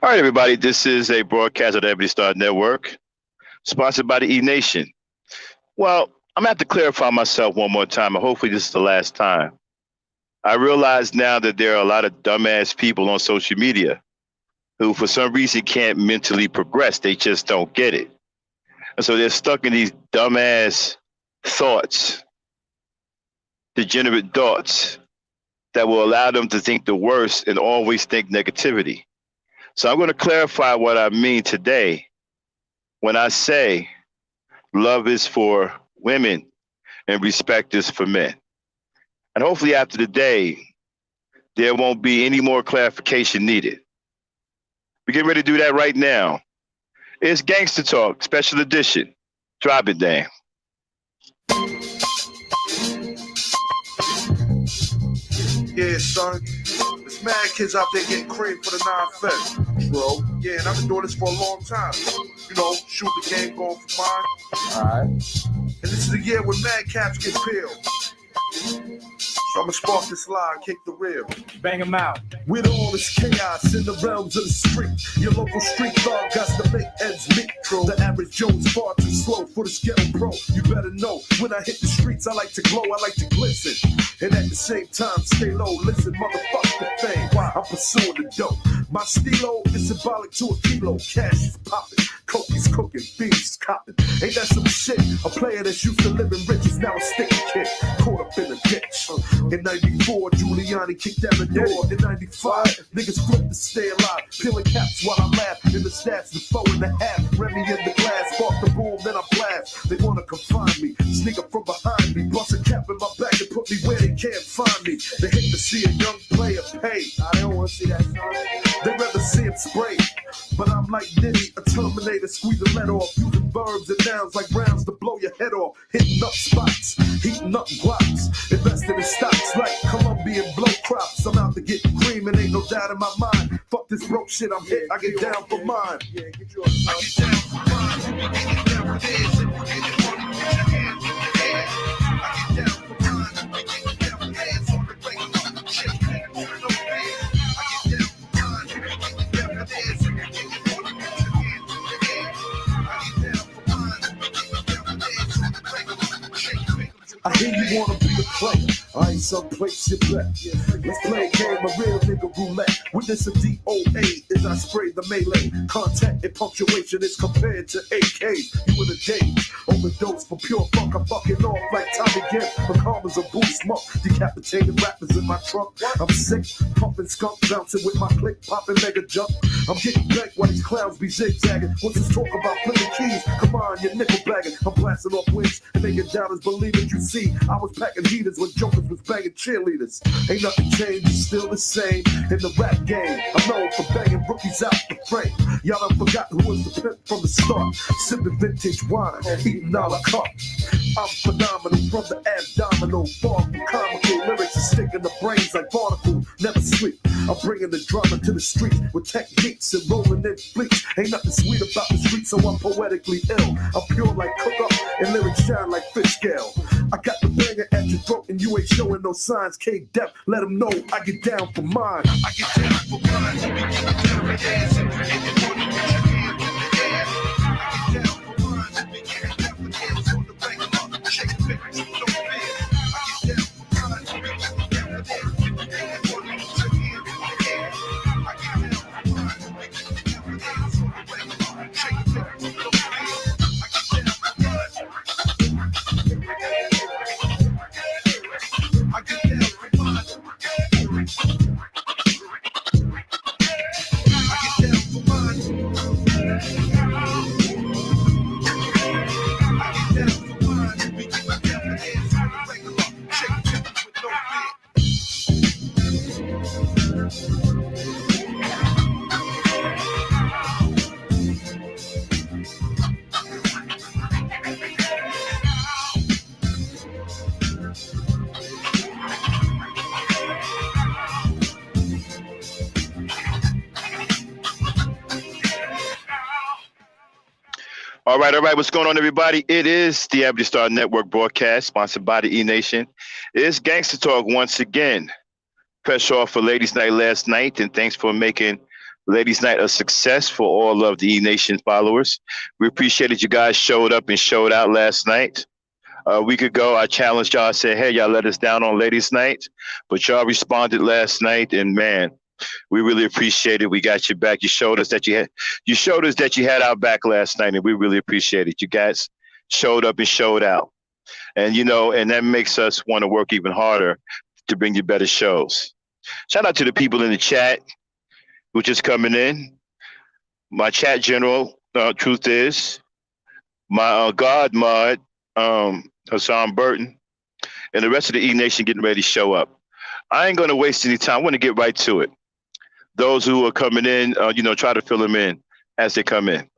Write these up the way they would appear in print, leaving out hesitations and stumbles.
All right, everybody. This is a broadcast of the Ebony Star Network, sponsored by the E Nation. Well, I'm gonna have to clarify myself one more time, and hopefully this is the last time. I realize now that there are a lot of dumbass people on social media who, for some reason, can't mentally progress. They just don't get it, and so they're stuck in these dumbass thoughts, degenerate thoughts that will allow them to think the worst and always think negativity. So I'm going to clarify what I mean today when I say love is for women and respect is for men. And hopefully after the day, there won't be any more clarification needed. We're getting ready to do that right now. It's Gangsta Talk, special edition. Drop it, Dan. Yeah, son. There's mad kids out there getting cream for the 9-5. Bro. Yeah, and I've been doing this for a long time. You know, shoot the game going for mine. Alright. And this is the year when mad caps get peeled. So I'ma spark this lie and kick the reel. Bang him out. With all this chaos in the realms of the street, your local street dog got to make ends meet. The average Joe's far too slow for the ghetto pro. You better know, when I hit the streets, I like to glow, I like to glisten. And at the same time, stay low, listen, motherfuck the fame. I'm pursuing the dope. My stilo is symbolic to a kilo. Cash is popping, coke's cooking, beans copping. Ain't that some shit? A player that's used to living rich is now a sticky kid, caught up in a ditch. In 94, Giuliani kicked down the door. In 95, niggas flipped to stay alive. Peeling caps while I laugh. In the stats, the 4.5. Remy in the glass, spark the boom, then I blast. They wanna confine me, sneak up from behind me. Bust a cap in my back and put me where they can't find me. They hate to see a young player pay. I don't wanna see that, son. They rather see him spray. But I'm like Diddy, a Terminator, squeeze the lead off. Using verbs and nouns like rounds to blow your head off. Hitting up spots, heating up blocks. Invested in stocks like Colombian blow crops. I'm out to get cream and ain't no doubt in my mind. Fuck this broke shit, I'm hit, I get down for mine. Yeah, get yours. I get down for mine. I get down for this. And put it on and put your hands in the air. I get down for mine. I get down for hands on the regular. Shit, nigga, no fair. I get down for mine. I get down for this. And put it on and put your hands in the air. I get down for mine. I get down for this. And the regular. Shit, nigga. I hear you wanna be a player. I ain't someplace you bet. Let's play a game of real nigga roulette. Witness a DOA as I spray the melee. Contact and punctuation is compared to AKs. You in a daze, overdose for pure funk. I'm fucking off like Tommy Gibb. My karma's a boost smoke. Decapitating rappers in my trunk. I'm sick, pumping skunk, bouncing with my click, popping mega jump. I'm getting back while these clowns be zigzagging. What's this talk about flipping keys? Come on, you nickel bagging. I'm blasting off wings and making doubters believe it. You see, I was packing heaters when jokers was banging cheerleaders. Ain't nothing changed, it's still the same in the rap game. I'm known for banging rookies out the frame. Y'all done forgot who was the pimp from the start. Sipping vintage wine, eating a la carte. I'm phenomenal from the abdominal. Far from comical lyrics and sticking the brains like barnacles. Never sleep. I'm bringing the drama to the streets with techniques and rolling in fleets. Ain't nothing sweet about the streets, so I'm poetically ill. I'm pure like cook up and lyrics shine like fish scale. I got the banger at your throat and you ain't showing no signs. K-Dep, let them know I get down for mine. I get down for mine. I get down for dance and put it on and put your hands in the air. I get down for mine. I get down for dance on the regular. Shake the fingers, no fear. I get down for mine. I get down for dance and put it on and put your hands in the air. I get down for mine. I get down for dance on the regular. Shake the fingers, no fear. I get down for mine. I get down for mine. All right. What's going on, everybody? It is the Ebony Star Network broadcast, sponsored by the E Nation. It's Gangsta Talk once again. Press off for Ladies Night last night, and thanks for making Ladies' Night a success for all of the E Nation followers. We appreciate that you guys showed up and showed out last night. A week ago, I challenged y'all. I said, "Hey, y'all let us down on Ladies' Night," but y'all responded last night, and man, we really appreciate it. We got you back. You showed us that you had our back last night, and we really appreciate it. You guys showed up and showed out, and and that makes us want to work even harder to bring you better shows. Shout out to the people in the chat who just coming in. My chat general, truth is, my God mod, Hassan Burton, and the rest of the E Nation getting ready to show up. I ain't going to waste any time. I want to get right to it. Those who are coming in, try to fill them in as they come in.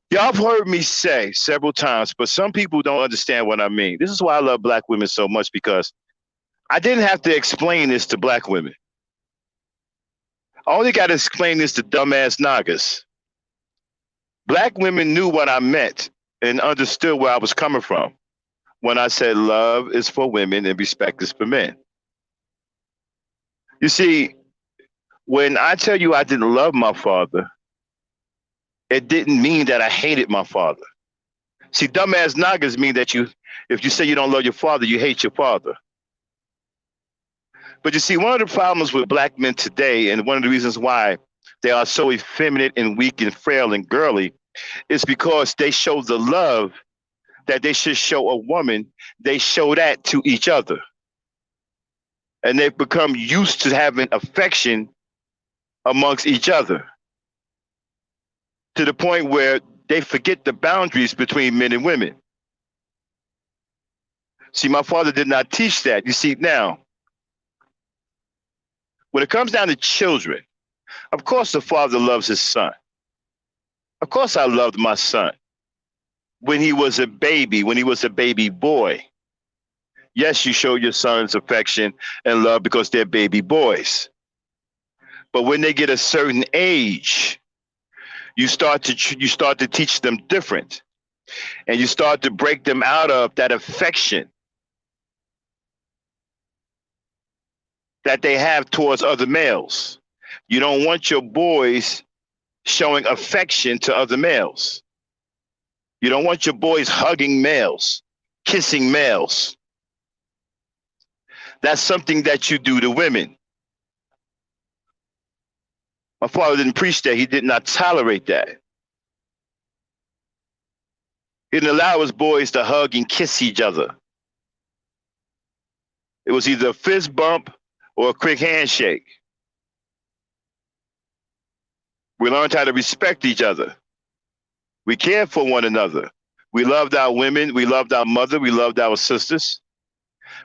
Y'all have heard me say several times, but some people don't understand what I mean. This is why I love black women so much, because I didn't have to explain this to black women. I only got to explain this to dumbass Nagas. Black women knew what I meant and understood where I was coming from when I said love is for women and respect is for men. You see, when I tell you I didn't love my father, it didn't mean that I hated my father. See, dumbass Nagas mean that if you say you don't love your father, you hate your father. But you see, one of the problems with black men today, and one of the reasons why they are so effeminate and weak and frail and girly, is because they show the love that they should show a woman. They show that to each other. And they've become used to having affection amongst each other, to the point where they forget the boundaries between men and women. See, my father did not teach that. You see, now, when it comes down to children, of course the father loves his son. Of course I loved my son when he was a baby, when he was a baby boy. Yes, you show your sons affection and love because they're baby boys. But when they get a certain age, you start to teach them different, and you start to break them out of that affection that they have towards other males. You don't want your boys showing affection to other males. You don't want your boys hugging males, kissing males. That's something that you do to women. My father didn't preach that. He did not tolerate that. He didn't allow his boys to hug and kiss each other. It was either a fist bump or a quick handshake. We learned how to respect each other. We cared for one another. We loved our women. We loved our mother. We loved our sisters.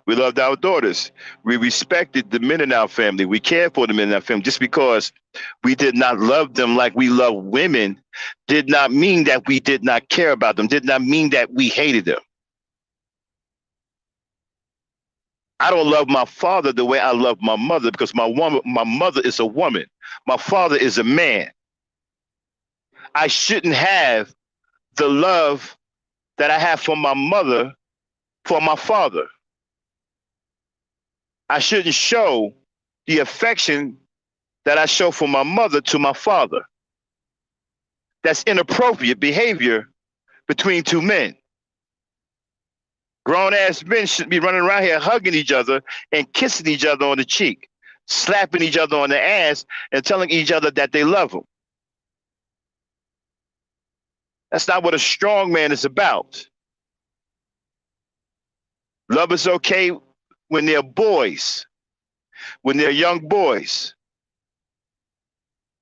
We loved our daughters. We respected the men in our family. We cared for the men in our family. Just because we did not love them like we love women did not mean that we did not care about them, did not mean that we hated them. I don't love my father the way I love my mother, because my mother is a woman. My father is a man. I shouldn't have the love that I have for my mother for my father. I shouldn't show the affection that I show for my mother to my father. That's inappropriate behavior between two men. Grown-ass men shouldn't be running around here hugging each other and kissing each other on the cheek, slapping each other on the ass, and telling each other that they love them. That's not what a strong man is about. Love is okay when they're boys, when they're young boys.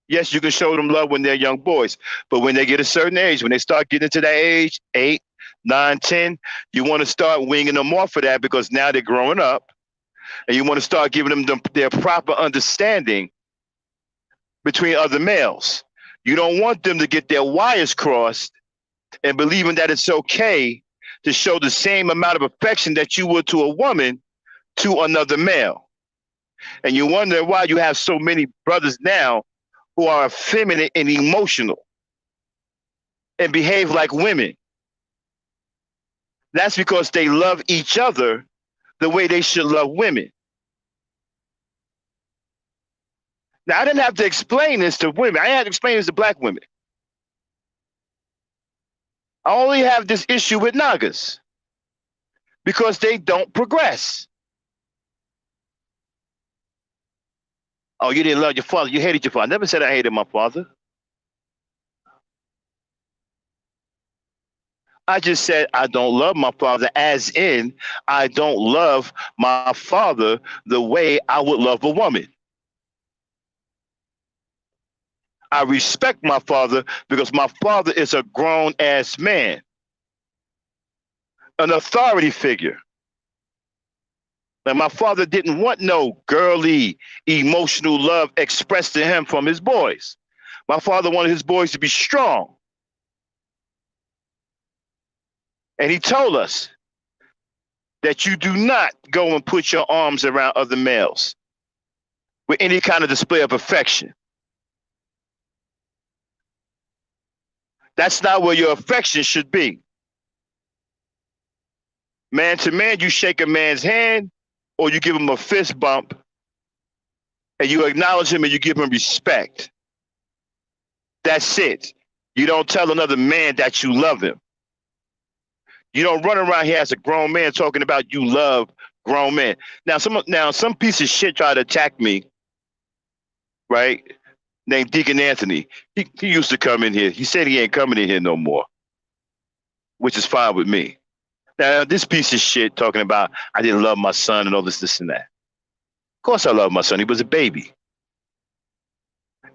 Yes, you can show them love when they're young boys, but when they get a certain age, when they start getting to that age, 8, 9, 10, you want to start winging them off of that, because now they're growing up, and you want to start giving them their proper understanding between other males. You don't want them to get their wires crossed and believing that it's okay to show the same amount of affection that you would to a woman to another male. And you wonder why you have so many brothers now who are effeminate and emotional and behave like women. That's because they love each other the way they should love women. Now, I didn't have to explain this to women. I had to explain this to black women. I only have this issue with Nagas because they don't progress. Oh, you didn't love your father. You hated your father. I never said I hated my father. I just said I don't love my father, as in I don't love my father the way I would love a woman. I respect my father because my father is a grown ass man, an authority figure. And my father didn't want no girly, emotional love expressed to him from his boys. My father wanted his boys to be strong. And he told us that you do not go and put your arms around other males with any kind of display of affection. That's not where your affection should be. Man to man, you shake a man's hand or you give him a fist bump and you acknowledge him and you give him respect. That's it. You don't tell another man that you love him. You don't run around here as a grown man talking about you love grown men. Now some piece of shit tried to attack me, right? Named Deacon Anthony. He used to come in here. He said he ain't coming in here no more, which is fine with me. Now, this piece of shit talking about I didn't love my son and all this, and that. Of course I love my son. He was a baby.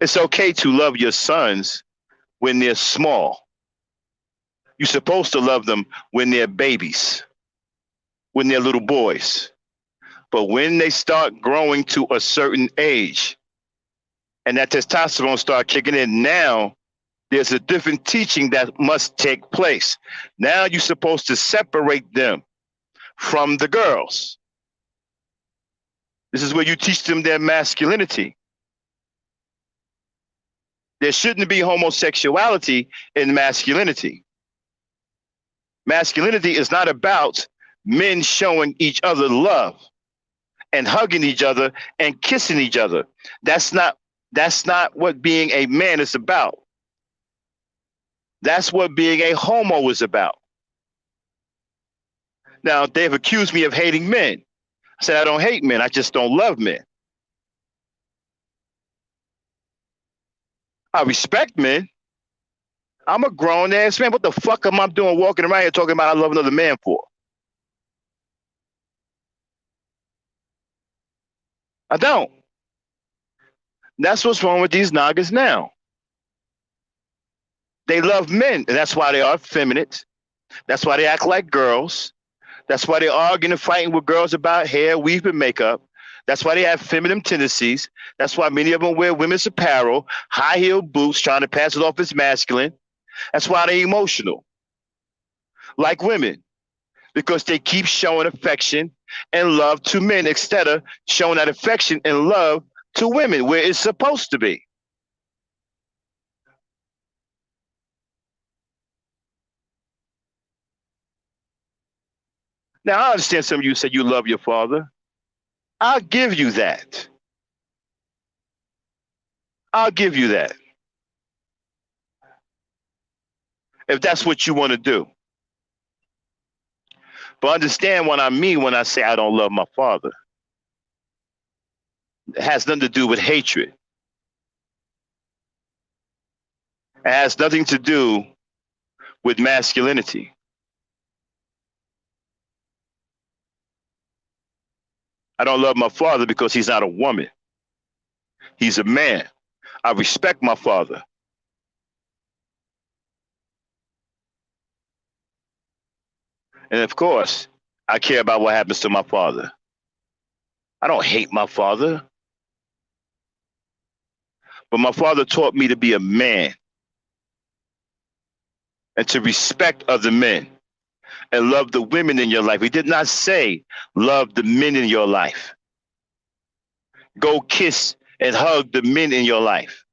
It's okay to love your sons when they're small. You're supposed to love them when they're babies, when they're little boys. But when they start growing to a certain age and that testosterone start kicking in, now there's a different teaching that must take place. Now you're supposed to separate them from the girls. This is where you teach them their masculinity. There shouldn't be homosexuality in masculinity. Masculinity is not about men showing each other love and hugging each other and kissing each other. That's not what being a man is about. That's what being a homo is about. Now, they've accused me of hating men. I said, I don't hate men. I just don't love men. I respect men. I'm a grown ass man. What the fuck am I doing walking around here talking about I love another man for? I don't. That's what's wrong with these Nagas now. They love men, and that's why they are effeminate. That's why they act like girls. That's why they're arguing and fighting with girls about hair, weave, and makeup. That's why they have feminine tendencies. That's why many of them wear women's apparel, high-heeled boots, trying to pass it off as masculine. That's why they're emotional, like women, because they keep showing affection and love to men instead of showing that affection and love to women where it's supposed to be. Now, I understand some of you said you love your father. I'll give you that. I'll give you that. If that's what you want to do. But understand what I mean when I say I don't love my father. It has nothing to do with hatred. It has nothing to do with masculinity. I don't love my father because he's not a woman. He's a man. I respect my father. And of course, I care about what happens to my father. I don't hate my father. But my father taught me to be a man and to respect other men and love the women in your life. He did not say love the men in your life. Go kiss and hug the men in your life.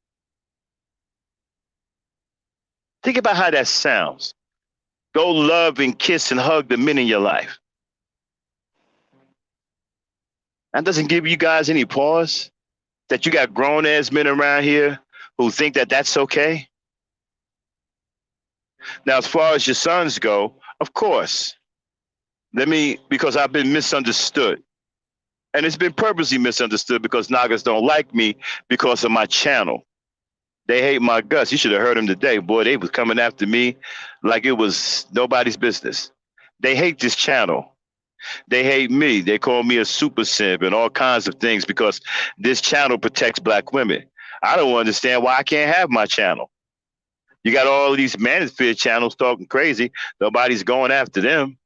Think about how that sounds. Go love and kiss and hug the men in your life. That doesn't give you guys any pause. that you got grown ass men around here who think that that's okay? Now, as far as your sons go, of course, because I've been misunderstood. And it's been purposely misunderstood because Nagas don't like me because of my channel. They hate my guts. You should have heard them today. Boy, they was coming after me like it was nobody's business. They hate this channel. They hate me. They call me a super simp and all kinds of things because this channel protects black women. I don't understand why I can't have my channel. You got all of these manosphere channels talking crazy. Nobody's going after them.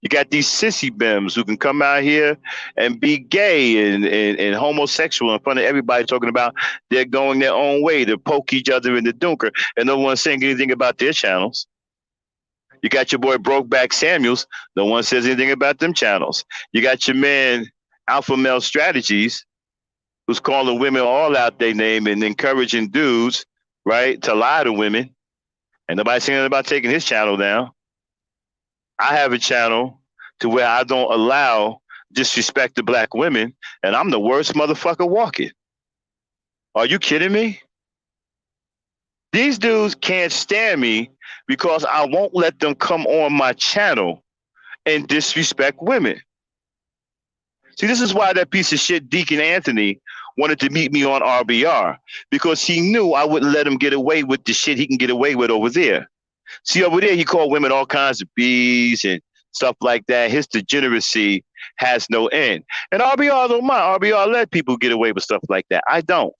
You got these sissy bims who can come out here and be gay and homosexual in front of everybody, talking about they're going their own way to poke each other in the dunker, and no one's saying anything about their channels. You got your boy Brokeback Samuels. No one says anything about them channels. You got your man Alpha Male Strategies, who's calling women all out their name and encouraging dudes, right, to lie to women. And nobody's saying anything about taking his channel down. I have a channel to where I don't allow disrespect to black women, and I'm the worst motherfucker walking. Are you kidding me? These dudes can't stand me because I won't let them come on my channel and disrespect women. See, this is why that piece of shit Deacon Anthony wanted to meet me on RBR, because he knew I wouldn't let him get away with the shit he can get away with over there. See, over there, he called women all kinds of bees and stuff like that. His degeneracy has no end. And RBR don't mind. RBR let people get away with stuff like that. I don't.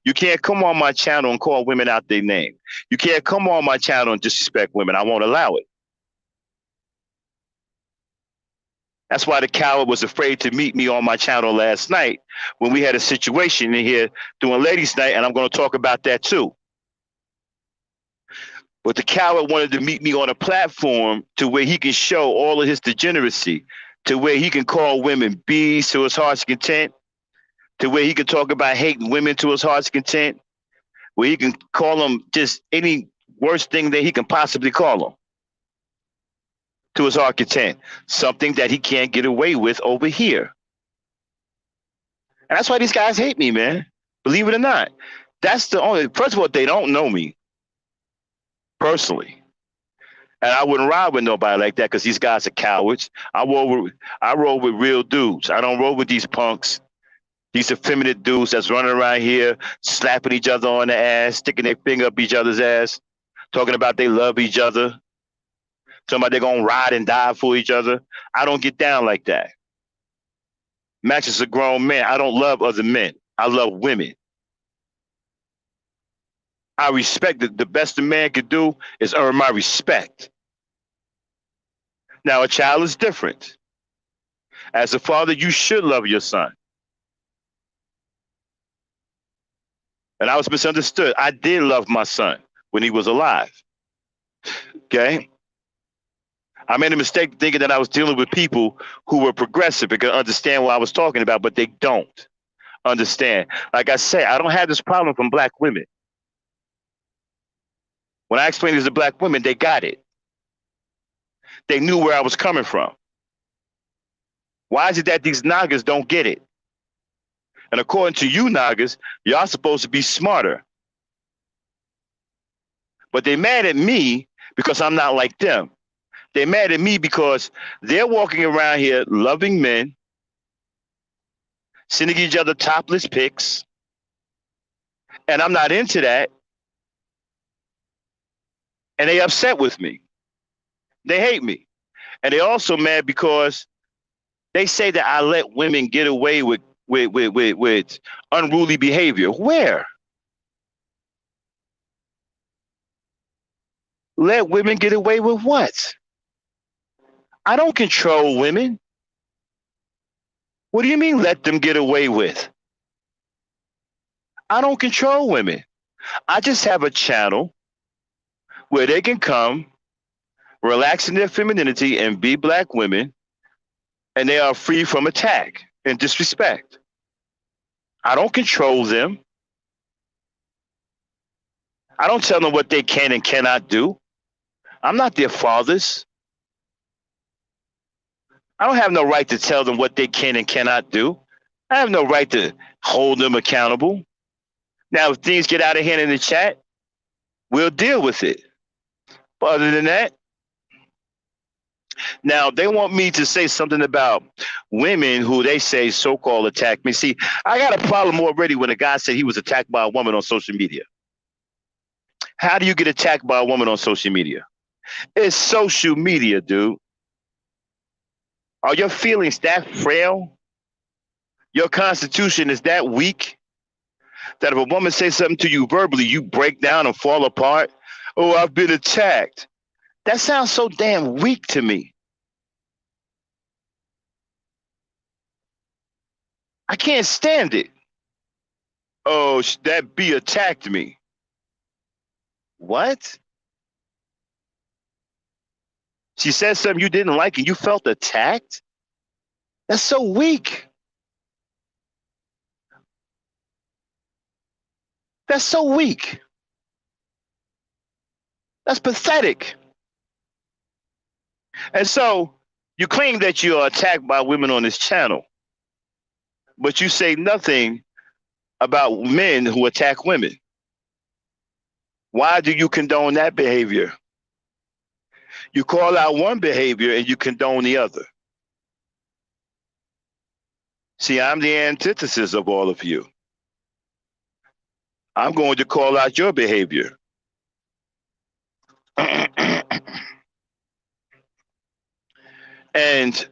You can't come on my channel and call women out their name. You can't come on my channel and disrespect women. I won't allow it. That's why the coward was afraid to meet me on my channel last night when we had a situation in here doing ladies' night, and I'm going to talk about that too. But the coward wanted to meet me on a platform to where he can show all of his degeneracy, to where he can call women bees to his heart's content, to where he can talk about hating women to his heart's content, where he can call them just any worst thing that he can possibly call them to his heart's content, something that he can't get away with over here. And that's why these guys hate me, man. Believe it or not. That's the only, first of all, they don't know me personally. And I wouldn't ride with nobody like that because these guys are cowards. I roll with real dudes. I don't roll with these punks, these effeminate dudes that's running around here, slapping each other on the ass, sticking their finger up each other's ass, talking about they love each other, talking about they're going to ride and die for each other. I don't get down like that. Max is a grown man. I don't love other men. I love women. I respect that. The best a man could do is earn my respect. Now, a child is different. As a father, you should love your son. And I was misunderstood. I did love my son when he was alive. Okay? I made a mistake thinking that I was dealing with people who were progressive and could understand what I was talking about, but they don't understand. Like I say, I don't have this problem from black women. When I explained this to black women, they got it. They knew where I was coming from. Why is it that these Nagas don't get it? And according to you Nagas, y'all supposed to be smarter. But they mad at me because I'm not like them. They're mad at me because they're walking around here loving men, sending each other topless pics, and I'm not into that. And they upset with me. They hate me. And they also mad because they say that I let women get away with unruly behavior. Where? Let women get away with what? I don't control women. What do you mean let them get away with? I don't control women. I just have a channel where they can come, relax in their femininity and be black women, and they are free from attack and disrespect. I don't control them. I don't tell them what they can and cannot do. I'm not their fathers. I don't have no right to tell them what they can and cannot do. I have no right to hold them accountable. Now, if things get out of hand in the chat, we'll deal with it. But other than that, now they want me to say something about women who they say so-called attack me. See, I got a problem already when a guy said he was attacked by a woman on social media. How do you get attacked by a woman on social media? It's social media, dude. Are your feelings that frail? Your constitution is that weak that if a woman says something to you verbally, you break down and fall apart? Oh, I've been attacked. That sounds so damn weak to me. I can't stand it. Oh, that B attacked me. What? She said something you didn't like and you felt attacked? That's so weak. That's so weak. That's pathetic. And so you claim that you are attacked by women on this channel, but you say nothing about men who attack women. Why do you condone that behavior? You call out one behavior and you condone the other. See, I'm the antithesis of all of you. I'm going to call out your behavior. And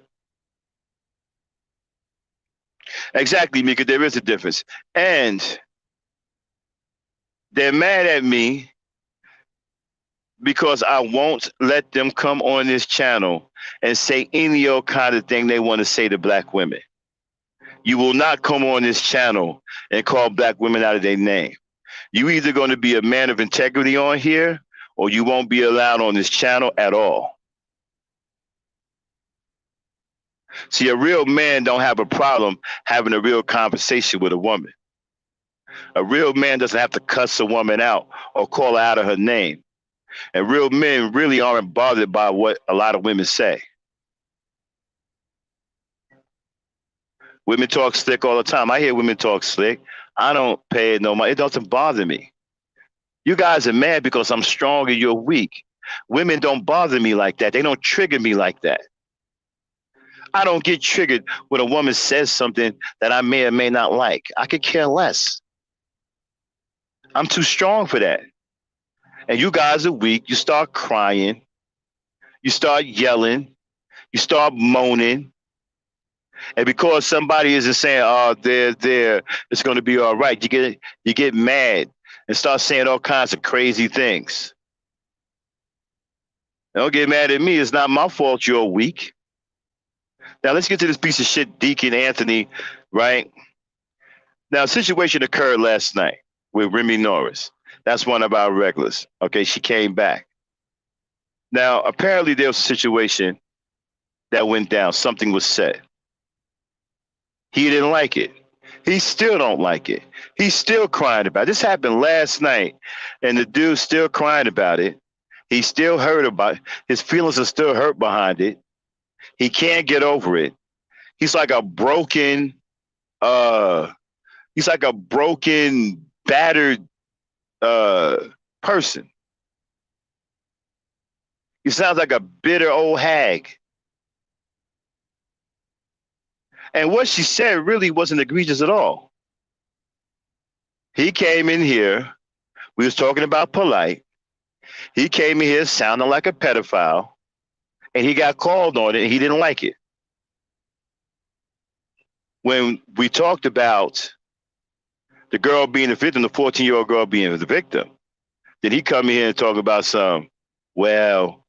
exactly, Mika, there is a difference. And they're mad at me because I won't let them come on this channel and say any old kind of thing they want to say to black women. You will not come on this channel and call black women out of their name. You either going to be a man of integrity on here or you won't be allowed on this channel at all. See, a real man don't have a problem having a real conversation with a woman. A real man doesn't have to cuss a woman out or call her out of her name. And real men really aren't bothered by what a lot of women say. Women talk slick all the time. I hear women talk slick. I don't pay it no mind. It doesn't bother me. You guys are mad because I'm strong and you're weak. Women don't bother me like that. They don't trigger me like that. I don't get triggered when a woman says something that I may or may not like. I could care less. I'm too strong for that. And you guys are weak. You start crying. You start yelling. You start moaning. And because somebody isn't saying, oh, there, it's going to be all right, you get mad and start saying all kinds of crazy things. Don't get mad at me. It's not my fault you're weak. Now, let's get to this piece of shit, Deacon Anthony, right? Now, a situation occurred last night with Remy Norris. That's one of our regulars. Okay, she came back. Now, apparently there was a situation that went down. Something was said. He didn't like it. He still don't like it. He's still crying about it. This happened last night, and the dude's still crying about it. He's still hurt about it. His feelings are still hurt behind it. He can't get over it. He's like a broken, battered person. He sounds like a bitter old hag. And what she said really wasn't egregious at all. He came in here. We was talking about polite. He came in here sounding like a pedophile. And he got called on it, and he didn't like it. When we talked about the girl being the victim, the 14-year-old girl being the victim, then he come in here and talk about well,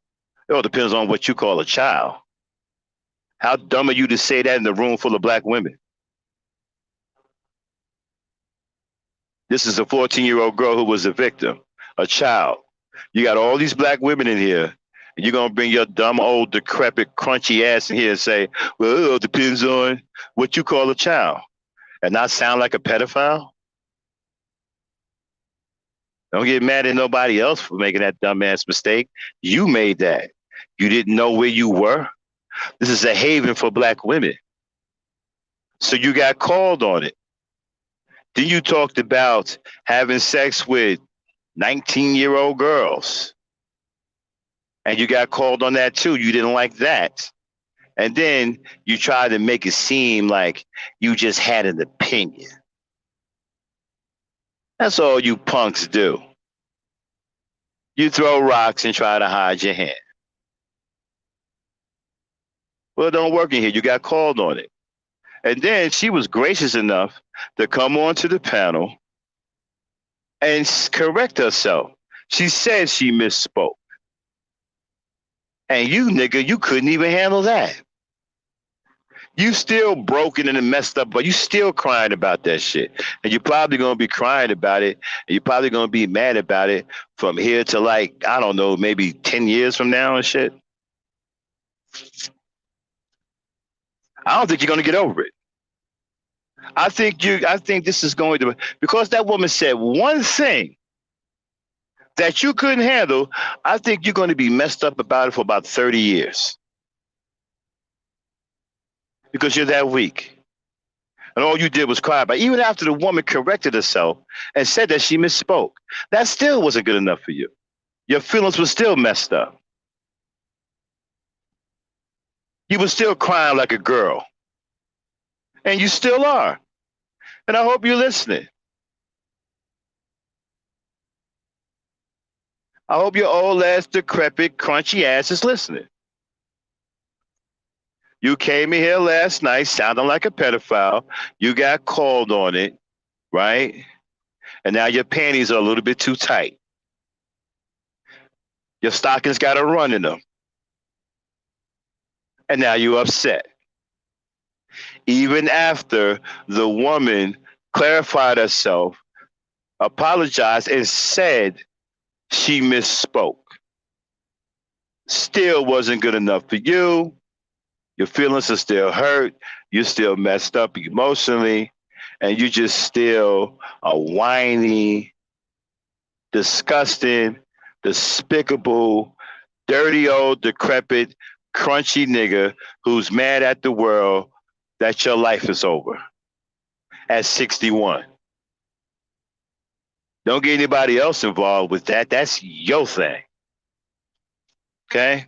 it all depends on what you call a child. How dumb are you to say that in a room full of black women? This is a 14-year-old girl who was a victim, a child. You got all these black women in here, and you're going to bring your dumb, old, decrepit, crunchy ass in here and say, well, it all depends on what you call a child, and not sound like a pedophile? Don't get mad at nobody else for making that dumbass mistake. You made that. You didn't know where you were. This is a haven for black women. So you got called on it. Then you talked about having sex with 19-year-old girls. And you got called on that too. You didn't like that. And then you tried to make it seem like you just had an opinion. That's all you punks do. You throw rocks and try to hide your hand. Well, it don't work in here. You got called on it. And then she was gracious enough to come onto the panel and correct herself. She said she misspoke. And you, nigga, you couldn't even handle that. You still broken and messed up, but you still crying about that shit. And you're probably going to be crying about it. And you're probably going to be mad about it from here to like, I don't know, maybe 10 years from now and shit. I don't think you're going to get over it. I think this is going to, because that woman said one thing that you couldn't handle, I think you're going to be messed up about it for about 30 years. Because you're that weak. And all you did was cry about it. Even after the woman corrected herself and said that she misspoke, that still wasn't good enough for you. Your feelings were still messed up. You were still crying like a girl. And you still are. And I hope you're listening. I hope your old ass, decrepit, crunchy ass is listening. You came in here last night sounding like a pedophile. You got called on it, right? And now your panties are a little bit too tight. Your stockings got a run in them. And now you're upset. Even after the woman clarified herself, apologized, and said she misspoke. Still wasn't good enough for you. Your feelings are still hurt. You're still messed up emotionally. And you just still a whiny, disgusting, despicable, dirty old, decrepit, crunchy nigga who's mad at the world that your life is over at 61. Don't get anybody else involved with that. That's your thing. Okay?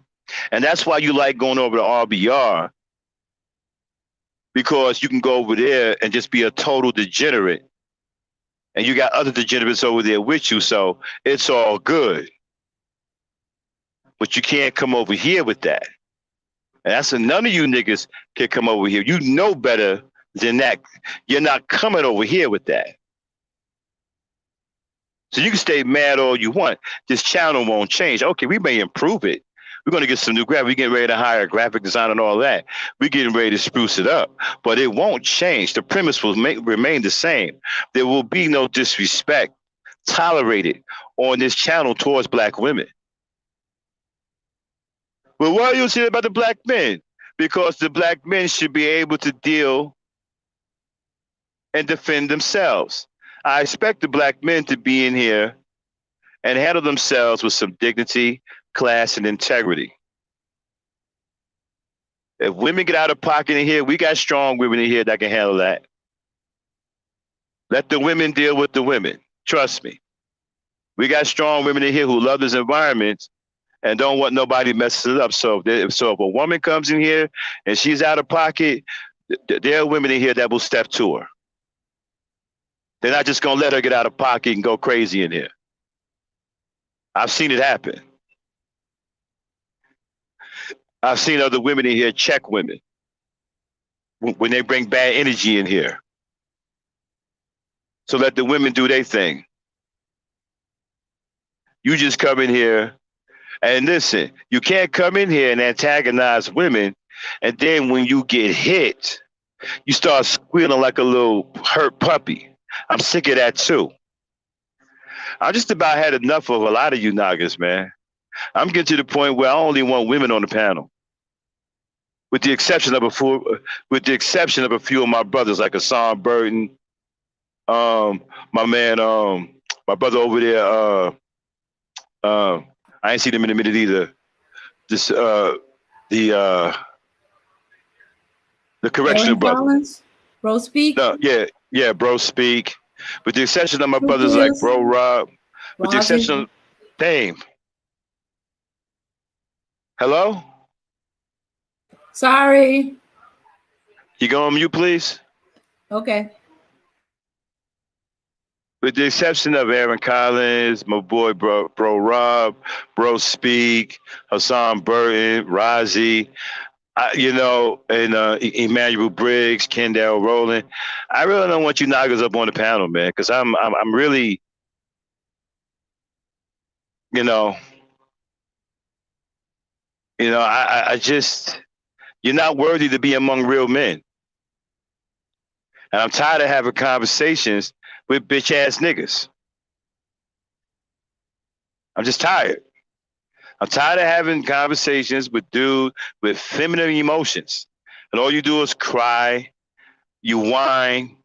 And that's why you like going over to RBR, because you can go over there and just be a total degenerate. And you got other degenerates over there with you, so it's all good. But you can't come over here with that. And that's none of you niggas can come over here. You know better than that. You're not coming over here with that. So you can stay mad all you want. This channel won't change. Okay, we may improve it. We're going to get some new graphics. We're getting ready to hire a graphic designer and all that. We're getting ready to spruce it up. But it won't change. The premise will remain the same. There will be no disrespect tolerated on this channel towards black women. Well, why are you saying about the black men? Because the black men should be able to deal and defend themselves. I expect the black men to be in here and handle themselves with some dignity, class, and integrity. If women get out of pocket in here, we got strong women in here that can handle that. Let the women deal with the women. Trust me. We got strong women in here who love this environment and don't want nobody messing it up. So if a woman comes in here and she's out of pocket, there are women in here that will step to her. They're not just going to let her get out of pocket and go crazy in here. I've seen it happen. I've seen other women in here check women when they bring bad energy in here. So let the women do their thing. You just come in here and listen. You can't come in here and antagonize women, and then when you get hit, you start squealing like a little hurt puppy. I'm sick of that too. I just about had enough of a lot of you niggas, man. I'm getting to the point where I only want women on the panel, with the exception of a few of my brothers, like Hassan Burton, my man, my brother over there. I ain't seen him in a minute either. This the correctional brother. Collins? Bro, speak. No, yeah, bro, speak. With the exception of my True brothers like Pills. Bro Rob, with the exception Rosin. of Dame. Hello? Sorry. You go on mute, please? Okay. With the exception of Aaron Collins, my boy Bro Rob, Bro Speak, Hassan Burton, Rozzy, and Emmanuel Briggs, Kendall Rowland. I really don't want you knockers up on the panel, man, because I'm really, you know, I just you're not worthy to be among real men, and I'm tired of having conversations with bitch ass niggas. I'm just tired. I'm tired of having conversations with dudes with feminine emotions, and all you do is cry, you whine,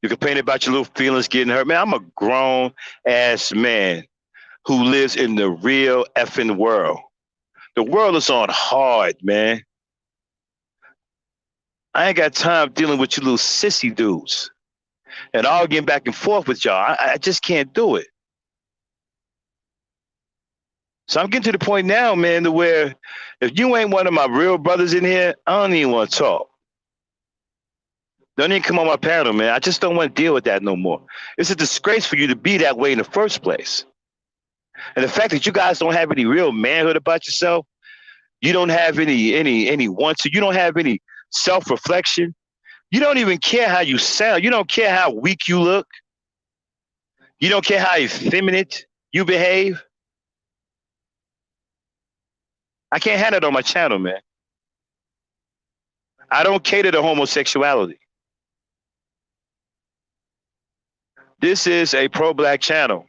you complain about your little feelings getting hurt. Man, I'm a grown ass man who lives in the real effing world. The world is on hard, man. I ain't got time dealing with you little sissy dudes and arguing back and forth with y'all. I just can't do it. So I'm getting to the point now, man, to where if you ain't one of my real brothers in here, I don't even want to talk. Don't even come on my panel, man. I just don't want to deal with that no more. It's a disgrace for you to be that way in the first place. And the fact that you guys don't have any real manhood about yourself, you don't have any want to, you don't have any self-reflection. You don't even care how you sound. You don't care how weak you look. You don't care how effeminate you behave. I can't have it on my channel, man. I don't cater to homosexuality. This is a pro-black channel.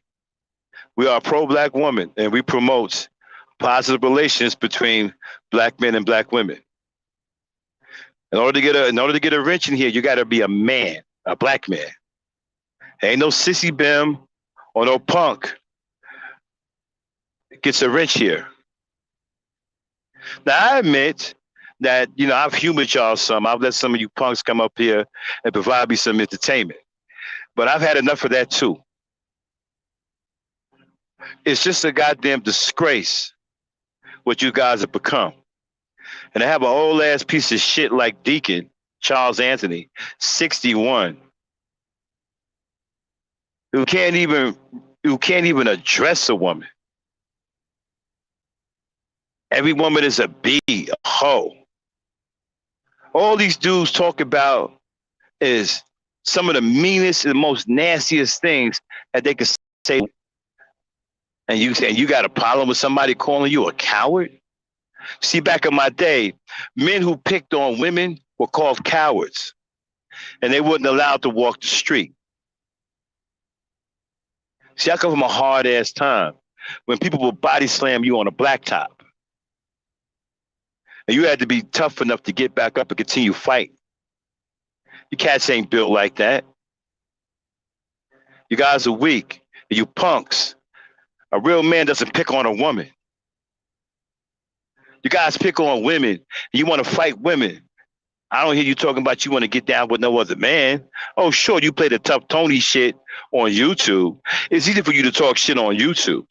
We are a pro-black woman, and we promote positive relations between black men and black women. In order to get a wrench in here, you got to be a man, a black man. Ain't no sissy bim or no punk gets a wrench here. Now I admit that I've humored y'all some. I've let some of you punks come up here and provide me some entertainment, but I've had enough of that too. It's just a goddamn disgrace what you guys have become. And to have an old ass piece of shit like Deacon Charles Anthony, 61, who can't even address a woman. Every woman is a bee, a hoe. All these dudes talk about is some of the meanest and most nastiest things that they could say. And you got a problem with somebody calling you a coward? See, back in my day, men who picked on women were called cowards, and they weren't allowed to walk the street. See, I come from a hard ass time when people would body slam you on a blacktop. And you had to be tough enough to get back up and continue fighting. You cats ain't built like that. You guys are weak. You punks. A real man doesn't pick on a woman. You guys pick on women. You want to fight women. I don't hear you talking about you want to get down with no other man. Oh, sure, you play the tough Tony shit on YouTube. It's easy for you to talk shit on YouTube.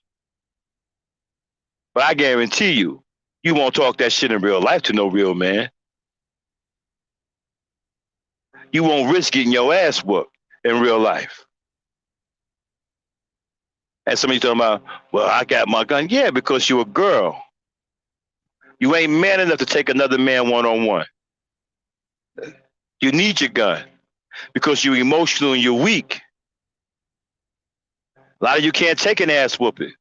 But I guarantee you won't talk that shit in real life to no real man. You won't risk getting your ass whooped in real life. And somebody talking about, well, I got my gun. Yeah, because you're a girl. You ain't man enough to take another man one-on-one. You need your gun because you're emotional and you're weak. A lot of you can't take an ass whooping.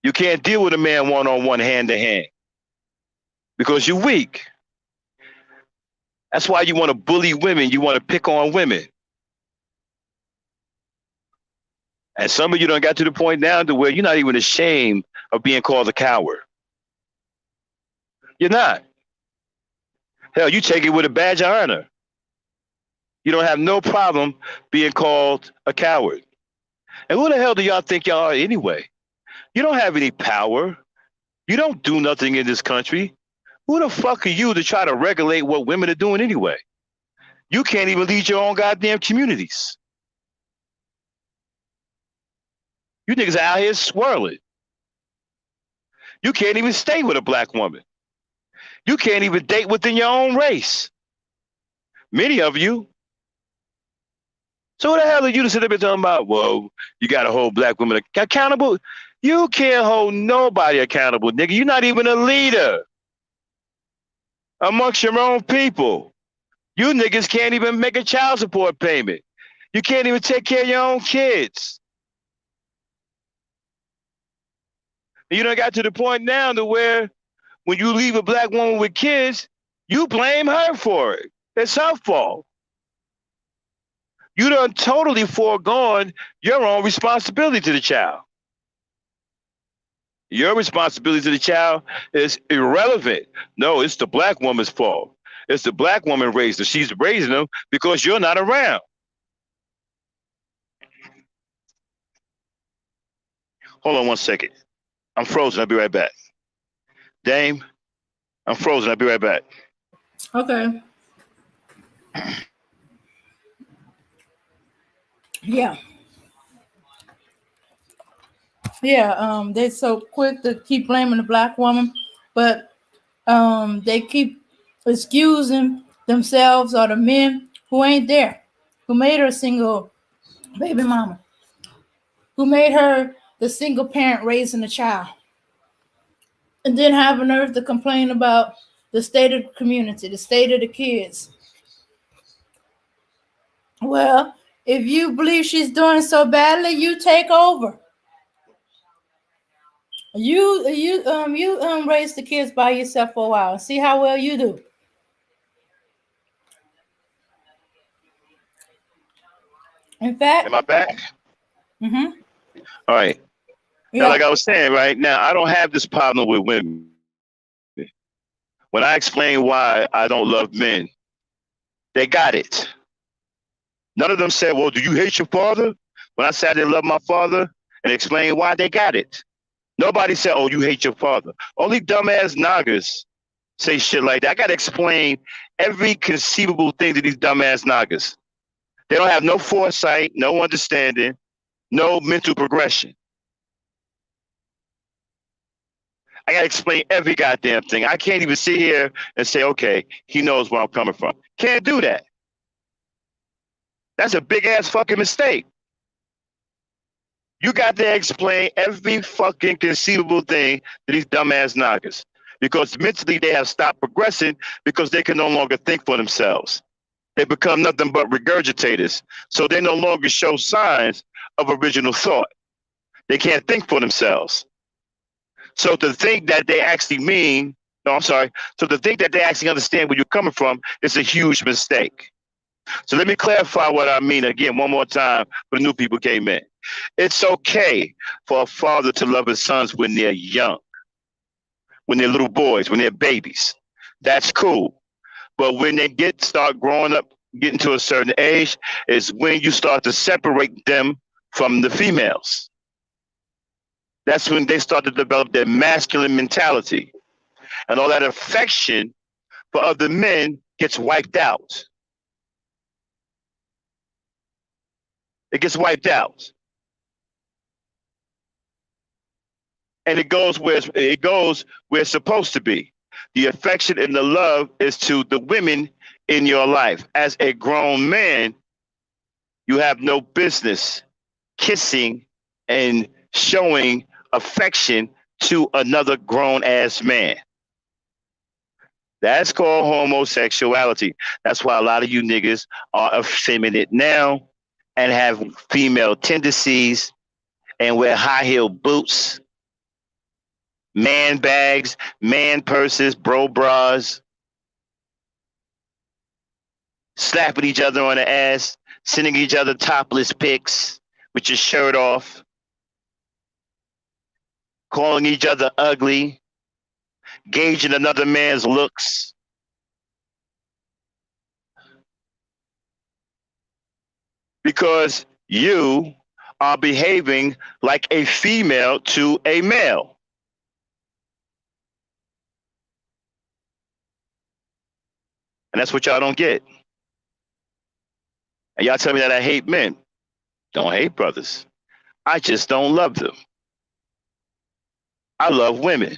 You can't deal with a man one-on-one, hand-to-hand because you're weak. That's why you want to bully women. You want to pick on women. And some of you done got to the point now to where you're not even ashamed of being called a coward. You're not. Hell, you take it with a badge of honor. You don't have no problem being called a coward. And who the hell do y'all think y'all are anyway? You don't have any power. You don't do nothing in this country. Who the fuck are you to try to regulate what women are doing anyway? You can't even lead your own goddamn communities. You niggas are out here swirling. You can't even stay with a black woman. You can't even date within your own race. Many of you. So what the hell are you to sit up and talking about, whoa, you got to hold black women accountable? You can't hold nobody accountable, nigga. You're not even a leader amongst your own people. You niggas can't even make a child support payment. You can't even take care of your own kids. And you done got to the point now to where when you leave a black woman with kids, you blame her for it. It's her fault. You done totally foregone your own responsibility to the child. Your responsibility to the child is irrelevant. No, it's the black woman's fault. It's the black woman raised her. She's raising them because you're not around. Hold on one second. I'm frozen. I'll be right back. Dame, I'm frozen. I'll be right back. Okay. Yeah. Yeah. They're so quick to keep blaming the black woman, but they keep excusing themselves or the men who ain't there, who made her a single baby mama, who made her the single parent raising a child, and then have a nerve to complain about the state of the community, the state of the kids. Well, if you believe she's doing so badly, you take over. You raise the kids by yourself for a while and see how well you do. In Am fact, I back? mm-hmm, All right. Now, yeah, like I was saying, right now, I don't have this problem with women. When I explain why I don't love men, they got it. None of them said, well, do you hate your father? When I said I didn't love my father and explained why, they got it. Nobody said, oh, you hate your father. Only dumbass noggers say shit like that. I got to explain every conceivable thing to these dumbass noggers. They don't have no foresight, no understanding, no mental progression. I got to explain every goddamn thing. I can't even sit here and say, okay, he knows where I'm coming from. Can't do that. That's a big ass fucking mistake. You got to explain every fucking conceivable thing to these dumbass knockers because mentally they have stopped progressing because they can no longer think for themselves. They become nothing but regurgitators. So they no longer show signs of original thought. They can't think for themselves. So to think that they actually mean, no, I'm sorry. So to think that they actually understand where you're coming from is a huge mistake. So let me clarify what I mean again one more time for the new people came in. It's okay for a father to love his sons when they're young, when they're little boys, when they're babies. That's cool. But when they start growing up, getting to a certain age, is when you start to separate them from the females. That's when they start to develop their masculine mentality. And all that affection for other men gets wiped out. It gets wiped out. And it goes where it's supposed to be. The affection and the love is to the women in your life. As a grown man, you have no business kissing and showing affection to another grown ass man. That's called homosexuality. That's why a lot of you niggas are effeminate now and have female tendencies and wear high heel boots, man bags, man purses, bro bras, slapping each other on the ass, sending each other topless pics with your shirt off, calling each other ugly, gauging another man's looks. Because you are behaving like a female to a male. And that's what y'all don't get. And y'all tell me that I hate men. Don't hate brothers. I just don't love them. I love women.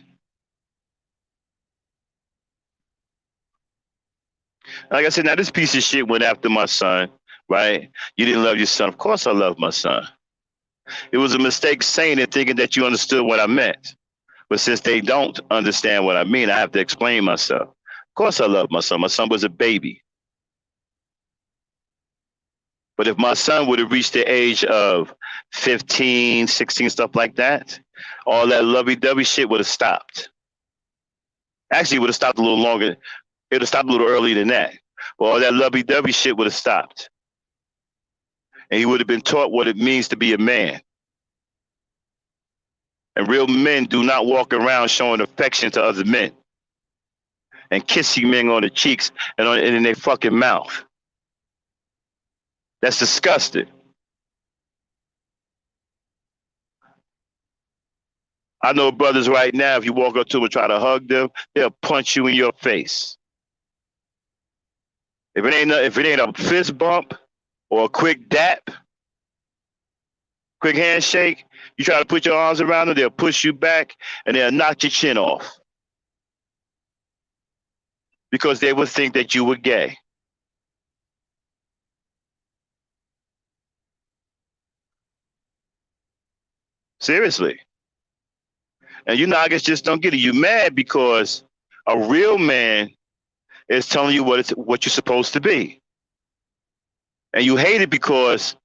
Like I said, now this piece of shit went after my son, right? You didn't love your son. Of course I love my son. It was a mistake saying it, thinking that you understood what I meant. But since they don't understand what I mean, I have to explain myself. Of course I love my son. My son was a baby. But if my son would have reached the age of 15, 16, stuff like that, all that lovey-dovey shit would have stopped. Actually, it would have stopped a little longer. It would have stopped a little earlier than that. But all that lovey-dovey shit would have stopped. And he would have been taught what it means to be a man. And real men do not walk around showing affection to other men and kissing men on the cheeks and in their fucking mouth. That's disgusting. I know brothers right now, if you walk up to them and try to hug them, they'll punch you in your face. If it ain't a fist bump or a quick dap, quick handshake, you try to put your arms around them, they'll push you back and they'll knock your chin off. Because they would think that you were gay. Seriously. And you niggas just don't get it. You mad because a real man is telling you what you're supposed to be. And you hate it because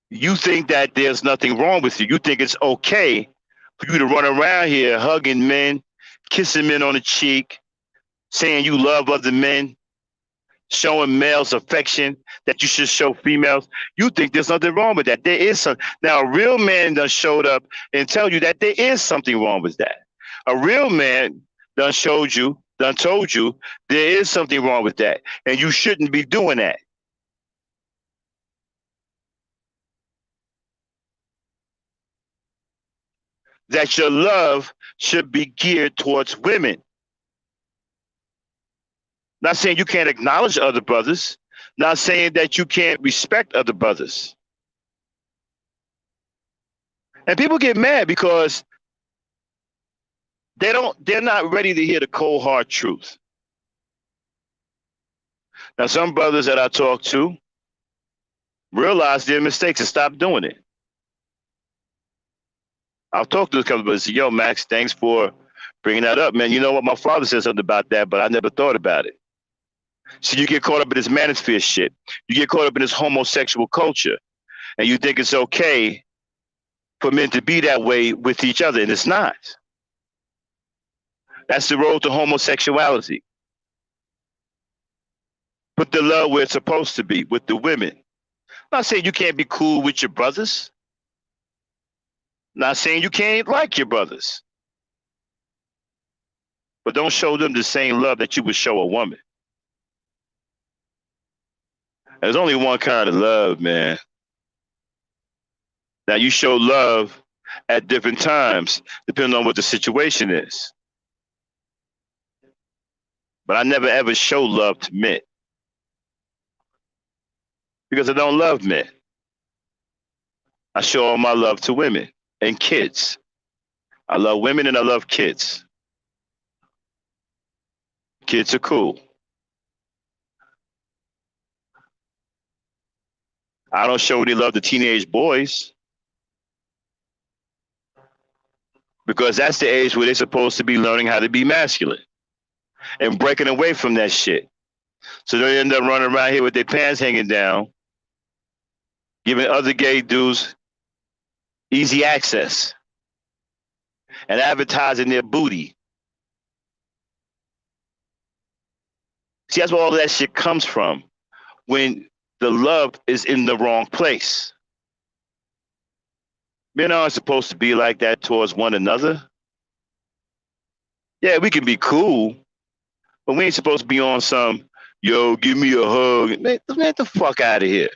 you think that there's nothing wrong with you. You think it's okay for you to run around here hugging men, kissing men on the cheek, saying you love other men, showing males affection that you should show females. You think there's nothing wrong with that. There is some. Now, a real man done showed up and tell you that there is something wrong with that. A real man done told you there is something wrong with that, and you shouldn't be doing that. That your love should be geared towards women. Not saying you can't acknowledge other brothers. Not saying that you can't respect other brothers. And people get mad because they're not ready to hear the cold hard truth. Now, some brothers that I talk to realize their mistakes and stop doing it. I've talked to a couple of brothers and said, yo, Max, thanks for bringing that up, man. You know what? My father said something about that, but I never thought about it. So you get caught up in this manosphere shit. You get caught up in this homosexual culture, and you think it's okay for men to be that way with each other, and it's not. That's the road to homosexuality. Put the love where it's supposed to be, with the women. I'm not saying you can't be cool with your brothers. Not saying you can't like your brothers. But don't show them the same love that you would show a woman. There's only one kind of love, man. Now, you show love at different times, depending on what the situation is. But I never ever show love to men. Because I don't love men. I show all my love to women and kids. I love women and I love kids. Kids are cool. I don't show any love to teenage boys because that's the age where they're supposed to be learning how to be masculine and breaking away from that shit. So they end up running around here with their pants hanging down, giving other gay dudes easy access and advertising their booty. See, that's where all that shit comes from, when the love is in the wrong place. Men aren't supposed to be like that towards one another. Yeah, we can be cool, but we ain't supposed to be on some, yo, give me a hug. Man, get the fuck out of here.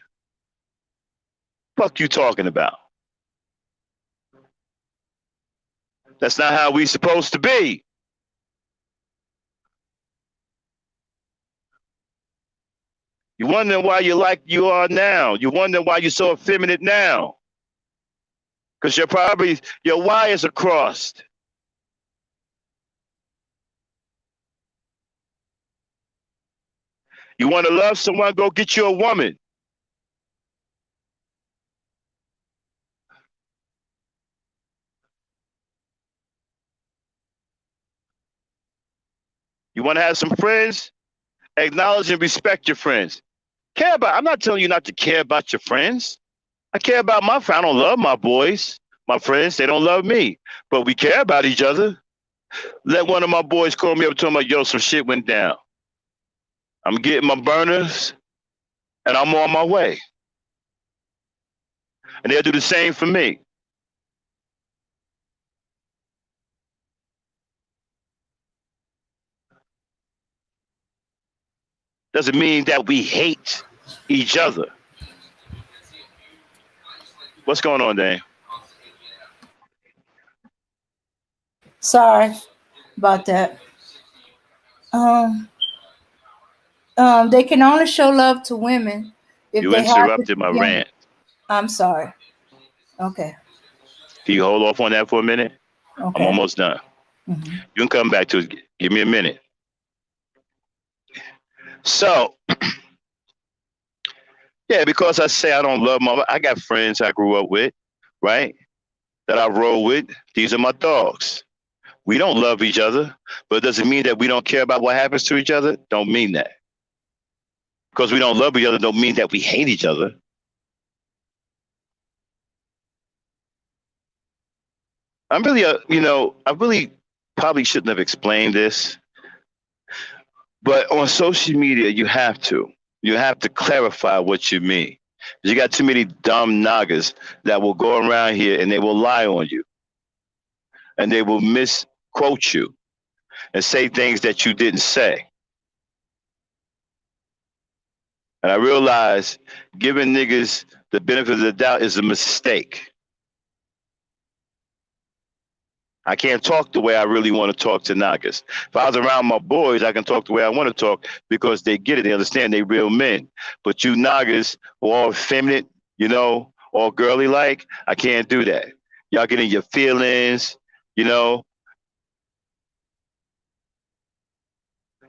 Fuck you talking about? That's not how we supposed to be. You wonder why you're like you are now. You wonder why you're so effeminate now. Because your wires are crossed. You want to love someone, go get you a woman. You want to have some friends, acknowledge and respect your friends. I'm not telling you not to care about your friends. I care about my friends. I don't love my boys, my friends. They don't love me. But we care about each other. Let one of my boys call me up and tell me, yo, some shit went down. I'm getting my burners and I'm on my way. And they'll do the same for me. Doesn't mean that we hate each other. What's going on, Dane? Sorry about that. They can only show love to women if You they have to. interrupted my rant. I'm sorry. Okay. Can you hold off on that for a minute? Okay. I'm almost done. Mm-hmm. You can come back to it. Give me a minute. So, yeah, because I say I don't love I got friends I grew up with, right? That I roll with. These are my dogs. We don't love each other, but it doesn't mean that we don't care about what happens to each other. Don't mean that. Because we don't love each other don't mean that we hate each other. I'm really, I really probably shouldn't have explained this, but on social media, you have to. You have to clarify what you mean. You got too many dumb niggas that will go around here and they will lie on you. And they will misquote you and say things that you didn't say. And I realize giving niggas the benefit of the doubt is a mistake. I can't talk the way I really want to talk to niggas. If I was around my boys, I can talk the way I want to talk because they get it. They understand they real men. But you niggas who are all feminine, all girly like, I can't do that. Y'all get in your feelings, your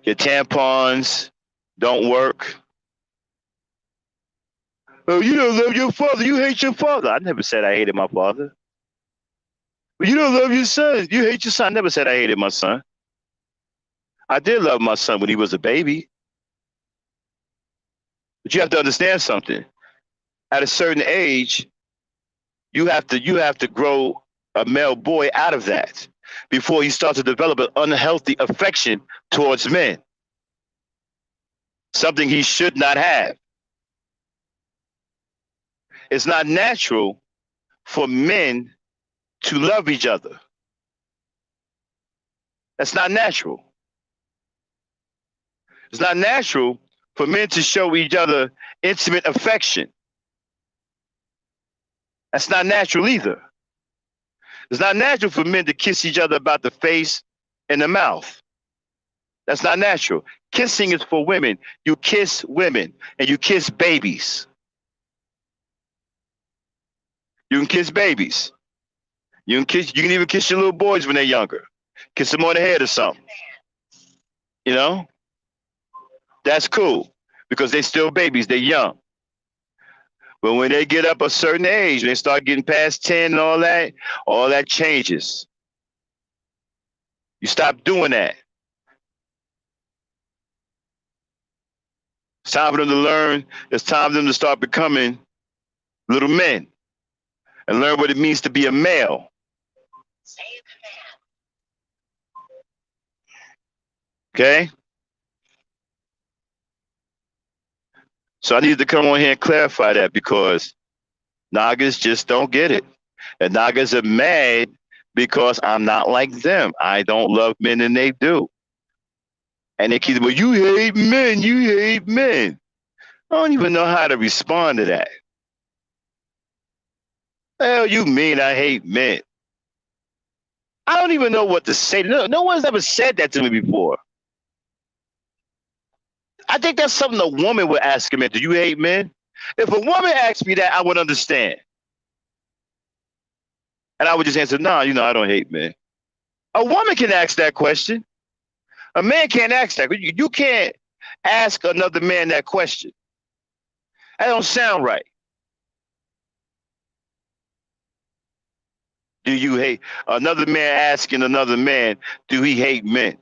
tampons don't work. Oh, you don't love your father. You hate your father. I never said I hated my father. But you don't love your son. You hate your son. I never said I hated my son. I did love my son when he was a baby. But you have to understand something. At a certain age, you have to grow a male boy out of that before he starts to develop an unhealthy affection towards men. Something he should not have. It's not natural for men to love each other. That's not natural. It's not natural for men to show each other intimate affection. That's not natural either. It's not natural for men to kiss each other about the face and the mouth. That's not natural. Kissing is for women. You kiss women and you kiss babies. You can kiss babies. You can even kiss your little boys when they're younger. Kiss them on the head or something. That's cool because they're still babies. They're young. But when they get up a certain age, when they start getting past 10 and all that changes. You stop doing that. It's time for them to learn. It's time for them to start becoming little men and learn what it means to be a male. Okay? So I need to come on here and clarify that because Nagas just don't get it. And Nagas are mad because I'm not like them. I don't love men and they do. And they keep, well, you hate men, you hate men. I don't even know how to respond to that. Hell, you mean I hate men? I don't even know what to say. No one's ever said that to me before. I think that's something a woman would ask a man. Do you hate men? If a woman asked me that, I would understand. And I would just answer, no, I don't hate men. A woman can ask that question. A man can't ask that. You can't ask another man that question. That don't sound right. Do you hate another man asking another man, do he hate men?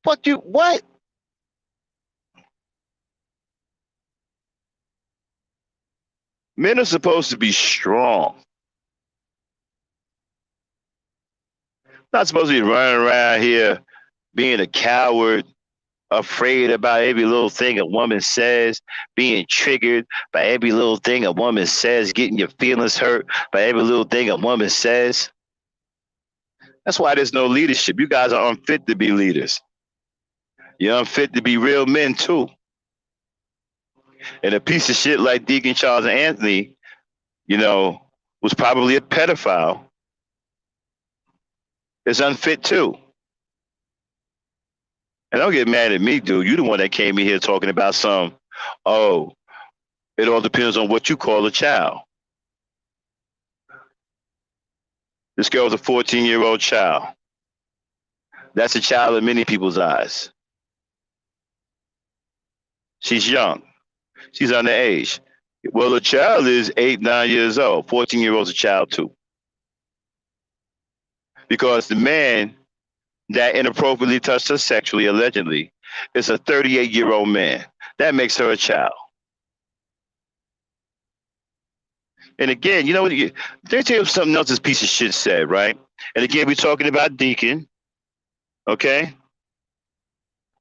What? Men are supposed to be strong. Not supposed to be running around here being a coward, afraid about every little thing a woman says, being triggered by every little thing a woman says, getting your feelings hurt by every little thing a woman says. That's why there's no leadership. You guys are unfit to be leaders. You're unfit to be real men too. And a piece of shit like Deacon Charles Anthony, was probably a pedophile, is unfit too. And don't get mad at me, dude. You the one that came in here talking about it all depends on what you call a child. This girl was a 14-year-old child. That's a child in many people's eyes. She's young. She's underage. Well, a child is 8, 9 years old. 14-year-old's a child too. Because the man that inappropriately touched her sexually, allegedly, is a 38-year-old man. That makes her a child. And again, let me tell you something else this piece of shit said, right? And again, we're talking about Deacon, okay?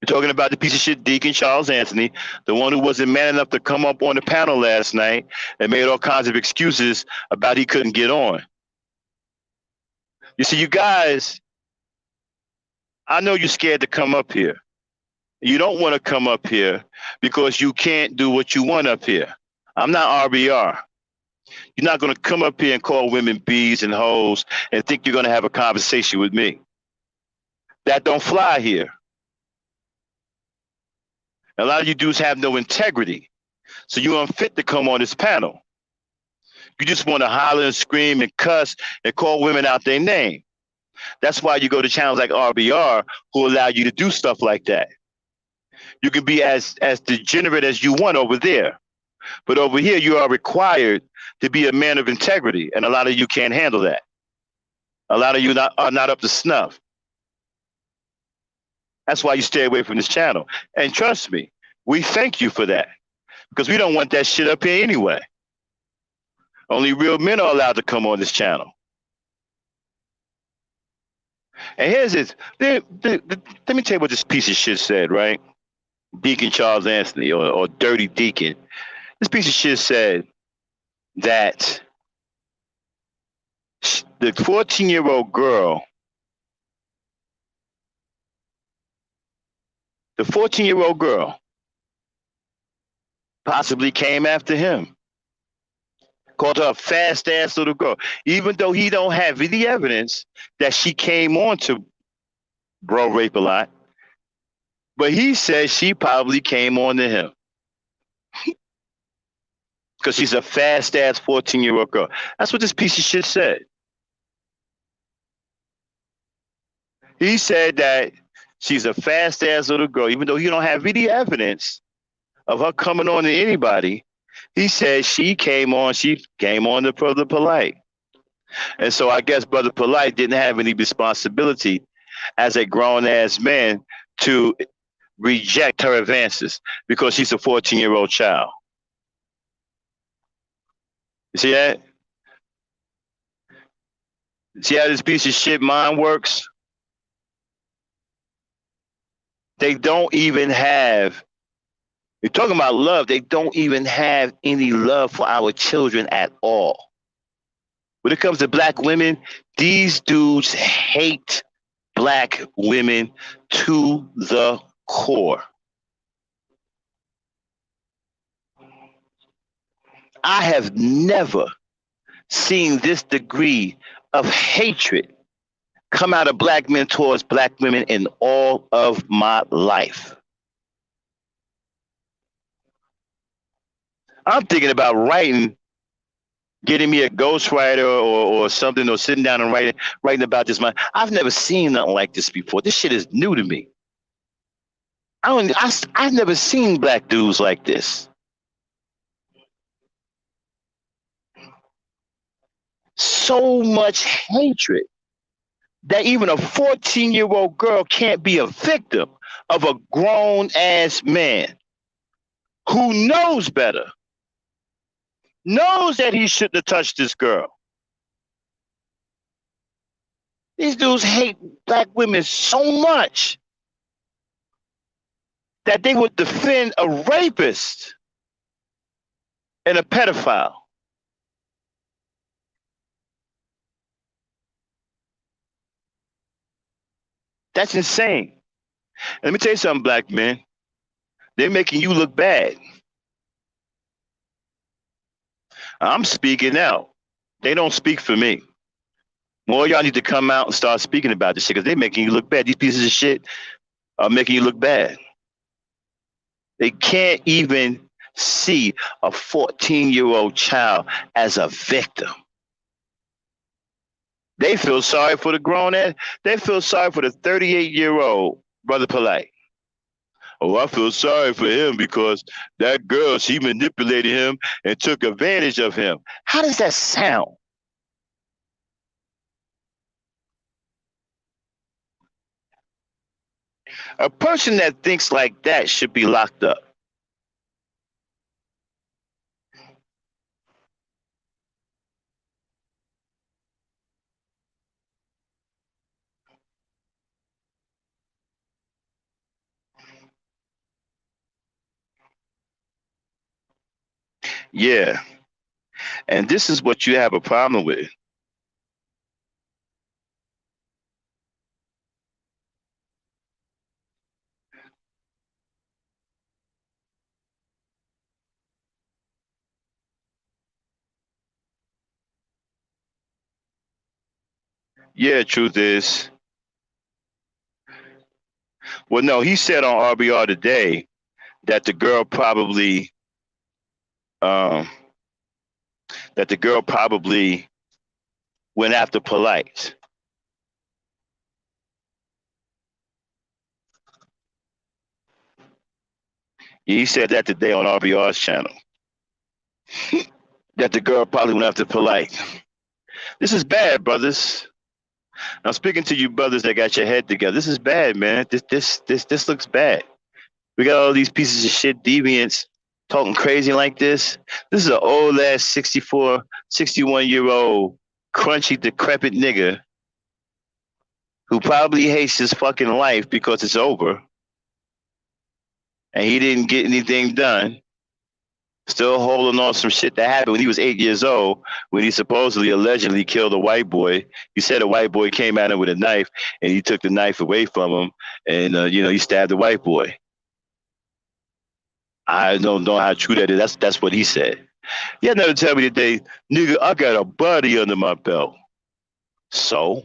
We're talking about the piece of shit Deacon Charles Anthony, the one who wasn't man enough to come up on the panel last night and made all kinds of excuses about he couldn't get on. You see, you guys, I know you're scared to come up here. You don't want to come up here because you can't do what you want up here. I'm not RBR. You're not going to come up here and call women bees and hoes and think you're going to have a conversation with me. That don't fly here. A lot of you dudes have no integrity. So you're unfit to come on this panel. You just want to holler and scream and cuss and call women out their name. That's why you go to channels like RBR who allow you to do stuff like that. You can be as degenerate as you want over there. But over here, you are required to be a man of integrity. And a lot of you can't handle that. A lot of you are not up to snuff. That's why you stay away from this channel. And trust me, we thank you for that. Because we don't want that shit up here anyway. Only real men are allowed to come on this channel. And here's it. Let me tell you what this piece of shit said, right? Deacon Charles Anthony, or Dirty Deacon. This piece of shit said that the 14-year-old girl, possibly came after him. Called her a fast-ass little girl. Even though he don't have any evidence that she came on to bro rape a lot. But he says she probably came on to him. Because she's a fast-ass 14-year-old girl. That's what this piece of shit said. He said that she's a fast-ass little girl, even though he don't have any evidence of her coming on to anybody. He said she came on to Brother Polite. And so I guess Brother Polite didn't have any responsibility as a grown-ass man to reject her advances because she's a 14-year-old child. You see that? See how this piece of shit mind works? They don't even have, you're talking about love, they don't even have any love for our children at all. When it comes to black women, these dudes hate black women to the core. I have never seen this degree of hatred come out of black men towards black women in all of my life. I'm thinking about writing, getting me a ghostwriter or something, or sitting down and writing about this. I've never seen nothing like this before. This shit is new to me. I've never seen black dudes like this. So much hatred that even a 14-year-old girl can't be a victim of a grown ass man who knows better, knows that he shouldn't have touched this girl. These dudes hate black women so much that they would defend a rapist and a pedophile. That's insane. And let me tell you something, black men. They're making you look bad. I'm speaking out. They don't speak for me. More y'all need to come out and start speaking about this shit, because they're making you look bad. These pieces of shit are making you look bad. They can't even see a 14-year-old child as a victim. They feel sorry for the grown ass. They feel sorry for the 38-year-old Brother Polite. Oh, I feel sorry for him because that girl, she manipulated him and took advantage of him. How does that sound? A person that thinks like that should be locked up. Yeah. And this is what you have a problem with. Yeah, truth is. Well, no, he said on RBR today that um, the girl probably went after Polite. He said that today on RBR's channel. That the girl probably went after Polite. This is bad, brothers. I'm speaking to you brothers that got your head together. This is bad, man. This looks bad. We got all these pieces of shit deviants talking crazy like this. This is an old ass 64, 61-year-old crunchy, decrepit nigga who probably hates his fucking life because it's over and he didn't get anything done. Still holding on some shit that happened when he was 8 years old, when he supposedly allegedly killed a white boy. He said a white boy came at him with a knife and he took the knife away from him and, he stabbed the white boy. I don't know how true that is. That's what he said. He had never tell me today, nigga, I got a body under my belt. So?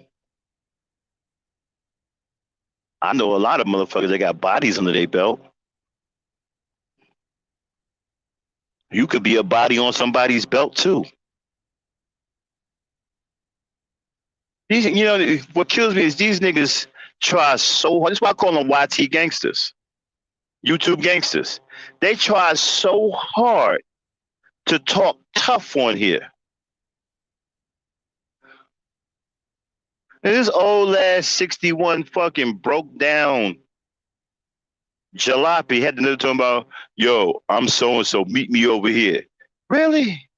I know a lot of motherfuckers that got bodies under their belt. You could be a body on somebody's belt too. What kills me is these niggas try so hard. That's why I call them YT gangsters, YouTube gangsters. They try so hard to talk tough on here. And this old ass 61 fucking broke down jalopy had to know talking about, yo, I'm so and so, meet me over here. Really?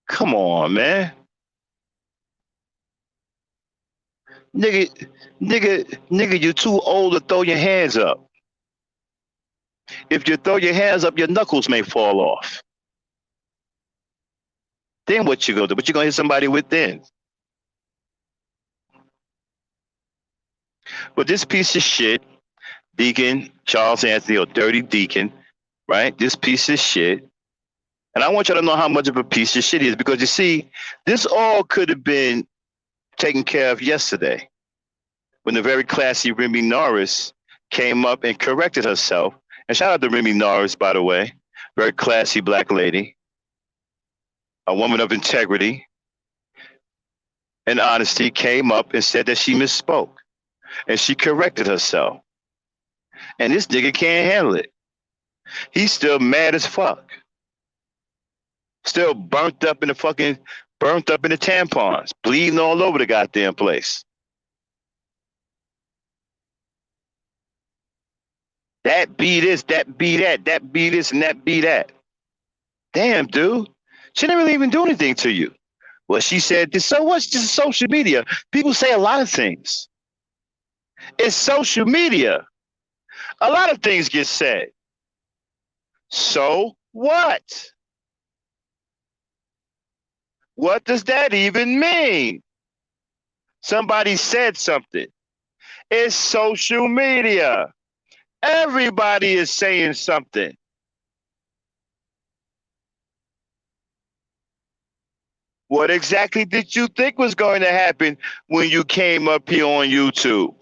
Come on, man. Nigga, you're too old to throw your hands up. If you throw your hands up, your knuckles may fall off. Then what you gonna do? What you gonna hit somebody with then? But this piece of shit, Deacon Charles Anthony, or Dirty Deacon, right? This piece of shit. And I want y'all to know how much of a piece of shit he is, because you see, this all could have been taken care of yesterday when the very classy Remy Norris came up and corrected herself And shout out to Remy Norris, by the way. Very classy black lady, a woman of integrity and honesty, came up and said that she misspoke. And she corrected herself. And this nigga can't handle it. He's still mad as fuck. Still burnt up in the tampons, bleeding all over the goddamn place. That be this, that be that, that be this, and that be that. Damn, dude. She didn't really even do anything to you. Well, she said, so what's just social media? People say a lot of things. It's social media. A lot of things get said. So what? What does that even mean? Somebody said something. It's social media. Everybody is saying something. What exactly did you think was going to happen when you came up here on YouTube?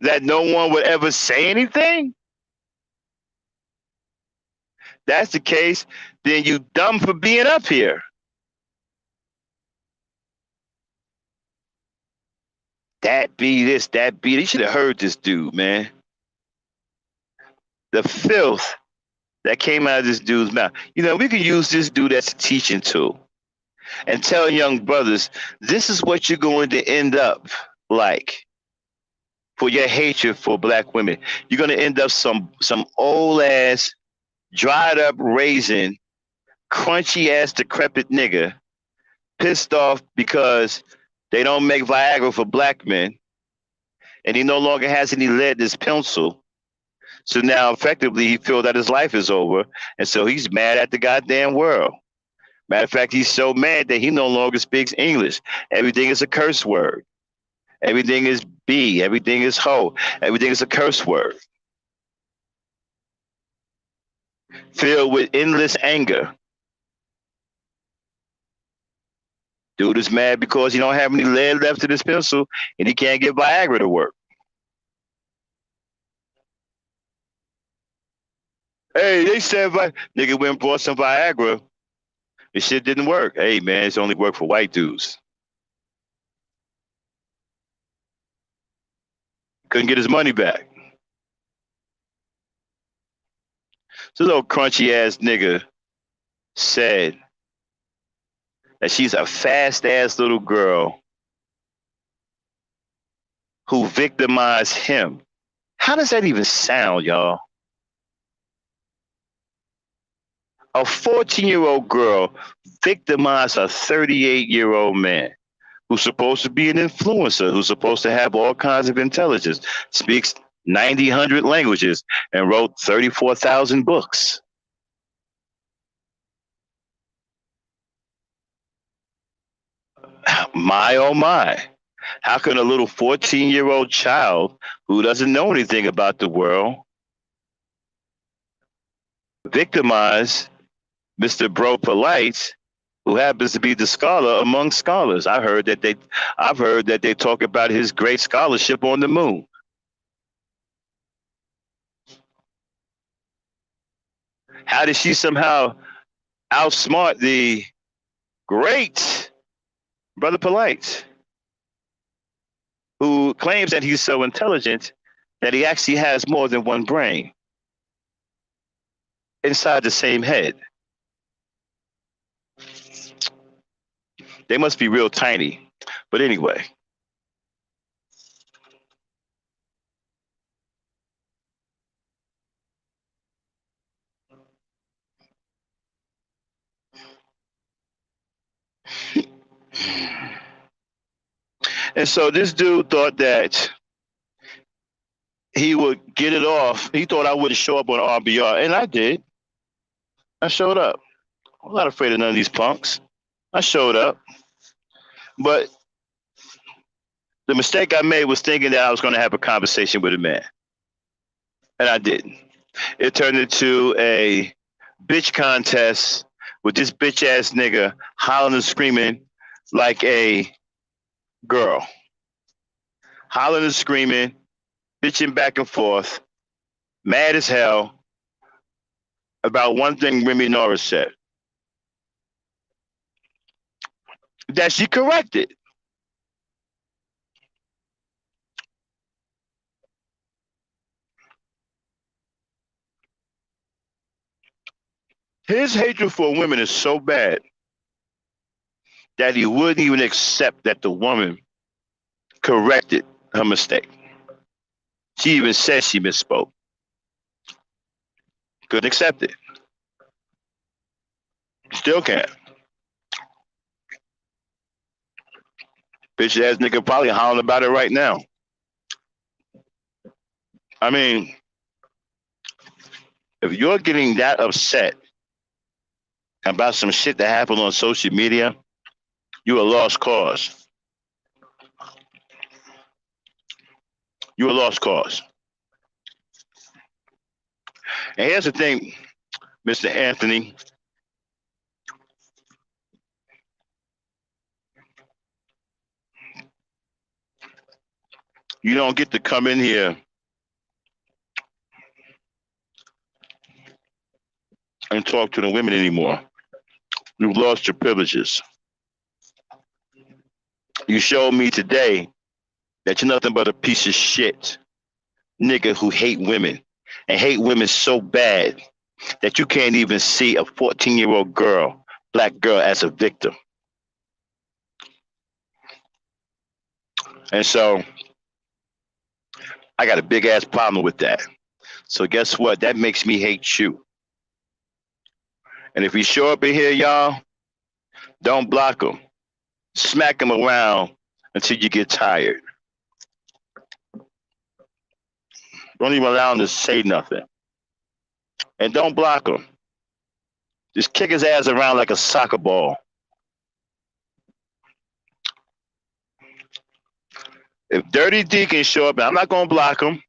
That no one would ever say anything? That's the case, then you dumb for being up here. That be this, that be. You should have heard this dude, man. The filth that came out of this dude's mouth. You know, we can use this dude as a teaching tool and tell young brothers, this is what you're going to end up like for your hatred for black women. You're going to end up some old ass, dried up raisin, crunchy ass, decrepit nigga, pissed off because they don't make Viagra for black men, and he no longer has any lead in his pencil. So now, effectively, he feels that his life is over, and so he's mad at the goddamn world. Matter of fact, he's so mad that he no longer speaks English. Everything is a curse word. Everything is B. Everything is ho. Everything is a curse word. Filled with endless anger. Dude is mad because he don't have any lead left in his pencil and he can't get Viagra to work. Hey, they said, nigga went and bought some Viagra. This shit didn't work. Hey, man, it's only worked for white dudes. Couldn't get his money back. So this little crunchy ass nigga said that she's a fast ass little girl who victimized him. How does that even sound, y'all? A 14-year-old girl victimized a 38-year-old man who's supposed to be an influencer, who's supposed to have all kinds of intelligence, speaks 90, 100 languages, and wrote 34,000 books. My, oh my. How can a little 14-year-old child who doesn't know anything about the world victimize Mr. Bro Polite, who happens to be the scholar among scholars? I've heard that they talk about his great scholarship on the moon. How did she somehow outsmart the great Brother Polite, who claims that he's so intelligent that he actually has more than one brain inside the same head? They must be real tiny. But anyway. And so this dude thought that he would get it off. He thought I wouldn't show up on RBR, and I did. I showed up. I'm not afraid of none of these punks. I showed up. But the mistake I made was thinking that I was going to have a conversation with a man. And I didn't. It turned into a bitch contest with this bitch ass nigga hollering and screaming like a girl. Hollering and screaming, bitching back and forth, mad as hell about one thing Remy Norris said that she corrected. His hatred for women is so bad that he wouldn't even accept that the woman corrected her mistake. She even said she misspoke. Couldn't accept it. Still can't. Bitch ass nigga probably hollering about it right now. I mean, if you're getting that upset about some shit that happened on social media, you're a lost cause. You're a lost cause. And here's the thing, Mr. Anthony. You don't get to come in here and talk to the women anymore. You've lost your privileges. You showed me today that you're nothing but a piece of shit nigga who hate women and hate women so bad that you can't even see a 14-year-old girl, black girl, as a victim. And so I got a big ass problem with that. So guess what? That makes me hate you. And if you show up in here, y'all, don't block them. Smack them around until you get tired. Don't even allow him to say nothing. And don't block him. Just kick his ass around like a soccer ball. If Dirty Deacon show up, and I'm not going to block him.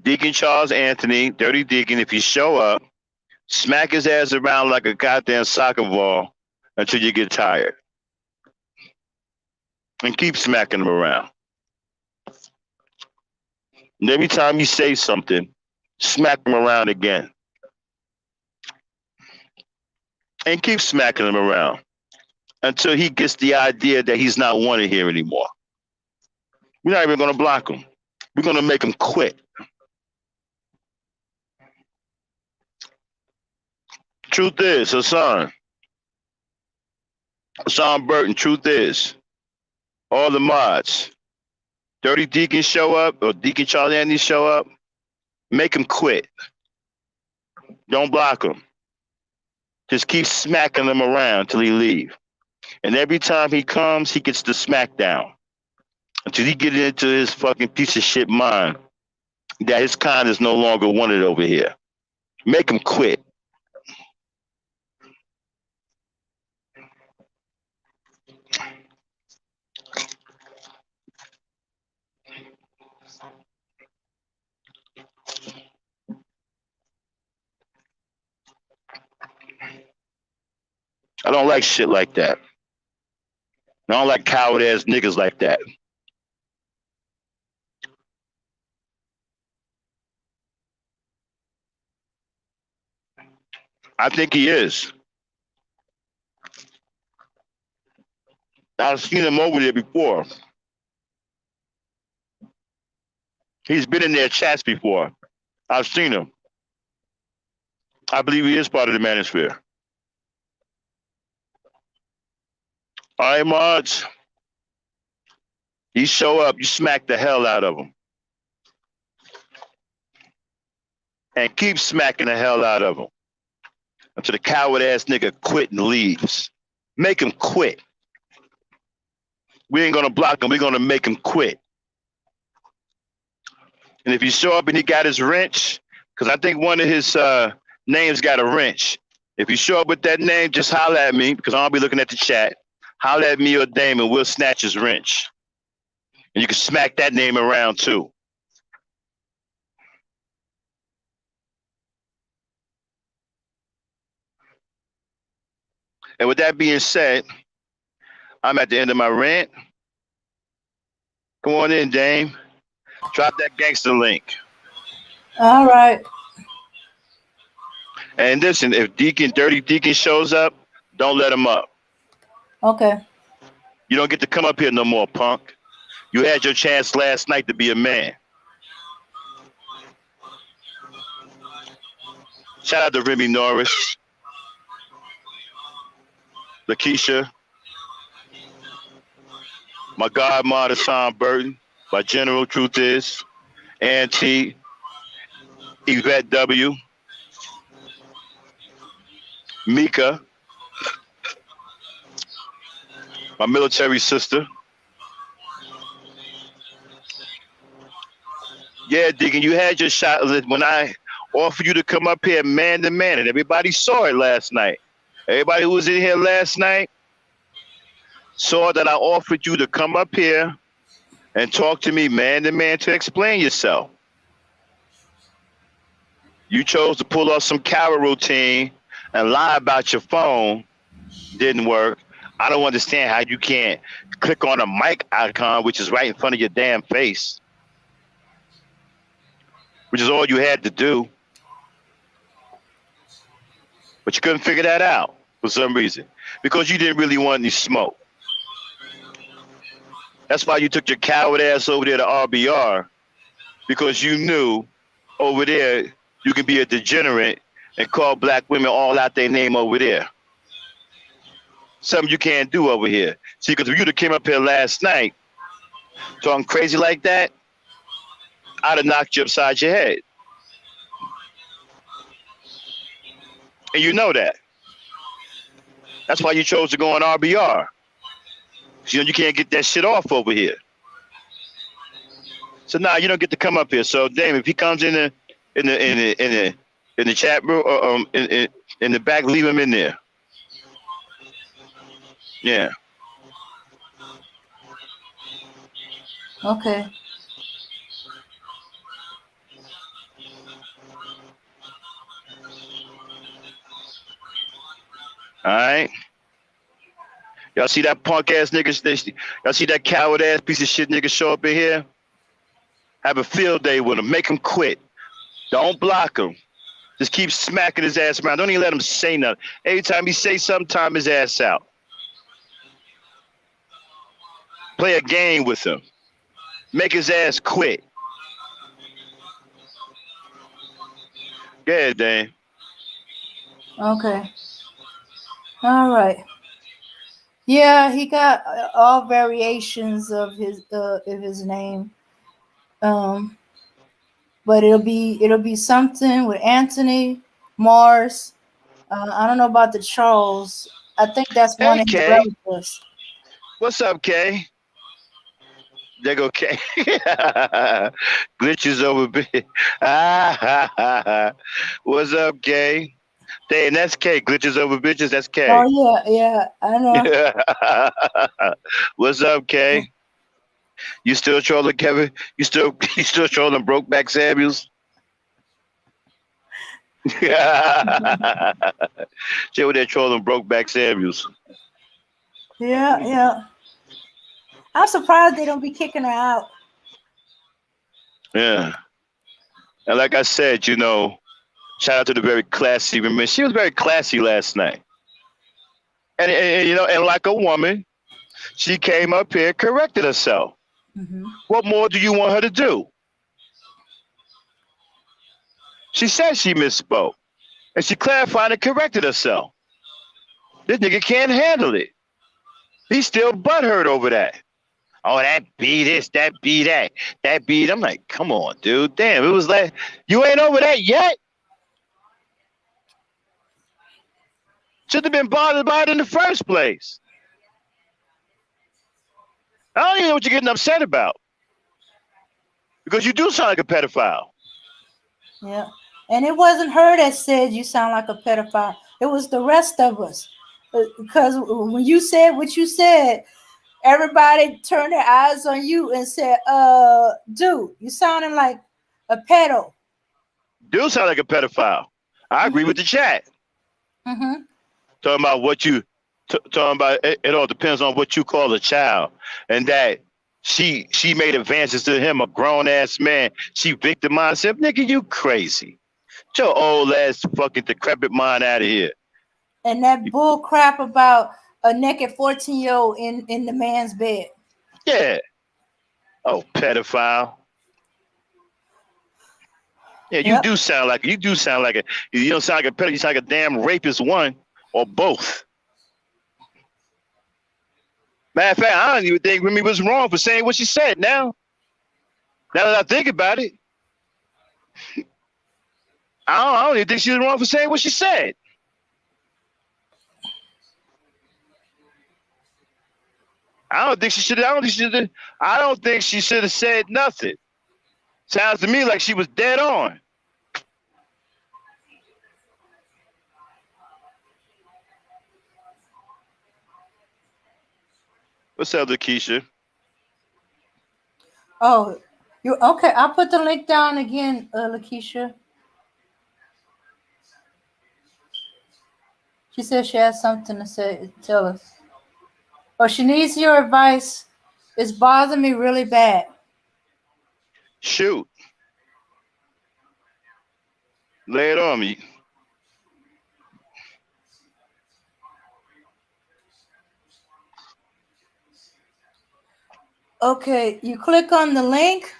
Deacon Charles Anthony, Dirty Deacon, if you show up, smack his ass around like a goddamn soccer ball until you get tired. And keep smacking him around. And every time you say something, smack him around again. And keep smacking him around until he gets the idea that he's not wanted here anymore. We're not even going to block him. We're going to make him quit. Truth is, Hassan Burton, truth is, all the mods, Dirty Deacon show up, or Deacon Charlie Anthony show up, make him quit. Don't block him. Just keep smacking him around till he leave. And every time he comes, he gets the smackdown. Until he gets into his fucking piece of shit mind that his kind is no longer wanted over here. Make him quit. I don't like shit like that. I don't like coward ass niggas like that. I think he is. I've seen him over there before. He's been in their chats before. I've seen him. I believe he is part of the manosphere. All right, mods. You show up, you smack the hell out of him. And keep smacking the hell out of him until the coward ass nigga quit and leaves. Make him quit. We ain't gonna block him, we're gonna make him quit. And if you show up and he got his wrench, because I think one of his names got a wrench. If you show up with that name, just holler at me, because I'll be looking at the chat. Holler at me or Damon, we'll snatch his wrench. And you can smack that name around too. And with that being said, I'm at the end of my rant. Come on in, Dame. Drop that gangster link. All right. And listen, if Dirty Deacon shows up, don't let him up. Okay. You don't get to come up here no more, punk. You had your chance last night to be a man. Shout out to Remy Norris, Lakeisha, my godmother, Sean Burton, my general truth is, Auntie, Yvette W, Mika, my military sister. Yeah, Deacon, you had your shot when I offered you to come up here man to man, and everybody saw it last night. Everybody who was in here last night saw that I offered you to come up here and talk to me man to man to explain yourself. You chose to pull off some coward routine and lie about your phone. Didn't work. I don't understand how you can't click on a mic icon, which is right in front of your damn face, which is all you had to do. But you couldn't figure that out for some reason because you didn't really want any smoke. That's why you took your coward ass over there to RBR, because you knew over there you can be a degenerate and call black women all out their name over there. Something you can't do over here. See, because if you'd have came up here last night talking crazy like that, I'd have knocked you upside your head. And you know that. That's why you chose to go on RBR. You know, you can't get that shit off over here. So now you don't get to come up here. So Damon, if he comes in the chat room or in the back, leave him in there. Yeah. Okay. All right. Y'all see that punk ass nigga? Y'all see that coward ass piece of shit nigga show up in here? Have a field day with him. Make him quit. Don't block him. Just keep smacking his ass around. Don't even let him say nothing. Every time he say something, time his ass out. Play a game with him. Make his ass quit. Go ahead, Dan. Okay. All right. Yeah, he got all variations of his name. But it'll be something with Anthony Mars. I don't know about the Charles. I think that's one of his Kay. relatives. What's up, Kay? There go Kay. Glitches over bit. What's up, Kay? Hey, and that's Kay. Glitches over bitches. That's Kay. Oh yeah, I know. What's up, Kay? You still trolling Kevin? You still trolling Brokeback Samuels? She over there trolling Brokeback Samuels. Yeah. I'm surprised they don't be kicking her out. Yeah. And like I said, you know, shout out to the very classy women. She was very classy last night. And you know, and like a woman, she came up here, corrected herself. Mm-hmm. What more do you want her to do? She said she misspoke. And she clarified and corrected herself. This nigga can't handle it. He's still butthurt over that. Oh, that be this, that be that, that be. I'm like, come on, dude. Damn, it was like, you ain't over that yet? Should have been bothered by it in the first place. I don't even know what you're getting upset about. Because you do sound like a pedophile. Yeah. And it wasn't her that said you sound like a pedophile. It was the rest of us. Because when you said what you said, everybody turned their eyes on you and said, dude, you sounding like a pedo. Do sound like a pedophile. I agree with the chat. Mm-hmm. Talking about what you, talking about, it all depends on what you call a child. And that She made advances to him, a grown ass man. She victimized him. Nigga, you crazy. Get your old ass fucking decrepit mind out of here. And that bull crap about a naked 14-year-old in the man's bed. Yeah. Oh, pedophile. Yeah, you Yep. do sound like a you don't sound like a pedophile. You sound like a damn rapist, one or both. Matter of fact, I don't even think Remy was wrong for saying what she said. Now that I think about it, I don't even think she was wrong for saying what she said. I don't think she should. I don't think she should have said nothing. Sounds to me like she was dead on. What's up, Lakeisha? Oh, you okay? I'll put the link down again, Lakeisha. She says she has something to say. Tell us. Oh, she needs your advice. It's bothering me really bad. Shoot, lay it on me. Okay, you click on the link.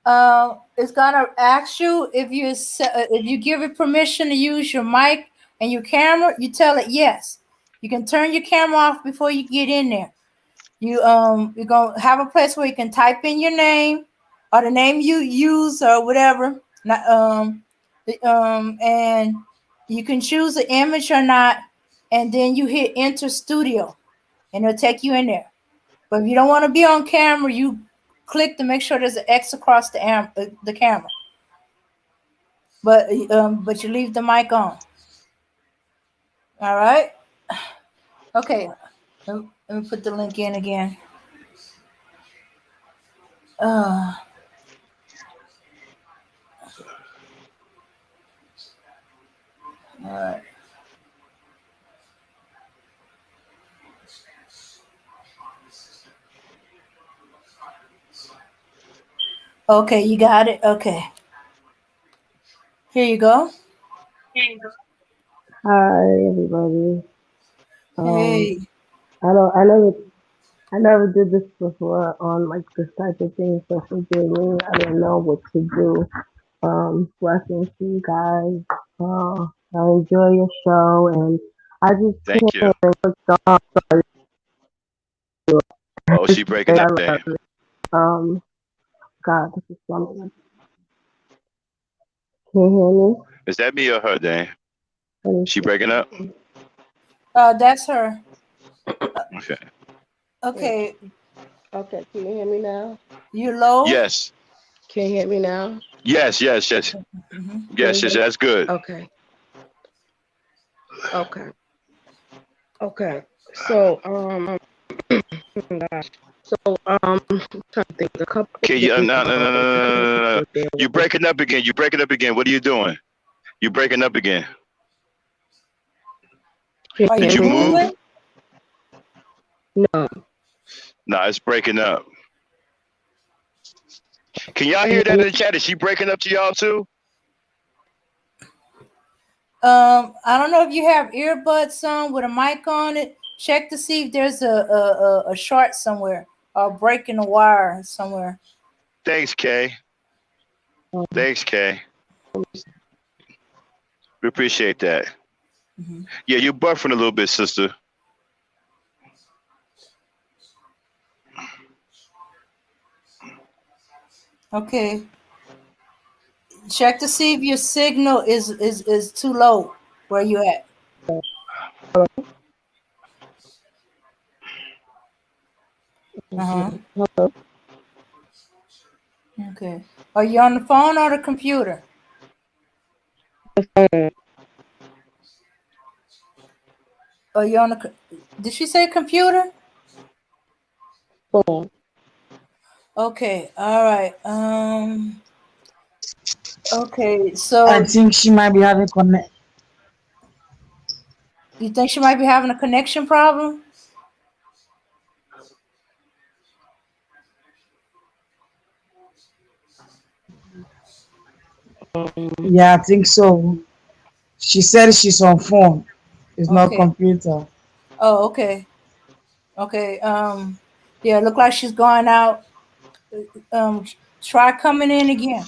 It's gonna ask you if you give it permission to use your mic and your camera. You tell it yes. You can turn your camera off before you get in there. You're gonna have a place where you can type in your name or the name you use or whatever. And you can choose the image or not, and then you hit enter studio, and it'll take you in there. But if you don't want to be on camera, you click to make sure there's an X across the camera. But you leave the mic on. All right. Okay. Let me put the link in again. All right. Okay, you got it. Okay. Here you go. Hi everybody. Hey. I never did this before on like this type of thing, so forgive me. I didn't know what to do. Blessings to you guys. I enjoy your show, and I just Thank you. came and looked on. Oh, she breaking I up love there. it. Um, God, this is something. Can you hear me? Is that me or her, Dan? She breaking up? That's her. Okay. Okay. Okay, can you hear me now? You low? Yes. Can you hear me now? Yes. Mm-hmm. Yes. That's good. Okay. Okay. So, I'm trying to think a couple Okay. of things. No. You breaking up again. What are you doing? You breaking up again. Are Did you you move? moving? No. No, it's breaking up. Can y'all hear that in the chat? Is she breaking up to y'all too? I don't know if you have earbuds on with a mic on it. Check to see if there's a short somewhere or break in the wire somewhere. Thanks, Kay. We appreciate that. Mm-hmm. Yeah, you're buffering a little bit, sister. Okay. Check to see if your signal is too low. Where you at? Uh-huh. Hello? Okay. Are you on the phone or the computer? Are you on the? Did she say computer? Phone. Okay. All right. Okay. So I think she might be having connect. you think she might be having a connection problem? Yeah, I think so. She said she's on phone. It's not Okay. computer. Oh, okay. Okay. Yeah, look like she's going out. Um, try coming in again.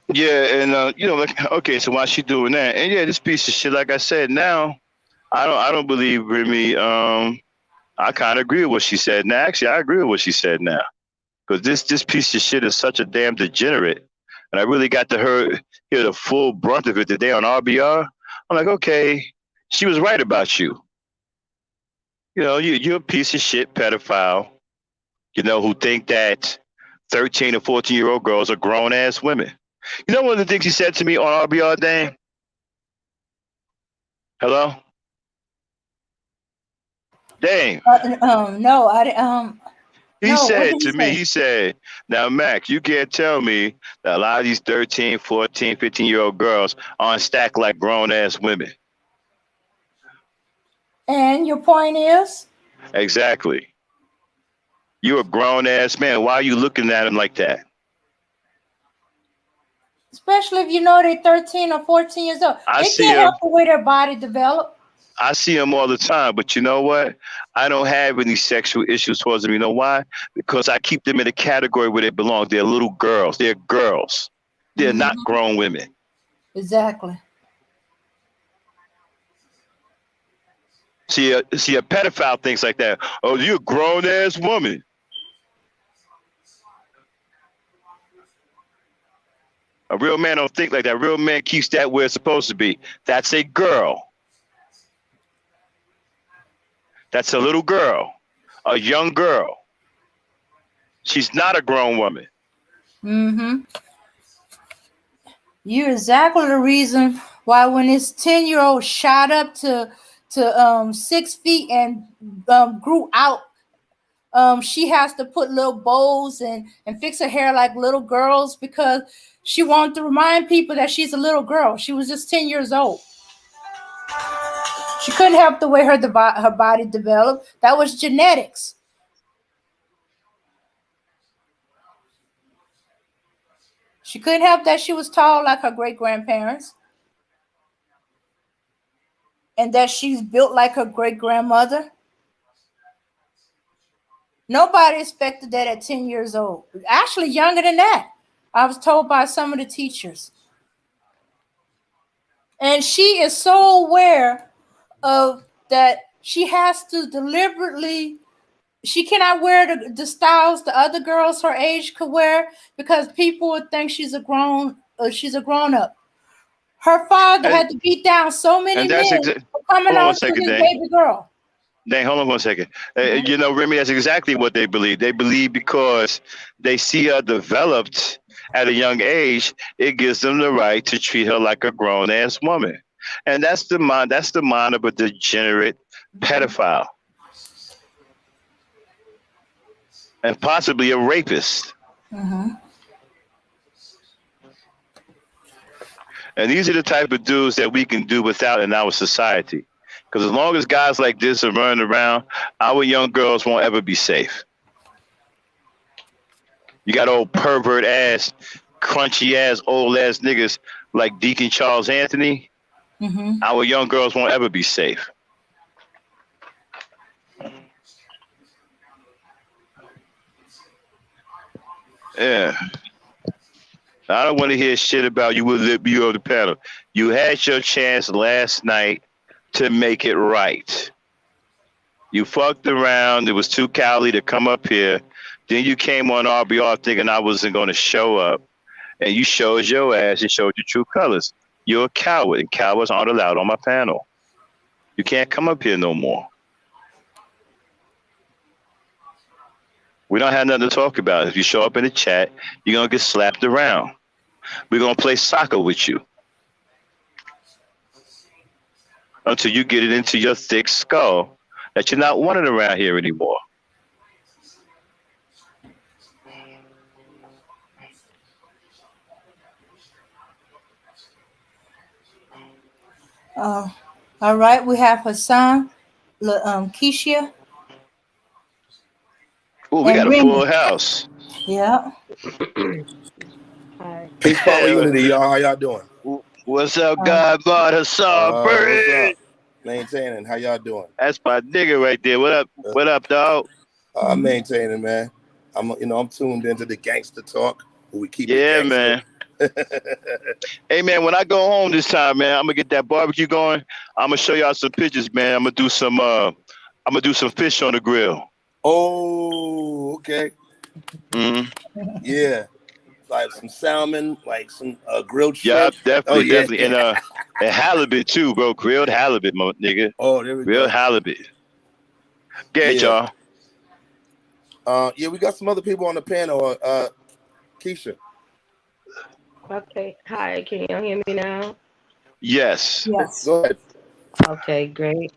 Yeah, and like, okay, so why she doing that? And yeah, this piece of shit, like I said, now I don't believe Remy. I kind of agree with what she said. Now, actually, I agree with what she said now, because this piece of shit is such a damn degenerate, and I really got to hear the full brunt of it today on RBR. I'm like, okay, she was right about you. You're a piece of shit pedophile. Who think that 13 or 14-year-old girls are grown ass women. One of the things he said to me on RBR Dame. Hello, Dame. No, I He no. What said did he to me, say? he said, now, Mac, you can't tell me that a lot of these 13, 14, 15-year-old girls aren't stacked like grown-ass women. And your point is, Exactly. You're a grown-ass man. Why are you looking at him like that? especially if you know they're 13 or 14 years old, I they see can't him. help the way their body develop. I see him all the time, but you know what? I don't have any sexual issues towards them. You know why? Because I keep them in a category where they belong. They're little girls. They're girls. They're not Hmm. grown women. Exactly. See, a pedophile thinks like that. Oh, you're a grown ass woman. A real man don't think like that. A real man keeps that where it's supposed to be. That's a girl. That's a little girl. A young girl. She's not a grown woman. Hmm. You're exactly the reason why when this 10-year-old shot up to 6 feet and grew out, she has to put little bows and fix her hair like little girls because she wanted to remind people that she's a little girl. She was just 10 years old. She couldn't help the way her body developed. That was genetics. She couldn't help that she was tall like her great grandparents and that she's built like her great grandmother. Nobody expected that at 10 years old. Actually, younger than that. I was told by some of the teachers. And she is so aware of that she has to deliberately, she cannot wear the styles the other girls her age could wear because people would think she's a grown up. Her father And had to beat down so many and that's men exactly. for coming Hold on one on to second, this Dane. baby girl. Dang, hold on one second. Mhm. Remy, that's exactly what they believe. They believe because they see her developed at a young age, it gives them the right to treat her like a grown ass woman. And that's the mind of a degenerate pedophile and possibly a rapist. Mhm. And these are the type of dudes that we can do without in our society. Because as long as guys like this are running around, our young girls won't ever be safe. You got old pervert ass, crunchy ass, old ass niggas like Deacon Charles Anthony. Mhm. Our young girls won't ever be safe. Yeah. I don't want to hear shit about you with you on the panel. You had your chance last night to make it right. You fucked around. It was too cowardly to come up here. Then you came on RBR thinking I wasn't going to show up. And you showed your ass and showed your true colors. You're a coward, and cowards aren't allowed on my panel. You can't come up here no more. We don't have nothing to talk about. If you show up in the chat, you're going to get slapped around. We're going to play soccer with you until you get it into your thick skull that you're not wanted around here anymore. Uh, all right, we have Hassan, Keisha, Oh, we and got a Remy. full house. Yeah. Hi. Peace, power, unity, y'all. How y'all doing? What's up, Um, Godmother Hassan What's Bird? up? Maintaining. How y'all doing? That's my nigga right there. What up? Uh, What up, dog? mhm. Maintaining, man. I'm tuned into the gangster talk. We keep it Yeah, gangster. man. Hey, man. When I go home this time, man, I'm gonna get that barbecue going. I'm gonna show y'all some pictures, man. I'm gonna do some. I'm gonna do some fish on the grill. Oh, okay. Hmm. Yeah. Like some salmon, like some grilled Yeah, shrimp. Oh, definitely, yeah. definitely, and halibut too, bro. Grilled halibut, my nigga. Oh, there we Grilled go. halibut. Get Yeah. y'all. Yeah, we got some other people on the panel. Keisha. Okay. Hi. Can y'all hear me now? Yes. Yes. Go ahead. Okay. Great.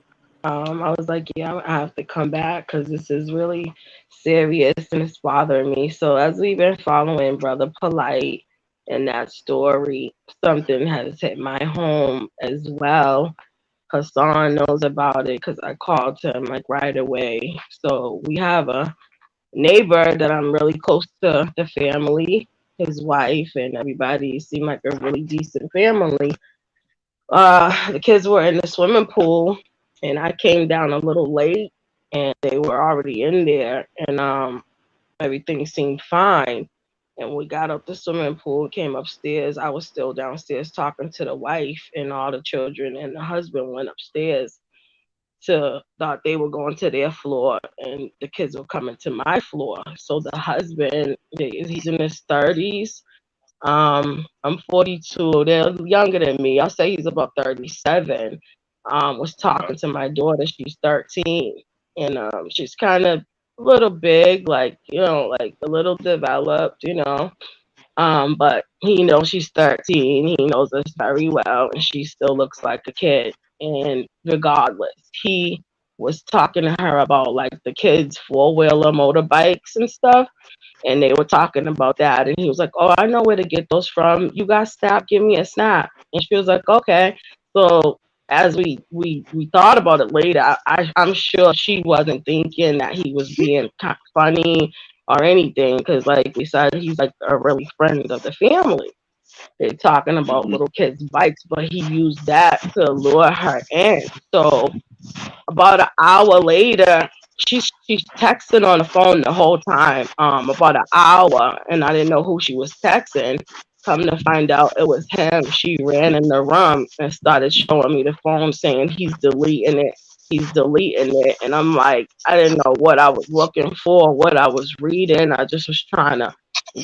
I was like, yeah, I have to come back because this is really serious and it's bothering me. So as we've been following Brother Polite and that story, something has hit my home as well. Hassan knows about it because I called him like right away. So we have a neighbor that I'm really close to the family, his wife, and everybody seemed like a really decent family. The kids were in the swimming pool, and I came down a little late, and they were already in there, and everything seemed fine. And we got up the swimming pool, came upstairs. I was still downstairs talking to the wife and all the children, and the husband went upstairs to thought they were going to their floor and the kids were coming to my floor. So the husband, he's in his 30s. I'm 42. They're younger than me. I'll say he's about 37. Was talking to my daughter. She's 13, and she's kind of a little big, like like a little developed, but he knows she's 13. He knows us very well, and she still looks like a kid. And regardless, he was talking to her about like the kids' four-wheeler motorbikes and stuff. And they were talking about that. And he was like, "Oh, I know where to get those from. You got snap, give me a snap." And she was like, "Okay." So as we thought about it later, I'm sure she wasn't thinking that he was being kind of funny or anything, because like we said, he's like a really friend of the family. They're talking about Hmm. little kids' bikes, but he used that to lure her in. So about an hour later, she's texting on the phone the whole time. About an hour, and I didn't know who she was texting. Come to find out, it was him. She ran in the room and started showing me the phone, saying he's deleting it. He's deleting it, and I'm like, I didn't know what I was looking for, what I was reading. I just was trying to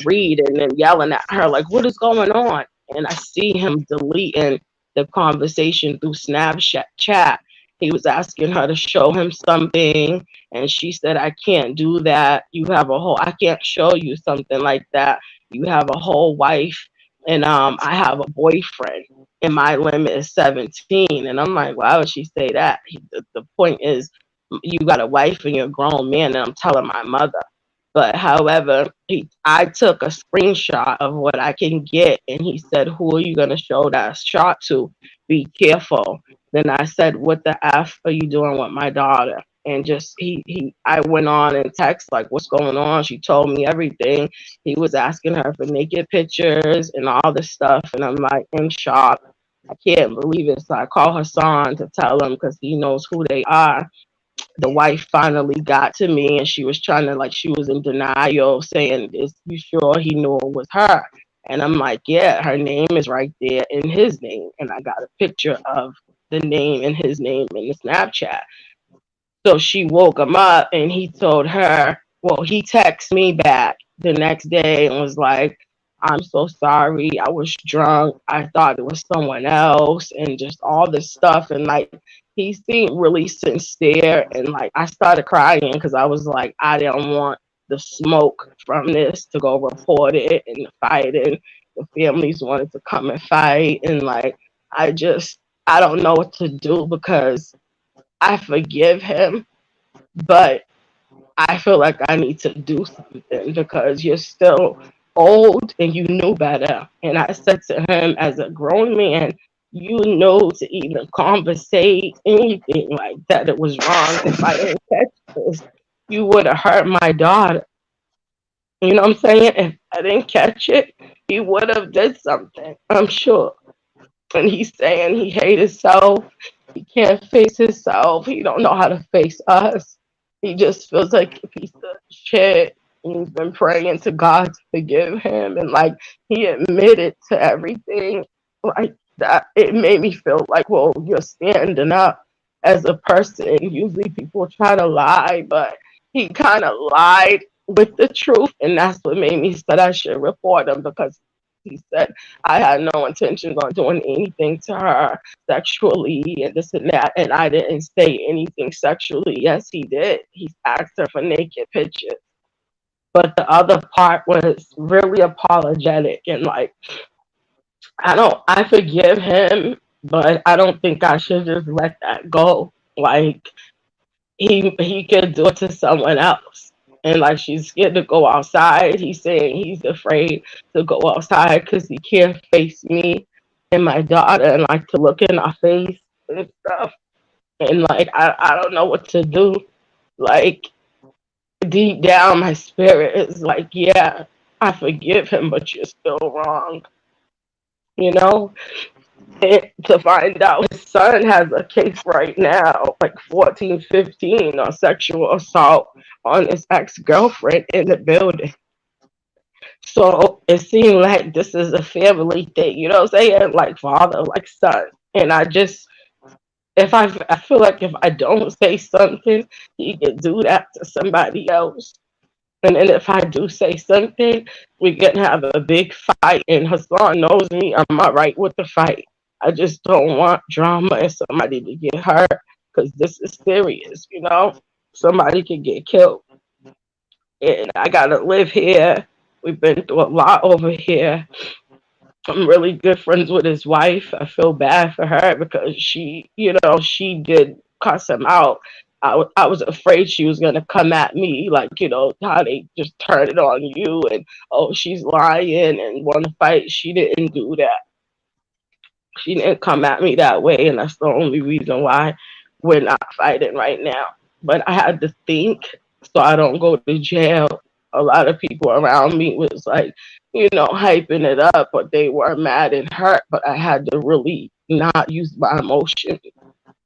read, and then yelling at her like, "What is going on?" And I see him deleting the conversation through Snapchat chat. He was asking her to show him something, and she said, "I can't do that. I can't show you something like that. You have a whole wife, and I have a boyfriend, and my limit is 17." And I'm like, "Why would she say that?" The point is, you got a wife and you're a grown man, and I'm telling my mother. But however, I took a screenshot of what I can get, and he said, "Who are you gonna show that shot to? Be careful." Then I said, "What the f are you doing with my daughter?" And just I went on and text like, "What's going on?" She told me everything. He was asking her for naked pictures and all this stuff, and I'm like in shock. I can't believe it. So I call Hassan to tell him because he knows who they are. The wife finally got to me, and she was trying to, like, she was in denial, saying, "Is you sure he knew it was her?" And I'm like, "Yeah, her name is right there in his name." And I got a picture of the name and his name in the Snapchat. So she woke him up, and he told her, well, he texted me back the next day and was like, "I'm so sorry. I was drunk. I thought it was someone else," and just all this stuff. And like, he seemed really sincere. And like, I started crying because I was like, I didn't want the smoke from this to go report it and the fighting. The families wanted to come and fight. And like, I don't know what to do because I forgive him, but I feel like I need to do something because you're still old and you knew better. And I said to him, as a grown man, you know, to even conversate anything like that, it was wrong. If I didn't catch this, you would have hurt my daughter. You know what I'm saying? If I didn't catch it, he would have did something, I'm sure. And he's saying he hate himself. He can't face himself. He don't know how to face us. He just feels like a piece of shit. And he's been praying to God to forgive him. And like he admitted to everything like that. It made me feel like, well, you're standing up as a person. Usually people try to lie, but he kind of lied with the truth. And that's what made me say I should report him because he said I had no intentions on doing anything to her sexually and this and that, and I didn't say anything sexually. Yes, he did. He asked her for naked pictures. But the other part was really apologetic and like I forgive him, but I don't think I should just let that go. Like he could do it to someone else. And like she's scared to go outside. He's saying he's afraid to go outside because he can't face me and my daughter and like to look in our face and stuff. And like I don't know what to do. Like deep down my spirit is like, yeah, I forgive him, but you're still wrong. You know? And to find out his son has a case right now, like 14, 15, on sexual assault on his ex-girlfriend in the building. So it seemed like this is a family thing, you know what I'm saying? Like father, like son. And I feel like if I don't say something, he can do that to somebody else. And then if I do say something, we can have a big fight. And Hassan knows me. I'm all right with the fight. I just don't want drama and somebody to get hurt because this is serious, you know? Somebody can get killed. And I got to live here. We've been through a lot over here. I'm really good friends with his wife. I feel bad for her because she did cuss him out. I was afraid she was going to come at me, like, how they just turn it on you and, oh, she's lying and want to fight. She didn't do that. She didn't come at me that way. And that's the only reason why we're not fighting right now. But I had to think so I don't go to jail. A lot of people around me was like, hyping it up, but they were mad and hurt. But I had to really not use my emotion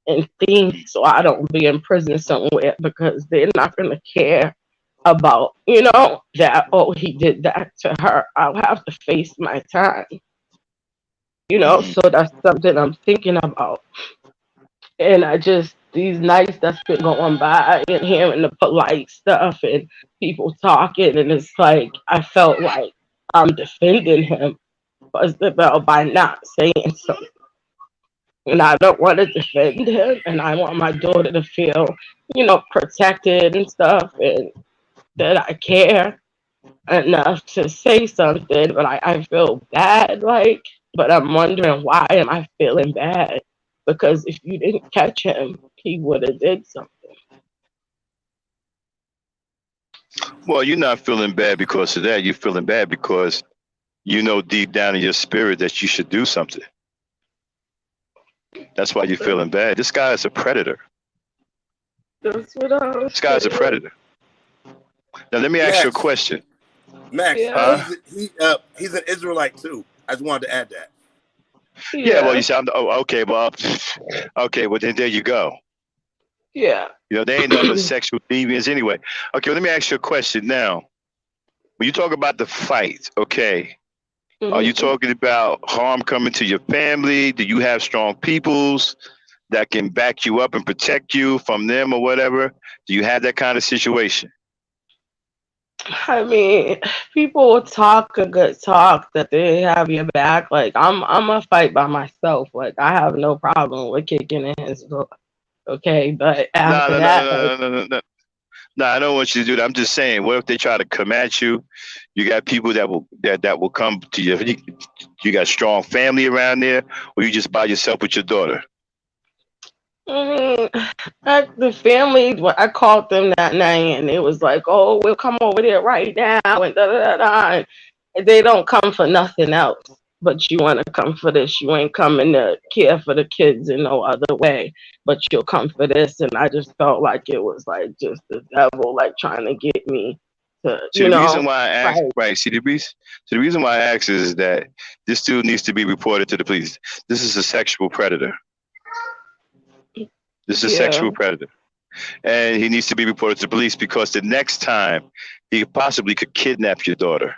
and think so I don't be in prison somewhere because they're not going to care about, that, oh, he did that to her. I'll have to face my time, so that's something I'm thinking about. And these nights that's been going by and hearing the polite stuff and people talking, and it's like, I felt like I'm defending him by not saying something. And I don't want to defend him, and I want my daughter to feel, protected and stuff, and that I care enough to say something. But I feel bad, but I'm wondering why am I feeling bad? Because if you didn't catch him, he would have did something. Well, you're not feeling bad because of that. You're feeling bad because you know deep down in your spirit that you should do something. That's why you're feeling bad. This guy is a predator. That's what I'm This guy's a predator. Now, let me ask you a question. Max, Yeah. he's an Israelite too. I just wanted to add that. Yeah, well, you sound okay, well, then there you go. Yeah. They ain't nothing but sexual deviants anyway. Okay, well, let me ask you a question now. When you talk about the fight, okay, are you talking about harm coming to your family? Do you have strong peoples that can back you up and protect you from them or whatever? Do you have that kind of situation? I mean, people will talk a good talk that they have your back. Like I'm a fight by myself. Like I have no problem with kicking in his door. Okay, but after that, No. No, I don't want you to do that. I'm just saying, what if they try to come at you? You got people that will come to you. You got strong family around there, or you just by yourself with your daughter? I mean, the family, I called them that night, and it was like, "Oh, we'll come over there right now," and da da da da. And they don't come for nothing else, but you want to come for this. You ain't coming to care for the kids in no other way, but you'll come for this. And I just felt like it was like just the devil, like trying to get me to, See, the reason why I asked, fight. right? The reason why I asked is that this dude needs to be reported to the police. This is a sexual predator. This is a Yeah. sexual predator, and he needs to be reported to the police because the next time he possibly could kidnap your daughter,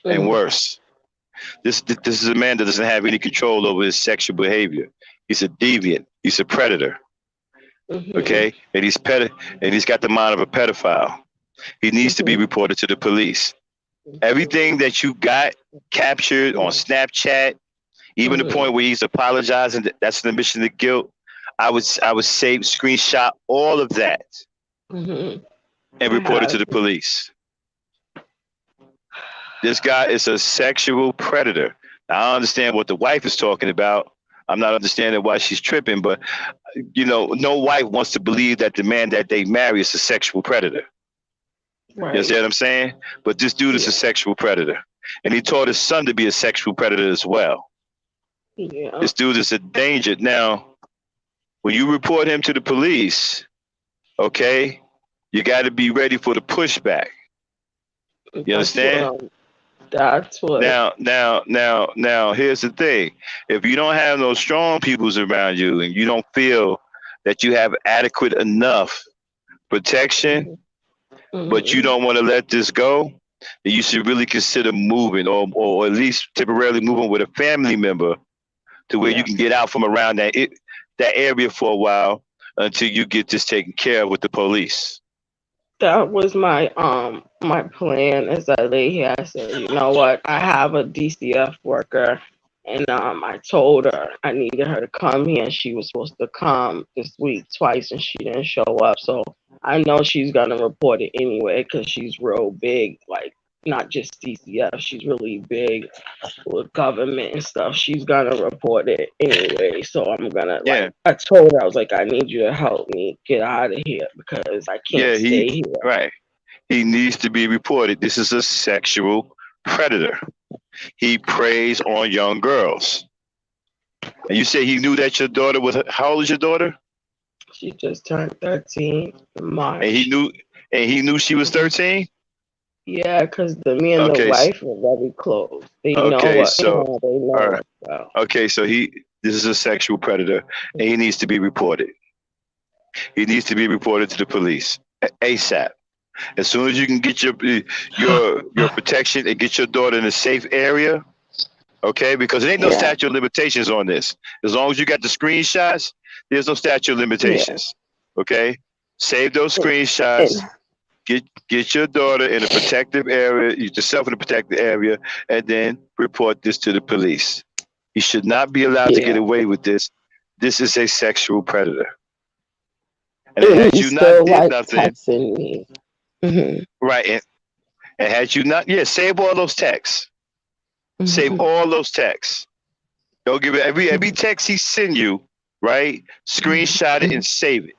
and Mm-hmm. worse. This is a man that doesn't have any control over his sexual behavior. He's a deviant. He's a predator. Mm-hmm. Okay, and he's got the mind of a pedophile. He needs to be Mm-hmm. reported to the police. Everything that you got captured on Snapchat, even the Mm-hmm. point where he's apologizing, that's an admission of guilt. I would save, screenshot all of that Mm-hmm. and I report it to have. the police. This guy is a sexual predator. Now, I understand what the wife is talking about. I'm not understanding why she's tripping, but no wife wants to believe that the man that they marry is a sexual predator. You Right. understand what I'm saying? But this dude is Yeah. a sexual predator. And he taught his son to be a sexual predator as well. Yeah. This dude is a danger. Now, when you report him to the police, okay, you got to be ready for the pushback. You That's what understand? that's what Now, here's the thing. If you don't have no strong peoples around you and you don't feel that you have adequate enough protection, but you mm-hmm. don't want to let this go, then you should really consider moving or at least temporarily moving with a family member to where you Yeah. can get out from around that area for a while until you get this taken care of with the police. That was my plan as I lay here. I said, you know what? I have a DCF worker, and I told her I needed her to come here. She was supposed to come this week twice, and she didn't show up. So I know she's gonna report it anyway because she's real big, like not just DCF. She's really big with government and stuff. She's gonna report it anyway. So I'm gonna Yeah, I told her I was like, I need you to help me get out of here because I can't yeah, stay here. right. He needs to be reported. This is a sexual predator. He preys on young girls. And you say he knew that your daughter was, how old is your daughter? She just turned 13 in And he March. knew and he knew she was 13? Yeah, because me and the Okay, wife are very close. They know okay, what, so they all know right. us well. Okay, so this is a sexual predator and he needs to be reported. He needs to be reported to the police ASAP. As soon as you can get your protection and get your daughter in a safe area, okay? Because there ain't no Yeah, statute of limitations on this. As long as you got the screenshots, there's no statute of yeah. limitations. Okay? Save those And, and screenshots. Get your daughter in a protective area, yourself in a protective area, and then report this to the police. You should not be allowed to get yeah, away with this. This is a sexual predator. And and had he's you not still did like nothing, texting me. Hmm. right? And had you not, yeah, save all those texts. Save Hmm. all those texts. Don't give it every text he send you, right? Screenshot it and save it.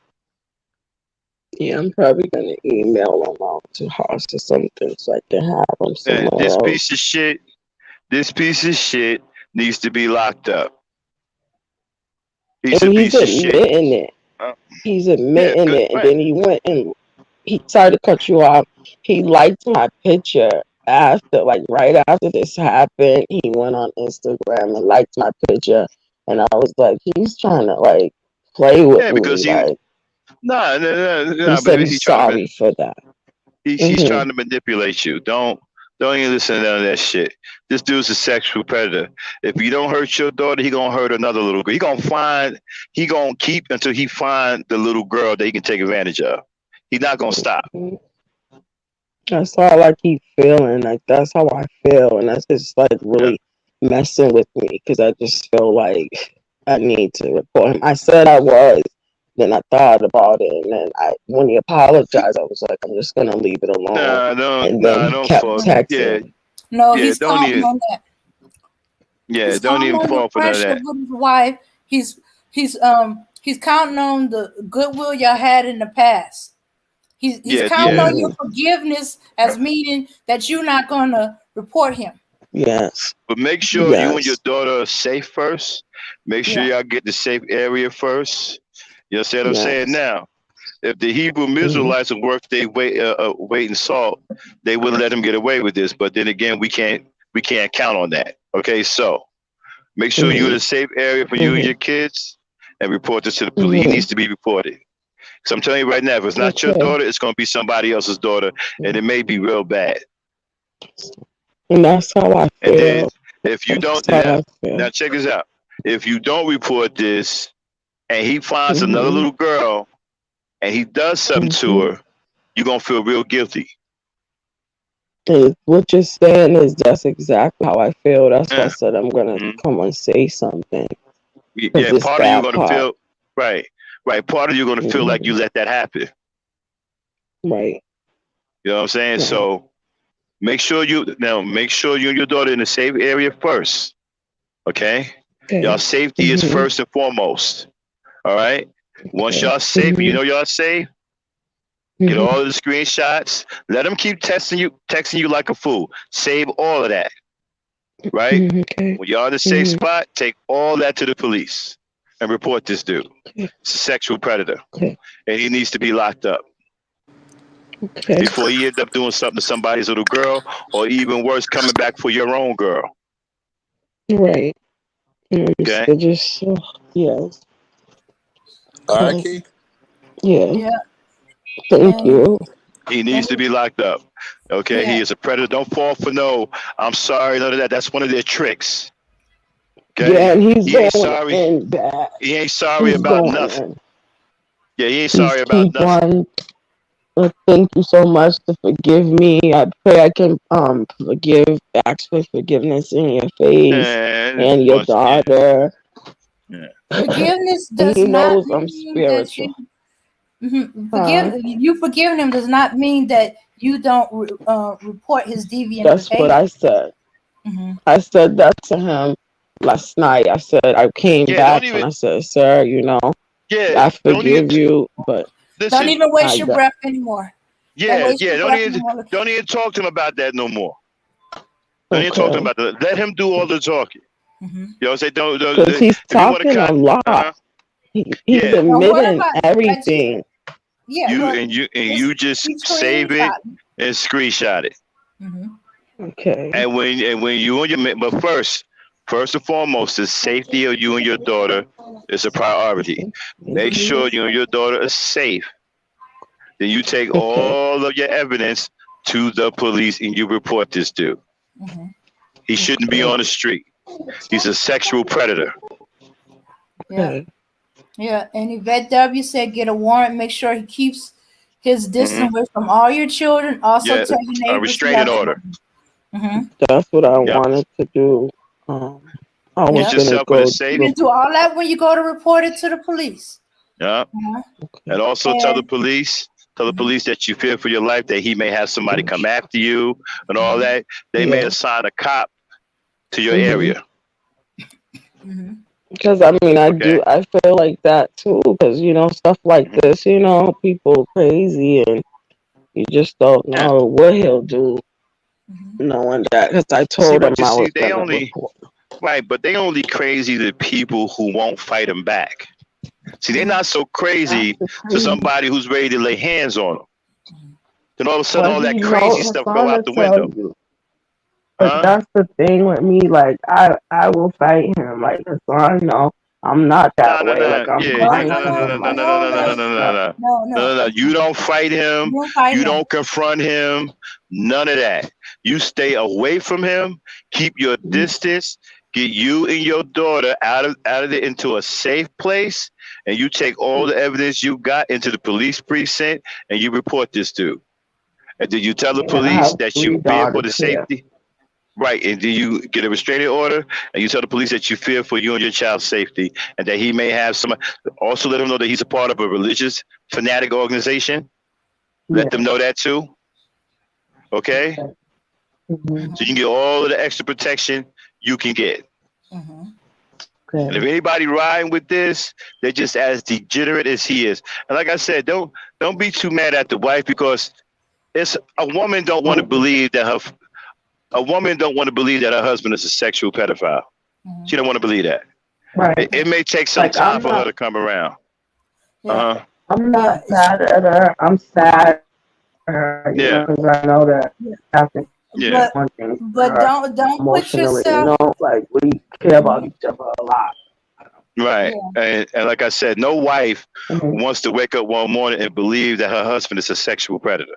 Yeah, I'm probably gonna email them out to House or something so I can have them And somewhere else. this piece of shit needs to be locked up. He's a And he's piece of shit. admitting it. Uh, He's yeah, admitting good, it, and right. then he went and he tried to cut you off. He liked my picture after, like right after this happened. He went on Instagram and liked my picture, and I was like, he's trying to like play with Yeah, because me. he Like he no, said baby, he's sorry for that. he's Hmm. trying to manipulate you. Don't even listen to none of that shit. This dude's a sexual predator. If you don't hurt your daughter, he gonna hurt another little girl. He gonna keep until he find the little girl that he can take advantage of. He's not gonna stop. That's all I keep feeling. Like that's how I feel, and that's just like Yeah. really messing with me because I just feel like I need to report him. I said I was, then I thought about it, and then when he apologized, I was like, I'm just gonna leave it alone. And then he Don't kept fall. Yeah, texting. No, yeah, he's counting on that. yeah, He's don't counting even on the fall for none of friendship that. with his wife. He's counting on the goodwill y'all had in the past. He's Yeah, counting yeah. on your Hmm. forgiveness as meaning that you're not gonna report him. Yes, But make sure you and your yes, daughter are safe first. Make sure Yeah. y'all get the safe area first. You understand what I'm saying yes. now? if the Hebrew Israelites are worth their weight in salt, they wouldn't let him get away with this. But then again, we can't count on that. Okay, so make sure you're in a safe area for you and your kids, and report this to the police. He needs to be reported. So I'm telling you right now, if it's not your daughter, it's going to be somebody else's daughter, and it may be real bad. And that's how I feel. And then if you don't, now check this out. If you don't report this, and he finds another little girl, and he does something to her, you're going to feel real guilty. What you're saying is that's exactly how I feel. That's why I said I'm going to come and say something. Yeah, part of you going to feel, right. Part of you going to feel like you let that happen. Right. You know what I'm saying? Right. So make sure you and your daughter in a safe area first. Okay? Y'all safety is first and foremost. All right? Once y'all safe, you know y'all safe, get all of the screenshots. Let them keep texting you like a fool. Save all of that. Right? When y'all in a safe spot, take all that to the police and report this dude. It's a sexual predator. And he needs to be locked up. Before he ends up doing something to somebody's little girl, or even worse, coming back for your own girl. Right. Okay. Yes. All right, Keith. Yeah. Thank you. He needs to be locked up. Okay. Yeah. He is a predator. Don't fall for no, I'm sorry, none of that. That's one of their tricks. Okay. Yeah, and he ain't sorry. He ain't sorry about nothing. Yeah, he ain't sorry about nothing. Thank you so much to forgive me. I pray I can ask for forgiveness in your face and your daughter. Yeah. Forgiveness does not mean I'm spiritual. You forgiving him does not mean that you don't report his deviant behavior. That's what I said. I said that to him last night. I said I came back and I said, sir, I forgive you, but don't even waste your breath anymore. Don't even talk to him about that no more. Don't even talk to him about that. Let him do all the talking. You know, say don't. Because he's talking a lot. He's admitting everything. You just save it and screenshot it. Okay. And when you and your but first and foremost, the safety of you and your daughter is a priority. Make sure you and your daughter are safe. Then you take all of your evidence to the police and you report this dude. He shouldn't be on the street. He's a sexual predator. Yeah, and Yvette W said get a warrant, make sure he keeps his distance away from all your children. Also tell your neighbors. A restraining order. That's what I wanted to do. I was yourself in a safe. You can do all that when you go to report it to the police. And also tell the police that you fear for your life, that he may have somebody come after you and all that. They may assign a cop to your area. Because I feel like that too. Because stuff like this, people crazy, and you just don't know what he'll do. Knowing that, because I told him I was going to report. Right, but they only crazy to people who won't fight them back. See, they're not so crazy to somebody who's ready to lay hands on them. Then all of a sudden, all that crazy stuff go out the window. But that's the thing with me. Like, I will fight him. Like, Hassan, no, I'm not that way. Like, No. You don't fight him. You don't confront him. None of that. You stay away from him. Keep your distance. Get you and your daughter out of it into a safe place, and you take all the evidence you got into the police precinct, and you report this dude. And then you tell the police that you fear for the safety. Right, and then you get a restraining order, and you tell the police that you fear for you and your child's safety, and that he may have some. Also, let him know that he's a part of a religious fanatic organization. Let them know that too. Okay? So you can get all of the extra protection you can get. And if anybody riding with this, they're just as degenerate as he is. And like I said, don't be too mad at the wife, because it's a woman don't want to believe that her husband is a sexual pedophile. She don't want to believe that. Right. It may take some time for her to come around. I'm not She, sad at her. I'm sad for her, you Yeah, know, because I know that I have to yeah, but one thing for but her don't put emotionally, you yourself. know, like we care about each other a lot. right. Yeah. And like I said, no wife Mhm. wants to wake up one morning and believe that her husband is a sexual predator.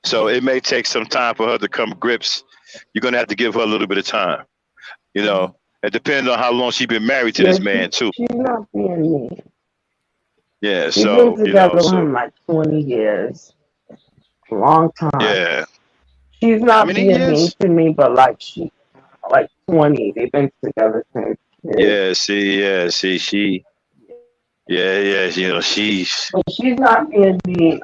So it may take some time for her to come to grips. You're gonna have to give her a little bit of time. You Yeah. know, it depends on how long she's been married to Yeah, this man too. she's not being mean. Yeah. We've been So together with so him like 20 years, a long time. yeah. She's How not many being mean years? to me, but like 20. They've been together since kids. She. Yeah. She's. But she's not being mean.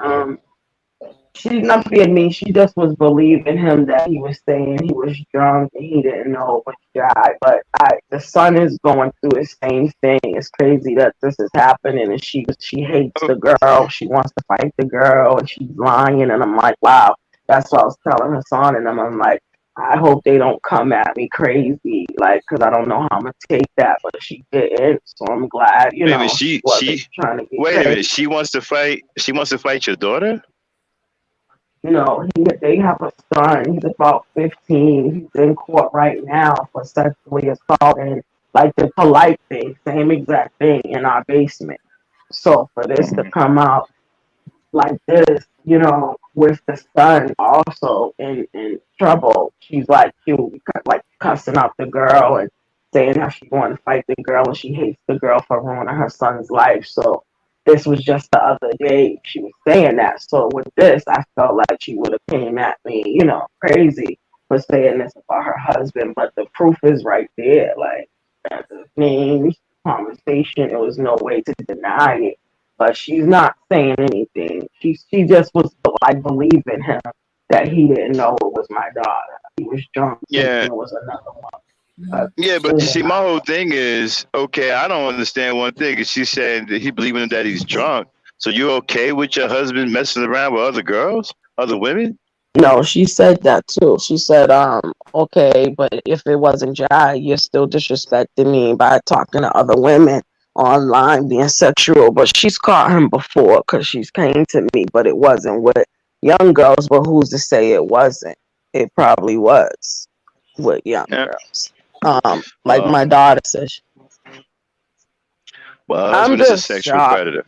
She's not being mean. She just was believing him that he was saying he was drunk and he didn't know it was dry. But the son is going through the same thing. It's crazy that this is happening, and she hates the girl. She wants to fight the girl, and she's lying. And I'm like, wow. That's what I was telling her son, and I'm like, I hope they don't come at me crazy, like, because I don't know how I'm gonna take that. But she didn't, so I'm glad, Wait a minute. she She. wasn't She. trying to get Wait a minute. crazy. She wants to fight. She wants to fight your daughter. They have a son. He's about 15. He's in court right now for sexually assault and like the polite thing, same exact thing in our basement. So for this to come out like this, with the son also in trouble, she's like like cussing out the girl and saying how she want to fight the girl and she hates the girl for ruining her son's life. So this was just the other day she was saying that. So with this, I felt like she would have came at me, crazy for saying this about her husband. But the proof is right there. Like the name conversation, there was no way to deny it, but she's not saying anything. She just was like believing him that he didn't know it was my daughter. He was drunk thinking Yeah. it was another one. Mhm. But Yeah, she but you did see, my not. whole thing is okay. I don't understand one thing. Is she saying that he believing that he's drunk? So you okay with your husband messing around with other girls, other women? No, she said that too. She said, okay, but if it wasn't Jai, you're still disrespecting me by talking to other women online, being sexual. But she's caught him before because she's came to me, but it wasn't with young girls. But who's to say it wasn't? It probably was with young Yeah. girls. Like Well, my daughter says, well, her I'm husband is a just sexual shocked. predator.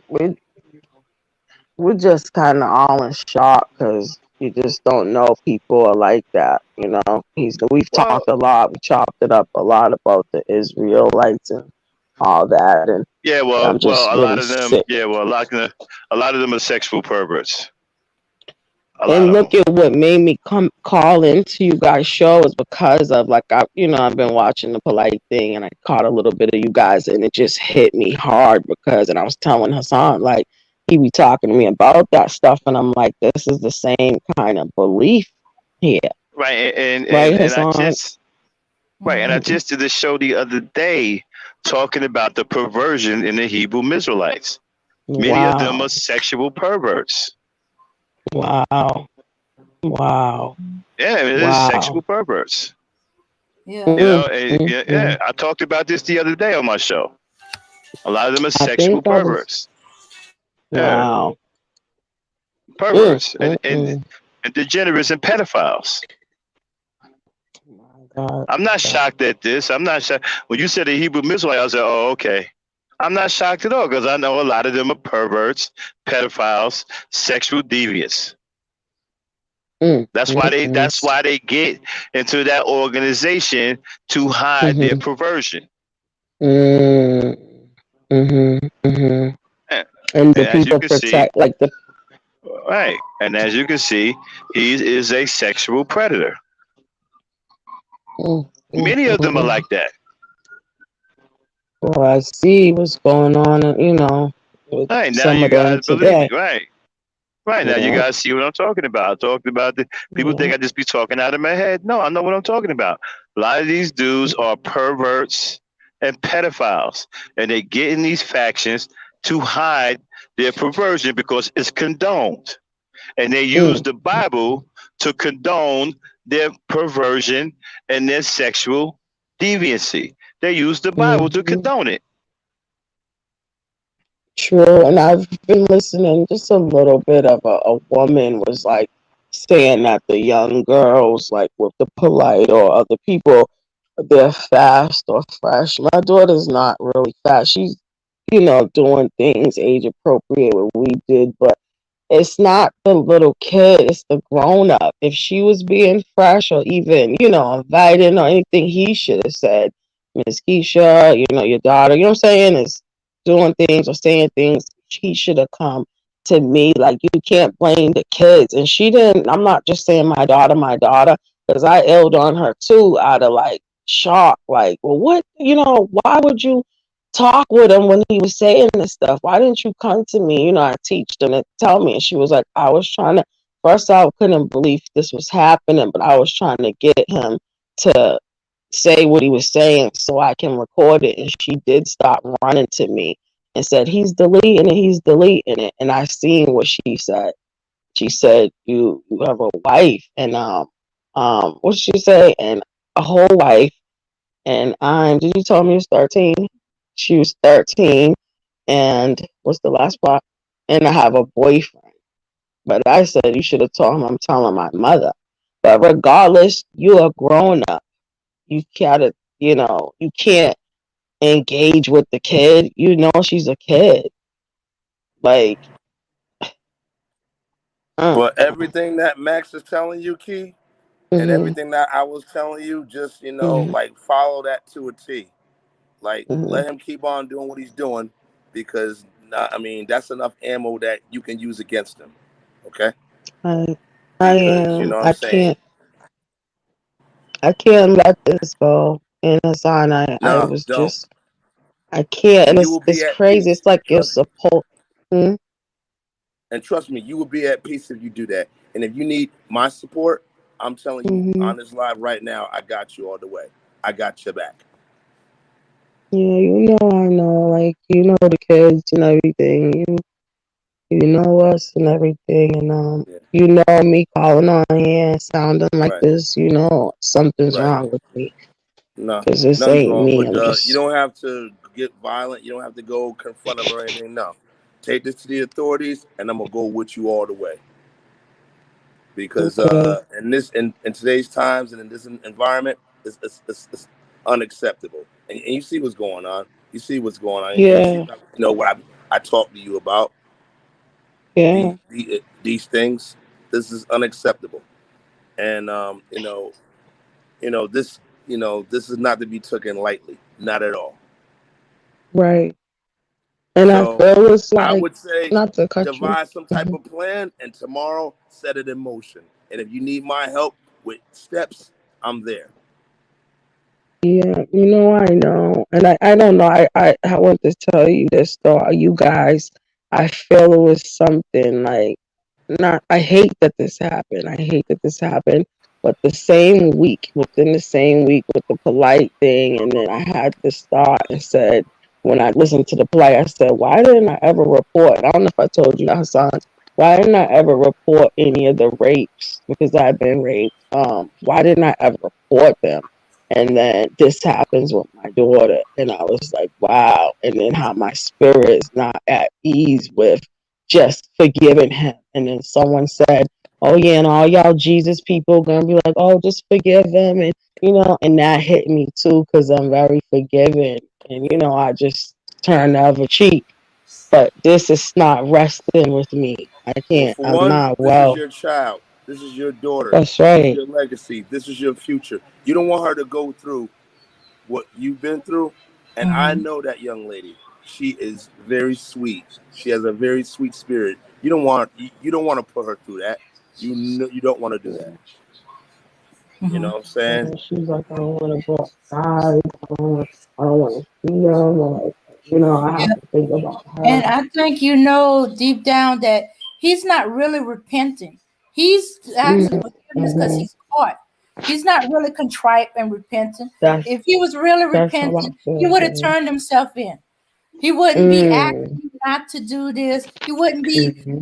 We're just kind of all in shock because you just don't know people are like that. We've Well, talked a lot. We chopped it up a lot about the Israelites and all that, and yeah. I'm Well, just a lot really of them. sick. Yeah. Well, a lot of them are sexual perverts. A lot And of them. look at what made me come call into you guys' show is because of like I've been watching the polite thing and I caught a little bit of you guys and it just hit me hard because and I was telling Hassan like he be talking to me about that stuff and I'm like this is the same kind of belief here, Right. right, And I Hassan? just right. And I Mhm. just did a show the other day talking about the perversion in the Hebrew Israelites. Many of them are Wow, sexual perverts. wow, wow, Yeah, it is wow. sexual perverts. Yeah. Yeah, I talked about this the other day on my show. A lot of them are I sexual think I was perverts. Yeah, wow. Mm, perverts mm, mm. and degenerates and pedophiles. My God, I'm not shocked at this. I'm not shocked. When you said the Hebrew Israelite, I was like, oh, okay. I'm not shocked at all because I know a lot of them are perverts, pedophiles, sexual deviants. mm, That's mm, why they. mm, That's why they get into that organization to hide their mm-hmm. perversion. Mm, mm-hmm, mm-hmm. And And the as you people can see, protect, like the right. And as you can see, he is a sexual predator. mm, mm, Many of them are mm. like that. Well, I see what's going on, with Right now, some you of them guys believe me. today. Right. Right now, you Yeah, guys see what I'm talking about. I talked about the people think yeah, I just be talking out of my head. No, I know what I'm talking about. A lot of these dudes are perverts and pedophiles, and they get in these factions to hide their perversion because it's condoned, and they use mm, the Bible to condone their perversion and their sexual deviancy. They use the Bible to mm-hmm, condone it. True, and I've been listening just a little bit of a woman was like saying that the young girls, like with the polite or other people, they're fast or fresh. My daughter's not really fast. She's, doing things age appropriate what we did, but it's not the little kid, it's the grown up. If she was being fresh or even, inviting or anything, he should have said, Miss Keisha, your daughter, you know what I'm saying, is doing things or saying things. He should have come to me. Like, you can't blame the kids. And she didn't, I'm not just saying my daughter, because I illed on her too out of like shock. Like, well, what, why would you talk with him when he was saying this stuff? Why didn't you come to me? I teach them and tell me. And she was like, I was trying to, first I couldn't believe this was happening, but I was trying to get him to say what he was saying so I can record it. And she did stop running to me and said, he's deleting it. And I seen what she said. She said, you have a wife and what did she say? And a whole wife. And did you tell me he was 13? She was 13. And what's the last part? And I have a boyfriend. But I said, you should have told him I'm telling my mother. But regardless, you're a grown up. You gotta, you can't engage with the kid. She's a kid. Like, But everything that Max is telling you, Key, and mm-hmm, everything that I was telling you, just mm-hmm, like follow that to a T. Like, mm-hmm. let him keep on doing what he's doing, because I mean that's enough ammo that you can use against him. Okay, I, I because you am. know what I'm saying. I can't let this go. And Hassan, I No, was don't. just, I can't. And And you it's will be it's at crazy. peace. It's like you're Trust me. supposed. Mm, And trust me, you will be at peace if you do that. And if you need my support, I'm telling you mm-hmm. on this live right now, I got you all the way. I got your back. Yeah, I know. Like, the kids and everything. You know us and everything, and Yeah. me calling on here sounding like Right. this. Something's Right. wrong with me No, because this nothing's ain't wrong. me. But I'm you just don't have to get violent. You don't have to go confront them or anything. No. Take this to the authorities, and I'm gonna go with you all the way. Because okay. in today's times and in this environment, it's unacceptable. And you see what's going on. You see what's going on. And you see Yeah, what I talked to you about yeah, these things. This is unacceptable. And this this is not to be taken lightly, not at all. right. And I So feel it's I like, would say not to cut you. devise some type of plan, and tomorrow set it in motion. And if you need my help with steps, I'm there. Yeah, I know. And I don't know. I want to tell you this though. You guys, I feel it was something like, not, I hate that this happened. I hate that this happened. But within the same week with the polite thing, and then I had this thought and said, when I listened to the polite, I said, why didn't I ever report? I don't know if I told you, Hassan, why didn't I ever report any of the rapes? Because I've been raped. Why didn't I ever report them? And then this happens with my daughter. And I was like, wow. And then how my spirit is not at ease with just forgiving him. And then someone said, oh yeah, and all y'all Jesus people gonna be like, oh, just forgive them. And and that hit me too, because I'm very forgiving. And I just turn the other cheek. But this is not resting with me. I Well, can't. for I'm one, not this is well. your child. This is your daughter. That's This is right. your legacy. This is your future. You don't want her to go through what you've been through. And I Mhm. know that young lady. She is very sweet. She has a very sweet spirit. You don't want to put her through that. You don't want to do that. You know Mhm. what I'm saying? And she's like, I don't want to go outside. I don't want to see them. Like, I have Yeah. to think about And her. I think deep down that he's not really repenting. He's asking forgiveness because Mm-hmm. he's caught. He's not really contrite and repentant. That's If he was really that's how I repentant, he feel. would have Too. turned himself in. He wouldn't be Mm, asking not to do this. He wouldn't be mm-hmm,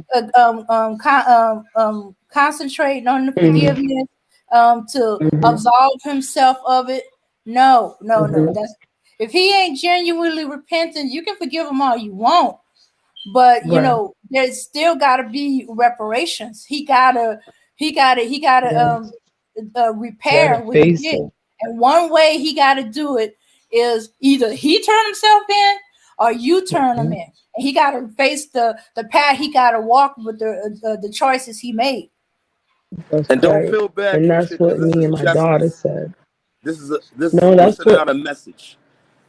concentrating on the mm-hmm, forgiveness to mm-hmm, absolve himself of it. No, no, no. mm-hmm. That's if he ain't genuinely repentant, you can forgive him all you want. but Right. there's still got to be reparations. He gotta Yes. repair Gotta what he face did, it. and one way he got to do it is either he turn himself in or you turn him Mhm. in, and he got to face the path he got to walk with the choices he made. That's And don't right. feel bad, And Keisha, that's what because this me is and my daughter justice. said. This is No, we're that's sending what out a message.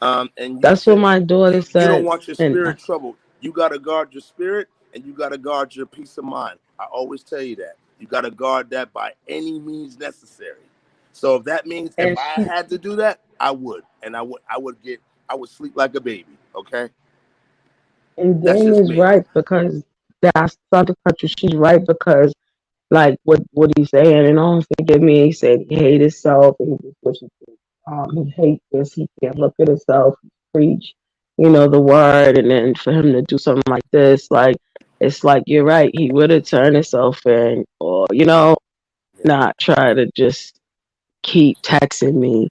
And you that's what can't my daughter you don't said. want your And spirit troubled. You gotta guard your spirit and you gotta guard your peace of mind. I always tell you that. You gotta guard that by any means necessary. So if that means if and I she had to do that, I would. And I would sleep like a baby. Okay? and That's Dame just is me. right because that's something country. She's right because like what he's saying, and don't forgive me, he said he hate himself and he just wishes he hates this, he can't look at himself, preach, the word, and then for him to do something like this, like it's like you're right, he would have turned himself in or, Yeah. not try to just keep texting me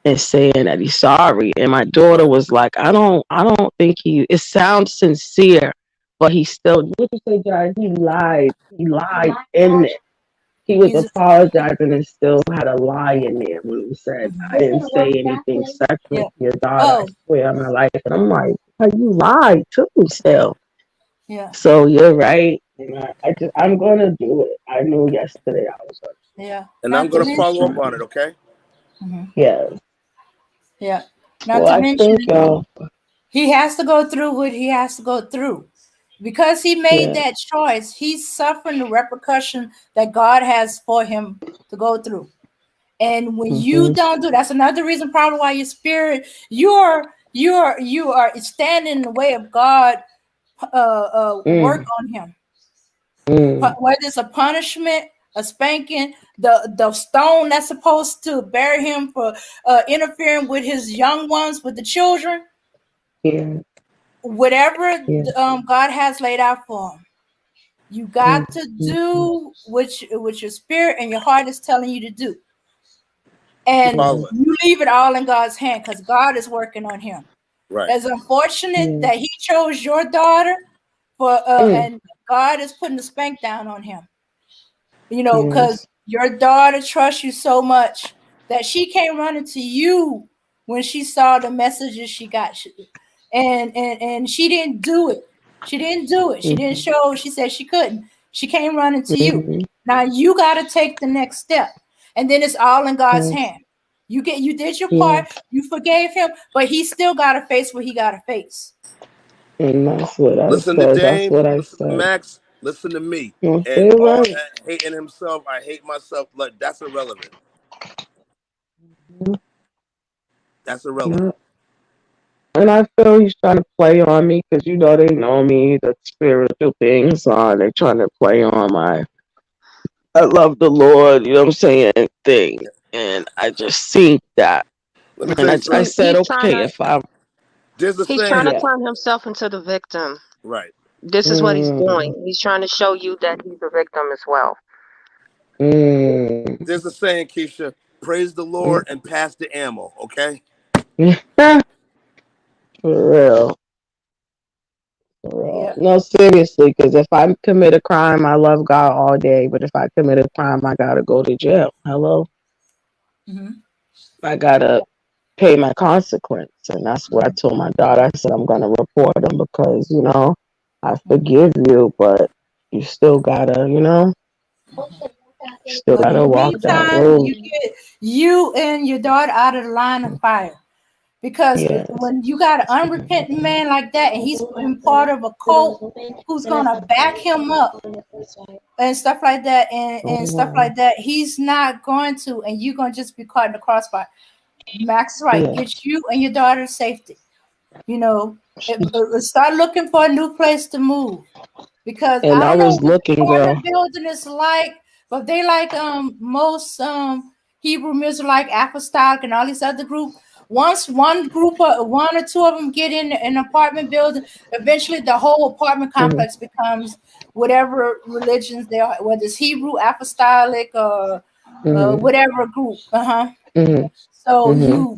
and saying that he's sorry. And my daughter Right. was like, I don't think it sounds sincere, but he still what you say, John? He lied. He lied in it. He was He's apologizing and still had a lie in there when he said, I Mhm. didn't say anything sexual Yeah. to your daughter, I Oh, swear on my life. And I'm like, "But you lied too still." yeah, So you're right. And I'm gonna do it. I knew yesterday I was gonna yeah. And I'm Not to gonna just follow mention, up on it, okay? Mhm. yes. Yeah. Not Well to I think mention, y'all he has to go through what he has to go through. Because he made yeah. that choice, he's suffering the repercussion that God has for him to go through. And when you Hmm. don't do, that's another reason probably why your spirit, you are standing in the way of God. Work Mm, on him. mm, Whether it's a punishment, a spanking, the stone that's supposed to bury him for interfering with his young ones, with the children, yeah, whatever yeah. God has laid out for him. You Mm, got to mm, mm, do what your spirit and your heart is telling you to do. And mm, Follow it. you leave it all in God's hand because God is working on him. Right. It's unfortunate mm, that he chose your daughter for mm, and God is putting the spank down on him. Because yes. your daughter trusts you so much that she came running to you when she saw the messages she got. And she didn't do it. She didn't do it. She didn't Mm, show. She said she couldn't. She came running to you. mm, Now you got to take the next step, and then it's all in God's yes. hand. You did your part. Yes. You forgave him, but he still got to face what he got to face. And that's what I Listen to said. That's Dame, what I listen to said. Max, listen to me. You And feel all right. that hating himself, I hate myself, like that's irrelevant. Mhm. That's irrelevant. Yeah. And I feel he's trying to play on me because they know me, the spiritual things on. They're trying to play on my I love the Lord, you know what I'm saying, thing. And I just think that. Let me tell And you I something. said, okay, if I'm, There's a He's trying to saying, yeah. turn himself into the victim. right? This is what he's Mm, doing. He's trying to show you that he's a victim as well. mm, There's a saying, Keisha, praise the Lord and pass the ammo, okay? mm. For real. For real. Yeah. No, seriously, because if I commit a crime, I love God all day. But if I commit a crime, I gotta go to jail. Hello? Hmm. I gotta pay my consequence. And that's what I told my daughter. I said, I'm gonna report him because, I forgive you, but you still gotta, still But in gotta the walk that meantime, road. you get you and your daughter out of the line of fire. Because Yes. when you got an unrepentant man like that and he's been part of a cult who's gonna back him up and stuff like that and stuff Oh, like that, he's not going to, and you're gonna just be caught in the crossfire. Max is right, yeah. get you and your daughter's safety. You know, She, start looking for a new place to move because and I I don't know was what looking, the girl. apartment building is like, but they like most Hebrew music like apostolic and all these other groups. Once one group of one or two of them get in an apartment building, eventually the whole apartment Hmm. complex becomes whatever religions they are, whether it's Hebrew, apostolic, or Hmm. whatever group. Uh-huh. Hmm. So Hmm.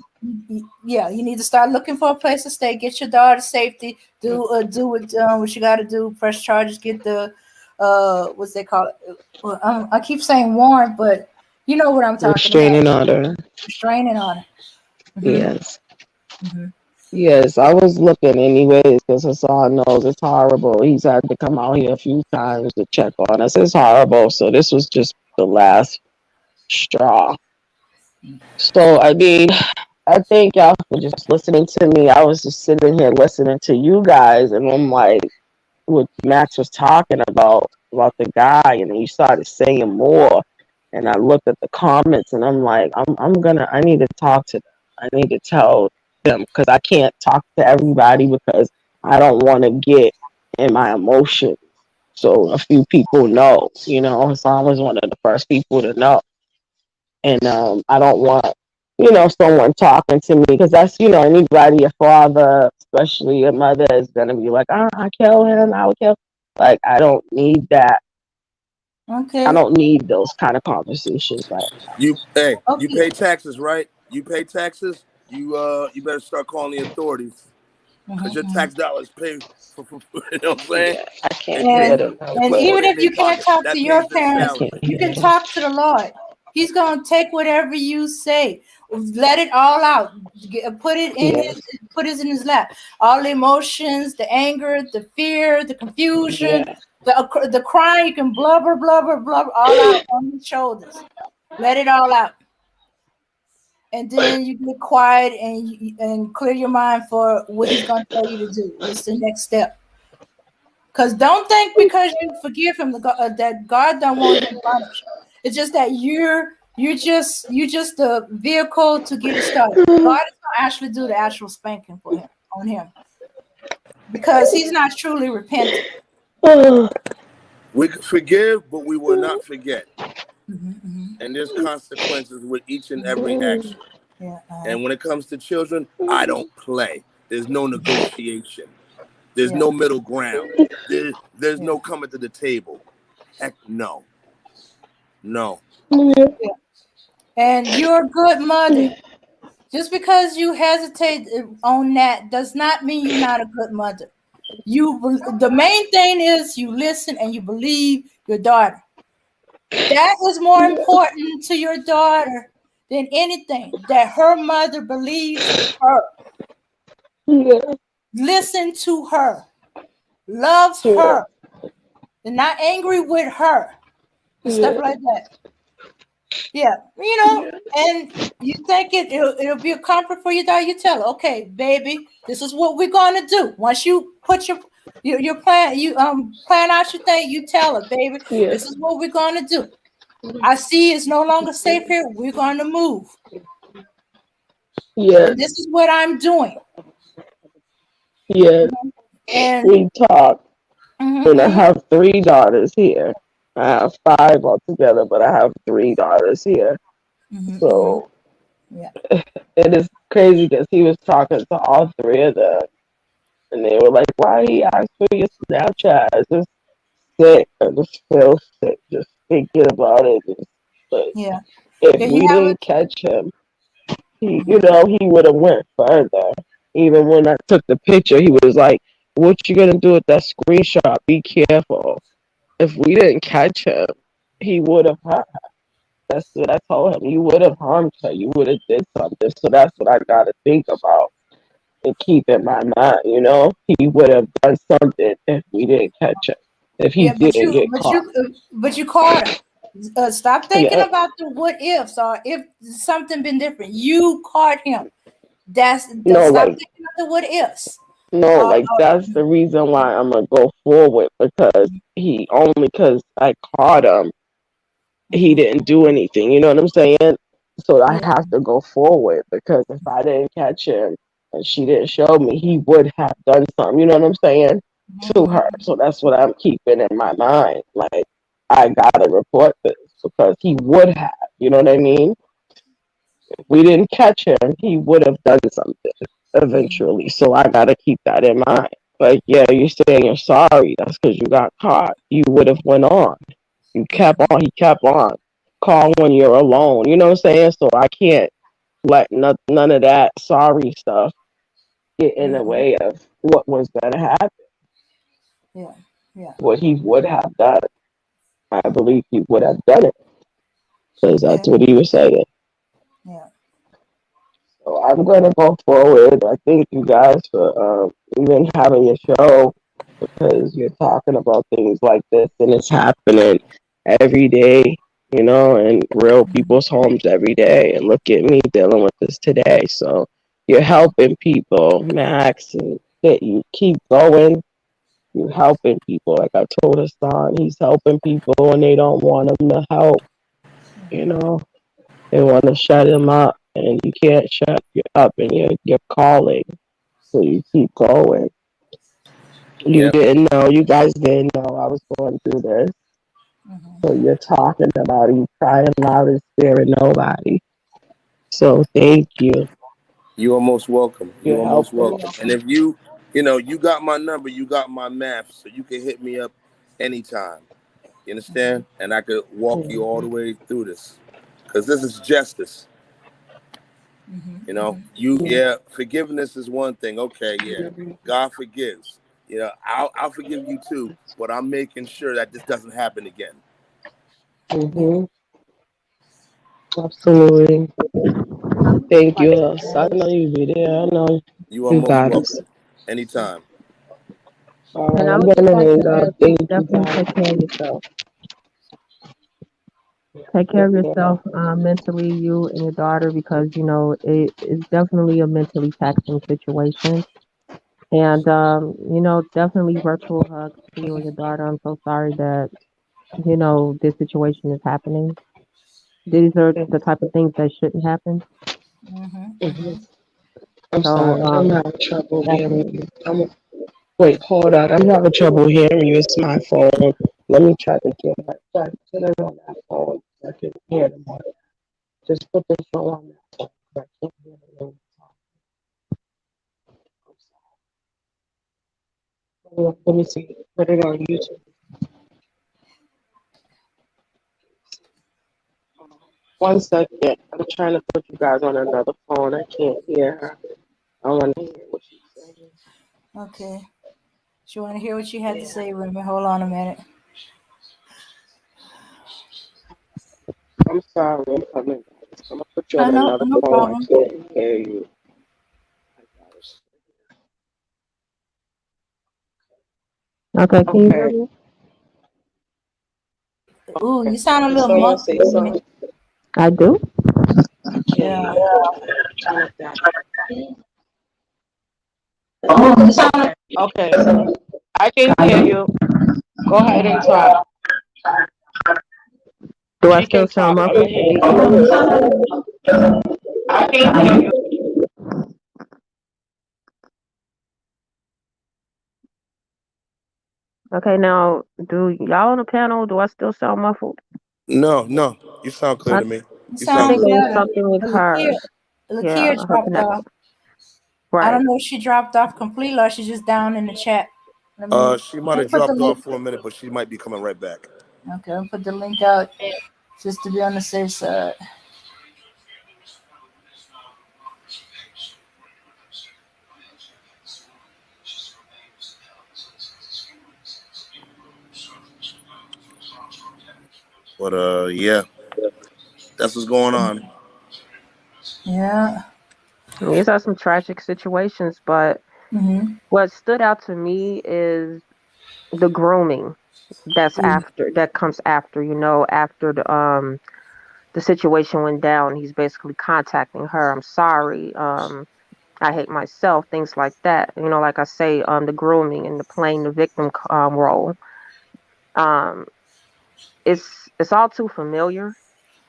Yeah, you need to start looking for a place to stay. Get your daughter safety. Do what you got to do. Press charges. Get the what's they call it? Well, I keep saying warrant, but you know what I'm talking about. Restraining order. Restraining order. Hmm. Yes. Hmm. Yes, I was looking anyways because Hassan knows it's horrible. He's had to come out here a few times to check on us. It's horrible. So this was just the last straw. So I mean, I thank y'all for just listening to me. I was just sitting here listening to you guys, and I'm like, what Max was talking about the guy, and he started saying more. And I looked at the comments, and I'm like, I need to talk to them. I need to tell them because I can't talk to everybody because I don't want to get in my emotions. So a few people know, so I was one of the first people to know, and I don't want someone talking to me because that's anybody, a father, especially your mother, is gonna be like, I kill him, I would kill. Like I don't need that. I Okay. don't need those kind of conversations right You Okay. pay taxes, right? You pay taxes. You better start calling the authorities because your Hmm. tax dollars pay for you know what I'm now. saying? Yeah, I can't It hear And them. and puts even money in if their you can't pockets. talk to That your pays their I parents, can't salary. you hear can them. talk to the Lord. He's gonna take whatever you say, let it all out, put it in Yes, his, put it in his lap. All the emotions, the anger, the fear, the confusion, yeah, the crying. You can blubber, blubber, blubber, all out on his shoulders. Let it all out, and then you get quiet and clear your mind for what he's gonna tell you to do. What's the next step? Because don't think because you forgive him that God don't want him punished. It's just that you're just the vehicle to get it started. God is gonna actually do the actual spanking for him on him because he's not truly repentant. We forgive, but we will not forget. Hmm. Hmm. And there's consequences with each and every action. Yeah. And when it comes to children, I don't play. There's no negotiation. There's Yeah. no middle ground. There's Yeah. no coming to the table. Heck no. No. Yeah. And you're a good mother. Just because you hesitate on that does not mean you're not a good mother. The main thing is you listen and you believe your daughter. That is more important to your daughter than anything. That her mother believes her, yeah, listen to her, loves yeah, her, and not angry with her and stuff yeah, like that. Yeah, and you think it'll be a comfort for your daughter. You tell her, okay, baby, this is what we're gonna do. Once you put your plan, you plan out your thing. You tell her, baby, yeah, this is what we're gonna do. I see it's no longer safe here. We're gonna move, yeah, and this is what I'm doing. yeah. And We talk, and I mm-hmm, have three daughters here. I have five altogether, but I have three daughters here. mm-hmm, mm-hmm, So yeah, it is crazy because he was talking to all three of them, and they were like, "Why he asked for your Snapchat?" I just sick. I just feel sick just thinking about it. Just, like, yeah, if yeah. You we have it. didn't catch him, he, Mm-hmm, he would have went further. Even when I took the picture, he was like, "What you gonna do with that screenshot? Be careful." If we didn't catch him, he would have hurt her. That's what I told him. You would have harmed her. You would have did something. So that's what I gotta think about and keep in my mind. He would have done something if we didn't catch him. If he yeah, but didn't get caught. you caught her. Stop thinking Yeah. about the what ifs or if something been different. You caught him. No, Stop like thinking of the what ifs. no, Uh, like uh, that's the reason why I'm gonna go forward because because I caught him he mhm. didn't do anything. You know what I'm saying? So I Yeah. have to go forward because if I didn't catch him and she didn't show me, he would have done something. You know what I'm saying to her. Mhm. So that's what I'm keeping in my mind. Like I gotta report this because he would have. You know what I mean? If we didn't catch him, he would have done something Mhm. eventually. So I gotta keep that in mind. Like yeah, you're saying you're sorry. That's because you got caught. You would have went on. You kept Mhm. on. He kept on. Call when you're alone. You know what I'm saying? So I can't. let none of that sorry stuff get in the Mhm. way of what was going to happen, Yeah. Yeah. what he would have done. I believe he would have done it because Yeah. that's what he was saying. Yeah. So I'm going to go forward. I thank you guys for even having a show because you're talking about things like this and it's happening every day, in real Mhm. people's homes every day. And look at me dealing with this today. So you're helping people, Max, and that you keep going. You're helping people. Like I told Hassan, he's helping people and they don't want him to help, you Mhm. know. They want to shut him up and you can't shut you up and you're calling. So you keep going. You Yep. didn't know, you guys didn't know I was going through this. Mhm. So you're talking about it, you crying loud and sparing nobody. So thank you. You are most welcome. You You're are most helping welcome. And me. if you got my number, you got my math, so you can hit me up anytime. You understand? And I could walk you all Mhm. the way through this, because this is justice. Mhm. Mhm. Yeah, forgiveness is one thing. Okay, yeah, God forgives. I'll forgive you too, but I'm making sure that this doesn't happen again. Yeah. Mhm. Absolutely. Thank you, I know you be there. I know You are you most got us. welcome. Anytime. All And right, I I'm would just gonna like to hang up. add, Thank you definitely guys. take care of yourself. Take care of yourself mentally, you and your daughter, because it is definitely a mentally taxing situation. And definitely virtual hugs to you and your daughter. I'm so sorry that this situation is happening. These are the type of things that shouldn't happen. Mhm. Mhm. Mhm. I'm So sorry. I'm having trouble hearing definitely. you. Wait, hold on. I'm having trouble hearing you. It's my phone. Let me try to put it on that phone so I can hear them all. Just put this phone on that phone. I can't hear them. Let me see. Put it on YouTube. One second. I'm trying to put you guys on another phone. I can't hear her. I want to hear what she's saying. Okay. Do you want to hear what she had to say, Remy? Hold on a minute. I'm sorry. I'm coming. I'm gonna put you I on know, another no phone. I problem. can't hear you. Okay, can you hear Okay. me? Ooh, Okay. you sound a Did little someone say muffled, Remy. something? I do. I can't Yeah. hear. Turn it down. Okay. I can hear you. Go ahead and talk. Do I She still can sound talk. I can muffled? hear you. I can hear you. Okay, now, do y'all on the panel, do I still sound muffled? No, no, you sound clear I, to me. You You I sound sound think good. it was better. something with But her. Yeah, Lakia her dropped off. connection. I Right. don't know if she dropped off completely or she's just down in the chat. She might Let me have put the dropped link. off for a minute, but she might be coming right back. Okay, I'll put the link out just to be on the safe side. But yeah, that's what's going on. Yeah. These are some tragic situations, but Mm-hmm. what stood out to me is the grooming that comes after, after the situation went down. He's basically contacting her. I'm sorry. I hate myself, things like that. Like I say, the grooming and the playing the victim role. Um, it's all too familiar,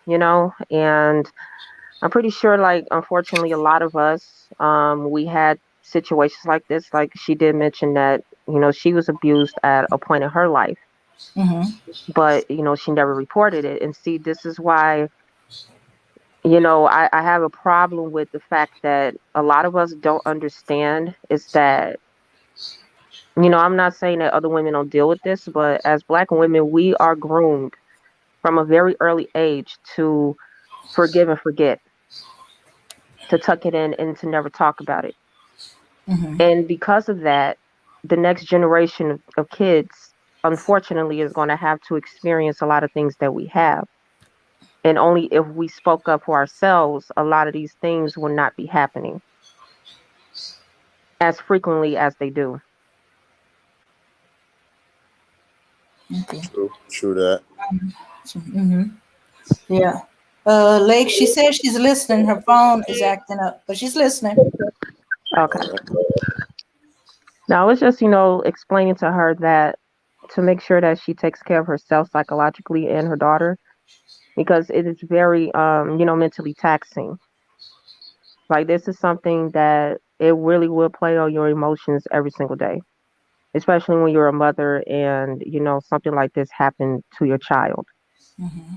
and I'm pretty sure, like, unfortunately, a lot of us, we had situations like this. Like she did mention that, she was abused at a point in her life, Mm-hmm. but she never reported it. And see, this is why, I have a problem with the fact that a lot of us don't understand is that, I'm not saying that other women don't deal with this, but as Black women, we are groomed from a very early age to forgive and forget. to tuck it in and to never talk about it. Mm-hmm. And because of that, the next generation of kids, unfortunately, is going to have to experience a lot of things that we have. And only if we spoke up for ourselves, a lot of these things will not be happening as frequently as they do. Okay. True that. Mm-hmm. Yeah. Lake, she says she's listening. Her phone is acting up, but she's listening. Okay. Now, it's just, explaining to her that to make sure that she takes care of herself psychologically and her daughter, because it is very, mentally taxing. Like, this is something that it really will play on your emotions every single day, especially when you're a mother and, something like this happened to your child. Mm-hmm.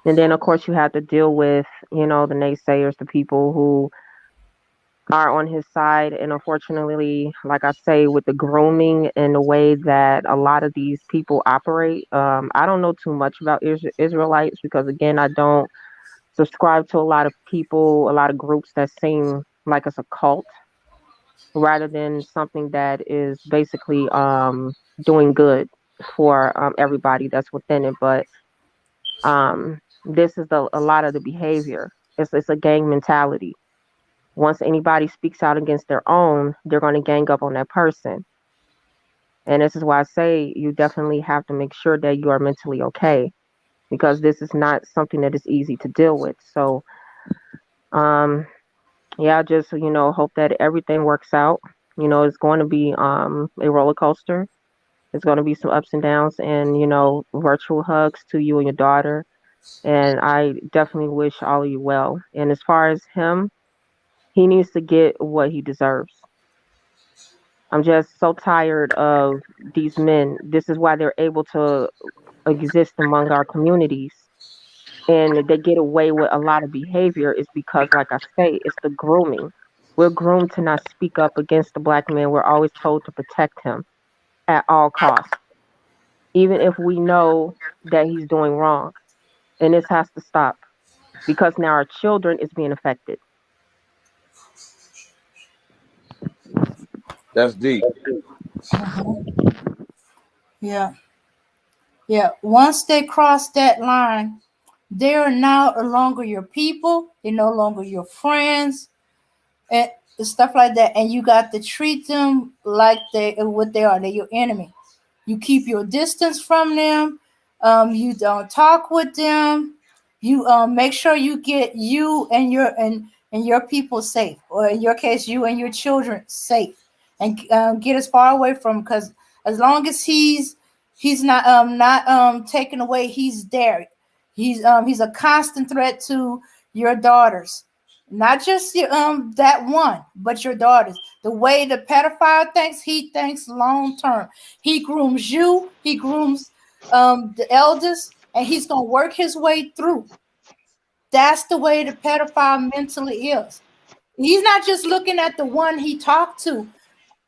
And then, of course, you have to deal with, the naysayers, the people who are on his side. And unfortunately, like I say, with the grooming and the way that a lot of these people operate, I don't know too much about Israelites because, again, I don't subscribe to a lot of people, a lot of groups that seem like it's a cult rather than something that is basically doing good for everybody that's within it. But this is a lot of the behavior. It's a gang mentality. Once anybody speaks out against their own, they're going to gang up on that person. And this is why I say you definitely have to make sure that you are mentally okay because this is not something that is easy to deal with. So, um, yeah, just, hope that everything works out. It's going to be a roller coaster. It's going to be some ups and downs and, virtual hugs to you and your daughter. And I definitely wish all of you well. And as far as him, he needs to get what he deserves. I'm just so tired of these men. This is why they're able to exist among our communities. And they get away with a lot of behavior is because, like I say, it's the grooming. We're groomed to not speak up against the black man. We're always told to protect him at all costs, even if we know that he's doing wrong. And this has to stop because now our children is being affected. That's deep. Uh-huh. Yeah. Yeah. Once they cross that line, they are now no longer your people. They're no longer your friends and stuff like that. And you got to treat them like they what they are. They're your enemy. You keep your distance from them. You don't talk with them. You make sure you get you and your people safe, or in your case, you and your children safe, and get as far away from. Because as long as he's not taken away, he's there. He's a constant threat to your daughters, not just that one, but your daughters. The way the pedophile thinks, he thinks long term. He grooms you, he grooms the eldest, and he's gonna work his way through. That's the way the pedophile mentally is. He's not just looking at the one he talked to.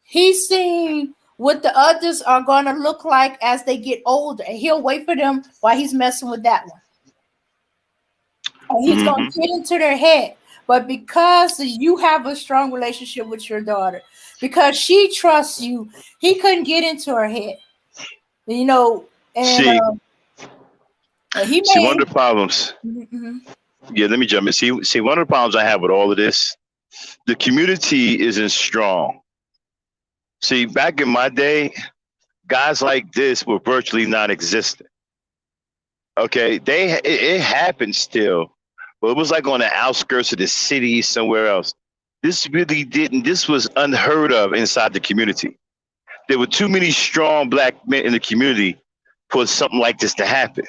He's seeing what the others are gonna look like as they get older, and he'll wait for them while he's messing with that one. And he's gonna Hmm. get into their head. But because you have a strong relationship with your daughter, because she trusts you, he couldn't get into her head. You know, and See, he see, one may. of the problems. Mhm. Yeah, let me jump in. See, one of the problems I have with all of this, the community isn't strong. See, back in my day, guys like this were virtually non-existent. Okay, it happened still, but it was like on the outskirts of the city, somewhere else. This really didn't. This was unheard of inside the community. There were too many strong black men in the community for something like this to happen.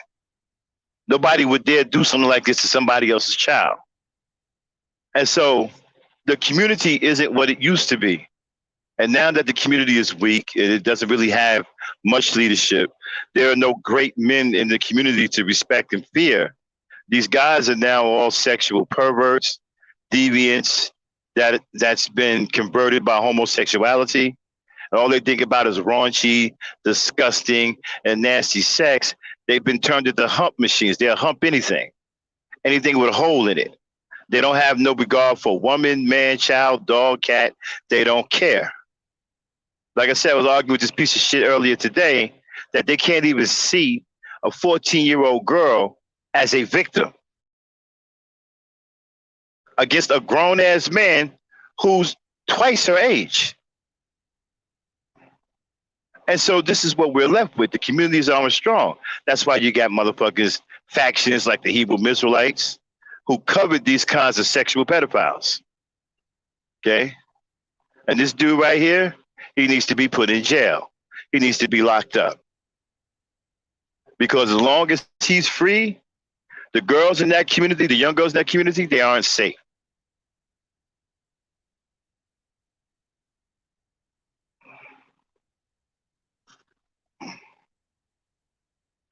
Nobody would dare do something like this to somebody else's child. And so the community isn't what it used to be. And now that the community is weak, it doesn't really have much leadership. There are no great men in the community to respect and fear. These guys are now all sexual perverts, deviants that's been converted by homosexuality. And all they think about is raunchy, disgusting, and nasty sex. They've been turned into hump machines. They'll hump anything. anything with a hole in it. They don't have no regard for woman, man, child, dog, cat. They don't care. Like I said, I was arguing with this piece of shit earlier today that they can't even see a 14-year-old girl as a victim against a grown ass man who's twice her age. And so this is what we're left with. The communities aren't strong. That's why you got motherfuckers, factions like the Hebrew Israelites, who covered these kinds of sexual pedophiles. Okay? And this dude right here, he needs to be put in jail. He needs to be locked up. Because as long as he's free, the girls in that community, the young girls in that community, they aren't safe.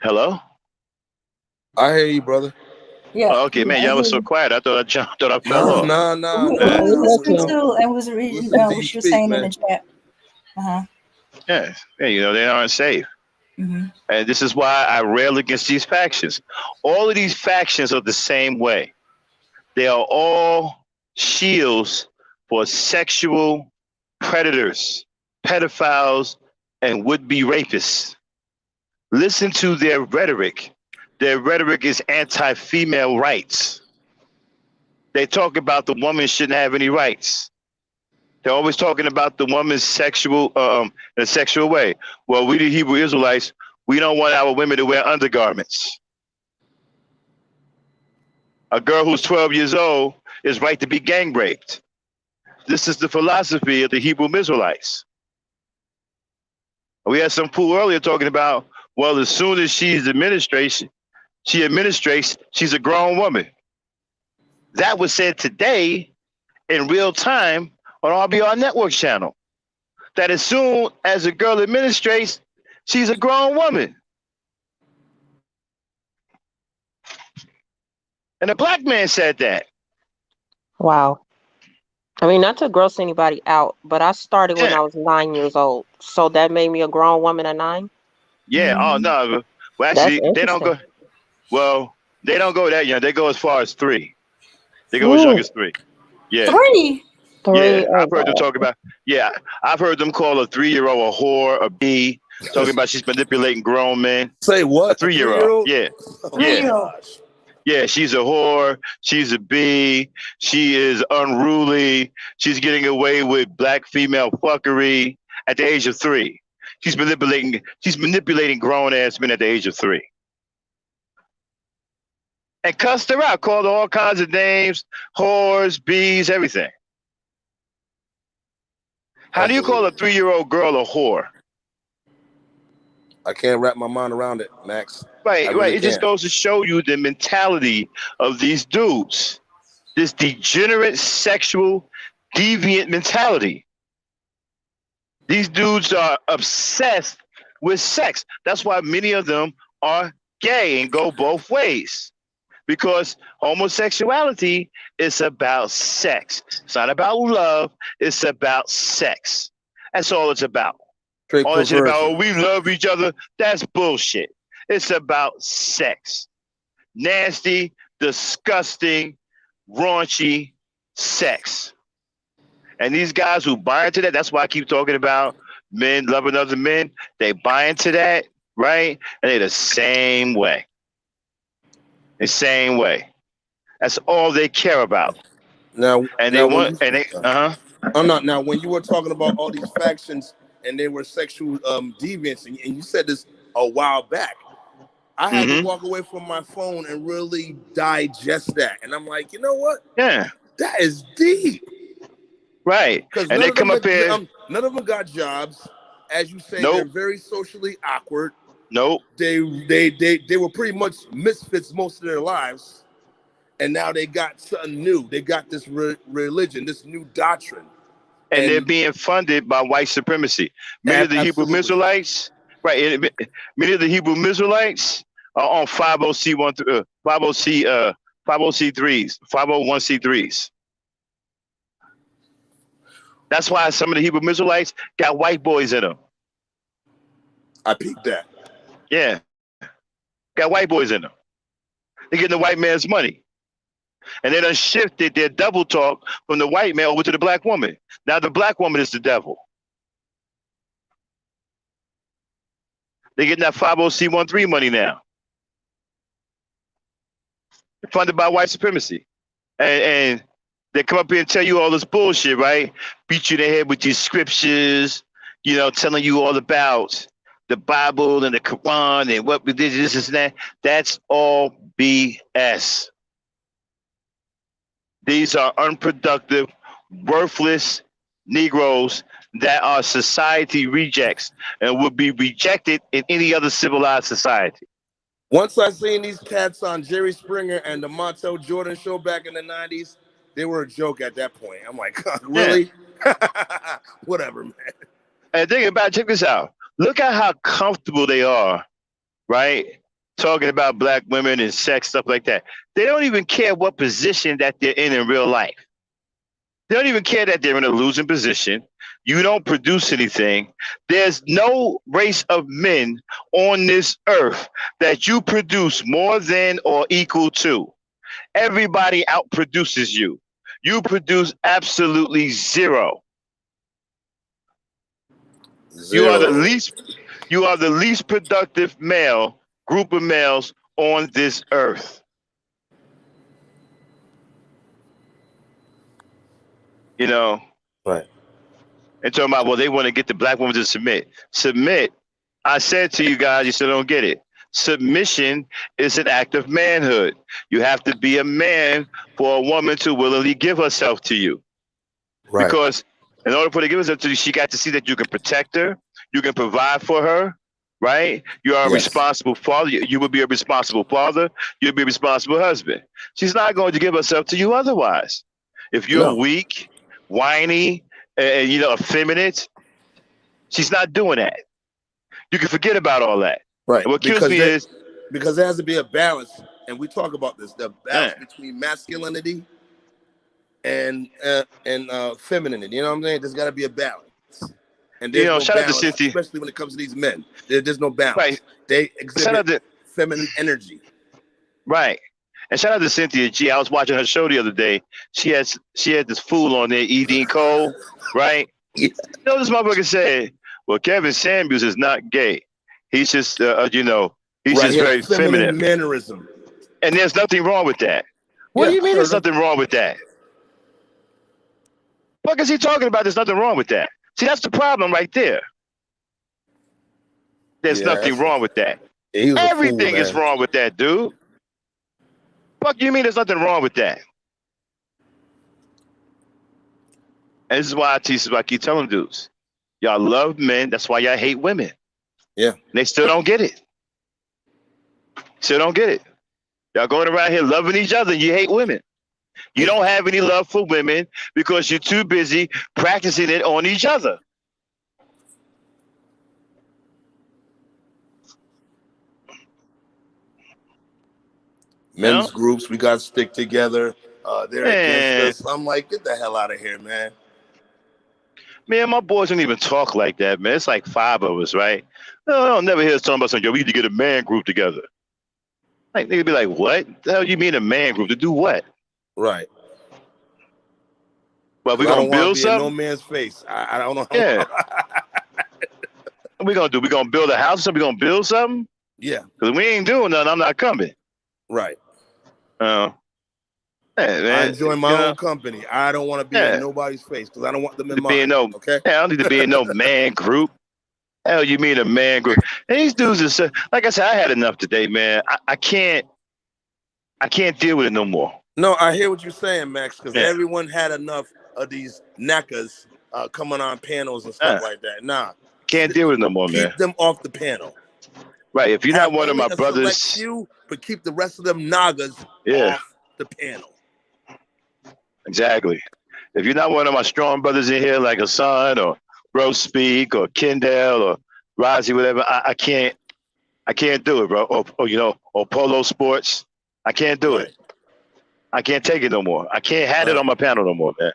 Hello? I hear you, brother. Yeah. Oh, okay, man, I y'all hear was so you. quiet. I thought I jumped, thought I fell No, off. no, no, We, no. Yeah, we was listening listening. to and was reading Listen to what you she was speak, saying in man. the chat. Uh-huh. yeah, they aren't safe. Mm-hmm. And this is why I rail against these factions. All of these factions are the same way. They are all shields for sexual predators, pedophiles, and would-be rapists. Listen to their rhetoric. Their rhetoric is anti-female rights. They talk about the woman shouldn't have any rights. They're always talking about the woman's sexual, in a sexual way. Well, we the Hebrew Israelites, we don't want our women to wear undergarments. A girl who's 12 years old is right to be gang raped. This is the philosophy of the Hebrew Israelites. We had some fool earlier talking about, well, as soon as she administrates, she's a grown woman. That was said today in real time on RBR Network channel. That as soon as a girl administrates, she's a grown woman. And a black man said that. Wow. I mean, not to gross anybody out, but I started when Yeah. I was 9 years old. So that made me a grown woman at 9. Yeah. Oh Mm-hmm. no. Well, That's actually, they don't go. interesting. Well, they don't go that young. They go as far as 3. They go as young Ooh, as 3. Yeah. 3. Yeah. 3. Oh I've heard them God. talk about. Yeah. I've heard them call a 3-year-old a whore, a B. Talking about she's manipulating grown men. Say A what? A 3-year-old. 3-year-old? Yeah. Oh, Yeah. 3-year-old. gosh. Yeah, she's a whore. She's a B. She is unruly. She's getting away with black female fuckery at the age of 3. She's manipulating grown ass men at the age of 3. And cussed her out, called her all kinds of names, whores, bees, everything. How do you call a 3-year-old girl a whore? I can't wrap my mind around it, Max. I Right. really It just can't. goes to show you the mentality of these dudes. This degenerate, sexual, deviant mentality. These dudes are obsessed with sex. That's why many of them are gay and go both ways. Because homosexuality is about sex. It's not about love. It's about sex. That's all it's about. Straight All that shit about, oh, perversion. we love each other. That's bullshit. It's about sex. Nasty, disgusting, raunchy sex. And these guys who buy into that, that's why I keep talking about men loving other men. They buy into that, right? And they're the same way. The same way. That's all they care about. Now, And they now when want, you, and they, I'm not. Now, when you were talking about all these factions and they were sexual deviants, and you said this a while back, I had to mm-hmm. walk away from my phone and really digest that. And I'm like, you know what? Yeah, That is deep. right. Because And they come up here, none of them got jobs. As you say, they're nope, very socially awkward. nope. They were pretty much misfits most of their lives, and now they got something new. They got this religion, this new doctrine, And they're and being funded by white supremacy. Many of the Hebrew absolutely. Israelites, right? Many of the Hebrew Israelites are on 50C1, 50C3s, 501c3s. That's why some of the Hebrew Israelites got white boys in them. I peeped that. Yeah, got white boys in them. They're getting the white man's money. And they done shifted their double talk from the white man over to the black woman. Now the black woman is the devil. They getting that 50C13 money now, funded by white supremacy. And they come up here and tell you all this bullshit, right? Beat you in the head with these scriptures, telling you all about the Bible and the Quran and what we did, this and that. That's all BS. These are unproductive, worthless Negroes that are society rejects and would be rejected in any other civilized society. Once I seen these cats on Jerry Springer and the Montel Jordan show back in the 90s, they were a joke at that point. I'm like, really? Yeah. Whatever, man. And think about it, check this out. Look at how comfortable they are, right? Talking about black women and sex, stuff like that. They don't even care what position that they're in real life. They don't even care that they're in a losing position. You don't produce anything. There's no race of men on this earth that you produce more than or equal to. Everybody outproduces you. You produce absolutely zero. You are the least productive group of males on this earth. Right. And talking about, well, they want to get the black woman to submit. Submit. I said to you guys, you still don't get it. Submission is an act of manhood. You have to be a man for a woman to willingly give herself to you. Right. Because in order for her to give herself to you, she got to see that you can protect her, you can provide for her, right? You are a responsible father. You will be a responsible father. You'll be a responsible husband. She's not going to give herself to you otherwise. If you're weak, whiny, and effeminate, she's not doing that. You can forget about all that. Right. And what kills me is because there has to be a balance, and we talk about this, the balance between masculinity and femininity. You know what I'm saying? There's got to be a balance. And there's no shout balance, out to Cynthia, especially when it comes to these men. There's no balance. Right. They exhibit feminine energy. Right. And shout out to Cynthia G. I was watching her show the other day. She had this fool on there, E. Dean Cole, right? Yeah. This motherfucker said, well, Kevin Samuels is not gay. He's just, he's just very feminine. Mannerism. And there's nothing wrong with that. What do you mean there's nothing wrong with that? What is he talking about? There's nothing wrong with that. See, that's the problem right there. There's nothing wrong with that. Everything is wrong with that, dude. Fuck you mean there's nothing wrong with that? And this is why I keep telling dudes, y'all love men, that's why y'all hate women. Yeah. And they still don't get it. Y'all going around here loving each other and you hate women. You don't have any love for women because you're too busy practicing it on each other. Men's groups, we got to stick together. They're against us. I'm like, get the hell out of here, man. Man, my boys don't even talk like that, man. It's like 5 of us, right? No, I don't never hear us talking about something. Yo, we need to get a man group together. Like, they'd be like, what? The hell you mean a man group? To do what? Right. Well, we're going to build something? No man's face. I don't know. Yeah. What we going to do? We going to build a house or something? We going to build something? Yeah. Because we ain't doing nothing. I'm not coming. Right. Man, I enjoy my own company. I don't want to be in nobody's face because I don't want them in mine. Okay. I don't need to be in no man group. Hell, you mean a man group? And these dudes are so, like I said, I had enough today, man. I can't deal with it no more. No, I hear what you're saying, Max, because everyone had enough of these knackers coming on panels and stuff like that. Nah. Can't deal with it no more, man. Keep them off the panel. Right. If you're not one of my brothers, but keep the rest of them nagas off the panel. Exactly. If you're not one of my strong brothers in here, like Hassan or Bro Speak or Kendall or Rozzy, whatever, I can't do it, bro. Or Polo Sports. I can't do it. I can't take it no more. I can't have it on my panel no more, man.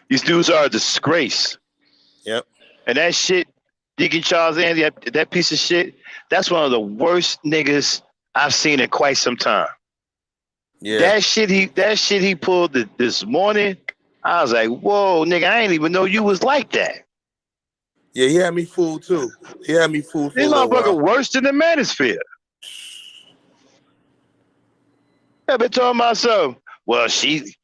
These dudes are a disgrace. Yep. And that shit, Deacon Charles Andy, that piece of shit, that's one of the worst niggas I've seen in quite some time. Yeah. That shit he pulled this morning, I was like, whoa, nigga, I ain't even know you was like that. Yeah, he had me fooled too. He had me fooled for a This little motherfucker while. worse than the manosphere. I've been telling myself, well, she's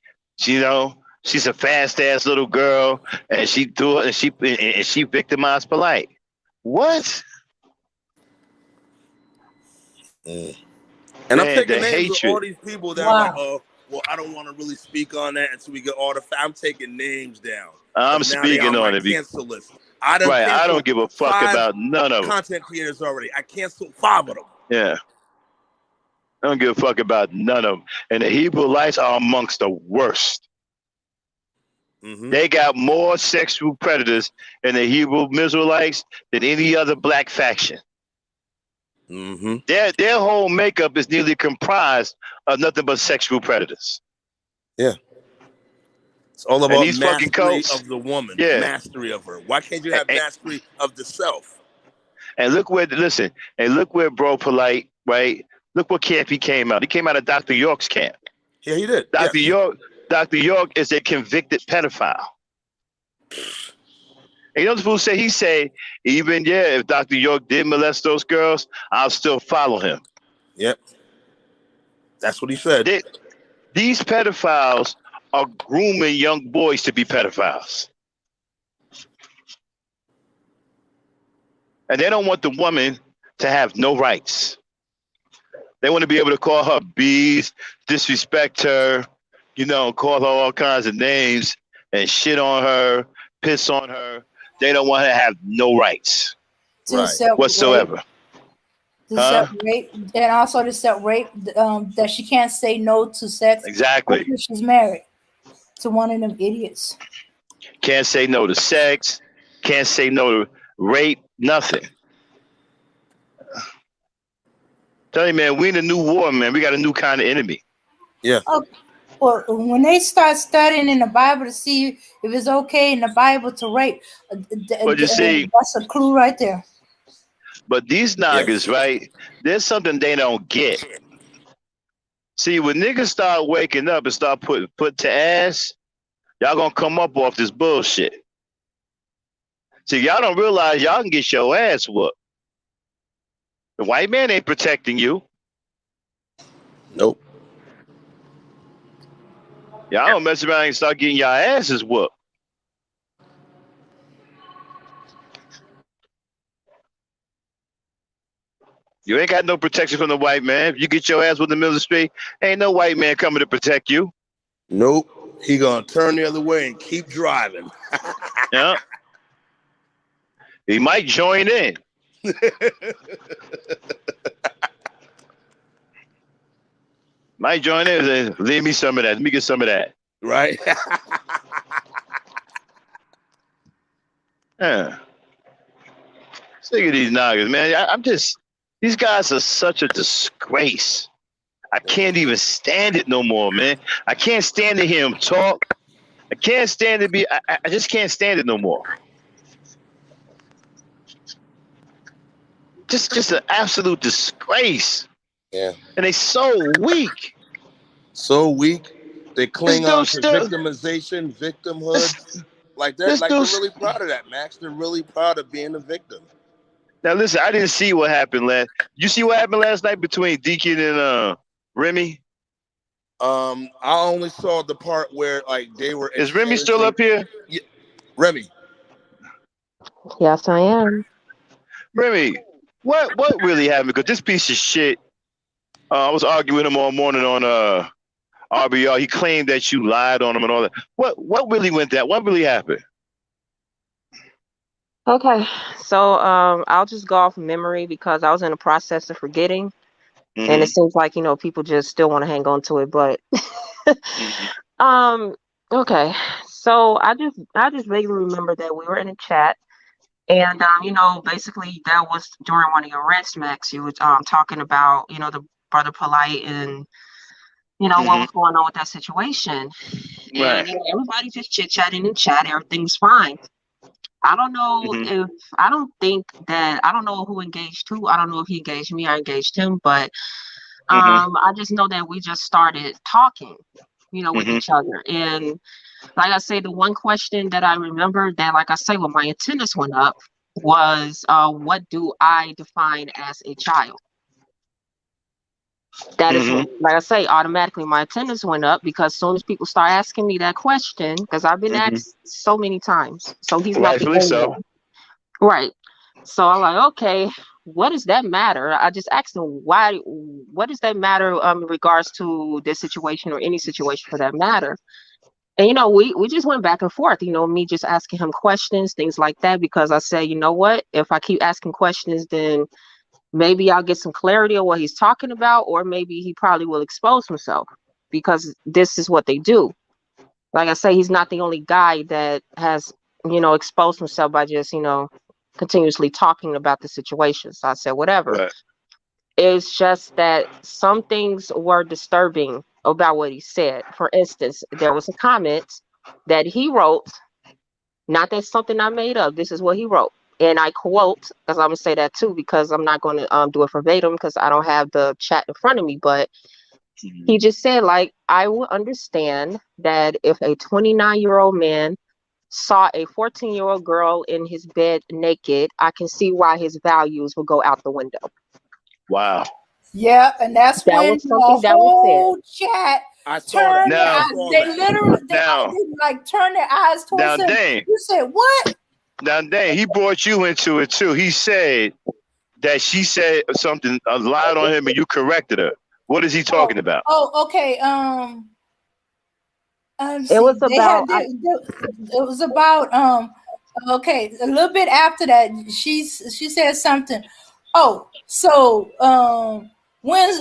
a fast ass little girl, and she threw it, and she victimized Polite. What? And I'm Man, taking the names of all hatred. these people that are like, Wow. oh, well, I don't want to really speak on that until we get all the. I'm taking names down I'm because now they speaking on my on it. cancel list. I done Right, I don't canceled give a fuck 5 about none of them. content creators already. I canceled 5 of them. Yeah, I don't give a fuck about none of them. And the Hebrewites are amongst the worst. Mm-hmm. They got more sexual predators in the Hebrew Israelites than any other black faction. Mm-hmm. Their whole makeup is nearly comprised of nothing but sexual predators. Yeah. It's all And about these fucking mastery cults, of the woman, yeah. mastery of her. Why can't you have And, mastery of the self? and look where Bro Polite, right? Look what camp he came out. He came out of Dr. York's camp. Yeah, he did. Dr. Yes. Dr. York is a convicted pedophile. And you know what the fool say? He say, even if Dr. York did molest those girls, I'll still follow him. Yep. That's what he said. These pedophiles are grooming young boys to be pedophiles. And they don't want the woman to have no rights. They want to be able to call her bees, disrespect her, call her all kinds of names and shit on her, piss on her. They don't want her to have no rights whatsoever. Rape, and also to set rape, that she can't say no to sex. Exactly. She's married to one of them idiots. Can't say no to sex. Can't say no to rape. Nothing. Tell you, man, we in a new war, man. We got a new kind of enemy. Yeah. Well, when they start studying in the Bible to see if it's okay in the Bible to rape, But you see, that's a clue right there. But these niggas, right? There's something they don't get. See, when niggas start waking up and start put to ass, y'all gonna come up off this bullshit. See, y'all don't realize y'all can get your ass whooped. The white man ain't protecting you. Nope. Y'all don't mess around and start getting your asses whooped. You ain't got no protection from the white man. If you get your ass with the middle of the street, ain't no white man coming to protect you. Nope. He gonna turn the other way and keep driving. Yeah. He might join in. Might join in and say, leave me some of that. Let me get some of that. Right? Yeah. Sick of these niggas, man. These guys are such a disgrace. I can't even stand it no more, man. I can't stand to hear him talk. I can't stand to I just can't stand it no more. Just an absolute disgrace. Yeah. And they so weak. So weak. They cling on to victimization, victimhood. Like they're really proud of that, Max. They're really proud of being a victim. Now listen, I didn't see what happened last. You see what happened last night between Deacon and Remy? I only saw the part where they were. Is Remy still up here? Yeah. Remy. Yes, I am. Remy, what really happened? Because this piece of shit, I was arguing with him all morning on RBR. He claimed that you lied on him and all that. What really went down? What really happened? Okay, so I'll just go off memory because I was in the process of forgetting, and it seems like people just still want to hang on to it. But okay, so I just vaguely remember that we were in a chat, and basically that was during one of your rants, Max. You was talking about the brother Polite and what was going on with that situation, Right. and everybody just chit chatting in chat. Everything's fine. I don't know I don't know who engaged who. I don't know if he engaged me or engaged him, but Mm-hmm. I just know that we just started talking, with Mm-hmm. each other. And like I say, the one question that I remember that, like I say, when my antennas went up was, what do I define as a child? That is Mm-hmm. what, like I say, automatically my attendance went up because as soon as people start asking me that question, because I've been Mm-hmm. asked so many times, so he's not the Rightfully only so. one. Right. So I'm like, okay, what does that matter? I just asked him, why, what does that matter in regards to this situation or any situation for that matter? And we just went back and forth, me just asking him questions, things like that, because I said, you know what, if I keep asking questions, then maybe I'll get some clarity on what he's talking about, or maybe he probably will expose himself because this is what they do. Like I say, he's not the only guy that has, exposed himself by just, continuously talking about the situation. So I said, whatever. Right. It's just that some things were disturbing about what he said. For instance, there was a comment that he wrote, not that something I made up. This is what he wrote. And I quote, because I'm going to say that too, because I'm not going to do it verbatim because I don't have the chat in front of me. But he just said, like, I will understand that if a 29-year-old man saw a 14-year-old girl in his bed naked, I can see why his values will go out the window. Wow. Yeah, and that's That when was the something that was said. whole chat I saw that. turned their I Now, eyes. saw They that. literally, now, they like turned their eyes towards now, him. Dane. You said what? Now, Dane. He brought you into it too. He said that she said something, lied on him, and you corrected her. What is he talking about? Oh, okay. It See, was they had about, it was about okay, a little bit after that she said something. Oh, so when's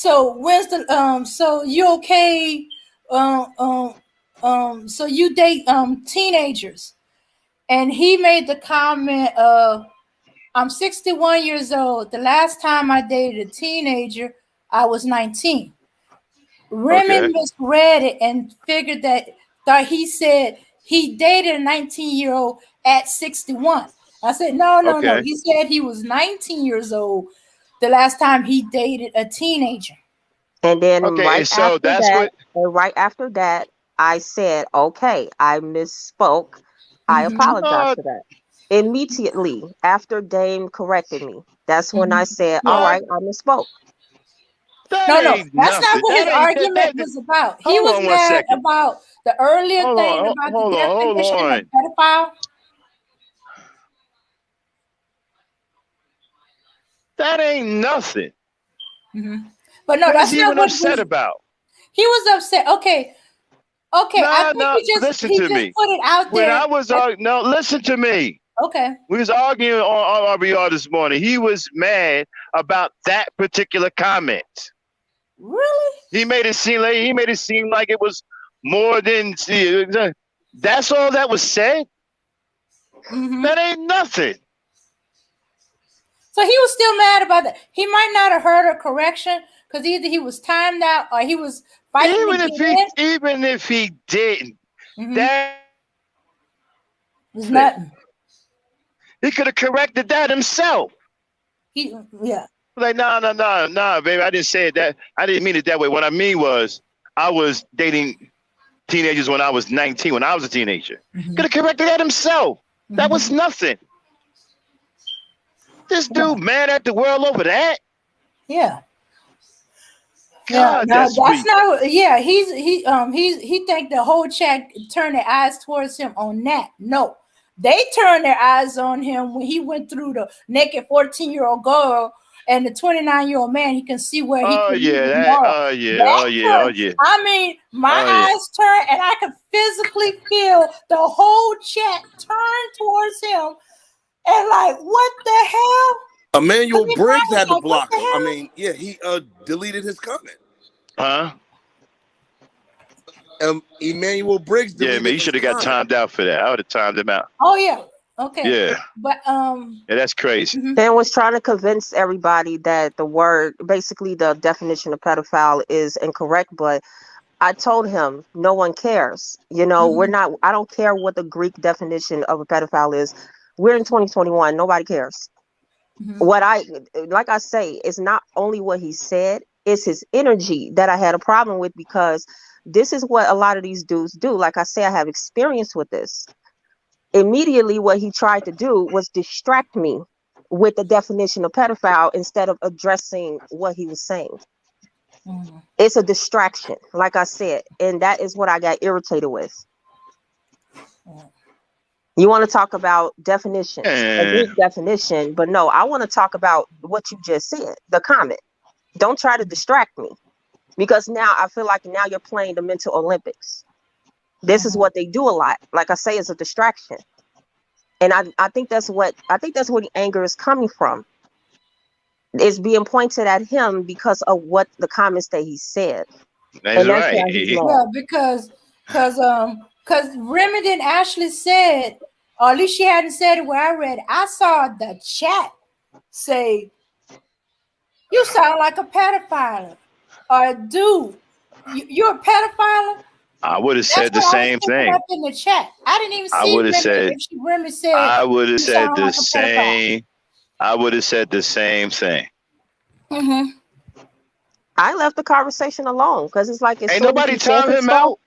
the so you okay? So you date teenagers, and he made the comment of, I'm 61 years old. The last time I dated a teenager, I was 19. Remy Okay. misread it and figured that he said he dated a 19-year-old at 61. I said, no, no, no. Okay. He said he was 19 years old the last time he dated a teenager. and then Okay. And so that's what. right after that, I said, okay, I misspoke. I Mm-hmm. apologize No, for that. Immediately after Dame corrected me, that's when I Mm-hmm. said, all Yeah. no, right, I misspoke. that No, no, ain't that's not nothing. what his That ain't that. argument was about. He Hold was on one mad second. about the earlier Hold thing on. about the Hold on. Hold definition of on. pedophile. That ain't nothing. Mm-hmm. But no, What is that's he not even what upset was. about? He was upset. Okay, okay. I No, think no. Listen he to just me. put it out When there. I was no, listen to me. Okay, We was arguing on RBR this morning. He was mad about that particular comment. really? He made it seem like it was more than. That's all that was said. Mm-hmm. That ain't nothing. So he was still mad about that. He might not have heard a correction because either he was timed out or he was fighting to Even if get he in. even if he didn't, Mm-hmm. that It's nothing. he could have corrected that himself. Yeah. Like, no, no, no, no, baby, I didn't say it that. I didn't mean it that way. What I mean was, I was dating teenagers when I was 19, when I was a teenager. Mm-hmm. Could have corrected that himself. That was Mm-hmm. nothing. This dude mad at the world over that? Yeah. Yeah, God, no, that's that's weak. not. Yeah, he think the whole chat turned their eyes towards him on that. No, they turned their eyes on him when he went through the naked 14-year-old girl and the 29-year-old man. He can see where he Oh can leave yeah, his that. moral. Oh yeah. Oh That yeah. Oh turned. yeah. I mean, my Oh yeah. eyes turned, and I could physically feel the whole chat turn towards him, and like, what the hell? I Emmanuel mean, I Briggs was had to like, what block the him. I hell? mean, yeah, he deleted his comment. Huh? Emmanuel Briggs Yeah, man. deleted You his should have got comment. timed out for that. I would have timed him out. Oh yeah, okay, Yeah. but Yeah, that's crazy. mhm. Dan was trying to convince everybody that the word, basically the definition of pedophile is incorrect, but I told him no one cares. We're not, I don't care what the Greek definition of a pedophile is. We're in 2021. Nobody cares. Mhm. What like I say, it's not only what he said, It's his energy that I had a problem with, because this is what a lot of these dudes do. Like I say, I have experience with this. Immediately, what he tried to do was distract me with the definition of pedophile instead of addressing what he was saying. Mhm. It's a distraction, like I said, and that is what I got irritated with. You want to talk about definitions, a Eh, weak definition, but no, I want to talk about what you just said, the comment. Don't try to distract me, because now I feel like now you're playing the mental Olympics. This is what they do a lot. Like I say, it's a distraction. And I think that's where the anger is coming from. It's being pointed at him because of what the comments that he said. that's And that's right. why he's mad. Yeah, because Remington actually said, or at least she hadn't said it where I read it. I saw the chat say, "You sound like a pedophile," or "Dude, you're a pedophile." I would have That's said the what I was same picking thing. up in the chat. I didn't even I see would have Remy said. if she really said, I would have "You said sound the like a pedophile." same. I would have said the same thing. I left the conversation alone because it's like as Ain't soon as nobody he said time some him stuff, out.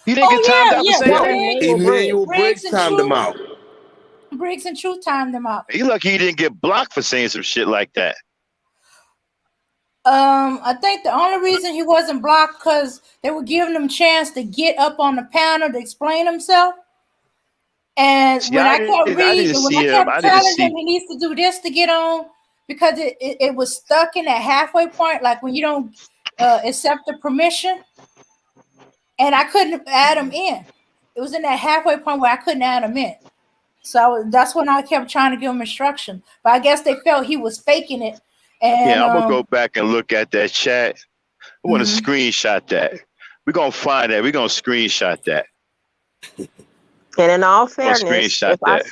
He didn't get timed Oh out for yeah, saying no, that. Emmanuel Briggs. Briggs timed him out. Briggs and Truth timed them out. He lucky he didn't get blocked for saying some shit like that. I think the only reason he wasn't blocked because they were giving him a chance to get up on the panel to explain himself. And See, when I I kept didn't reading, when I see him. kept I didn't telling see. him he needs to do this to get on, because it was stuck in that halfway point, like when you don't accept the permission, and I couldn't add him in. It was in that halfway point where I couldn't add him in. So that's when I kept trying to give him instruction. But I guess they felt he was faking it. And Yeah, I'm gonna go back and look at that chat. I want to screenshot that. We're gonna find that. We're gonna screenshot that. and in all I'm gonna fairness, screenshot that.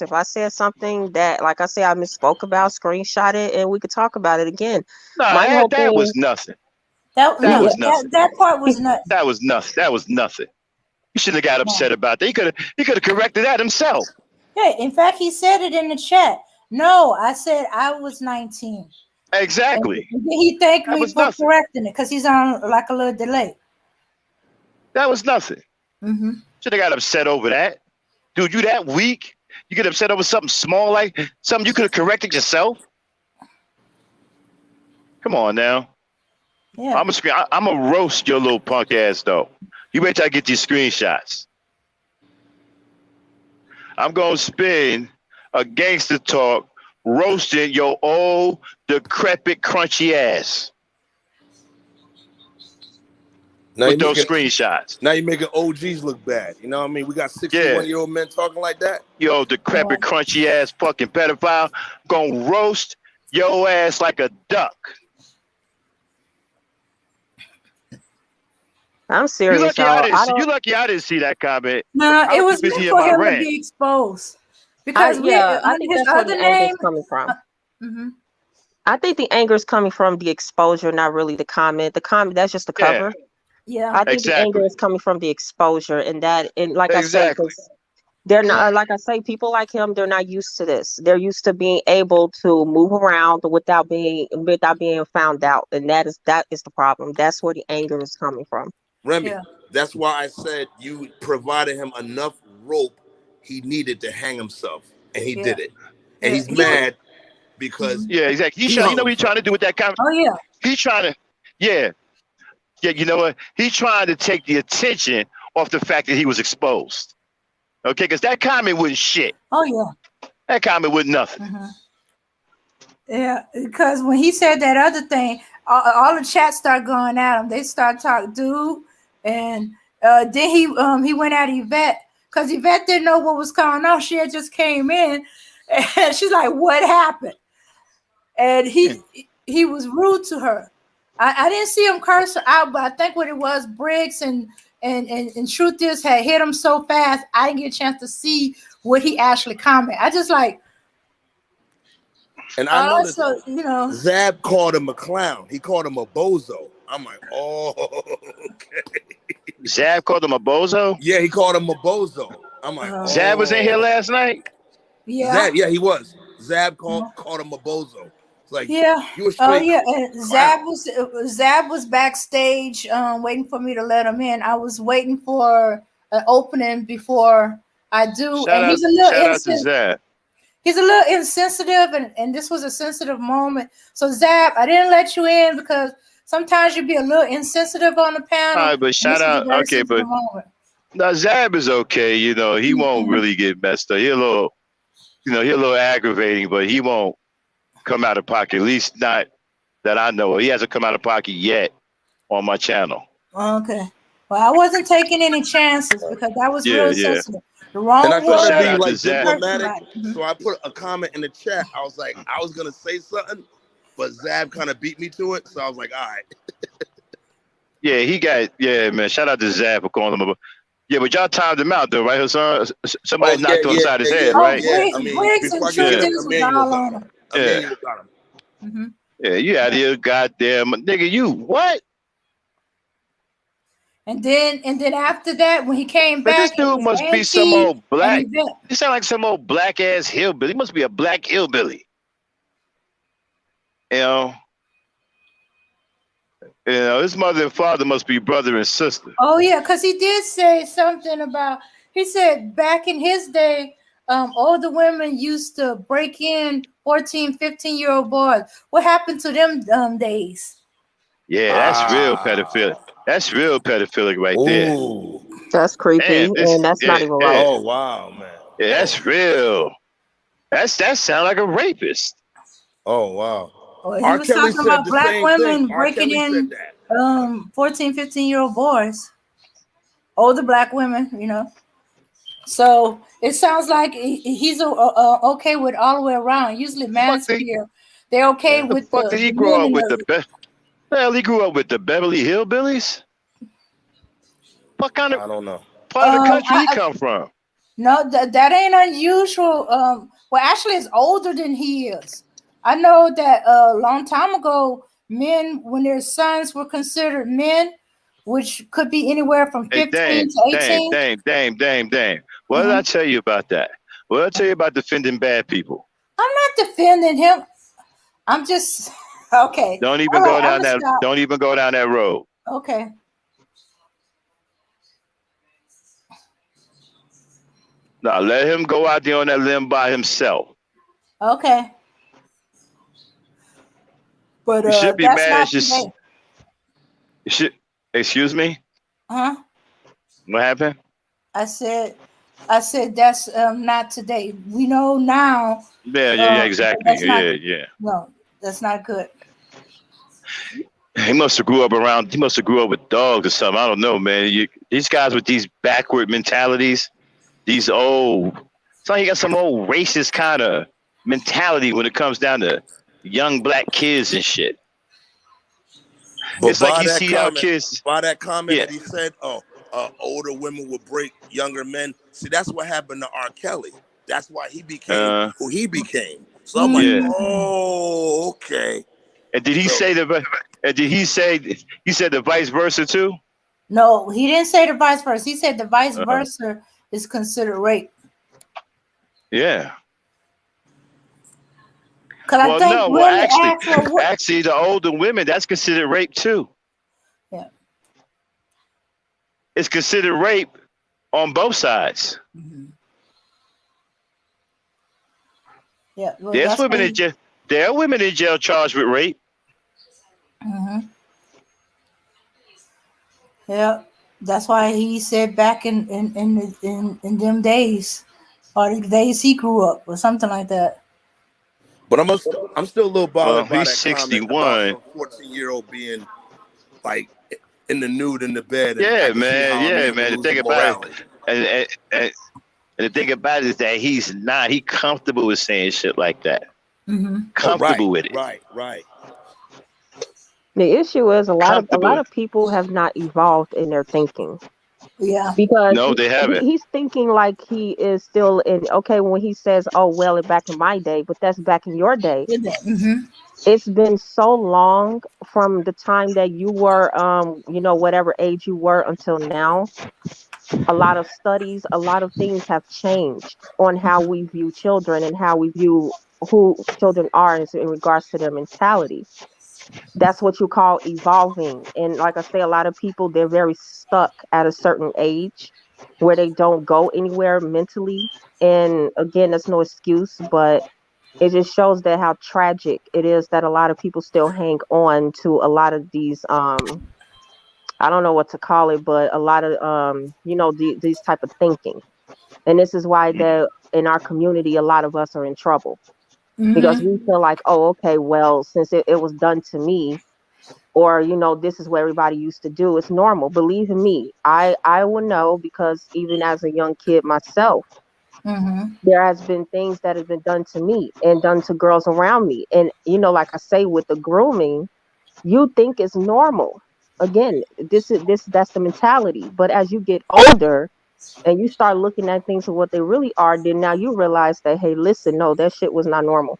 if I said something that, like I say, I misspoke about, screenshot it, and we could talk about it again. Nah, My whole that was thing, nothing. that That yeah, was nothing. that part was nuts. That was nothing. That was nothing. He shouldn't have got upset about that. He could have corrected that himself. Hey, in fact, he said it in the chat. No, I said I was 19. Exactly. And he thanked That me was for nothing. correcting it because he's on like a little delay. That was nothing. Mm-hmm. Should have got upset over that. Dude, you that weak? You get upset over something small like something you could have corrected yourself? Come on now. Yeah. I'm gonna roast your little punk ass though. You wait till I get these screenshots. I'm gonna spin a gangster talk roasting your old decrepit crunchy ass Now with you're those making, screenshots. now you're making OGs look bad. You know what I mean? We got 61-year-old men talking like that. Yo, decrepit crunchy ass fucking pedophile gonna roast your ass like a duck. I'm serious, You y'all. lucky I didn't see that comment. No, I it was was too meant busy in for my him to rant. be exposed because I think his that's where other the anger name. is coming from. Mm-hmm. I think the anger is coming from the exposure, not really the comment. The comment, that's just the cover. Yeah. I think the anger is coming from the exposure, and like I say, because they're not, like I say, people like him, they're not used to this. They're used to being able to move around without being found out, and that is the problem. That's where the anger is coming from. Remy, that's why I said you provided him enough rope he needed to hang himself, and he did it. And he's mad because exactly. You know what he's trying to do with that comment? Oh yeah. He's trying to, yeah. You know what? He's trying to take the attention off the fact that he was exposed. Okay, because that comment wasn't shit. Oh yeah. That comment was nothing. Mm-hmm. Yeah, because when he said that other thing, all the chats start going at him. They start talking, dude, and then he went at Yvette because Yvette didn't know what was going on. She had just came in, and she's like, "What happened?" And he was rude to her. I didn't see him curse her out, but I think what it was, Briggs and Truth is had hit him so fast, I didn't get a chance to see what he actually commented. I just like. And I noticed, you know, Zab called him a clown. He called him a bozo. I'm like, oh, okay. Zab called him a bozo? Yeah, he called him a bozo. I'm like, Zab was in here last night? Yeah. Zab, yeah, he was. Zab called him a bozo. It's like Yeah. you a Oh straight yeah. And clown. Zab was backstage, waiting for me to let him in. I was waiting for an opening before I do, and Shout out to Zach. he's a little insensitive, and this was a sensitive moment. So Zab, I didn't let you in because sometimes you'd be a little insensitive on the All panel, right, but and shout this was a out. very Okay, sensitive but moment. now Zab is okay. You know, he won't Mhm. really get messed up. He a little, he a little aggravating, but he won't come out of pocket. At least not that I know. He hasn't come out of pocket yet on my channel. Okay. Well, I wasn't taking any chances because that was Yeah, real yeah. sensitive. The And I wrong But try to shout be word out to like could Zach. hurt diplomatic, somebody. so I put a comment in the chat. I was like, I was gonna say something, but Zab kind of beat me to it, so I was like, all right. Yeah, yeah, man. Shout out to Zach for calling him. Yeah, but y'all timed him out though, right, Hassan? Somebody Oh yeah, knocked him on the yeah, side of his yeah, head, Oh, right? yeah. I mean, Briggs before and I get Yeah, to Trinities it, was Emmanuel all got on him. him. yeah, Emmanuel got him. Hmm. yeah. You out here, goddamn nigga. You what? And then after that, when he came Man, this back, it dude was must be some Auntie old and black. Yvette. He sound like some old black ass hillbilly. He must be a black hillbilly. You know, his mother and father must be brother and sister. Oh yeah, because he did say something about. He said back in his day, older women used to break in 14, 15-year-old boys. What happened to them days? Yeah, that's real pedophilic. Ah, That's real pedophilic right there. ooh, That's creepy, Damn, this and that's yeah, not even yeah, right. oh wow, man. yeah, that's real. That sound like a rapist. Oh wow. Well, he R. was Kelly talking said about the black same thing. women R. breaking Kelly said in that. 14, 15-year-old boys, older black women. So it sounds like he's okay with all the way around. Usually, The fuck did manosphere, they're okay the with fuck did he the grow men up and with? the. Hell, he grew up with the Beverly Hillbillies. What kind of I don't know. part of the country he I come from? no, that ain't unusual. Well, actually, it's older than he is. I know that a long time ago, men, when their sons were considered men, which could be anywhere from Hey, 15 dame, to dame, 18. dame, dame, dame, dame. What did I Mhm. tell you about that? What did I tell you about defending bad people? I'm not defending him. I'm just okay. Don't All even right, go I'm down gonna that. stop. Don't even go down that road. Okay. Now let him go out there on that limb by himself. Okay. But You should be that's mad. not It's just. today. You should. Excuse me. Huh? What happened? I said that's not today. We know now Yeah, yeah, yeah. Exactly. that's not Yeah, yeah. no, that's not good. He must have grew up around. He must have grew up with dogs or something. I don't know, man. These guys with these backward mentalities, these old. It's like you got some old racist kind of mentality when it comes down to young black kids and shit. But It's like you see our kids. by that comment Yeah. that he said, oh, older women would break younger men. See, that's what happened to R. Kelly. That's why he became Uh. who he became. So I'm like, Yeah. Mm. oh, okay. And did he So, say the? And did he say? He said the vice versa too. No, he didn't say the vice versa. He said the vice Uh-huh. versa is considered rape. Yeah. Because I Well, think no. Well, women ask, well, what? actually, the older women that's considered rape too. Yeah. It's considered rape on both sides. Mm-hmm. Yeah. Well, There's that's what women in he. jail. There are women in jail charged with rape. Mm-hmm. Yeah. That's why he said back in them days, or the days he grew up, or something like that. but I'm still a little Well, bothered by he's that comment about 61. some 14-year-old being like in the nude in the bed, and I Yeah, can see man. how a Yeah, man man. would The lose the thing about it, morality. and the thing about it is that he's not. He comfortable with saying shit like that. Mm-hmm. Oh, right, Comfortable with it. right. The issue is a Comfortable lot with of it. people have not evolved in their thinking Yeah. because No, they haven't. he's thinking like he is still in. Okay, when he says, "Oh well, back in my day," but that's back in your day. Mm-hmm. It's been so long from the time that you were, whatever age you were until now. A lot of studies, a lot of things have changed on how we view children and how we view who children are in regards to their mentality. That's what you call evolving. And like I say, a lot of people, they're very stuck at a certain age where they don't go anywhere mentally. And again, that's no excuse, but it just shows that how tragic it is that a lot of people still hang on to a lot of these I don't know what to call it, but a lot of these type of thinking. And this is why that in our community a lot of us are in trouble because Mm-hmm. we feel like, oh, okay, well, since it was done to me, or this is what everybody used to do, it's normal. Believe in me, I will know, because even as a young kid myself, Mm-hmm. there has been things that have been done to me and done to girls around me. And like I say, with the grooming, you think it's normal. Again, that's the mentality. But as you get older and you start looking at things for what they really are, then now you realize that, hey, listen, no, that shit was not normal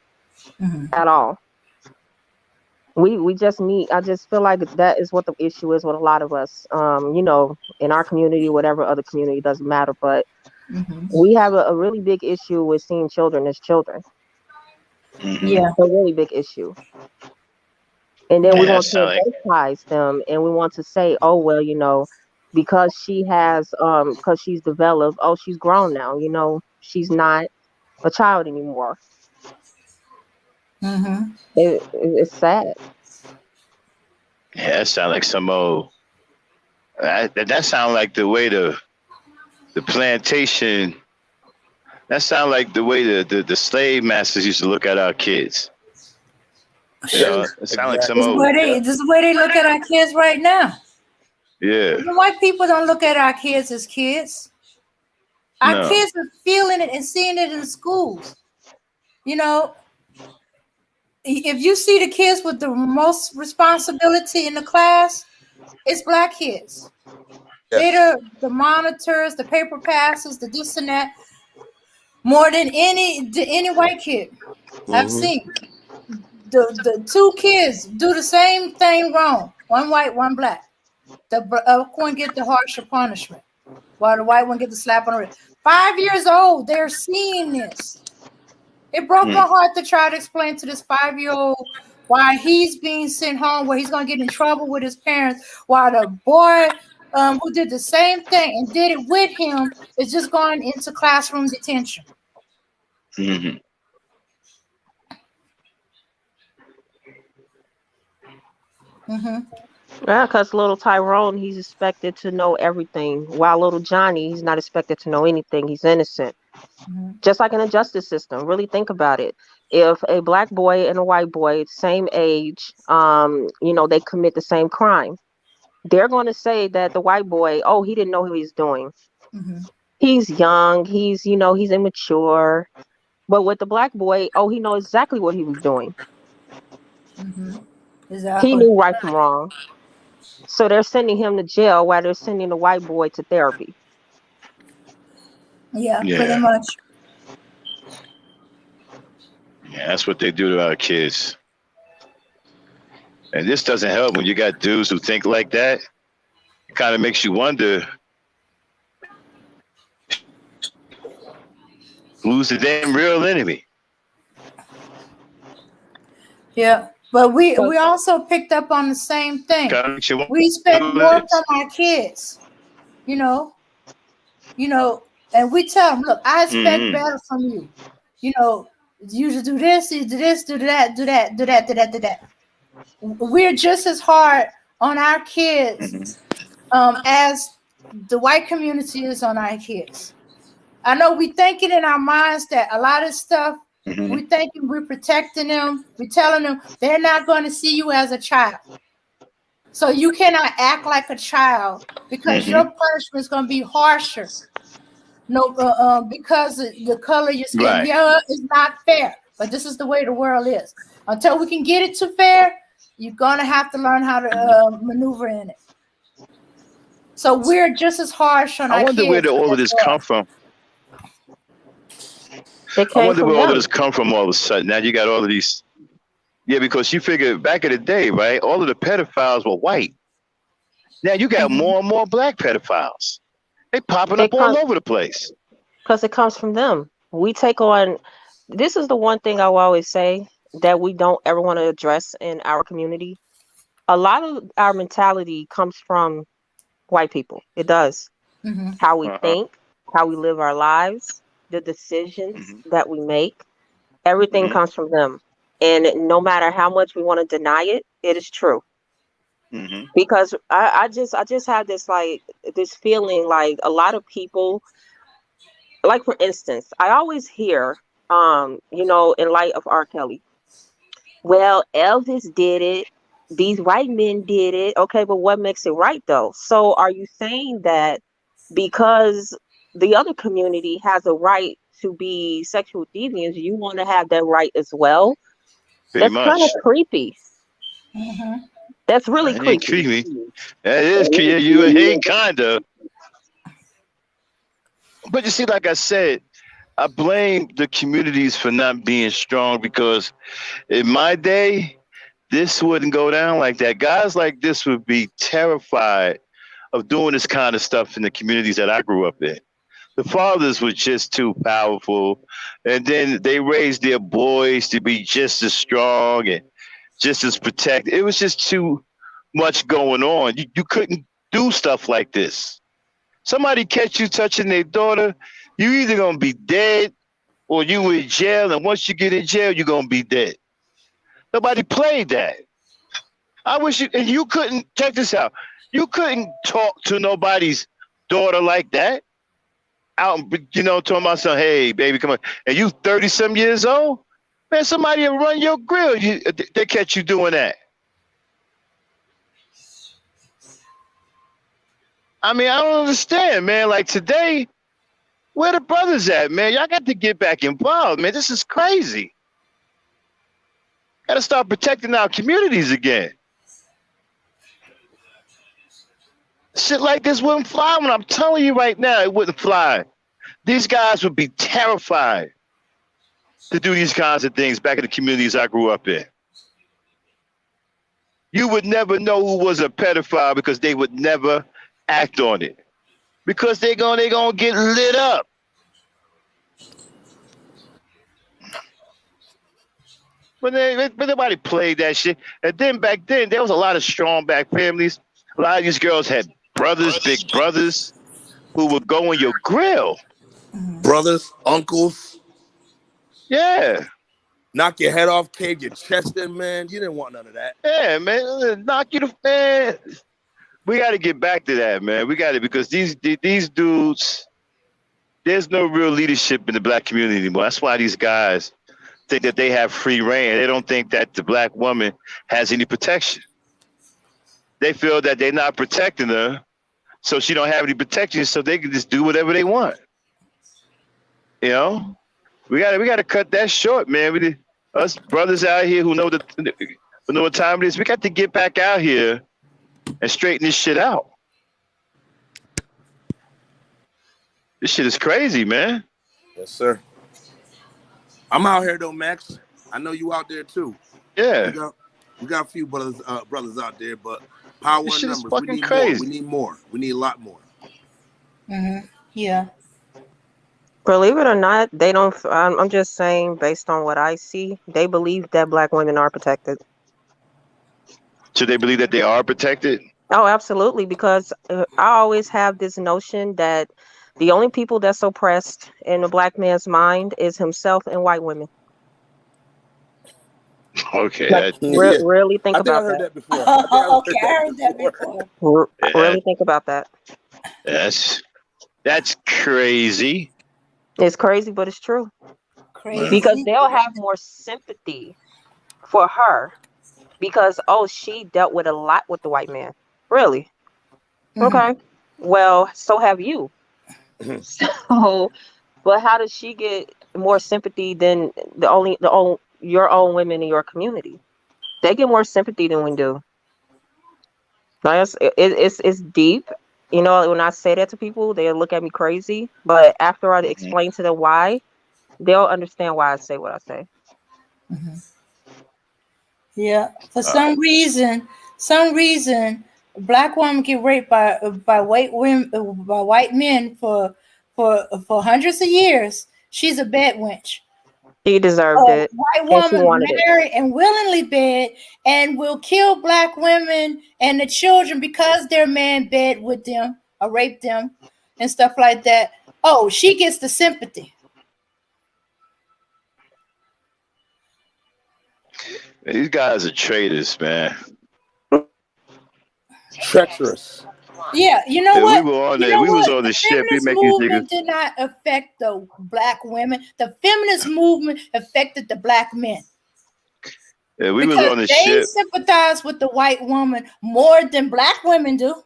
Mm-hmm. at all. We just need, I just feel like that is what the issue is with a lot of us, in our community, whatever other community, doesn't matter. But Mm-hmm. we have a really big issue with seeing children as children, Yeah. a really big issue. And then we Yeah. Yeah, that want to sound like advertise them, and we want to say, oh, well, because because she's developed, oh, she's grown now, she's not a child anymore. Mm-hmm. It's sad. yeah, that sound like some old. That sound like the way the plantation. That sound like the way the slave masters used to look at our kids. It sound like some Exactly. old. This is the way they look at our kids right now. Yeah, The white people don't look at our kids as kids. Our no. kids are feeling it and seeing it in the schools. You know, if you see the kids with the most responsibility in the class, it's black kids. Yes. They're the monitors, the paper passes, the this and that, more than any white kid I've Hmm. seen. The two kids do the same thing wrong. One white, one black. The one get the harsher punishment, while the white one get the slap on the wrist. 5 years old, they're seeing this. It broke my Mm. heart to try to explain to this 5-year-old why he's being sent home, where he's gonna get in trouble with his parents, while the boy who did the same thing and did it with him is just going into classroom detention. Hmm. Mm-hmm. Yeah, because little Tyrone, he's expected to know everything, while little Johnny, he's not expected to know anything. He's innocent. Mm-hmm. Just like in the justice system. Really think about it. If a black boy and a white boy, same age, they commit the same crime, they're going to say that the white boy, oh, he didn't know what he's doing. Mm-hmm. He's young. He's immature. But with the black boy, oh, he knows exactly what he was doing. Mm-hmm. He Exactly. knew right from wrong. So they're sending him to jail while they're sending the white boy to therapy. Yeah, pretty Yeah, much. yeah, that's what they do to our kids. And this doesn't help when you got dudes who think like that. It kind of makes you wonder who's the damn real enemy. Yeah. But we So we also picked up on the same thing. Kind of makes you wonder We expect who more it is. from our kids, you know, and we tell them, look, I expect Mm-hmm. better from you. You know, you should do this, you do this, do that, do that, do that, do that, do that. We're just as hard on our kids Mm-hmm. as the white community is on our kids. I know we thinking in our minds that a lot of stuff Mm-hmm. we thinking we're protecting them, we're telling them they're not going to see you as a child. So you cannot act like a child because your Mm-hmm. punishment is going to be harsher. No, because of the color of your skin. Right. Yeah, it's not fair, but this is the way the world is. Until we can get it to fair, you're going to have to learn how to maneuver in it. So we're just as harsh on I our wonder where kids all of as this well. come from. it I came wonder from where all of them. this come from all of a sudden. Now you got all of these. Yeah, because you figure back in the day, right? All of the pedophiles were white. Now you got Mhm. more and more black pedophiles. They popping It up all comes over the place. because it comes from them. We take on this is the one thing I will always say that we don't ever want to address in our community. A lot of our mentality comes from white people. It does. Mm-hmm. How we Uh-huh. think, how we live our lives, the decisions Hmm. that we make, everything Hmm. comes from them. And no matter how much we want to deny it, it is true. Hmm. Because I just have this like this feeling like a lot of people, like for instance, I always hear in light of R. Kelly, well, Elvis did it, these white men did it. Okay, but what makes it right though? So are you saying that because the other community has a right to be sexual deviants, you want to have that right as well? Pretty That's kind of much. creepy. Mm-hmm. That's really That ain't creepy. creepy. That is creepy. You ain't kinda. But you see, like I said, I blame the communities for not being strong because in my day, this wouldn't go down like that. Guys like this would be terrified of doing this kind of stuff in the communities that I grew up in. The fathers were just too powerful, and then they raised their boys to be just as strong and just as protected. It was just too much going on. You couldn't do stuff like this. Somebody catch you touching their daughter, you either gonna be dead or you in jail, and once you get in jail, you're gonna be dead. Nobody played that. I wish you and you couldn't check this out. You couldn't talk to nobody's daughter like that. Out, talking about some, hey, baby, come on. And you 30 some years old? Man, somebody will run your grill. They catch you doing that. I mean, I don't understand, man. Like today, where the brothers at, man? Y'all got to get back involved, man. This is crazy. Got to start protecting our communities again. Shit like this wouldn't fly. When I'm telling you right now, it wouldn't fly. These guys would be terrified to do these kinds of things back in the communities I grew up in. You would never know who was a pedophile because they would never act on it. Because they gonna get lit up. But nobody played that shit. And then back then there was a lot of strong black families. A lot of these girls had brothers, big brothers, who would go in your grill. Brothers, uncles, Yeah. knock your head off, cave your chest in, man. You didn't want none of that. Yeah, man. Knock you the man. We gotta get back to that, man. We gotta because these dudes, there's no real leadership in the black community anymore. That's why these guys think that they have free reign. They don't think that the black woman has any protection. They feel that they're not protecting her, so she don't have any protection, so they can just do whatever they want. You know, we gotta cut that short, man. Us brothers out here who know what time it is. We got to get back out here and straighten this shit out. This shit is crazy, man. Yes, sir. I'm out here though, Max. I know you out there too. Yeah. We got a few brothers out there, but power This in shit is numbers. We fucking need more. We crazy. need more. We need a lot more. Mm-hmm. Yeah. Believe it or not, they don't. I'm just saying, based on what I see, they believe that black women are protected. So they believe that they are protected? Oh, absolutely. Because I always have this notion that the only people that's oppressed in a black man's mind is himself and white women. Okay, Like, that Yeah. really think I think I about heard that. that before. I think I heard Okay, I that heard that before. before. that Really think about that. that's crazy. It's crazy, but it's true. Man. Because Crazy. they'll have more sympathy for her because, oh, she dealt with a lot with the white man. Really? Mm-hmm. Okay. Well, so have you. So, but how does she get more sympathy than your own women in your community? They get more sympathy than we do. Like, it's deep. You know, when I say that to people, they look at me crazy. But after I Mhm. explain to them why, they'll understand why I say what I say. Mm-hmm. Yeah. For Uh, some reason, black women get raped by white women by white men for hundreds of years. She's a bad wench. He deserved A it, white and she woman wanted it. married and willingly bed and will kill black women and the children because their man bed with them or rape them and stuff like that. Oh, she gets the sympathy. These guys are traitors, man. Treacherous. Yeah, you know Yeah, what? we was on The the ship. We feminist make these niggas. movement did not affect the black women. The feminist movement affected the black men Yeah, we was because on the they ship. sympathize with the white woman more than black women do.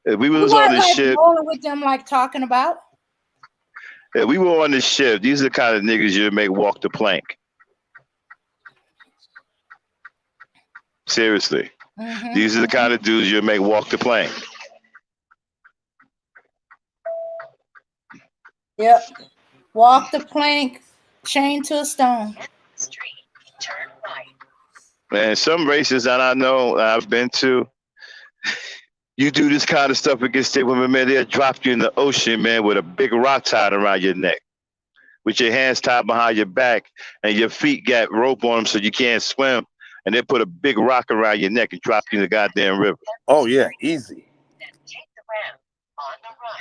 Yeah, we We was on weren't the like ship. rolling with them, like talking about. Yeah, we were on the ship. These are the kind of niggas you make walk the plank. Seriously. These are the kind of dudes you make walk the plank. Yep. Walk the plank, chained to a stone. Man, some races that I know I've been to, you do this kind of stuff against their women, man, they'll drop you in the ocean, man, with a big rock tied around your neck, with your hands tied behind your back, and your feet got rope on them so you can't swim, and they put a big rock around your neck and drop you in the goddamn river. Oh yeah, easy.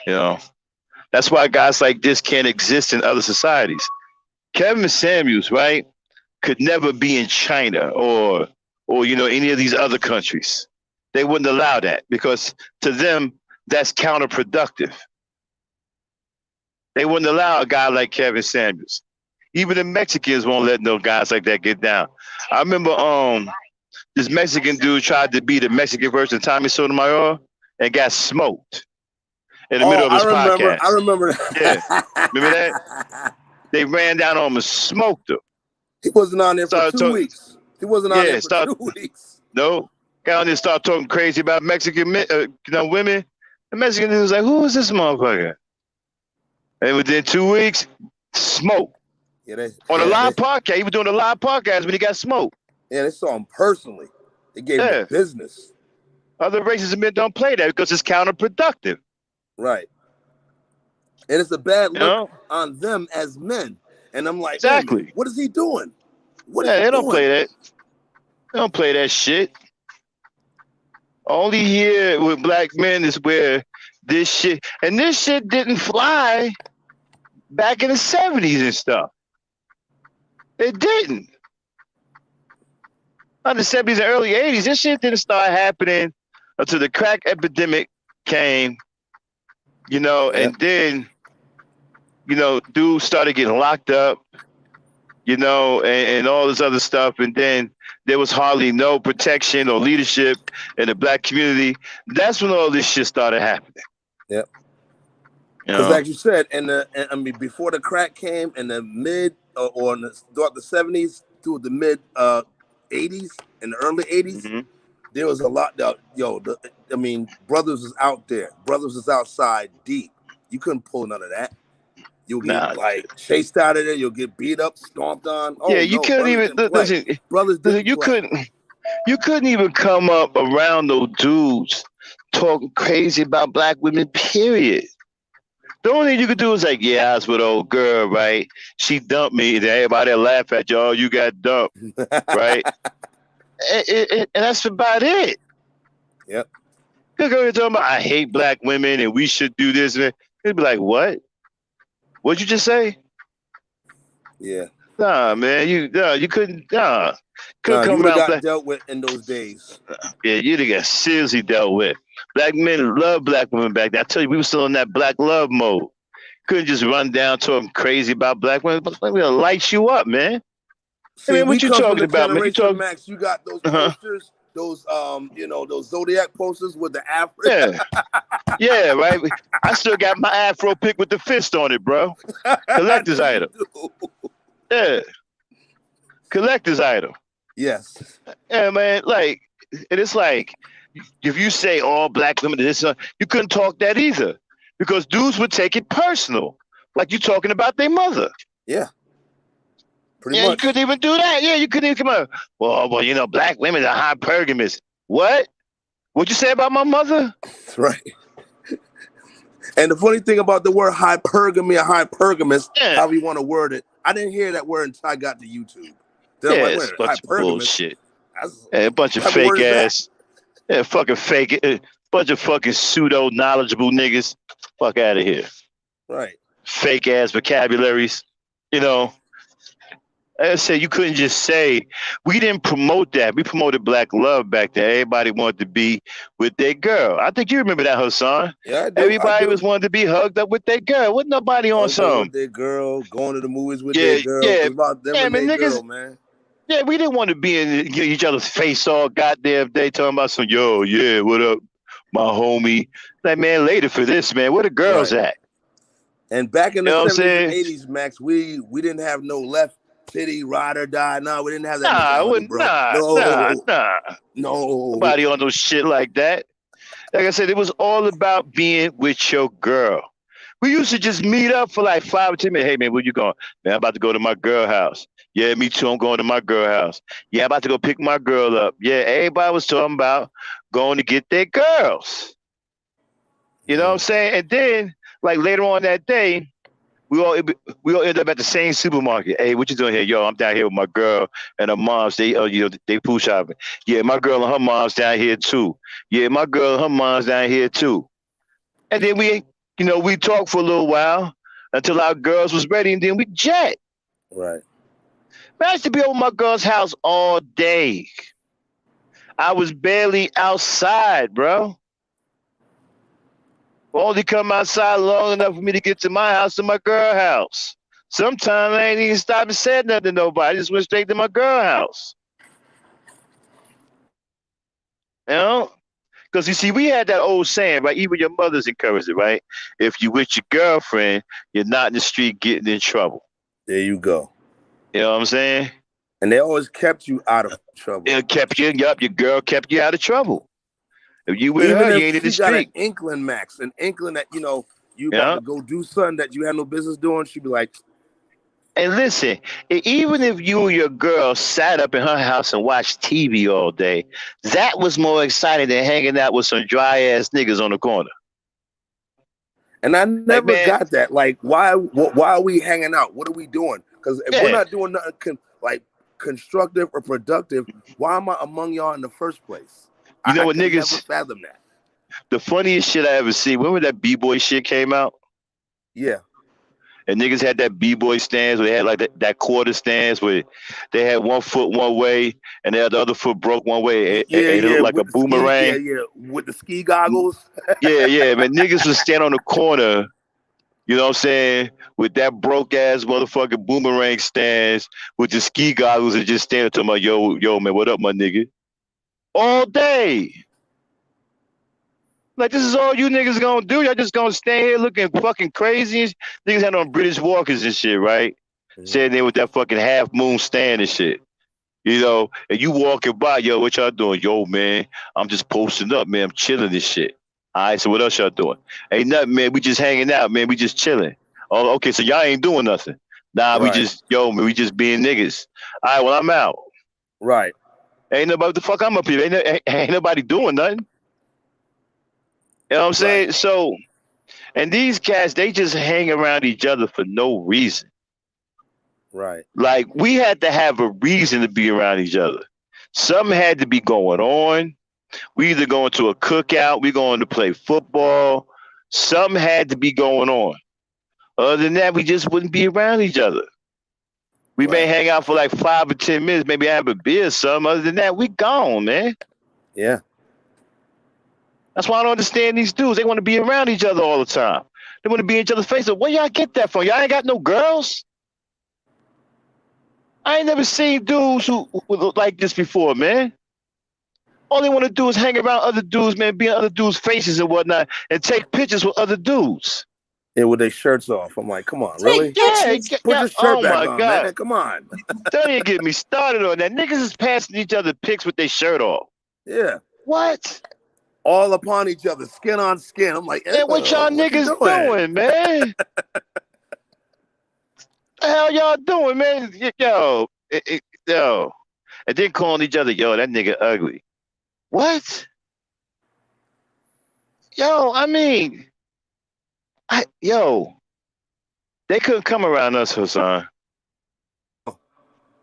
You know, that's why guys like this can't exist in other societies. Kevin Samuels, right, could never be in China or any of these other countries. They wouldn't allow that because to them that's counterproductive. They wouldn't allow a guy like Kevin Samuels. Even the Mexicans won't let no guys like that get down. I remember this Mexican dude tried to be the Mexican version of Tommy Sotomayor and got smoked in the middle of his podcast. I remember that. Yeah. Remember that? They ran down on him and smoked him. He wasn't on there for 2 weeks. He wasn't on there for 2 weeks. No. Got on there and started talking crazy about Mexican women. The Mexican dude was like, who is this motherfucker? And within 2 weeks, smoke. On a live podcast. He was doing a live podcast when he got smoked. Yeah, they saw him personally. They gave him business. Other races of men don't play that because it's counterproductive. Right. And it's a bad look on them as men. And I'm like, exactly. What is he doing? They don't play that. They don't play that shit. Only here with black men is where this shit, and this shit didn't fly back in the 70s and stuff. It didn't. In the 70s and early 80s, this shit didn't start happening until the crack epidemic came, and then, dudes started getting locked up, and all this other stuff. And then there was hardly no protection or leadership in the black community. That's when all this shit started happening. Yep. Because like you said, before the crack came in the mid or throughout the 70s through the mid 80s and the early 80s, there was a lot. Brothers was out there. Brothers was outside deep. You couldn't pull none of that. You'll get chased out of there. You'll get beat up, stomped on. Oh, you couldn't even listen. Brothers didn't you play. You couldn't even come up around those dudes talking crazy about black women. Period. The only thing you could do is like, yeah, I was with an old girl, right? She dumped me, and everybody laugh at you. Oh, you got dumped, right? And that's about it. Yep. You're going to talk about I hate black women and we should do this. They'd be like, what? What'd you just say? Yeah. Nah, man, you couldn't. Couldn't come around. Got dealt with in those days. Yeah, you'd have got seriously dealt with. Black men love black women back then. I tell you, we were still in that black love mode. Couldn't just run down talking crazy about black women. We'll light you up, man. See, what you talking about, man? You talking, Max? You got those posters, those those Zodiac posters with the afro. Yeah, yeah, right. I still got my afro pick with the fist on it, bro. Collector's item. Yeah, collector's item. Yes. Yeah, man. Like, and it's like, if you say all black women this, you couldn't talk that either, because dudes would take it personal, like you talking about their mother. Yeah. Pretty much. You couldn't even do that. Yeah, you couldn't even come out. Well, black women are hypergamous. What? What'd you say about my mother? That's right. And the funny thing about the word hypergamy or hypergamous, however you want to word it, I didn't hear that word until I got to YouTube. Then I'm Yeah, like, it's a wait, bunch of hypergamous. bullshit. That's, And a bunch what of type of word fake is that? ass, yeah, fucking fake, bunch of fucking pseudo knowledgeable niggas. Fuck out of here. Right. Fake ass vocabularies. You know, like I said, you couldn't just say we didn't promote that. We promoted black love back then. Everybody wanted to be with their girl. I think you remember that, Hassan. Yeah, I do. I Everybody do. was wanting to be hugged up with their girl. Wasn't nobody on Hugged up some. with their girl, going to the movies with their Yeah, girl. yeah, It's about them yeah, and man, their niggas. girl, man. Yeah, we didn't want to be in each other's face all goddamn day talking about some yo, yeah, what up, my homie. Like, man, later for this, man. Where the girls Right. at? And back in You the know what I'm 70s and saying? 80s, Max, we didn't have no left titty, ride or die. No, we didn't have that Nah, I mentality, wouldn't. bro. Nah. No, no. Nobody on no shit like that. Like I said, it was all about being with your girl. We used to just meet up for like 5 or 10 minutes. Hey man, where you going? Man, I'm about to go to my girl house. Yeah, me too. I'm going to my girl house. Yeah, I'm about to go pick my girl up. Yeah, everybody was talking about going to get their girls. You know what I'm saying? And then, like later on that day, we all we all end up at the same supermarket. Hey, what you doing here? Yo, I'm down here with my girl and her moms. They they food shopping. Yeah, my girl and her mom's down here too. Yeah, my girl and her mom's down here too. And then we talked for a little while until our girls was ready, and then we jet. Right. Man, I used to be over my girl's house all day. I was barely outside, bro. Only come outside long enough for me to get to my house and my girl house. Sometimes I ain't even stopped and said nothing to nobody. I just went straight to my girl house. You know? Because you see, we had that old saying, right? Even your mothers encouraged it, right? If you with your girlfriend, you're not in the street getting in trouble. There you go. You know what I'm saying? And they always kept you out of trouble. It kept you up. Your girl kept you out of trouble. If you with Even her, you if ain't in the she got an street. inkling, Max, an inkling that, you about Yeah. to go do something that you had no business doing, she'd be like, And listen, even if you and your girl sat up in her house and watched TV all day, that was more exciting than hanging out with some dry ass niggas on the corner. and I Like, never man, got that. Like, why are we hanging out? What are we doing? Because if we're yeah. not doing nothing constructive or productive, why am I among y'all in the first place? You know I what, could never niggas? fathom that. The funniest shit I ever seen. Remember that B-boy shit came out? Yeah. And niggas had that B-boy stance where they had like that quarter stance where they had one foot one way and they had the other foot broke one way. It looked like a With the ski, boomerang. with the ski goggles. Yeah, man. Niggas would stand on the corner, you know what I'm saying, with that broke ass motherfucking boomerang stance with the ski goggles and just stand up to my yo, man, what up, my nigga? All day. Like, this is all you niggas gonna do? Y'all just gonna stand here looking fucking crazy? Niggas had on British Walkers and shit, right? Sitting there with that fucking half moon stand and shit. You know, and you walking by, yo, what y'all doing? Yo, man, I'm just posting up, man. I'm chilling this shit. All right, so what else y'all doing? Ain't nothing, man. We just hanging out, man. We just chilling. Oh, okay, so y'all ain't doing nothing. Nah, we Right. just, man, we just being niggas. All right, well, I'm out. Right. Ain't nobody, what the fuck I'm up here. Ain't nobody doing nothing. You know what I'm saying? Right. So, and these cats, they just hang around each other for no reason. Right. Like, we had to have a reason to be around each other. Something had to be going on. We either going to a cookout, we going to play football. Something had to be going on. Other than that, we just wouldn't be around each other. We may hang out for like 5 or 10 minutes, maybe have a beer or something. Other than that, we gone, man. Yeah. That's why I don't understand these dudes. They want to be around each other all the time. They want to be in each other's faces. Where y'all get that from? Y'all ain't got no girls? I ain't never seen dudes who look like this before, man. All they want to do is hang around other dudes, man, be in other dudes' faces and whatnot, and take pictures with other dudes. And with their shirts off. I'm like, come on, really? Yeah, Put your shirt oh back my on, God. man. Come on. Don't even get me started on that. Niggas is passing each other pics with their shirt off. Yeah. What? All upon each other, skin on skin. I'm like, Man, what y'all what niggas doing, man? The hell y'all doing, man? Yo. And then calling each other, yo, that nigga ugly. What? Yo, I mean, they couldn't come around us, Hassan.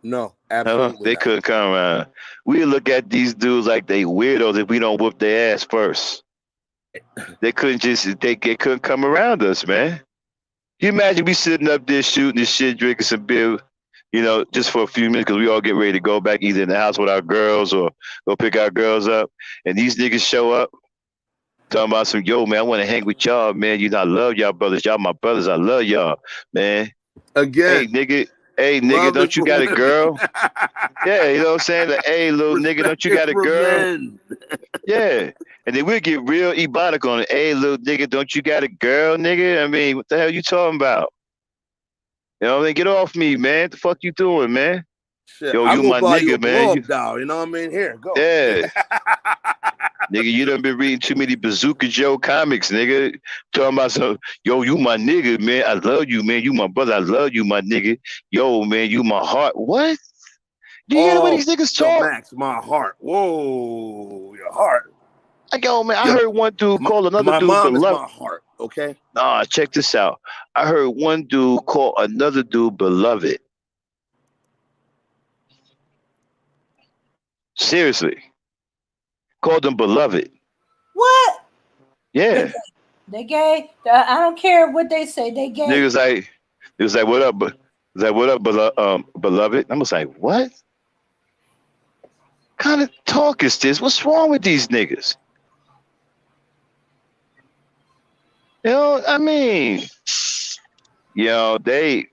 No, absolutely They not. couldn't come around. We look at these dudes like they weirdos if we don't whoop their ass first. They couldn't come around us, man. You imagine we sitting up there shooting this shit, drinking some beer, just for a few minutes because we all get ready to go back either in the house with our girls or go pick our girls up, and these niggas show up talking about some, yo, man, I want to hang with y'all, man. I love y'all brothers. Y'all my brothers. I love y'all, man. Again, Hey, nigga, love is don't you for got a women. girl? Yeah, you know what I'm saying? Like, hey, little nigga, don't you got a for girl? Men. Yeah. And then we'll get real ebonic on it. Hey, little nigga, don't you got a girl, nigga? I mean, what the hell you talking about? You know what I mean? Get off me, man. What the fuck you doing, man? Shit, Yo, I'll you go my buy you a nigga, man. blow up doll. You know what I mean? Here, go. Yeah. Nigga, you done been reading too many Bazooka Joe comics, nigga. Talking about some, yo, you my nigga, man. I love you, man. You my brother. I love you, my nigga. Yo, man, you my heart. What? Do you hear the way these niggas yo, talk? Max, my heart. Whoa, your heart. Yo, man, I heard one dude call another my dude mom beloved. is my heart, okay? Nah, check this out. I heard one dude call another dude beloved. Seriously. Called them beloved. What? Yeah. They gay. I don't care what they say. They gay. Niggas like, what up? What up, beloved? I was like, what kind of talk is this? What's wrong with these niggas? I mean, they.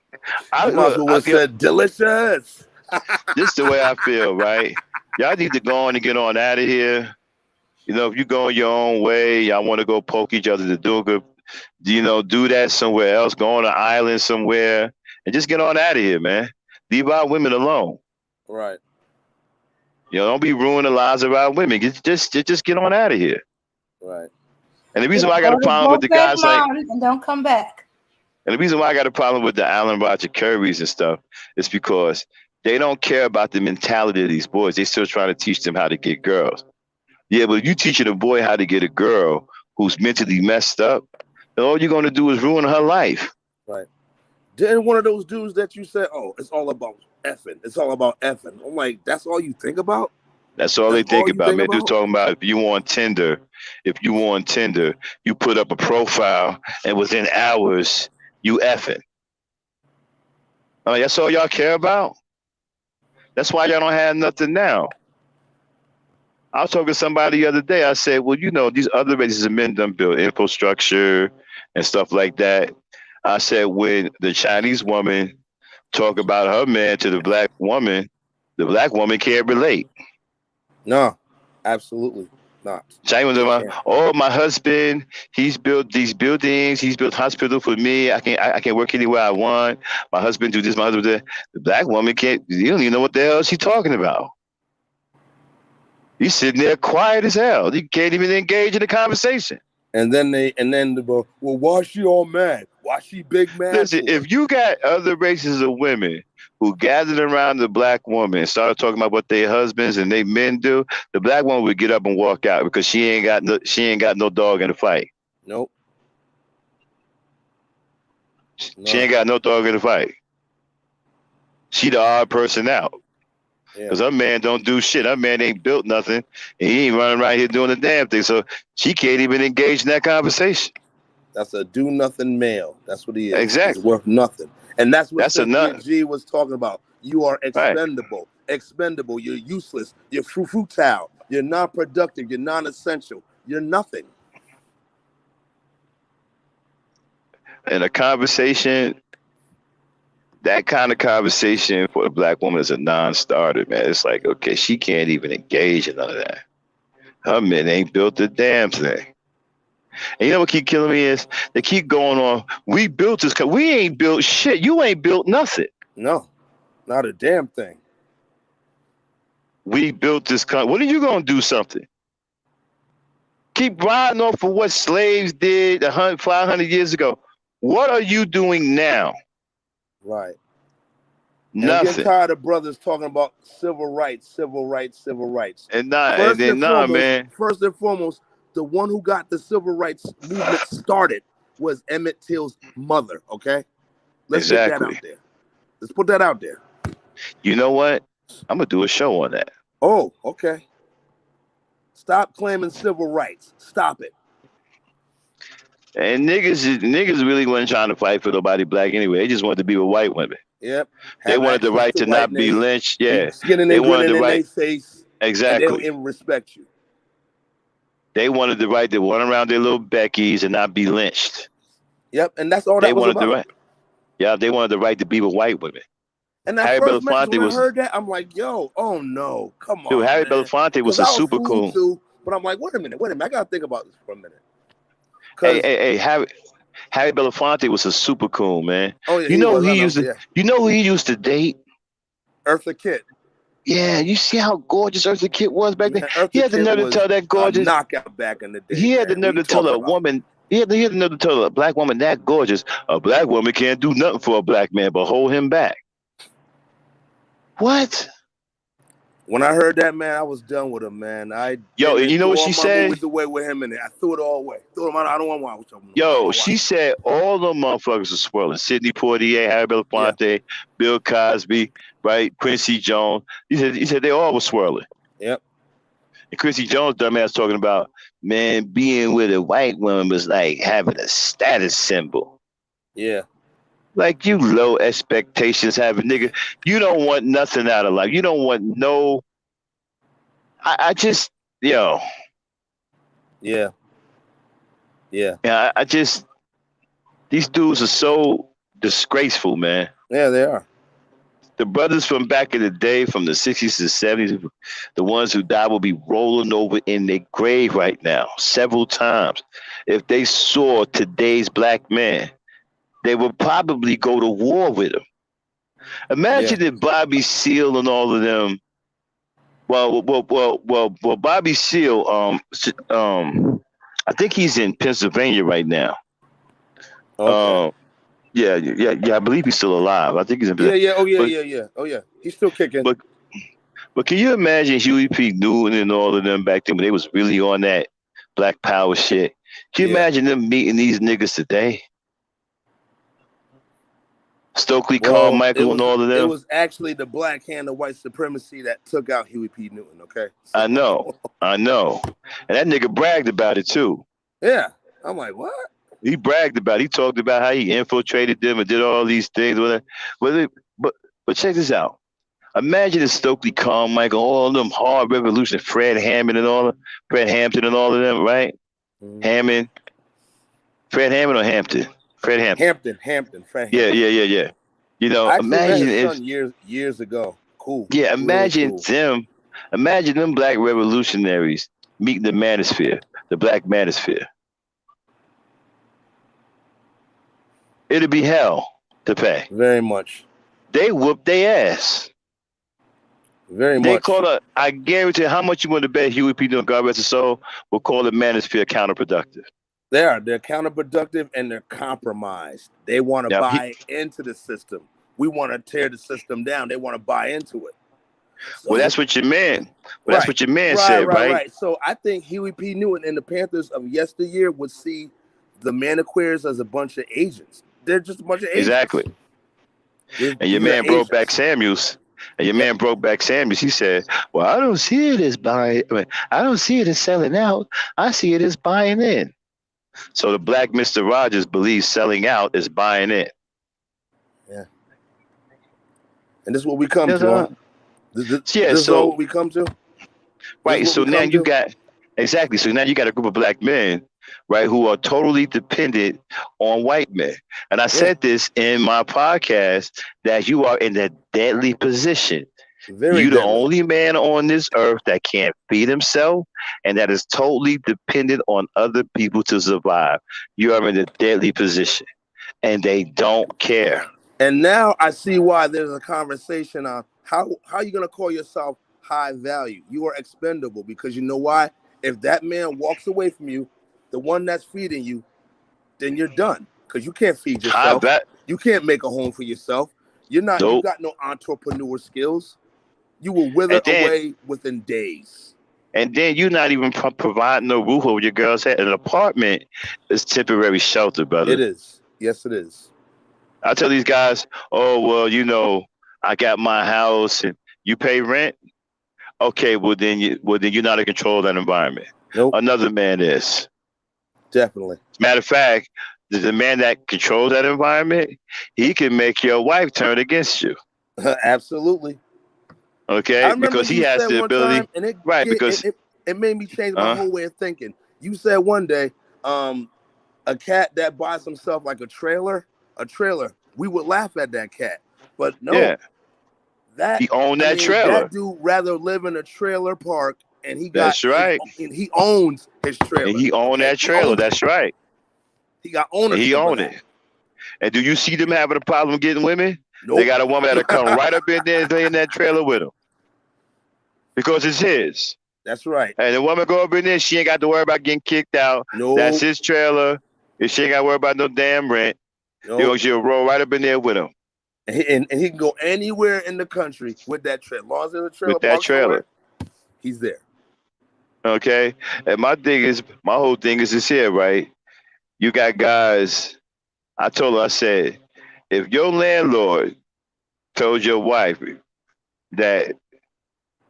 I might as well said delicious. This is the way I feel, right? Y'all need to go on and get on out of here. If you go your own way, y'all want to go poke each other to do good, do that somewhere else. Go on an island somewhere and just get on out of here, man. Leave our women alone. Right. Don't be ruining the lives of our women. Just get on out of here. Right. And the reason why I got a problem with the guys like, and don't come back. and the reason why I got a problem with the Allen Roger Currys and stuff is because they don't care about the mentality of these boys. They still trying to teach them how to get girls. Yeah, but if you teaching a boy how to get a girl who's mentally messed up, then all you're going to do is ruin her life. Right. Didn't one of those dudes that you said, oh, it's all about effing. It's all about effing. I'm like, that's all you think about? That's all they think about, man. They're talking about if you on Tinder, you put up a profile and within hours, you effing. That's all y'all care about? That's why y'all don't have nothing now. I was talking to somebody the other day. I said, well, these other races of men done build infrastructure and stuff like that. I said, when the Chinese woman talk about her man to the black woman can't relate. No, absolutely not. Chinese woman, oh, my husband, he's built these buildings. He's built hospital for me. I can work anywhere I want. My husband do this, my husband do that. The black woman can't. You don't even know what the hell she's talking about. He's sitting there quiet as hell. He can't even engage in the conversation. And then well, why is she all mad? Why she big mad? Listen, if you got other races of women who gathered around the black woman and started talking about what their husbands and their men do, the black woman would get up and walk out because she ain't got no dog in the fight. Nope. She ain't got no dog in the fight. She the odd person out. Because her man don't do shit. Her man ain't built nothing. And he ain't running around here doing the damn thing. So she can't even engage in that conversation. That's a do nothing male. That's what he is. Exactly. He's worth nothing. And that's what Cynthia G was talking about. You are expendable. Right. Expendable. You're useless. You're futile. You're not productive. You're non-essential. You're nothing. And a conversation, that kind of conversation for a black woman is a non-starter, man. It's like, okay, she can't even engage in none of that. Her men ain't built a damn thing. And you know what keep killing me is they keep going on. We built this. We ain't built shit. You ain't built nothing. No, not a damn thing. We built this country. When are you gonna do something? Keep riding off of what slaves did 500 years ago. What are you doing now? Right. Nothing. I'm getting tired of brothers talking about civil rights. And man. First and foremost, the one who got the civil rights movement started was Emmett Till's mother, okay? Let's get that out there. Let's put that out there. You know what? I'm gonna do a show on that. Oh, okay. Stop claiming civil rights. Stop it. And niggas really wasn't trying to fight for nobody black anyway. They just wanted to be with white women. Yep. They Have wanted the access right to not be whiteness, lynched. be Yeah. skinning They and wanted grinning the in their right. face, and they don't Exactly. even respect you. They wanted the right to run around their little Beckys and not be lynched. Yep, and that's all They that was wanted the about. right. Yeah, they wanted the right to be with white women. And at Harry first, man, Belafonte when I was, heard that, I'm like, yo, oh no, come dude. on, Harry man. Belafonte was Because a I was super fooled coon. too, but I'm like, wait a minute, I gotta think about this for a minute. Hey, Harry Belafonte was a super coon, man. Oh yeah, You he know was. who I he know. used to. Yeah, You know who he used to date? Eartha Kitt. Yeah, you see how gorgeous Eartha Kitt was back then. Man, Eartha He had the Kitt nerve to was tell that a gorgeous. knockout back in the day. He had the Man. nerve to tell a woman. He had the nerve to tell a black woman that gorgeous. A black woman can't do nothing for a black man but hold him back. What? When I heard that, man, I was done with him, man. Yo, and you know threw what all she my said? movies away with him in it. I threw it all away. Threw them out. I don't want to watch them. Yo, she said all the motherfuckers are swirling. Sidney Poitier, Harry Belafonte, Bill Cosby, right? Quincy Jones. He said they all were swirling. Yep. And Quincy Jones, dumbass, talking about, man, being with a white woman was like having a status symbol. Yeah. Like, you low expectations having nigga. You don't want nothing out of life. You don't want no. I just, yo. Yeah. Yeah. Yeah, I just, these dudes are so disgraceful, man. Yeah, they are. The brothers from back in the day, from the 60s to 70s, the ones who died will be rolling over in their grave right now, several times. If they saw today's black man, they would probably go to war with him. Imagine if Bobby Seale and all of them. Well, Bobby Seale. I think he's in Pennsylvania right now. Okay. Yeah. I believe he's still alive. I think he's in. Yeah. Oh yeah. He's still kicking. But can you imagine Huey P. Newton and all of them back then when they was really on that Black Power shit? Can you imagine them meeting these niggas today? Stokely Carmichael and all of them. It was actually the black hand of white supremacy that took out Huey P. Newton, okay? So. I know. And that nigga bragged about it too. Yeah. I'm like, what? He bragged about it. He talked about how he infiltrated them and did all these things. But check this out. Imagine if Stokely Carmichael, all of them hard revolution, Fred Hampton and all of them, right? Mm-hmm. Hammond. Fred Hammond or Hampton? Fred Hampton. Hampton. Fred Hampton. Yeah. You know, imagine if years ago. Cool. Yeah, imagine them. Imagine them black revolutionaries meeting the manosphere, the black manosphere. It'd be hell to pay. Very much. They whooped their ass. Very they much. I guarantee how much you want to bet Huey P. Newton, God rest his soul, will call the manosphere counterproductive. They're counterproductive and they're compromised. They want to buy into the system. We want to tear the system down. They want to buy into it. So, well, that's what your man. That's what your man said, right? Right. So I think Huey P. Newton and the Panthers of yesteryear would see the Maniqueers as a bunch of agents. They're just a bunch of agents. Exactly. And your man Brokeback Samuels. He said, "Well, I don't see it as buying. I don't see it as selling out. I see it as buying in." So the black Mr. Rogers believes selling out is buying in. Yeah. And this is what we come to. This is what we come to. Right. So now you got exactly. So now you got a group of black men, right, who are totally dependent on white men. And I said this in my podcast that you are in a deadly position. You're the only man on this earth that can't feed himself and that is totally dependent on other people to survive. You are in a deadly position and they don't care. And now I see why there's a conversation on how are you going to call yourself high value? You are expendable because you know why? If that man walks away from you, the one that's feeding you, then you're done because you can't feed yourself. You can't make a home for yourself. You got no entrepreneur skills. You will wither away within days. And then you're not even providing no roof over your girl's head. An apartment is temporary shelter, brother. It is. Yes, it is. I tell these guys, oh, well, you know, I got my house and you pay rent. Okay, well then you're not in control of that environment. Nope. Another man is. Definitely. Matter of fact, the man that controls that environment, he can make your wife turn against you. Absolutely. I Okay, remember because he you has said the one time, ability. and Right, because it made me change my uh whole way of thinking. You said one day, a cat that buys himself like a trailer, we would laugh at that cat. But no, yeah, he owned I that mean, that trailer. dude rather live in a trailer park, and That's right, he owns his and trailer. he owned Okay, that he trailer. owns it. That's right, He got and he ownership of owned that. it. And do you see them having a problem getting women? They Nope. got a woman that'll come right up in there and lay in that trailer with him because it's his. That's right. And the woman go up in there, she ain't got to worry about getting kicked out. That's Nope. his trailer. And she ain't got to worry about no damn rent. Nope. She'll roll right up in there with him. And he can go anywhere in the country with that trailer. As long as there's a trailer With that park somewhere, trailer. he's there. Okay? And my whole thing is this here, right? You got guys, I told her, I said, if your landlord told your wife that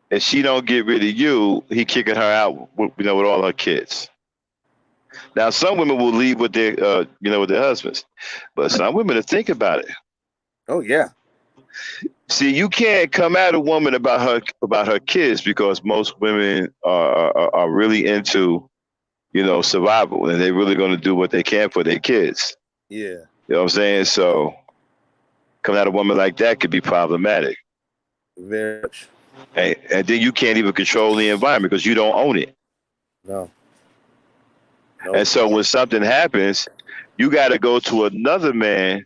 if she don't get rid of you, he kicking her out with all her kids. Now, some women will leave with their, with their husbands, but some women will think about it. Oh yeah. See, you can't come at a woman about her kids because most women are really into, survival, and they're really going to do what they can for their kids. Yeah. You know what I'm saying? So, coming at a woman like that could be problematic. Very much. And then you can't even control the environment because you don't own it. No. Nope. And so when something happens, you got to go to another man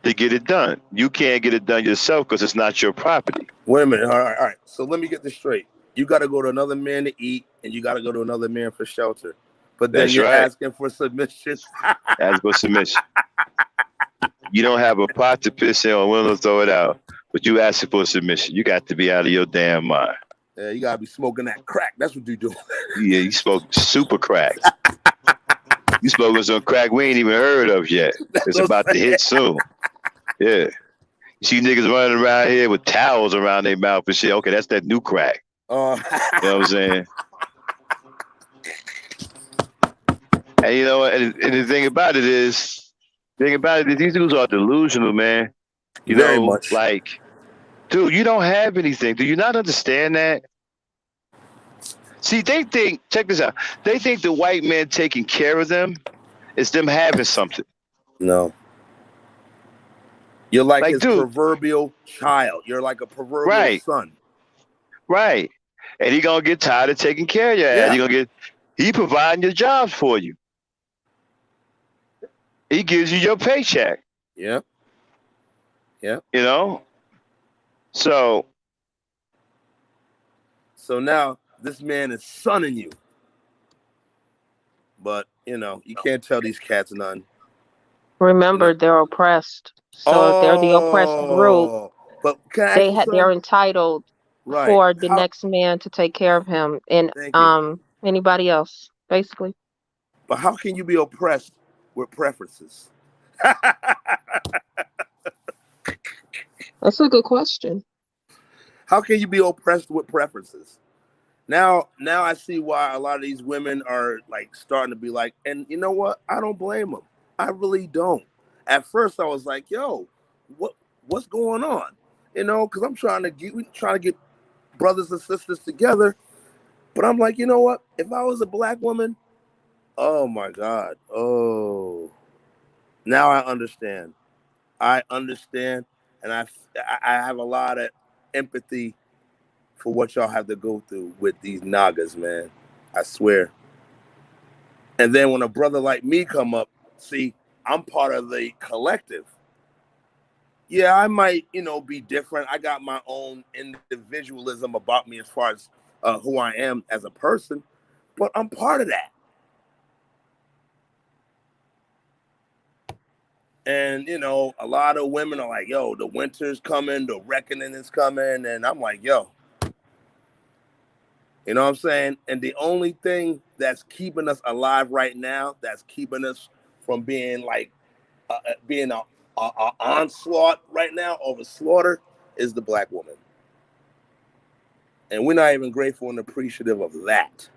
to get it done. You can't get it done yourself because it's not your property. Wait a minute. All right. So let me get this straight. You got to go to another man to eat, and you got to go to another man for shelter. But then you're asking for submission. Ask for submission. You don't have a pot to piss in or willing to throw it out, but you asking for submission. You got to be out of your damn mind. Yeah, you got to be smoking that crack. That's what you do. Yeah, you smoke super crack. You smoking some crack we ain't even heard of yet. It's about to hit soon. Yeah. You see niggas running around here with towels around their mouth and shit. Okay, that's that new crack. You know what I'm saying? And and the thing about it is these dudes are delusional, man. Very much. Like, dude, you don't have anything. Do you not understand that? See, they think, check this out. They think the white man taking care of them is them having something. No. You're like his proverbial child. You're like a proverbial son. Right. And he gonna get tired of taking care of your ass. He providing your jobs for you. He gives you your paycheck. Yeah. Yeah. So now this man is sonning you. But, you can't tell these cats none. Remember, they're oppressed. So if they're the oppressed group, but they're entitled for the next man to take care of him and anybody else, basically. But how can you be oppressed with preferences? That's a good question. How can you be oppressed with preferences? Now I see why a lot of these women are like starting to be like, and you know what? I don't blame them. I really don't. At first, I was like, "Yo, what's going on?" Because I'm trying to get brothers and sisters together. But I'm like, you know what? If I was a black woman, oh my God, now I understand. I understand, and I have a lot of empathy for what y'all have to go through with these Nagas, man. I swear. And then when a brother like me come up, see, I'm part of the collective. Yeah, I might, be different. I got my own individualism about me as far as who I am as a person, but I'm part of that. And, a lot of women are like, yo, the winter's coming, the reckoning is coming. And I'm like, yo, you know what I'm saying? And the only thing that's keeping us alive right now, that's keeping us from being like, being a onslaught right now over slaughter, is the black woman. And we're not even grateful and appreciative of that.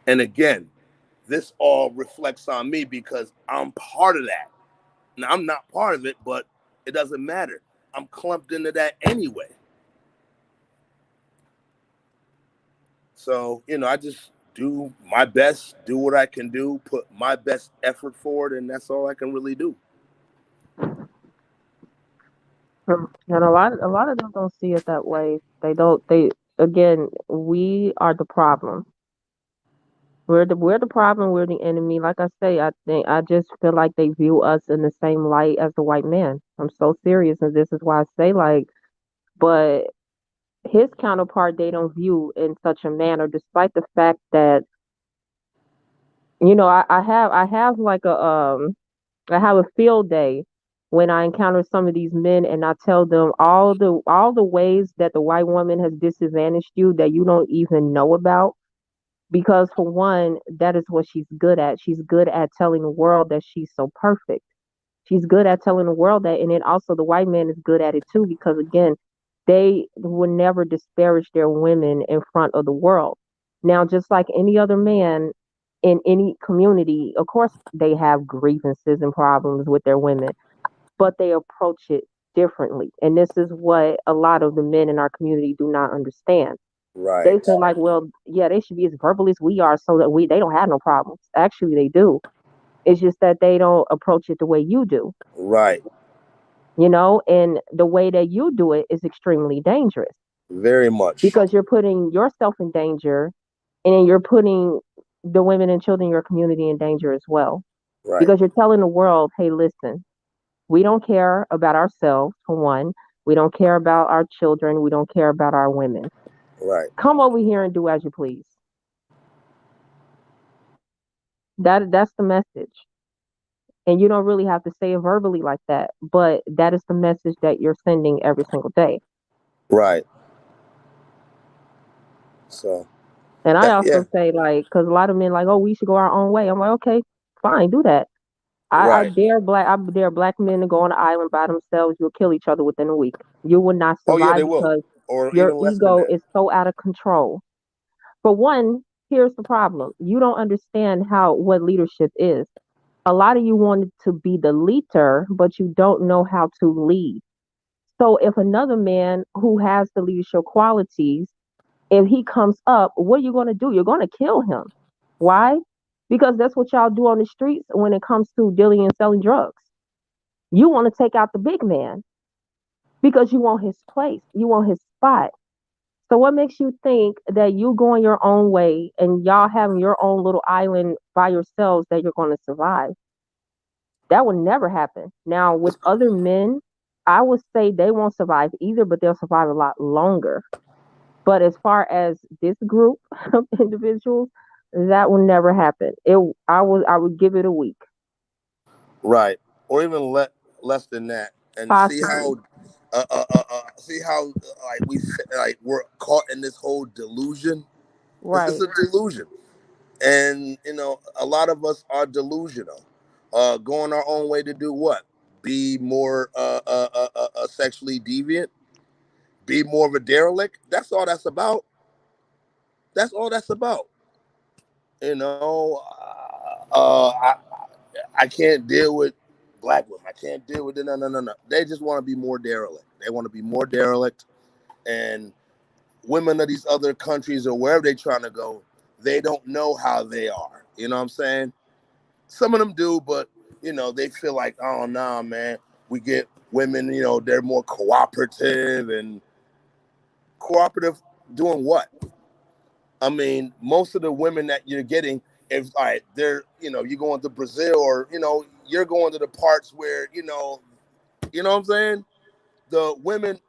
And again, this all reflects on me because I'm part of that. Now, I'm not part of it, but it doesn't matter. I'm clumped into that anyway. So, I just do my best, do what I can do, put my best effort forward, and that's all I can really do. And a lot of them don't see it that way. They don't. They again, we are the problem. We're the problem. We're the enemy. Like I say, I just feel like they view us in the same light as the white man. I'm so serious, and this is why I say like, but his counterpart they don't view in such a manner, despite the fact that I have like I have a field day when I encounter some of these men and I tell them all the ways that the white woman has disadvantaged you that you don't even know about. Because for one, that is what she's good at. She's good at telling the world that she's so perfect. She's good at telling the world that, and then also the white man is good at it too, because again, they would never disparage their women in front of the world. Now, just like any other man in any community, of course, they have grievances and problems with their women, but they approach it differently. And this is what a lot of the men in our community do not understand. They Right. feel like, well, yeah, they should be as verbal as we are so that they don't have no problems. Actually, they do. It's just that they don't approach it the way you do, Right. and the way that you do it is extremely dangerous Very much. because you're putting yourself in danger and then you're putting the women and children in your community in danger as well. Right. Because you're telling the world, hey, listen, we don't care about ourselves, for one. We don't care about our children. We don't care about our women. Right. Come over here and do as you please. That's the message. And you don't really have to say it verbally like that, but that is the message that you're sending every single day. Right. So, And I yeah. also say, like, because a lot of men like, oh, we should go our own way. I'm like, okay, fine, do that. I Right. dare black men to go on an island by themselves. You'll kill each other within a week. You will not Oh, yeah, survive they will. because Or your even less than ego that. is so out of control. For one, here's the problem: you don't understand what leadership is. A lot of you wanted to be the leader, but you don't know how to lead. So if another man who has the leadership qualities, if he comes up, what are you going to do? You're going to kill him. Why? Because that's what y'all do on the streets when it comes to dealing and selling drugs. You want to take out the big man because you want his place, you want his spot. So what makes you think that you going your own way and y'all having your own little island by yourselves that you're going to survive? That would never happen. Now, with other men, I would say they won't survive either, but they'll survive a lot longer. But as far as this group of individuals, that will never happen. I would give it a week, Right. Or even less than that. And possibly. see how like we're caught in this whole delusion. It's Right, a delusion. And a lot of us are delusional, going our own way to do what? Be more sexually deviant, be more of a derelict. That's all that's about. That's all that's about. you know I can't deal with black women. I can't deal with it. No, no, no, no. They just want to be more derelict. They want to be more derelict. And women of these other countries or wherever they're trying to go, they don't know how they are. You know what I'm saying? Some of them do, but they feel like, oh nah, man, we get women, they're more cooperative and cooperative doing what? I mean, most of the women that you're getting, if all right, they're you're going to Brazil or you're going to the parts where what I'm saying? The women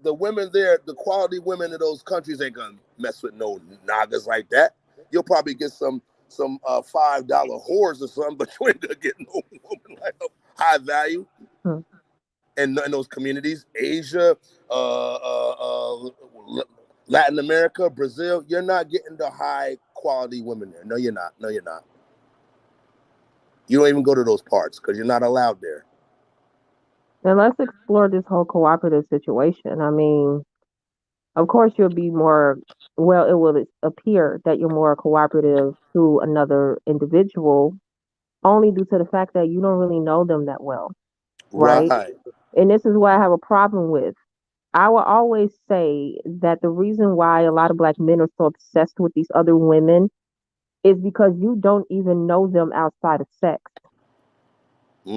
the women there, the quality women in those countries ain't gonna mess with no nagas like that. You'll probably get some $5 whores or something, but you ain't gonna get no woman like high value hmm, in those communities. Asia, uh, uh, uh, Latin America, Brazil, you're not getting the high quality women there. No, you're not. No, you're not. You don't even go to those parts because you're not allowed there. And let's explore this whole cooperative situation. I mean, of course, you'll be more, well, it will appear that you're more cooperative to another individual only due to the fact that you don't really know them that well, right? Right. And this is what I have a problem with. I will always say that the reason why a lot of black men are so obsessed with these other women is because you don't even know them outside of sex.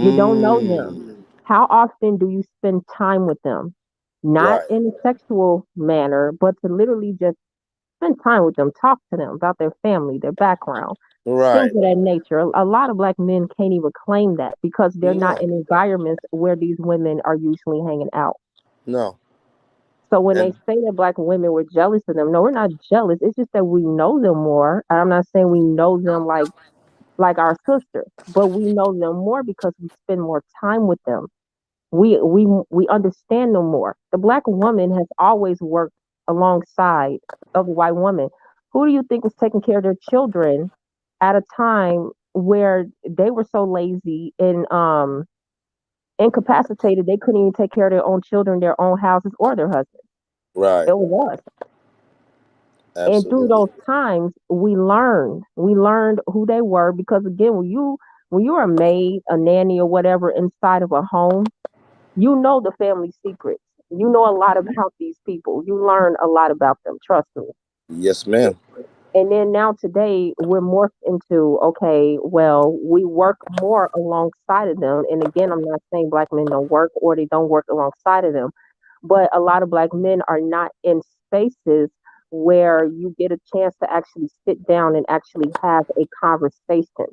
You don't know them. Mm. How often do you spend time with them? Not Right. in a sexual manner, but to literally just spend time with them, talk to them about their family, their background, things Right. of that nature. A lot of black men can't even claim that because they're not No. in environments where these women are usually hanging out. No. So when they And say that black women were jealous of them, no, we're not jealous. It's just that we know them more. And I'm not saying we know them like our sisters, but we know them more because we spend more time with them. We understand them more. The black woman has always worked alongside of a white woman. Who do you think was taking care of their children at a time where they were so lazy and incapacitated they couldn't even take care of their own children, their own houses, or their husbands? right. It was us. And through Absolutely. those times, we learned. We learned who they were because again, when you're a maid, a nanny, or whatever inside of a home, you know the family secrets. You know a lot about these people. You learn a lot about them. Trust me. Yes, ma'am. And then now today we're morphed into okay, well, we work more alongside of them. And again, I'm not saying black men don't work or they don't work alongside of them, but a lot of black men are not in spaces where you get a chance to actually sit down and actually have a conversation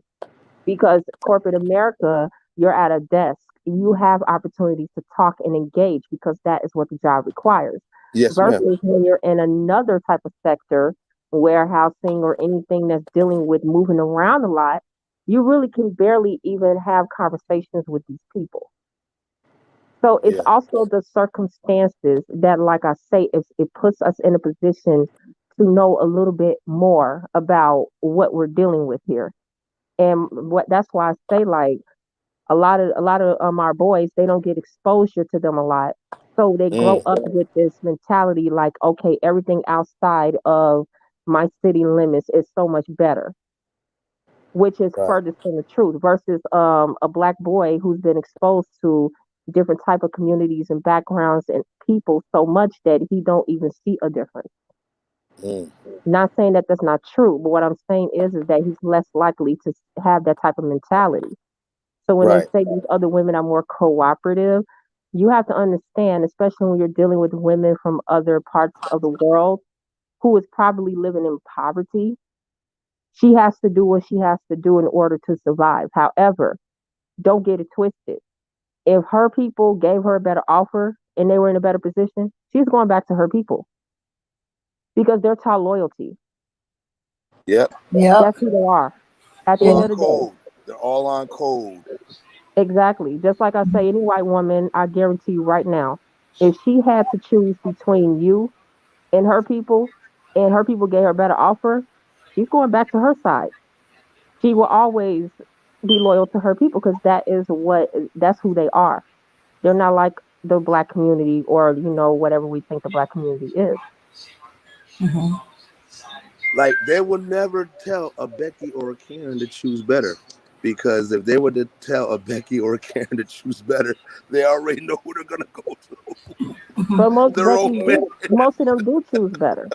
because corporate America, you're at a desk. You have opportunities to talk and engage because that is what the job requires. Yes, ma'am. Versus when you're in another type of sector, warehousing or anything that's dealing with moving around a lot, you really can barely even have conversations with these people. So it's Yeah. also the circumstances that, like I say, it puts us in a position to know a little bit more about what we're dealing with here. And what that's why I say like a lot of our boys they don't get exposure to them a lot, so they grow Mm. up with this mentality like okay everything outside of my city limits is so much better, which is Right. furthest from the truth versus a black boy who's been exposed to different type of communities and backgrounds and people so much that he don't even see a difference. Mm. Not saying that that's not true, but what I'm saying is that he's less likely to have that type of mentality. So when they Right. say these other women are more cooperative, you have to understand, especially when you're dealing with women from other parts of the world who is probably living in poverty, she has to do what she has to do in order to survive. However, don't get it twisted. If her people gave her a better offer and they were in a better position, she's going back to her people because they're taught loyalty. Yep. Yep. That's who they are at the end Yeah. On of the day. code. They're all on code. Exactly. Just like I say, any white woman, I guarantee you right now, if she had to choose between you and her people gave her a better offer, she's going back to her side. She will always be loyal to her people because that's who they are. They're not like the black community or whatever we think the black community is. Hmm. Like they will never tell a Becky or a Karen to choose better. Because if they were to tell a Becky or a Karen to choose better, they already know who they're gonna go to. But most Their own Becky's man. do most of them do choose better.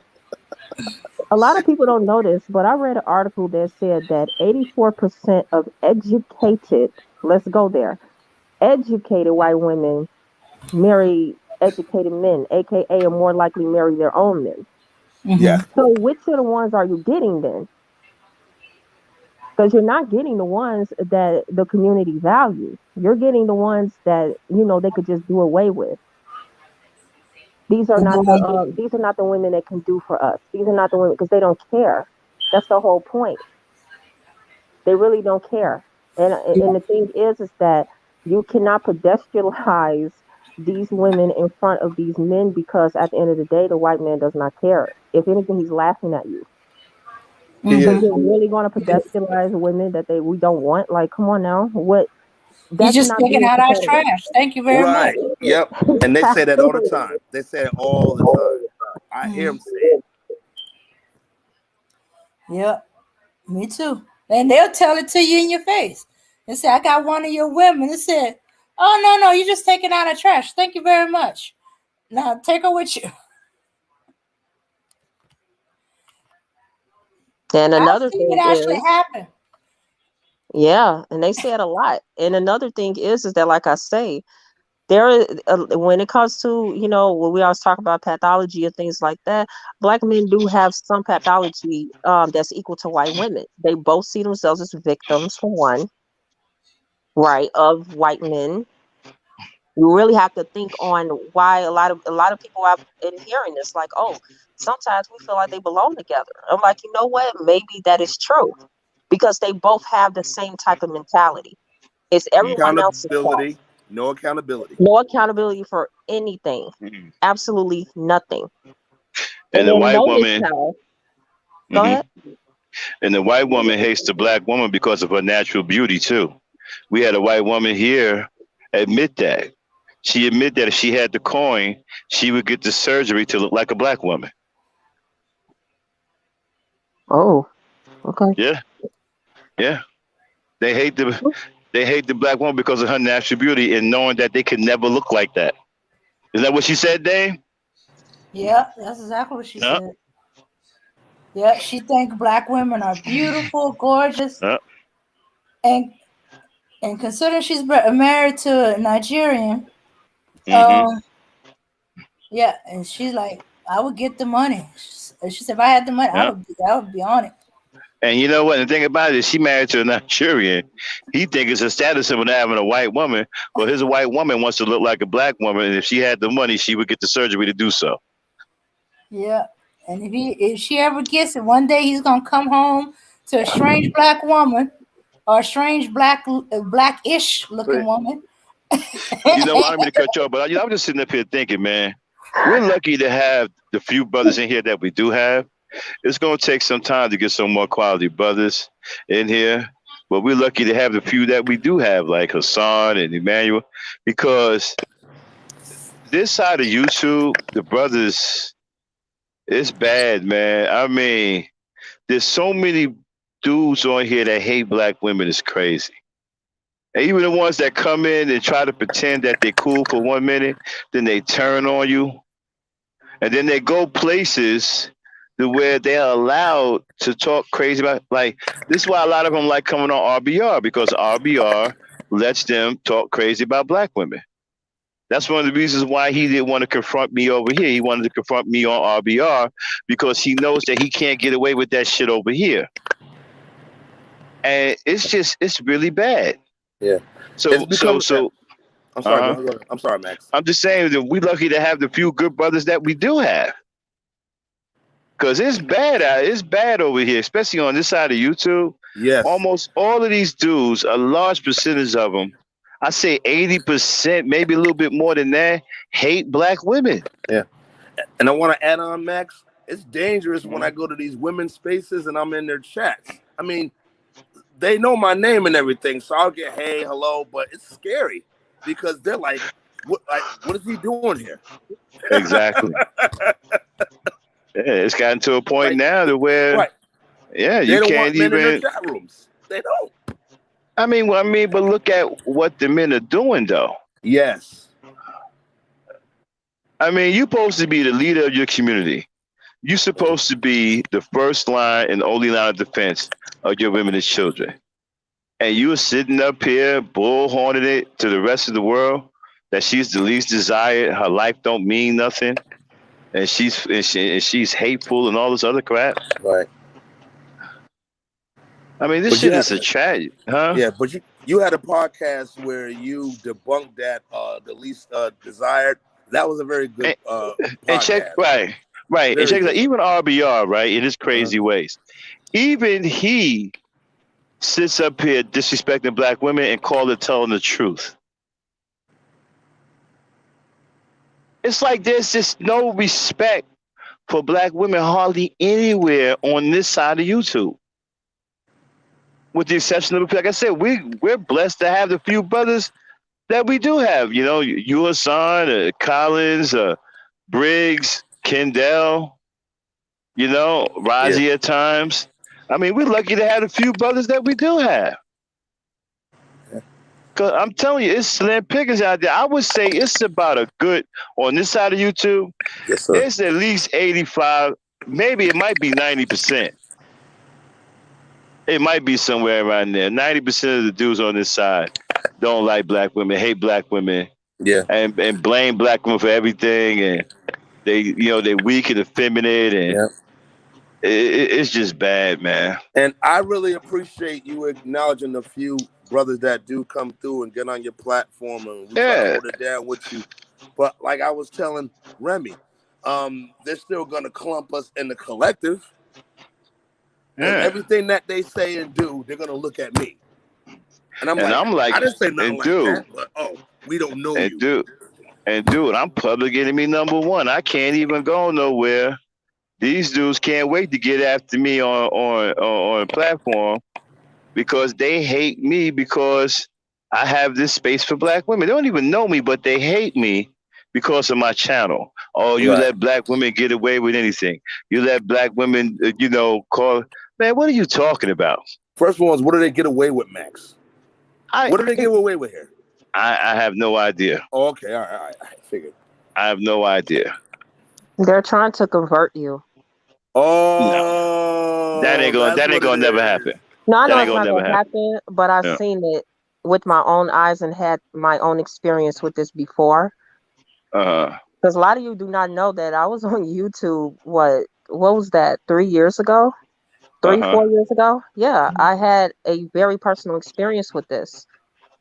A lot of people don't know this, but I read an article that said that 84% of educated, let's go there, educated white women marry educated men, aka are more likely marry their own men. Yeah. Hmm. So which of the ones are you getting then? Because you're not getting the ones that the community values. You're getting the ones that they could just do away with. These are not the women that can do for us. These are not the women because they don't care. That's the whole point. They really don't care. And the thing is that you cannot pedestrianize these women in front of these men because at the end of the day, the white man does not care. If anything, he's laughing at you. He So Hmm. is. you're really going to pedestrianize women that we don't want? Like, come on now. What? You That's just not taking being out our competitive. trash. Thank you very much. Right. Yep. And they say that all the time. They say it all the time. I hear them say it. Yep, me too. And they'll tell it to you in your face. They say, I got one of your women. They said, oh, no, you just taking out our trash. Thank you very much. Now take her with you. And I've another seen it thing actually is, happen. yeah, and they say it a lot. And another thing is that, like I say, there is when it comes to, when we always talk about pathology and things like that, black men do have some pathology that's equal to white women. They both see themselves as victims, for one, right, of white men. You really have to think on why a lot of people are in hearing this, like, oh, sometimes we feel like they belong together. I'm like, you know what, maybe that is true, because they both have the same type of mentality. It's everyone else's fault. Accountability. No accountability. No accountability for anything. Mhm. Absolutely nothing. And And the then white notice woman, how, go hmm ahead. and the white woman hates the black woman because of her natural beauty too. We had a white woman here admit that. She admitted that if she had the coin, she would get the surgery to look like a black woman. Oh, okay. Yeah, yeah. They hate the black woman because of her natural beauty and knowing that they could never look like that. Is that what she said, Dave? Yeah, that's exactly what she Yeah. said. Yeah, she think black women are beautiful, gorgeous, Yeah. and considering she's married to a Nigerian, Hmm. um, yeah, and she's like, I would get the money. She said, if I had the money, Yeah. I would be on it. And you know what? The thing about it is she married to a Nigerian. He thinks it's a status symbol having a white woman. Well, his white woman wants to look like a black woman, and if she had the money, she would get the surgery to do so. Yeah, and if she ever gets it, one day he's gonna come home to a strange black woman or a strange blackish looking But, woman. you know, I don't mean to cut you off, but I'm just sitting up here thinking, man, we're lucky to have the few brothers in here that we do have. It's going to take some time to get some more quality brothers in here, but we're lucky to have the few that we do have, like Hassan and Emmanuel, because this side of YouTube, the brothers, it's bad, man. I mean, there's so many dudes on here that hate black women. It's crazy. And even the ones that come in and try to pretend that they're cool for 1 minute, then they turn on you, and then they go places to where they're allowed to talk crazy about. Like, this is why a lot of them like coming on RBR, because RBR lets them talk crazy about black women. That's one of the reasons why he didn't want to confront me over here. He wanted to confront me on RBR because he knows that he can't get away with that shit over here. And it's really bad. Yeah. It's So so becoming that. so I'm sorry. uh-huh. Go ahead. I'm sorry, Max. I'm just saying that we're lucky to have the few good brothers that we do have. Cause it's bad out. It's bad over here, especially on this side of YouTube. Yes. Almost all of these dudes, a large percentage of them, I say 80%, maybe a little bit more than that, hate black women. Yeah. And I want to add on, Max. It's dangerous when I go to these women's spaces and I'm in their chats. I mean, they know my name and everything, so I'll get hey, hello, but it's scary because they're like, what is he doing here? Exactly. Yeah, it's gotten to a point Like, now to where, right? yeah, They you don't can't want men in their even. chat rooms. They don't. But look at what the men are doing, though. Yes. I mean, you're supposed to be the leader of your community. You're supposed to be the first line and only line of defense of your women and children. And you're sitting up here bullhorning it to the rest of the world that she's the least desired, her life don't mean nothing, and she's hateful and all this other crap. Right. I mean, this But shit is a tragedy, huh? yeah, but you had a podcast where you debunked that the least desired. That was a very good And check podcast. right, and Very check that good. even RBR, right, in his crazy ways, even he sits up here disrespecting black women and call it telling the truth. It's like there's just no respect for black women hardly anywhere on this side of YouTube. with the exception of, like I said, we're blessed to have the few brothers that we do have. You know, you, Hassan, Collins, Briggs, Kendall. You know, Yeah. Rozzy at times. I mean, we're lucky to have the few brothers that we do have. Cause I'm telling you, it's slim pickings out there. I would say it's about a good on this side of YouTube. Yes, sir. It's at least 85, maybe it might be 90%. It might be somewhere around there. 90% of the dudes on this side don't like black women, hate black women, Yeah. and blame black women for everything, and they're weak and effeminate, and Yeah. it's just bad, man. And I really appreciate you acknowledging the few brothers that do come through and get on your platform, and we try to hold it down with you. But like I was telling Remy, they're still gonna clump us in the collective. And everything that they say and do, they're gonna look at me. And I'm like, I didn't say nothing like that, but we don't know you. Dude, I'm public enemy number one. I can't even go nowhere. These dudes can't wait to get after me on a platform because they hate me because I have this space for black women. They don't even know me, but they hate me because of my channel. Oh, you let black women get away with anything. You let black women, call. Man, what are you talking about? First one was, what do they get away with, Max? What do they get away with here? I have no idea. Oh, okay, all right, I figured. I have no idea. They're trying to convert you. Oh, no. That ain't gonna never happen. No, I know it's not gonna happen, but I've seen it with my own eyes and had my own experience with this before. Because a lot of you do not know that I was on YouTube. What was that? 3 years ago? 4 years ago? Yeah, I had a very personal experience with this.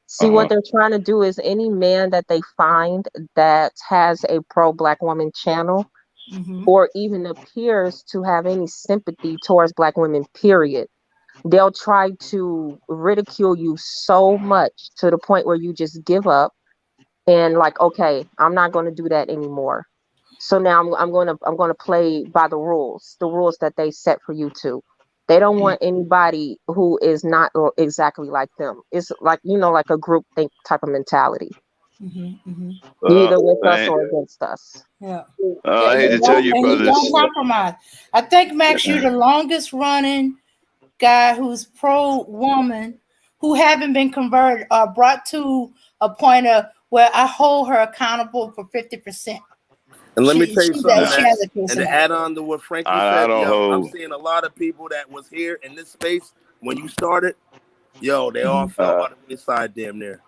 See, what they're trying to do is any man that they find that has a pro-black woman channel or even appears to have any sympathy towards black women, period, they'll try to ridicule you so much to the point where you just give up and like, okay, I'm not going to do that anymore. So now I'm going to play by the rules that they set for YouTube. They don't want anybody who is not exactly like them. It's like, like a group think type of mentality. You either with us or against us. Yeah. I hate to tell you, brothers. Don't compromise. I think, Max, you're the longest running guy who's pro-woman who haven't been converted or brought to a point of where I hold her accountable for 50%. And let me tell you something, and to add on to what Frankie said, I'm seeing a lot of people that was here in this space when you started, they all fell by the wayside damn near.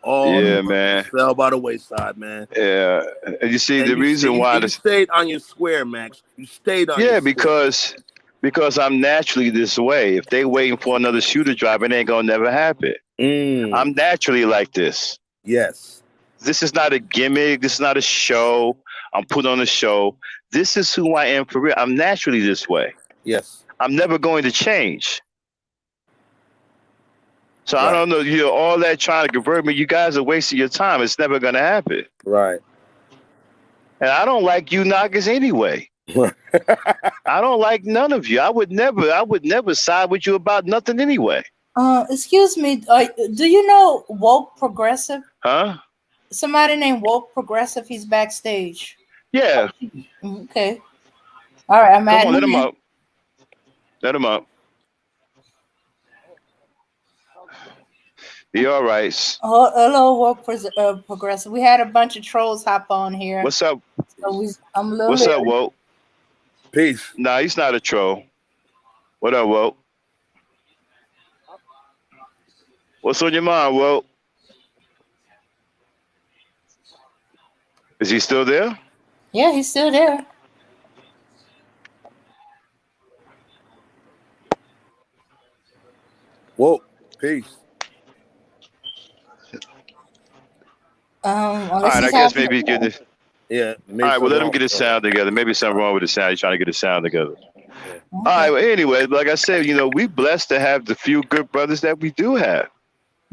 Man. Fell by the wayside, man. Yeah. And you see, the reason why... You stayed on your square, Max. You stayed on your square. Because I'm naturally this way. If they waiting for another shoe to drop, it ain't gonna never happen. I'm naturally like this. Yes. This is not a gimmick. This is not a show. I'm put on a show. This is who I am for real. I'm naturally this way. Yes. I'm never going to change. So I don't know, all that trying to convert me, you guys are wasting your time. It's never going to happen. Right. And I don't like you knockers anyway. I don't like none of you. I would never side with you about nothing anyway. Excuse me. Do you know Woke Progressive? Huh? Somebody named Woke Progressive. He's backstage. Yeah. Okay. All right. I'm Come on, let him up. Let him up. You all right? Hello, Woke Progressive. We had a bunch of trolls hop on here. What's up? So I'm a little. What's up, Woke? Peace. Nah, he's not a troll. What up, Woke? What's on your mind, Woke? Is he still there? Yeah, he's still there. Whoa, peace. All right, I guess maybe he's getting this. Yeah. All right, well, let him get his sound together. Maybe something wrong with his sound. He's trying to get his sound together. Yeah. All right, well, anyway, like I said, we blessed to have the few good brothers that we do have.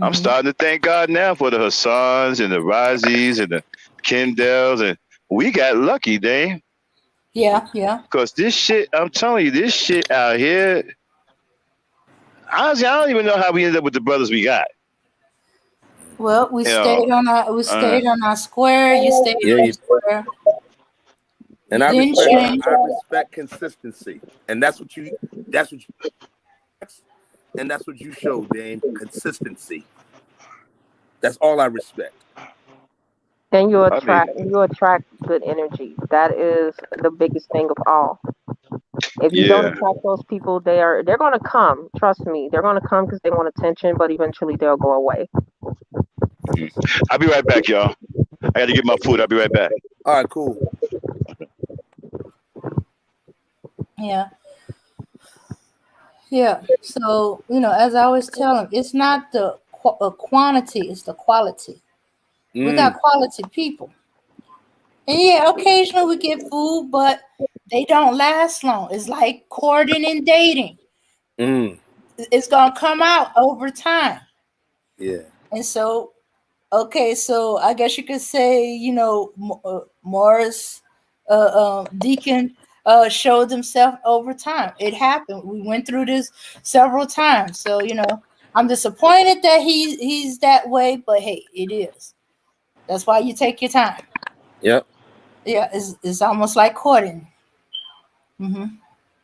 I'm starting to thank God now for the Hassans and the Razzies and the Kendells, and we got lucky, Dame. Yeah. Because this shit, I'm telling you, this shit out here, Honestly, I don't even know how we ended up with the brothers we got. Well, we You know, stayed on our square. You stayed Yeah, on your square. and You didn't change. I respect consistency, and that's what and that's what you show, Dame. Consistency. That's all I respect. And I mean, you attract good energy. That is the biggest thing of all. If you don't yeah. attract those people, they're gonna come. Trust me, they're gonna come because they want attention, but eventually they'll go away. Mhm. I'll be right back, y'all. I got to get my food. I'll be right back. All right, cool. Yeah. Yeah. So, as I always tell them, it's not the quantity, it's the quality. We got quality people. And yeah, occasionally we get food, but they don't last long. It's like courting and dating. It's going to come out over time. Yeah. And so, okay, so I guess you could say, Morris, Deacon, showed himself over time. It happened. We went through this several times. So, I'm disappointed that he's that way, but hey, it is. That's why you take your time. Yep. Yeah, it's almost like courting. Mm-hmm.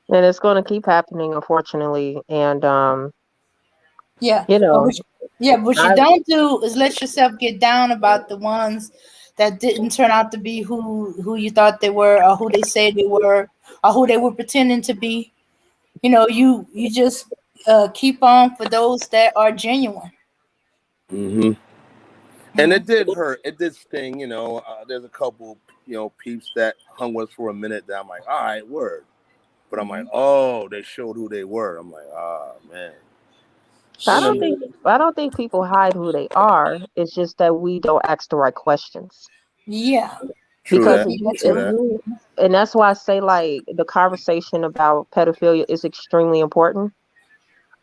And it's gonna keep happening, unfortunately. And Yeah, you know, what you I don't do is let yourself get down about the ones that didn't turn out to be who you thought they were, or who they say they were, or who they were pretending to be. You just keep on for those that are genuine. And Mm-hmm. it did hurt. It did sting. There's a couple, peeps that hung with us for a minute. That I'm like, all right, word. But I'm like, Mm-hmm. oh, they showed who they were. I'm like, ah, man. I And don't then, think I don't think people hide who they are. It's just that we don't ask the right questions. Yeah, true because Because that. we get True if to. that. you and that's why I say like the conversation about pedophilia is extremely important.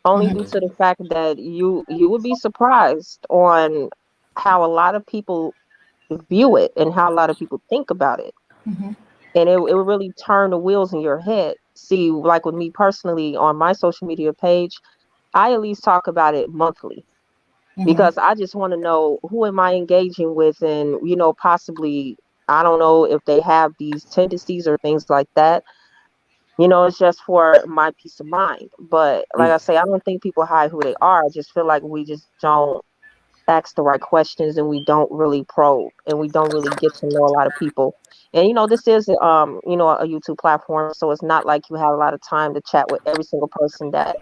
Only Mm-hmm. due to the fact that you would be surprised on how a lot of people view it and how a lot of people think about it. Mm-hmm. And it would really turn the wheels in your head. See, like with me personally on my social media page, I at least talk about it monthly Mm-hmm. because I just want to know who am I engaging with, and possibly I don't know if they have these tendencies or things like that. It's just for my peace of mind. But like I say, I don't think people hide who they are. I just feel like we just don't ask the right questions, and we don't really probe, and we don't really get to know a lot of people. And this is a YouTube platform, so it's not like you have a lot of time to chat with every single person that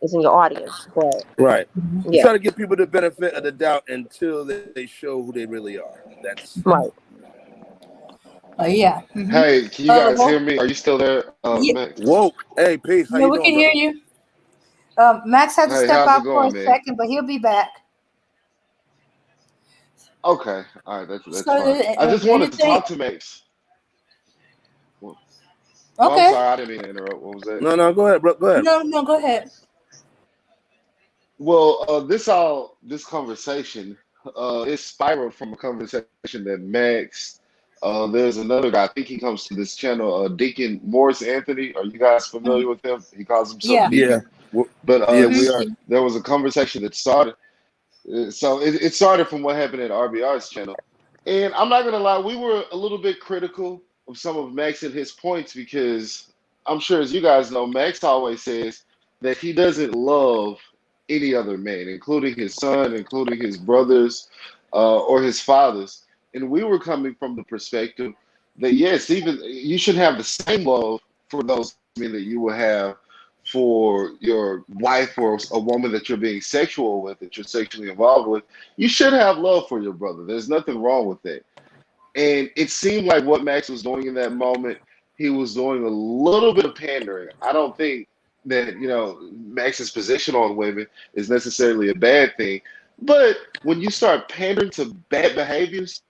is in your audience. But Right. You yeah, try to give people the benefit of the doubt until they show who they really are. That's right. Yeah. Mm-hmm. Hey, can you guys hear Well, me? Are you still there, yeah, Max? woke. Hey, peace. How yeah, you we doing, can hear brother? you. Max had to Hey, step how's it out for going, a man? second, but he'll be back. Okay, all right, that's So, fine. I just wanted to anything? talk to Max. Well, oh, I'm Okay. sorry, I didn't mean to interrupt. What was that? No, no, go ahead, bro. Go ahead. No, no, go ahead. Well, this conversation, it spiraled from a conversation that Max. There's another guy. I think he comes to this channel, Deacon Morris Anthony. Are you guys Mhm. familiar with him? He calls himself Yeah. Yeah. Deacon. But Yeah, we Mm-hmm. are. there was a conversation that started. So it started from what happened at RBR's channel. And I'm not gonna lie, we were a little bit critical of some of Max and his points because I'm sure, as you guys know, Max always says that he doesn't love any other man, including his son, including his brothers, or his fathers. And we were coming from the perspective that yes, even you should have the same love for those men that you will have for your wife or a woman that you're being sexual with, that you're sexually involved with. You should have love for your brother. There's nothing wrong with that. And it seemed like what Max was doing in that moment, he was doing a little bit of pandering. I don't think that, Max's position on women is necessarily a bad thing. But when you start pandering to bad behaviors,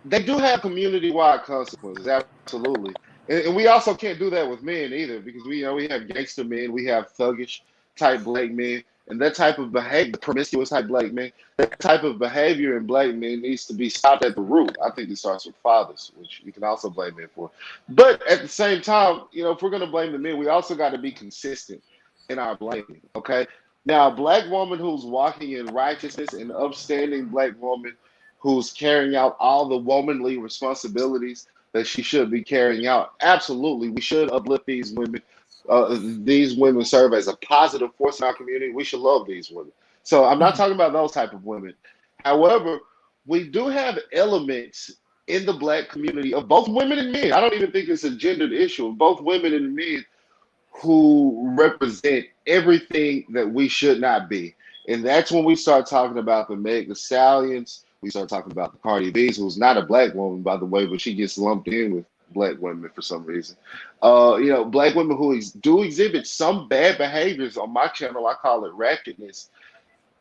they do have community-wide consequences, absolutely. And we also can't do that with men either, because we have gangster men, we have thuggish type black men, and that type of behavior, promiscuous type black men, that type of behavior in black men needs to be stopped at the root. I think it starts with fathers, which you can also blame men for. But at the same time, if we're going to blame the men, we also got to be consistent. in our blaming. Okay. Now, a black woman who's walking in righteousness, an upstanding black woman who's carrying out all the womanly responsibilities that she should be carrying out. Absolutely, we should uplift these women. These women serve as a positive force in our community. We should love these women. So I'm not talking about those type of women. However, we do have elements in the black community of both women and men. I don't even think it's a gendered issue of both women and men who represent everything that we should not be. And that's when we start talking about the Meg the Stallions. We start talking about the Cardi B's, who's not a black woman, by the way, but she gets lumped in with black women for some reason. Black women who do exhibit some bad behaviors on my channel. I call it ratchetness.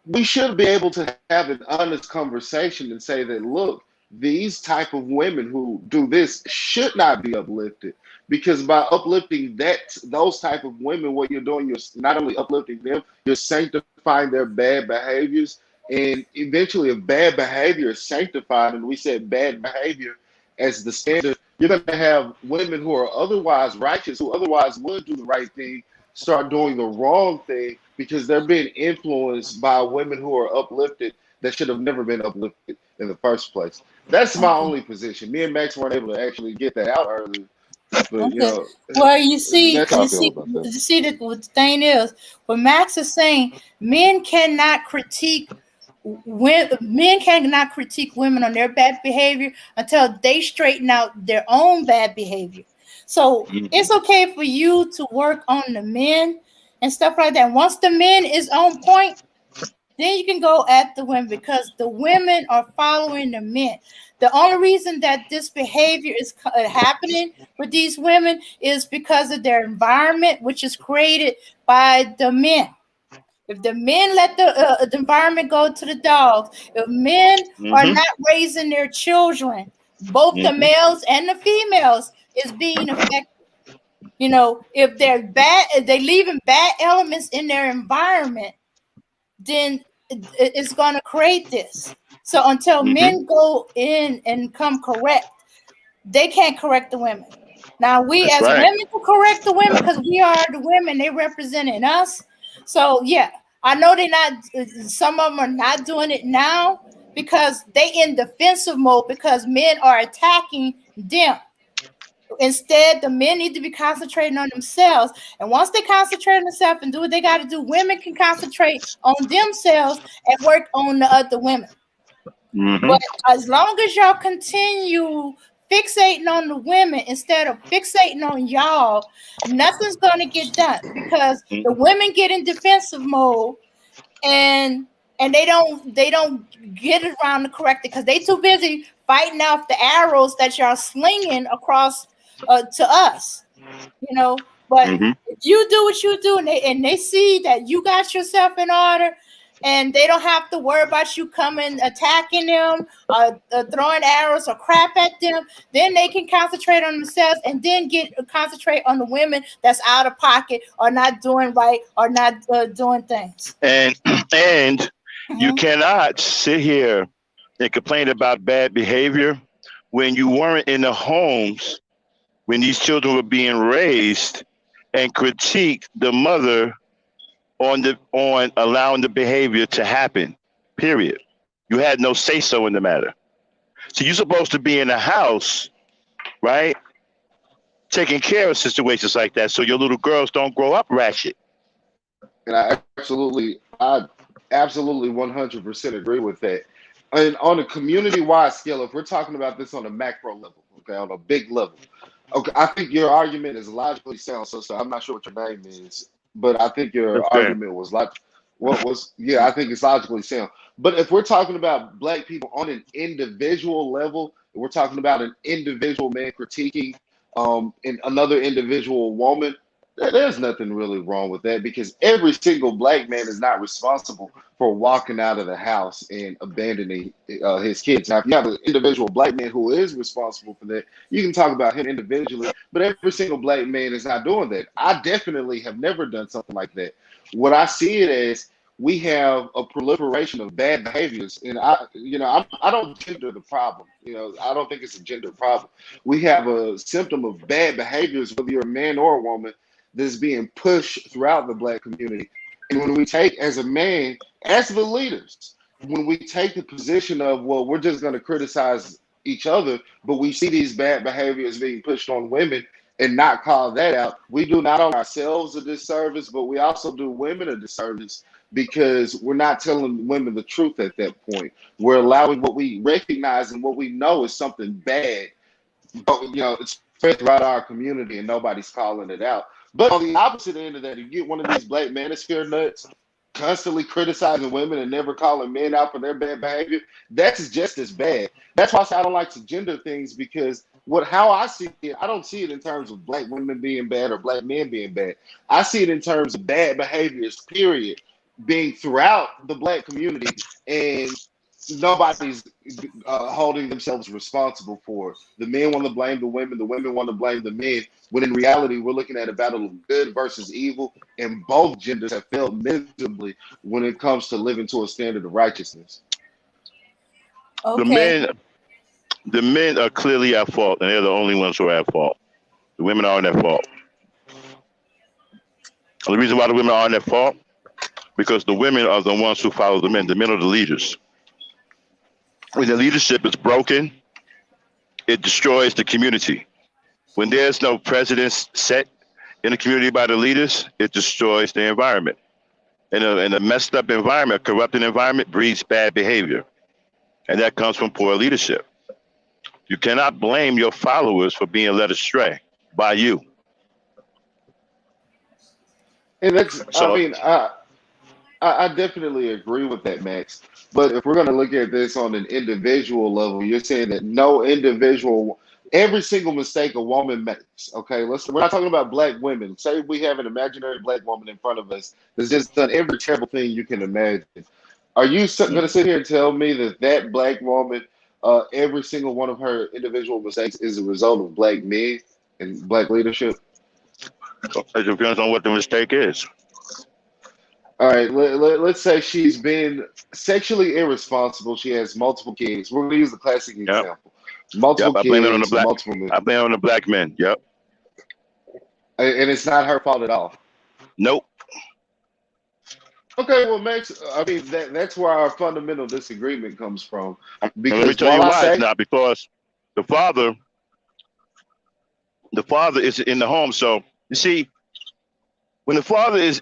We should be able to have an honest conversation and say that, look, these type of women who do this should not be uplifted, because by uplifting those type of women, what you're doing, you're not only uplifting them, you're sanctifying their bad behaviors. And eventually, if bad behavior is sanctified, and we said bad behavior as the standard, you're going to have women who are otherwise righteous, who otherwise would do the right thing, start doing the wrong thing because they're being influenced by women who are uplifted that should have never been uplifted in the first place. That's my Okay. only position. Me and Max weren't able to actually get that out earlier, but Okay. Well, that's how I feel about you that. see that what the thing is, what Max is saying, men cannot critique men cannot critique women on their bad behavior until they straighten out their own bad behavior. So it's okay for you to work on the men and stuff like that. Once the men is on point, then you can go at the women because the women are following the men. The only reason that this behavior is happening with these women is because of their environment, which is created by the men. If the men let the environment go to the dogs, if men are Mm-hmm. not raising their children, both the Mm-hmm. males and the females is being affected. If they're bad, if they leaving bad elements in their environment, then it's going to create this. So until Mm-hmm. men go in and come correct, they can't correct the women. Now we That's as right. women can correct the women because we are the women. They representing us. So yeah, I know they're not. Some of them are not doing it now because they in defensive mode because men are attacking them. Instead, the men need to be concentrating on themselves. And once they concentrate on themselves and do what they got to do, women can concentrate on themselves and work on the other women. Mm-hmm. But as long as y'all continue fixating on the women instead of fixating on y'all, nothing's gonna get done because the women get in defensive mode and they don't get it around to correct it because they too busy fighting off the arrows that y'all slinging across to us. But Mm-hmm. if you do what you do and they see that you got yourself in order and they don't have to worry about you coming attacking them throwing arrows or crap at them, then they can concentrate on themselves and then concentrate on the women that's out of pocket or not doing right or not doing things. And and you Mhm. cannot sit here and complain about bad behavior when you weren't in the homes when these children were being raised and critique the mother on allowing the behavior to happen. Period. You had no say so in the matter. So you're supposed to be in the house, right? Taking care of situations like that so your little girls don't grow up ratchet. And I absolutely 100% agree with that. And on a community-wide scale, if we're talking about this on a macro level, okay, on a big level, okay, I think your argument is logically sound, sister. I'm not sure what your name is, but I think your That's fair. argument was like, yeah, I think it's logically sound. But if we're talking about black people on an individual level, we're talking about an individual man critiquing in another individual woman, there's nothing really wrong with that because every single black man is not responsible for walking out of the house and abandoning his kids. Now, if you have an individual black man who is responsible for that, you can talk about him individually, but every single black man is not doing that. I definitely have never done something like that. What I see it as, we have a proliferation of bad behaviors, and I don't gender the problem. I don't think it's a gender problem. We have a symptom of bad behaviors, whether you're a man or a woman, that's being pushed throughout the black community. And when we take, as a man, as the leaders, when we take the position of, well, we're just going to criticize each other, but we see these bad behaviors being pushed on women and not call that out, we do not only ourselves a disservice, but we also do women a disservice because we're not telling women the truth at that point. We're allowing what we recognize and what we know is something bad, but it's spread throughout our community and nobody's calling it out. But on the opposite end of that, you get one of these black manosphere nuts constantly criticizing women and never calling men out for their bad behavior. That's just as bad. That's why I say I don't like to gender things, because how I see it, I don't see it in terms of black women being bad or black men being bad. I see it in terms of bad behaviors, period, being throughout the black community, and nobody's holding themselves responsible for it. The men want to blame the women want to blame the men, when in reality, we're looking at a battle of good versus evil, and both genders have failed miserably when it comes to living to a standard of righteousness. Okay. The men are clearly at fault, and they're the only ones who are at fault. The women aren't at fault. And the reason why the women aren't at fault, because the women are the ones who follow the men. The men are the leaders. When the leadership is broken, it destroys the community. When there's no precedents set in the community by the leaders, it destroys the environment. And a messed up environment, a corrupted environment, breeds bad behavior. And that comes from poor leadership. You cannot blame your followers for being led astray by you. And I definitely agree with that, Max. But if we're going to look at this on an individual level, you're saying that every single mistake a woman makes, okay, we're not talking about black women. Say we have an imaginary black woman in front of us that's just done every terrible thing you can imagine. Are you going to sit here and tell me that black woman, every single one of her individual mistakes is a result of black men and black leadership? It depends on what the mistake is. All right, let's say she's been sexually irresponsible. She has multiple kids. We're going to use the classic example. Multiple I blame it on the kids, multiple men. I blame it on the black men. Yep. And it's not her fault at all. Nope. Okay, well, Max, I mean, that's where our fundamental disagreement comes from. Because let me tell you why it's not, because the father is in the home. So you see, when the father is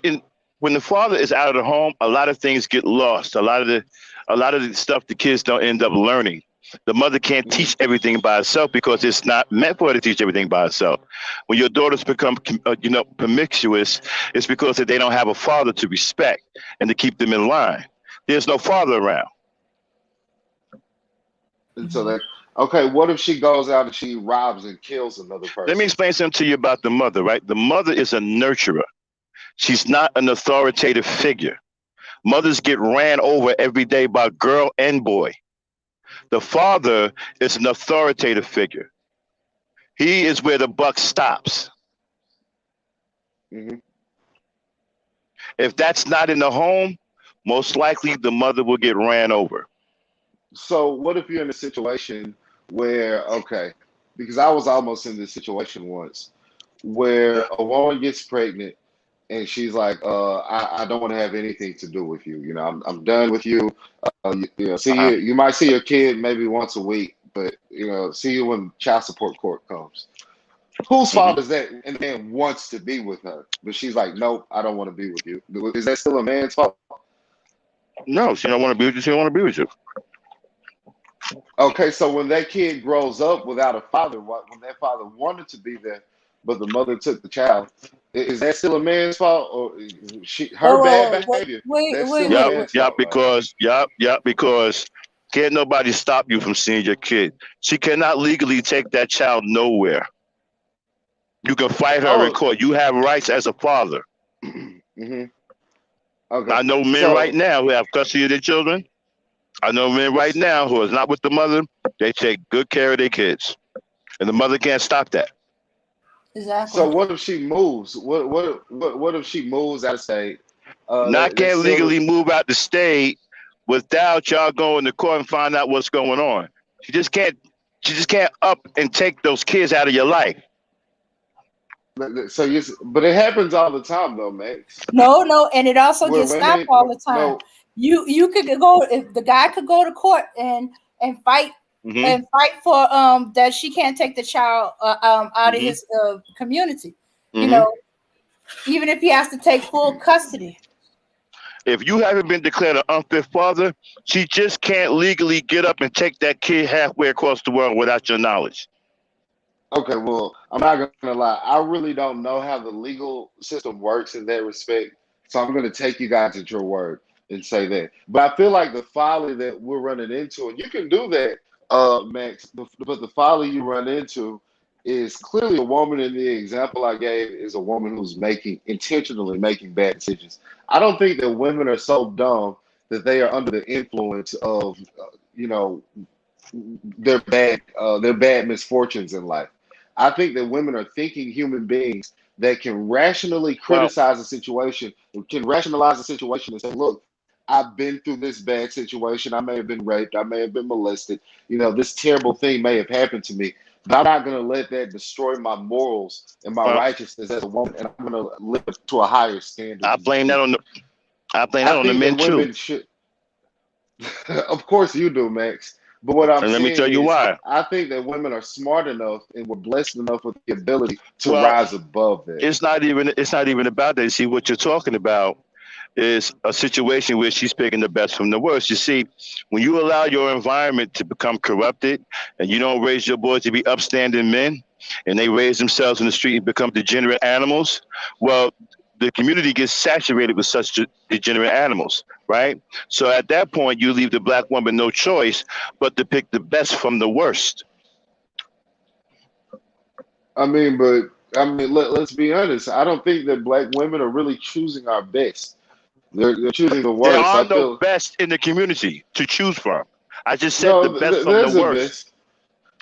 out of the home, a lot of things get lost. A lot of the stuff the kids don't end up learning. The mother can't teach everything by herself because it's not meant for her to teach everything by herself. When your daughters become, promiscuous, it's because they don't have a father to respect and to keep them in line. There's no father around. And so okay, what if she goes out and she robs and kills another person? Let me explain something to you about the mother, right? The mother is a nurturer. She's not an authoritative figure. Mothers get ran over every day by girl and boy. The father is an authoritative figure. He is where the buck stops. Mm-hmm. If that's not in the home, most likely the mother will get ran over. So what if you're in a situation where, okay, because I was almost in this situation once, where a woman gets pregnant and she's like, I don't want to have anything to do with you. I'm done with you. You might see your kid maybe once a week, but see you when child support court comes. Whose fault is that? And the man wants to be with her, but she's like, nope, I don't want to be with you. Is that still a man's fault? No, she don't want to be with you. She don't want to be with you. Okay, so when that kid grows up without a father, when that father wanted to be there, but the mother took the child, is that still a man's fault, or her bad behavior? Because can't nobody stop you from seeing your kid. She cannot legally take that child nowhere. You can fight her in court. You have rights as a father. Mm-hmm. Okay. I know men right now who have custody of their children. I know men right now who is not with the mother. They take good care of their kids, and the mother can't stop that. Exactly. So what if she moves? What if she moves out of state? Can't legally move out the state without y'all going to court and find out what's going on. She just can't up and take those kids out of your life. So but it happens all the time though, Max. No, and it also Where gets stopped women, all the time. no, You could go if the guy could go to court and fight Mm-hmm. and fight for that she can't take the child out of Mm-hmm. his community. You Mm-hmm. know, even if he has to take full custody. If you haven't been declared an unfit father, she just can't legally get up and take that kid halfway across the world without your knowledge. okay, well, I'm not gonna lie. I really don't know how the legal system works in that respect. So I'm gonna take you guys at your word and say that. But I feel like the folly that we're running into, and you can do that, Max, but the folly you run into is clearly a woman in the example I gave is a woman who's intentionally making bad decisions. I don't think that women are so dumb that they are under the influence of, you know, their bad misfortunes in life. I think that women are thinking human beings that can rationally Well, criticize a situation, can rationalize a situation and say, look, I've been through this bad situation. I may have been raped. I may have been molested. This terrible thing may have happened to me. But I'm not going to let that destroy my morals and my well, righteousness as a woman. And I'm going to live to a higher standard I than blame that you. on the I blame I that on the think that men too. women should, of course you do, Max. But what I'm And let me saying tell you is, why. I think that women are smart enough and were blessed enough with the ability to Well, rise above that. it's not even about that. See, what you're talking about is a situation where she's picking the best from the worst. You see, when you allow your environment to become corrupted and you don't raise your boys to be upstanding men and they raise themselves in the street and become degenerate animals, well, the community gets saturated with such degenerate animals, right? So at that point, you leave the black woman no choice but to pick the best from the worst. Let's be honest. I don't think that black women are really choosing our best. They're choosing the There worst. are I no feel best in the community to choose from. I just said the no. best from the There's a worst. best.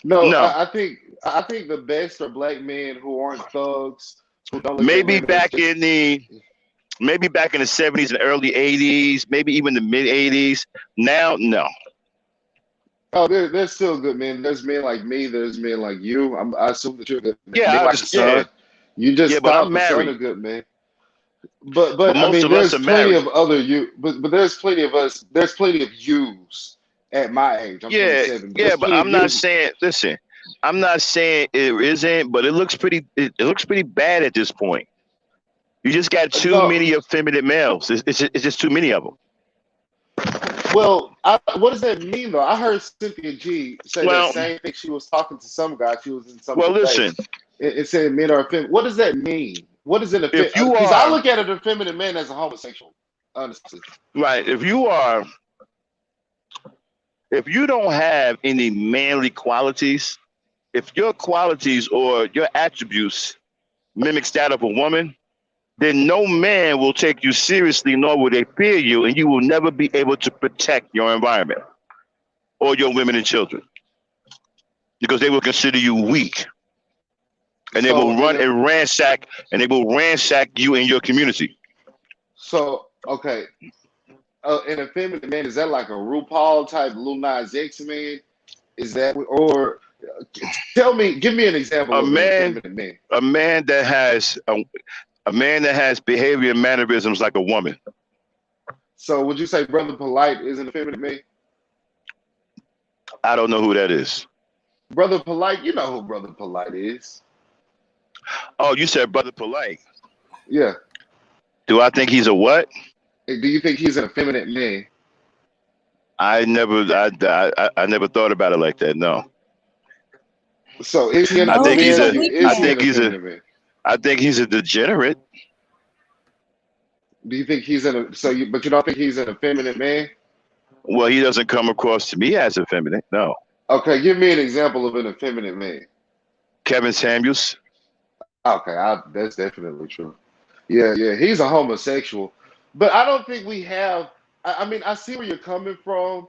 No, No, I think the best are black men who aren't thugs, who don't look at maybe women as back just. in the maybe back in the 70s and early 80s, maybe even the mid 80s. Now, no. Oh, there's still good men. There's men like me. There's men like you. I assume that you're a good man. Yeah, Men I like understand. Son. You Yeah, just but I'm thought the Son a married. good man. But But I most mean, of us there's are plenty married. of other you. But there's plenty of us. There's plenty of yous at my age. I'm Yeah, 27. yeah, There's but plenty of I'm not yous. saying. Listen, I'm not saying it isn't, but it looks pretty. It looks pretty bad at this point. You just got too No, many effeminate males. It's just too many of them. well, what does that mean though? I heard Cynthia G say that Well, same thing. She was talking to some guy. She was in some well, debate. listen. It said men are feminine. What does that mean? What is an If effeminate? you Because I are look at an effeminate man as a homosexual. Honestly, right, if you don't have any manly qualities, if your qualities or your attributes mimics that of a woman, then no man will take you seriously, nor will they fear you, and you will never be able to protect your environment or your women and children because they will consider you weak, and they so will in run a and ransack you in your community. okay, an effeminate man, is that like a RuPaul type Lil Nas X man? Is that or give me an example A of an man, effeminate man. a man that has a man that has behavior and mannerisms like a woman. So would you say Brother Polite is an effeminate man? I don't know who that is. Brother Polite, you know who Brother Polite is. Oh, you said brother polite. Yeah. Do I think he's a what? Hey, do you think he's an effeminate man? I never thought about it like that. No, So is he an I No, think he's he's a a. is, weak I is he man. an think he's a. effeminate man? I think he's a degenerate. Do you think he's but you don't think he's an effeminate man? Well, he doesn't come across to me as effeminate. No, Okay, give me an example of an effeminate man. Kevin Samuels. Okay, that's definitely true. Yeah, yeah, he's a homosexual, but I don't think we have. I mean, I see where you're coming from,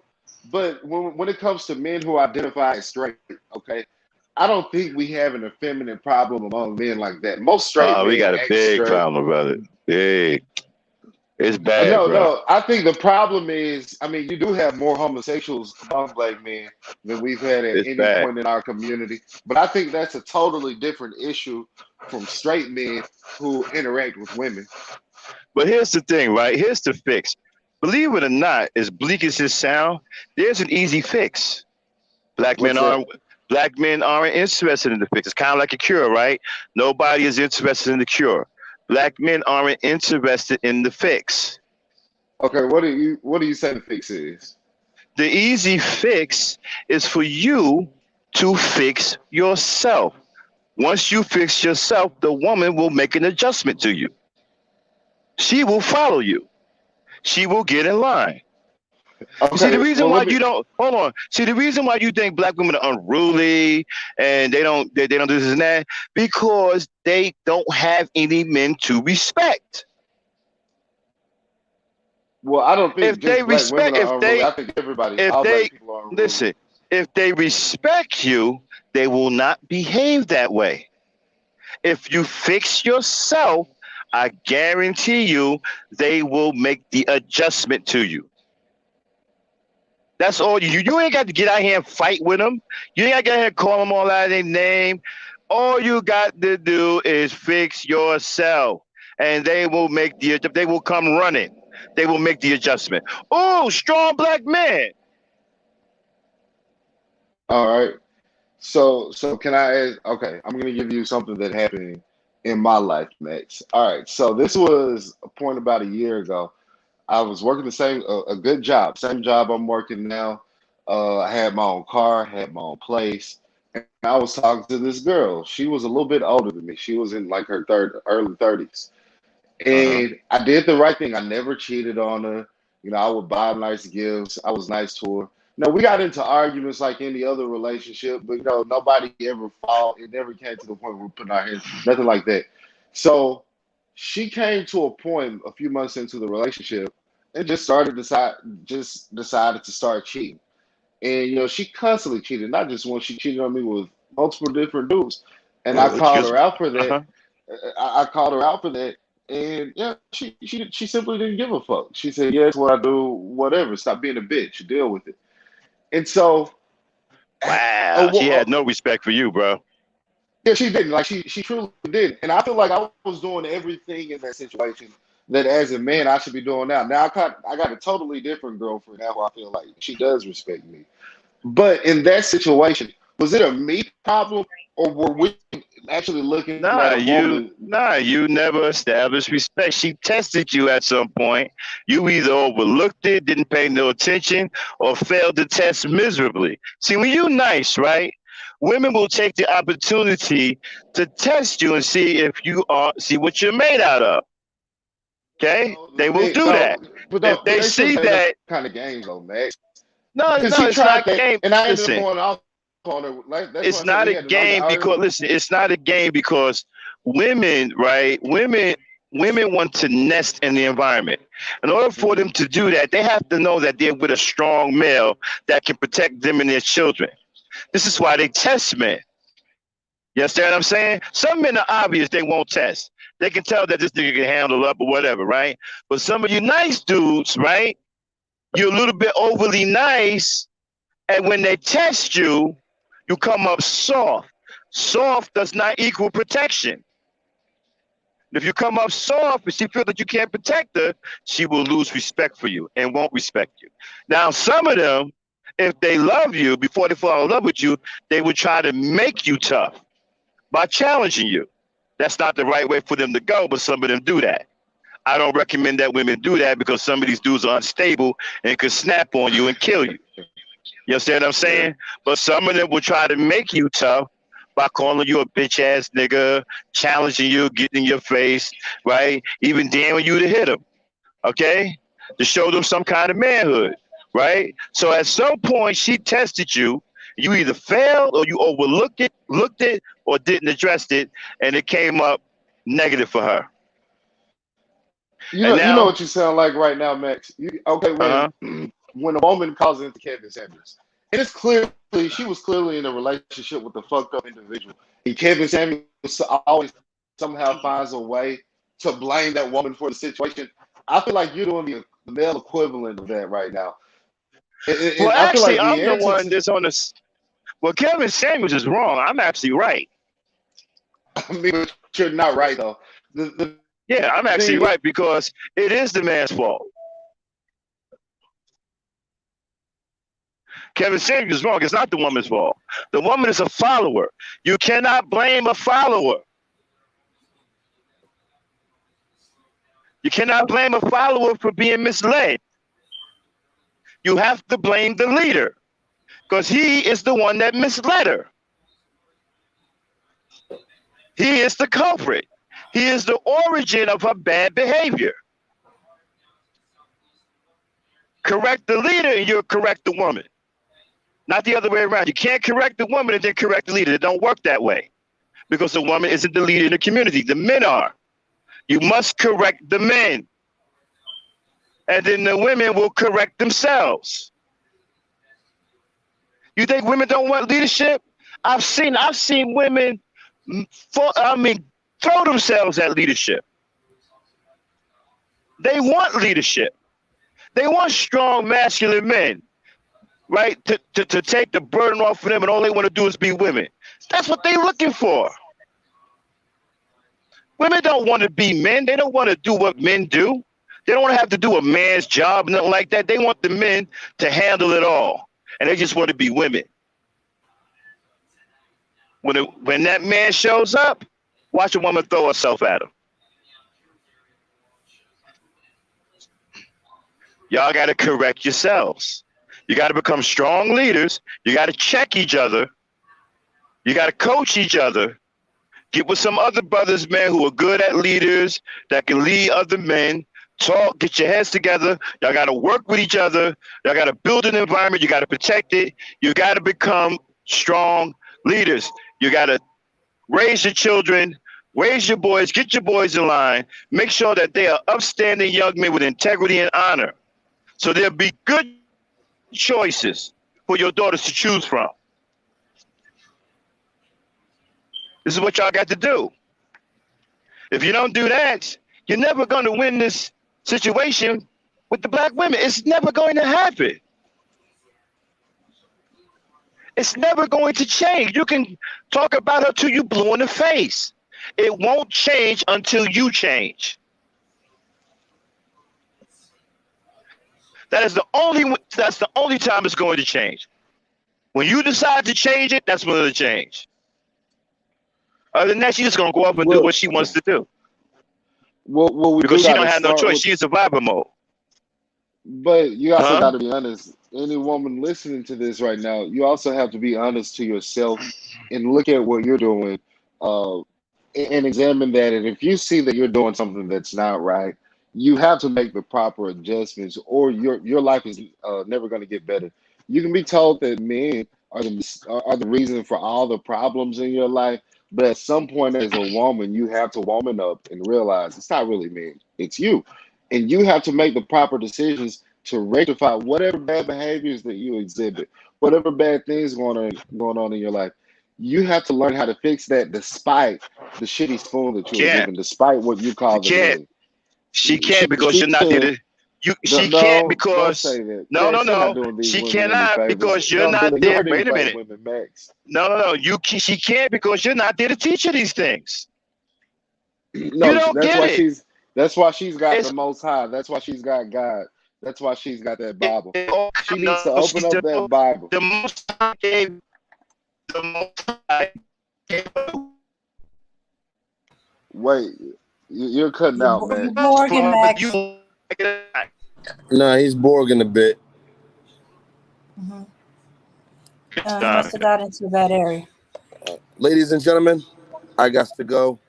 but when it comes to men who identify as straight, okay, I don't think we have an effeminate problem among men like that. Most straight We men got a act big straight. problem, brother. Big. It's bad, No, bro. no, I think the problem is, I mean, you do have more homosexuals among black men than we've had at It's any bad. point in our community, but I think that's a totally different issue from straight men who interact with women. But here's the thing, right? Here's the fix. Believe it or not, as bleak as this sound, there's an easy fix. Black men What's that? aren't black men aren't interested in the fix. It's kind of like a cure, right? Nobody is interested in the cure. Black men aren't interested in the fix. Okay, what do you say the fix is? The easy fix is for you to fix yourself. Once you fix yourself, the woman will make an adjustment to you. She will follow you. She will get in line. You see, the Okay, reason well why let me. you don't hold on. See, the reason why you think black women are unruly and they don't do this and that because they don't have any men to respect. Well, I don't think If they just black women respect, are unruly. I think everybody, if all black they people are unruly. listen, if they respect you, they will not behave that way. If you fix yourself, I guarantee you, they will make the adjustment to you. That's all you ain't got to get out here and fight with them. You ain't got to get out here and call them all out of their name. All you got to do is fix yourself, and they will come running. They will make the adjustment. Oh, strong black man. All right. So can I ask? Okay, I'm gonna give you something that happened in my life, Max. All right. So this was a point about a year ago. I was working the same a good job, same job I'm working now. I had my own car, had my own place, and I was talking to this girl. She was a little bit older than me. She was in like her early 30s. Uh-huh. And I did the right thing. I never cheated on her. I would buy nice gifts. I was nice to her. We got into arguments like any other relationship, but nobody ever fought. It never came to the point where we're putting our hands, nothing like that. So she came to a point a few months into the relationship and just decided to start cheating. And she constantly cheated, not just once. She cheated on me with multiple different dudes, and I called Excuse her me. out for that. Uh-huh. I called her out for that, and yeah, she simply didn't give a fuck. She said, "Yes, what I do, whatever. Stop being a bitch. Deal with it." And so, Wow. She had no respect for you, bro. yeah, she didn't. Like she truly did. And I feel like I was doing everything in that situation that as a man I should be doing now. Now I got a totally different girlfriend now who I feel like she does respect me. But in that situation, was it a me problem or were we actually looking at a woman? You never established respect. She tested you at some point. You either overlooked it, didn't pay no attention, or failed the test miserably. See, when you nice, right? Women will take the opportunity to test you and see what you're made out of. Okay? They will do that. If But they they shouldn't see play them that, kind of games though, Max. no, Because no, she it's tried not that, game. and I ended up Listen, going off on her. Like that's why it's I said not we a had a nice game because argument. listen, it's not a game because women, right? Women want to nest in the environment. In order for Mhm. them to do that, they have to know that they're with a strong male that can protect them and their children. This is why they test men. You understand what I'm saying? Some men are obvious they won't test. They can tell that this nigga can handle up or whatever, right? But some of you nice dudes, right? You're a little bit overly nice, and when they test you, you come up soft. Soft does not equal protection. If you come up soft and she feels that you can't protect her, she will lose respect for you and won't respect you. Now, some of them, if they love you before they fall in love with you, they would try to make you tough by challenging you. That's not the right way for them to go, but some of them do that. I don't recommend that women do that because some of these dudes are unstable and could snap on you and kill you. You understand what I'm Yeah. saying? But some of them will try to make you tough by calling you a bitch ass nigga, challenging you, getting in your face, right? Even daring you to hit them, okay? To show them some kind of manhood, right? So at some point, she tested you. You either failed or you overlooked it, looked it, or didn't address it, and it came up negative for her. You And know, you know now, what you sound like right now, Max. Okay, when uh huh, when a woman calls into Kevin Samuels, and it's clearly she was clearly in a relationship with a fucked up individual, and Kevin Samuels always somehow finds a way to blame that woman for the situation. I feel like you're doing the male equivalent of that right now, well, and I feel actually, like the I'm the answer one to that's on this. Well, Kevin Samuels is wrong. I'm actually right. I mean, but you're not right though. The Yeah, I'm actually thing is, right because it is the man's fault. Kevin Samuels is wrong. It's not the woman's fault. The woman is a follower. You cannot blame a follower. You cannot blame a follower for being misled. You have to blame the leader because he is the one that misled her. He is the culprit. He is the origin of her bad behavior. Correct the leader and you'll correct the woman. Not the other way around. You can't correct the woman and then correct the leader. It don't work that way because the woman isn't the leader in the community. The men are. You must correct the men. And then the women will correct themselves. You think women don't want leadership? I've seen women throw themselves at leadership. They want leadership. They want strong masculine men, right? To take the burden off of them and all they want to do is be women. That's what they're looking for. Women don't want to be men. They don't want to do what men do. They don't want to have to do a man's job, nothing like that. They want the men to handle it all. And they just want to be women. When that man shows up, watch a woman throw herself at him. Y'all got to correct yourselves. You got to become strong leaders. You got to check each other. You got to coach each other. Get with some other brothers, man, who are good at leaders, that can lead other men. Talk, get your heads together. Y'all got to work with each other. Y'all got to build an environment. You got to protect it. You got to become strong leaders. You got to raise your children, raise your boys, get your boys in line. Make sure that they are upstanding young men with integrity and honor. So there'll be good choices for your daughters to choose from. This is what y'all got to do. If you don't do that, you're never going to win this situation with the black women. It's never going to happen. It's never going to change. You can talk about her till you blue in the face. It won't change until you change. That's the only time it's going to change. When you decide to change it, that's when it'll change. Other than that, she's just gonna go up and do what she wants to do. Well, we Because do she got don't to have no start choice. with. She's in survivor mode. But you also got Huh? to be honest. Any woman listening to this right now, you also have to be honest to yourself and look at what you're doing, and examine that. And if you see that you're doing something that's not right, you have to make the proper adjustments, or your life is never going to get better. You can be told that men are the reason for all the problems in your life, but at some point, as a woman, you have to woman up and realize it's not really men, it's you, and you have to make the proper decisions to rectify whatever bad behaviors that you exhibit, whatever bad things going on in your life. You have to learn how to fix that despite the shitty spoon that you were Can't. given, despite what you She call the can't. men. She can't because She you're not there can. to. No, She can't no, don't because say that. no, no, Max, you're not no. doing these She women any cannot favors. because you're No, not you're there. hurting Wait a black minute. women, Max. No, no, no. She can't because you're not there to teach her these things. You No, don't get it. that's why she's got the It's most high. That's why she's got God. That's why she's got that Bible. She needs to no. open up that Bible. The most I gave. The most I gave. Wait, you're cutting out, You Max. Morgan Max. You. Nah, he's Borging a bit. Hmm. He must have got into that area. Ladies and gentlemen, I got to go.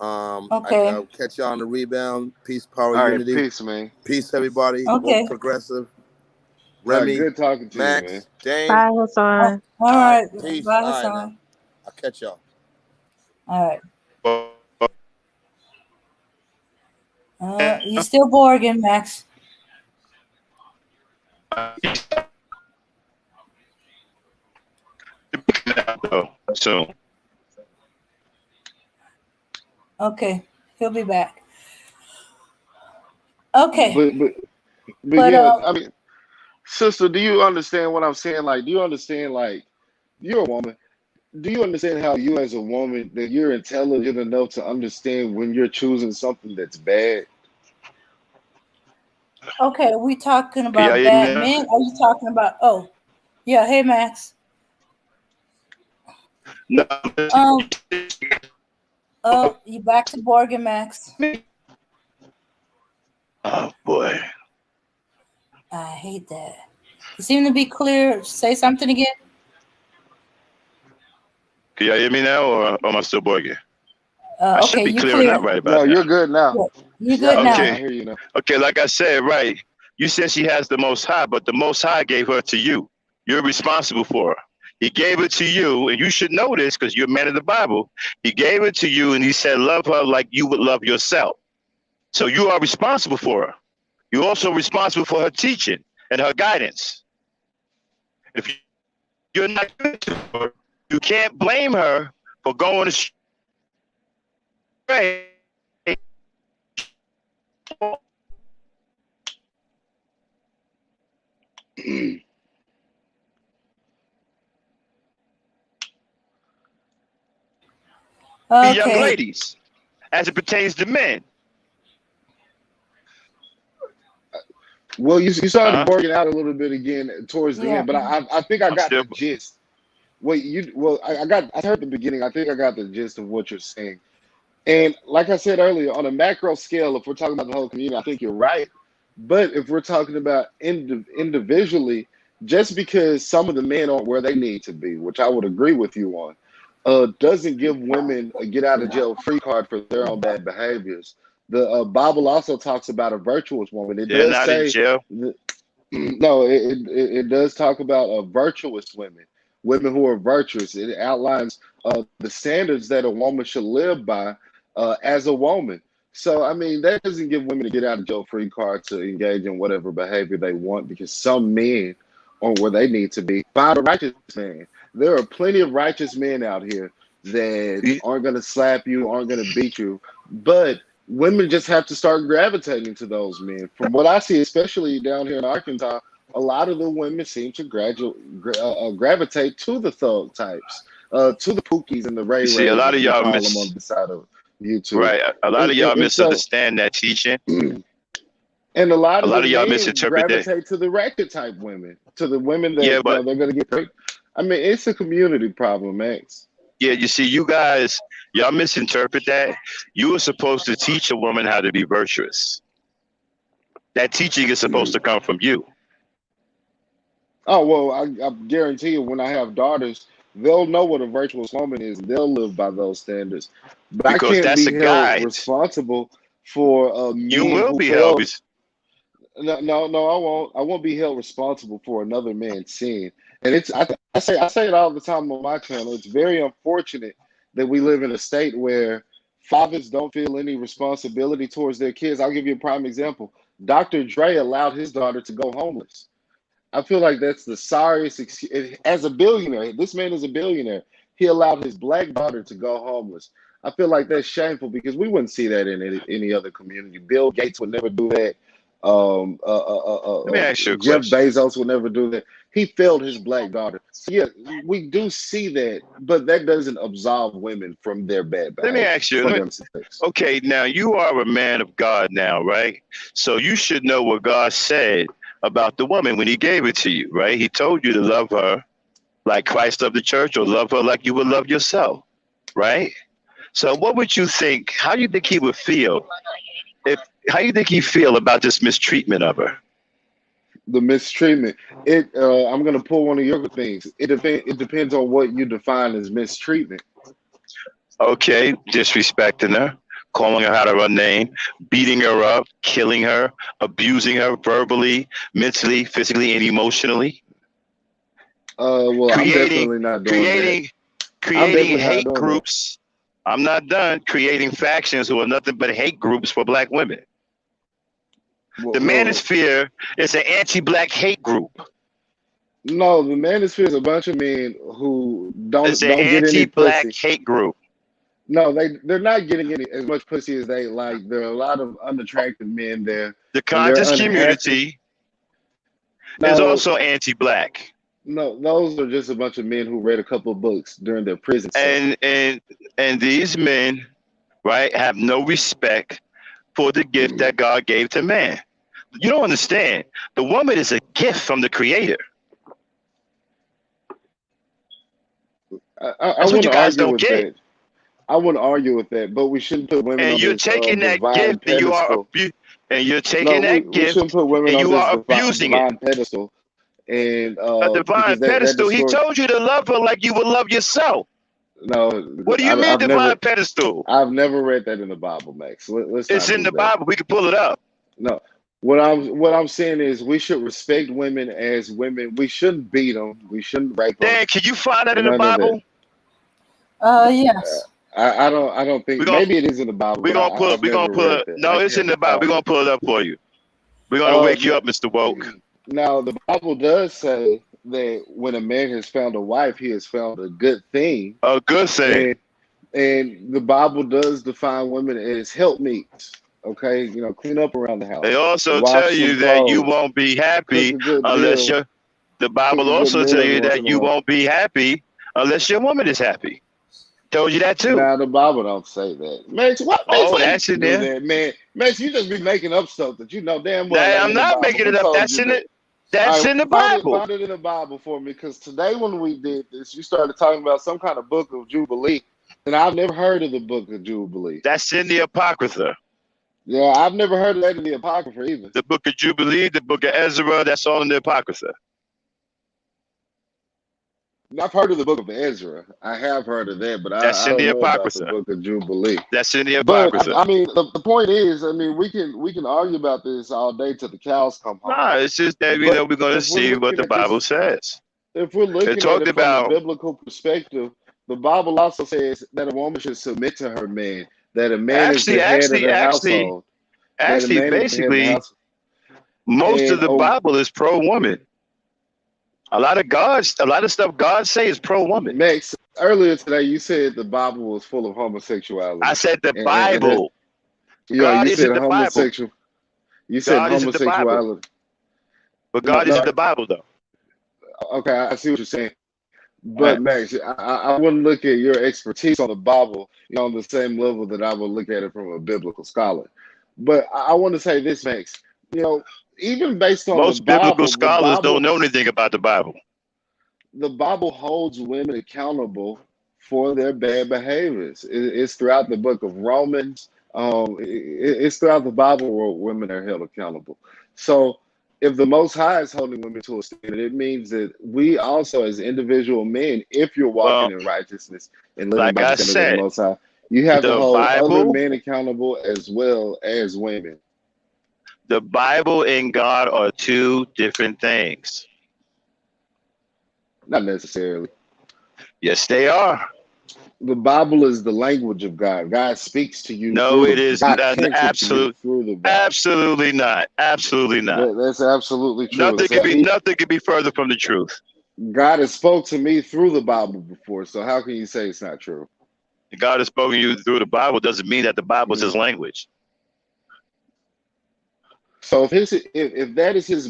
Okay. I'll catch y'all on the rebound. Peace, power, All right, unity. peace, man. Peace, everybody. Okay. Woke Progressive. All right, Remy, good talking to you, man. Max, Dame. Bye, Hassan. All right. Peace. Bye, All right, Hassan. now. I'll catch y'all. All right. You still Morgan Max. So. Okay. He'll be back. Okay. But yeah, I mean, sister, do you understand what I'm saying? Like, do you understand? Like, you're a woman. do you understand how you as a woman that you're intelligent enough to understand when you're choosing something that's bad? Okay, are we talking Can y'all about hear me bad now? men? Are you talking about? Oh, yeah. Hey, Max. No. Um. Oh, you back to Borgin, Max. Oh boy. I hate that. You seem to be clear. Say something again. Can y'all hear me now, or am I still bugging? I should Okay, be you clearing clear. up right No, about now. you're good now. Yeah, you Yeah, good yeah, now. I Okay. hear you now. Okay, like I said, right. You said she has the most high, but the most high gave her to you. You're responsible for her. He gave it to you, and you should know this because you're a man of the Bible. He gave it to you, and he said, love her like you would love yourself. So you are responsible for her. You're also responsible for her teaching and her guidance. If you're not good to her, you can't blame her for going astray. Young Okay. ladies, as it pertains to men. Well, you started Uh-huh. working out a little bit again towards the Yeah. end, but I think I I'm got still the gist. Wait, I heard the beginning. I think I got the gist of what you're saying. And like I said earlier, on a macro scale, if we're talking about the whole community, I think you're right. But if we're talking about individually, just because some of the men aren't where they need to be, which I would agree with you on, doesn't give women a get out of jail free card for their own bad behaviors. The Bible also talks about a virtuous woman. It they're does not in say, jail. no, it does talk about virtuous women, women who are virtuous. It outlines the standards that a woman should live by as a woman. So, I mean, that doesn't give women a get out of jail free card to engage in whatever behavior they want because some men aren't where they need to be. Find a righteous man. There are plenty of righteous men out here that aren't going to slap you, aren't going to beat you, but women just have to start gravitating to those men. From what I see, especially down here in Arkansas, a lot of the women seem to gravitate to the thug types, to the Pookies and the Ray You see, a Rays, lot as of we y'all call them on this side of YouTube. right. A lot And, of and, y'all and so, misunderstand that teaching. and a lot A of the lot of y'all men misinterpret that. gravitate to the ratchet type women, to the women Yeah, that but they're going to get hurt. I mean, it's a community problem, Max. yeah, you see, you guys, y'all misinterpret that. You were supposed to teach a woman how to be virtuous. That teaching is supposed to come from you Oh well, I guarantee you, when I have daughters, they'll know what a virtuous woman is. They'll live by those standards. But I because can't that's a be held guide. responsible for You men will who be held. fail. No, no, no, I won't. I won't be held responsible for another man's sin. And I say it all the time on my channel. It's very unfortunate that we live in a state where fathers don't feel any responsibility towards their kids. I'll give you a prime example. Dr. Dre allowed his daughter to go homeless. I feel like that's the sorriest as a billionaire. This man is a billionaire. He allowed his black daughter to go homeless. I feel like that's shameful because we wouldn't see that in any other community. Bill Gates would never do that. Let me ask you a Jeff question. Bezos would never do that. He failed his black daughter. So yeah, we do see that, but that doesn't absolve women from their bad Let me behavior, ask you. from their mistakes. Okay, now you are a man of God now, right? So you should know what God said about the woman when he gave it to you, right? He told you to love her like Christ loved the church or love her like you would love yourself, right? So what would you think, how do you think he would feel if, how do you think he feel about this mistreatment of her? The mistreatment. I'm gonna pull one of your things. It depends on what you define as mistreatment. Okay, disrespecting her, calling her out of her name, beating her up, killing her, abusing her verbally, mentally, physically, and emotionally, Well, I'm creating, definitely not doing that. creating, I'm creating definitely not hate doing that. groups. I'm not done creating factions who are nothing but hate groups for black women. Well, The well Manosphere is an anti-black hate group. no, the manosphere is a bunch of men who It's don't an don't get any anti-black pussy. hate group. No, they're not getting any as much pussy as they like. There are a lot of unattractive men there, The and they're conscious unhappy. community is No, also anti-black. No, those are just a bunch of men who read a couple of books during their prison stay. And these men, right, have no respect for the gift that God gave to man. You don't understand. The woman is a gift from the Creator. I That's what you wouldn't guys argue don't with get. that. I wouldn't argue with that, but we shouldn't put women And on you're this taking that divine gift and you are pedestal. and you're No, taking we, that we shouldn't gift put women and on you this are abusing it. divine pedestal, and A divine because that pedestal. He destroys. told you to love her like you would love yourself. No, What do you mean I've divine never, pedestal? I've never read that in the Bible, Max. Let's It's not in do the that. Bible. We can pull it up. No, what I'm saying is we should respect women as women. We shouldn't beat them. We shouldn't rape them. Dan, can you find that in the None of that. Bible? Yes. I don't We're think gonna maybe it is in the Bible, we're but gonna pull I've we're gonna never pull read it. that. No, I it's in can't the Bible. We're recall gonna it. pull it up for you. We're gonna Uh, wake you up, Mr. Woke. Now the Bible does say that when a man has found a wife, he has found a good thing, A good thing. and the Bible does define women as helpmeets. Okay, clean up around the They house, also tell wash you some that you clothes, won't be cook happy a good unless meal, your the cook Bible a good also tell meal every you once that in a you while. won't be happy unless your woman is happy. Told you that too. Now the Bible don't say that. Max, what Max, Oh, why that's you in do there. that, man? Max, you just be making up stuff that you know damn well Now, ain't I'm in the not Bible. making Who it up. told That's you in that? it. That's All in the right, find it, Bible. find it in the Bible for me, because today when we did this, you started talking about some kind of book of Jubilee, and I've never heard of the book of Jubilee. That's in the Apocrypha. Yeah, I've never heard of that in the Apocrypha either. The book of Jubilee, the book of Ezra, that's all in the Apocrypha. I've heard of the book of Ezra. I have heard of that, but That's I in don't the know about the Apocrypha. book of Jubilee. That's in the But Apocrypha. I mean, the point is, I mean, we can argue about this all day till the cows come home. Nah, it's just that But we're going to if we're see what looking the at this, Bible says. if we're It looking at talked it from a about biblical perspective, the Bible also says that a woman should submit to her man, that a man is the actually, head of actually, the actually, household, that a actually, man is the head of the basically, house. most of And the oh, Bible is pro woman. A lot of stuff God say is pro woman. Max, earlier today you said the Bible was full of I homosexuality, said the and that, Bible. God you said isn't the Bible. homosexual, you said God isn't the Bible. homosexuality. But No, God isn't no, the Bible, though. okay, I see what you're saying. All But right. Max, I wouldn't look at your expertise on the Bible, on the same level that I would look at it from a biblical scholar. But I want to say this, Max. You know, even based on Most biblical scholars don't know anything about the Bible. the Bible holds women accountable for their bad behaviors. It's throughout the book of Romans. It's throughout the Bible where women are held accountable. So if the Most High is holding women to a standard, it means that we also, as individual men, if you're walking Well, in righteousness and living like by the I standards of the said, Most High, you have to the hold other Bible, men accountable as well as women. the Bible and God are two different things. Not necessarily. Yes, they are. The Bible is the language of God. God speaks to you No, through it the is God not. answers to you through the Bible. Absolutely not. Absolutely not. That's absolutely true. Nothing could be further from the truth. God has spoke to me through the Bible before, so how can you say it's not true? God has spoken to you through the Bible doesn't mean that the Bible is Mhm. his language. So if that is his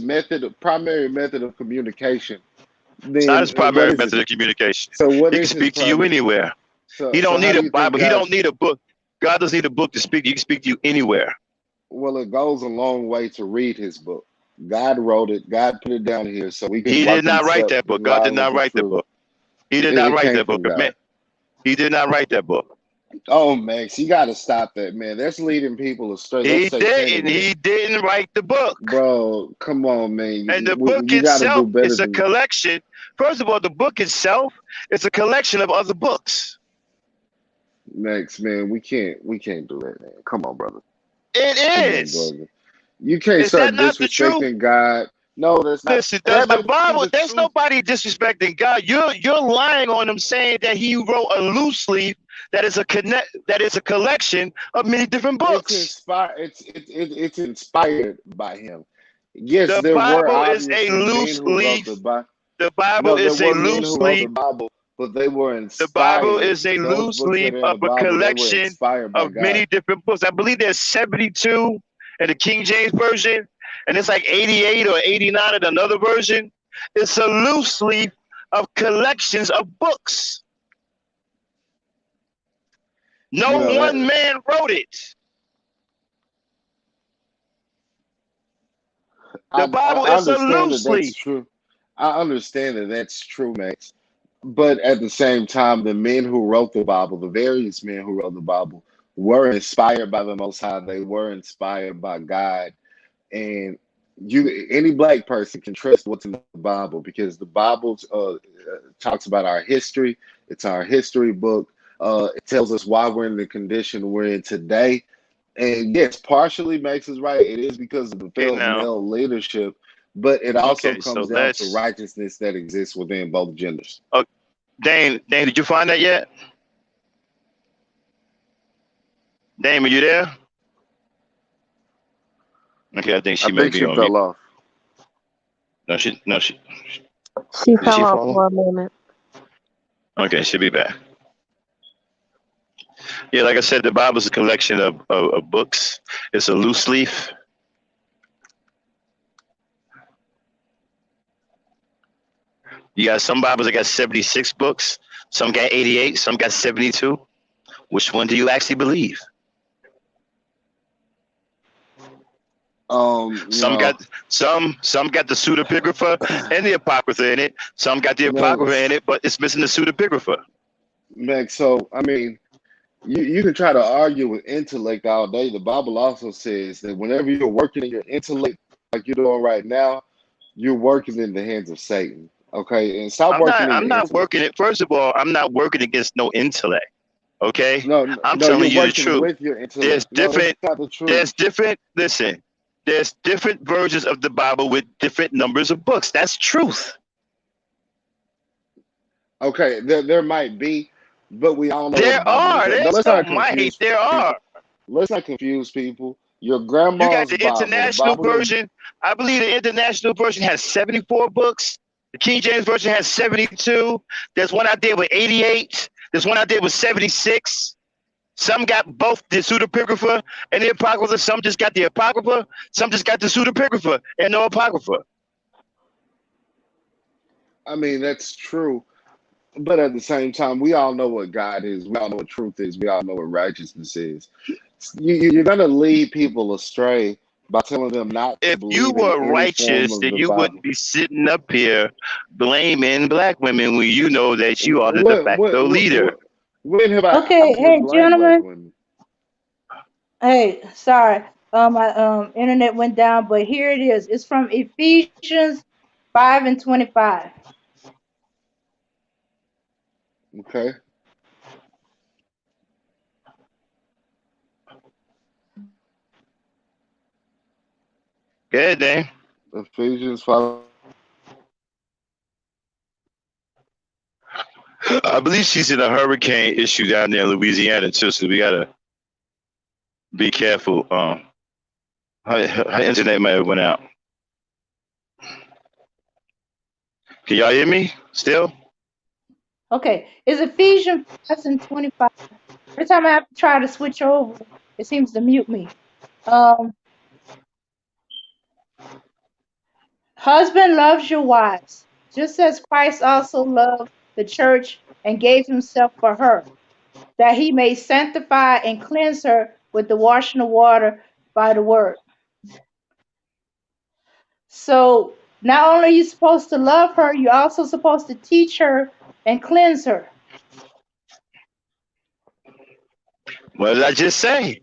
primary method of communication, It's not then his what primary is it? method of communication. So what He can is his speak to you primary? anywhere. He So don't how need do a you think Bible. He God? don't need a book. God doesn't need a book to speak. He can speak to you anywhere. Well, it goes a long way to read his book. God wrote it. God put it down here so we can He did walk in not write step that book. in God did line with not the write that truth. book. He did not It write came that book. from God. Man, he did not write that book. Oh, Max, you got to stop that, man. That's leading people astray. That's He satanic, didn't. man. He didn't write the book. Bro, come on, man. And the book You got to do itself better is a than that. collection. First of all, the book itself is a collection of other books. Max, man, we can't do that, man. Come on, brother. Come It on, is. brother. You can't Is that start not the truth? disrespecting God. No, that's not. Listen, does the Everybody see Bible? the There's truth. nobody disrespecting God. You're lying on him, saying that he wrote a loose leaf that is a collection of many different It's books. inspired. It's inspired by him. Yes, The there were Bible is a obviously men loose who wrote the leaf. Bible. The Bible No, there is a were men loose who wrote leaf. the Bible, but they were The Bible inspired. is a Those loose books that leaf are in the of a Bible, they were collection inspired by of God. many different books. I believe there's 72 in the King James version, and it's like 88 or 89 in another version. is a loose leaf of collections of books. You No know that one man wrote it. The Bible I is a understand that loose that's leaf. true. I understand that that's true, Max. But at the same time, the men who wrote the Bible, the various men who wrote the Bible, were inspired by the Most High. They were inspired by God, and any black person can trust what's in the Bible because the Bible talks about our history. It's our history book. It tells us why we're in the condition we're in today. And yes, partially makes us right. It is because of the Okay, failed now. male leadership, but it also Okay, so comes down to let's. righteousness that exists within both genders. Oh, Dane, did you find that yet? Dane, are you there? Okay, I think I she may think be she on mute. fell off. No, she. She Did fell she off fall off? for a minute. Okay, she'll be back. Yeah, like I said, the Bible is a collection of books. It's a loose leaf. You got some Bibles that got 76 books. Some got 88. Some got 72. Which one do you actually believe? Um, you Some know, got some got the pseudepigrapha and the apocrypha in it. Some got the you know, apocrypha in it, but it's missing the pseudepigrapha. Max. So I mean, you can try to argue with intellect all day. The Bible also says that whenever you're working in your intellect, like you're doing right now, you're working in the hands of Satan. Okay, and stop working in I'm your not intellect. working it. First of all, I'm not working against no intellect. Okay, No, no, I'm no, you're telling you the working truth. with your There's intellect. No, that's different. not the truth. There's different. Listen. There's different versions of the Bible with different numbers of books. That's truth. Okay, there might be, but we all know what the There Bible is. are. But There's let's no not might. confuse There people. are. Let's not confuse people. Your You got grandma's the Bible, the international Bible that version. I believe the international version has 74 books. The King James version has 72. There's one out there with 88. There's one out there with 76. Some got both the pseudepigrapha and the apocrypha. Some just got the apocrypha. Some just got the pseudepigrapha and no apocrypha. I mean, that's true. But at the same time, we all know what God is. We all know what truth is. We all know what righteousness is. You're going to lead people astray by telling them not to If you believe in were any form righteous, of then the you wouldn't Bible. be sitting up here blaming black women when you know that you are the de What, what, facto what, leader. what, when have I Okay, ever hey blamed black gentlemen. women? Hey, sorry. My internet went down, but here it is. It's from Ephesians 5:25. Okay. Good day. Ephesians 5. I believe she's in a hurricane issue down there in Louisiana too, so we gotta be careful. Her internet might have went out. Can y'all hear me still? Okay, it's Ephesians 5:25. Every time I have to try to switch over, it seems to mute me. Um, Husband loves your wives, just as Christ also loved the church and gave himself for her, that he may sanctify and cleanse her with the washing of water by the word. So not only are you supposed to love her, you're also supposed to teach her and cleanse her. What did I just say?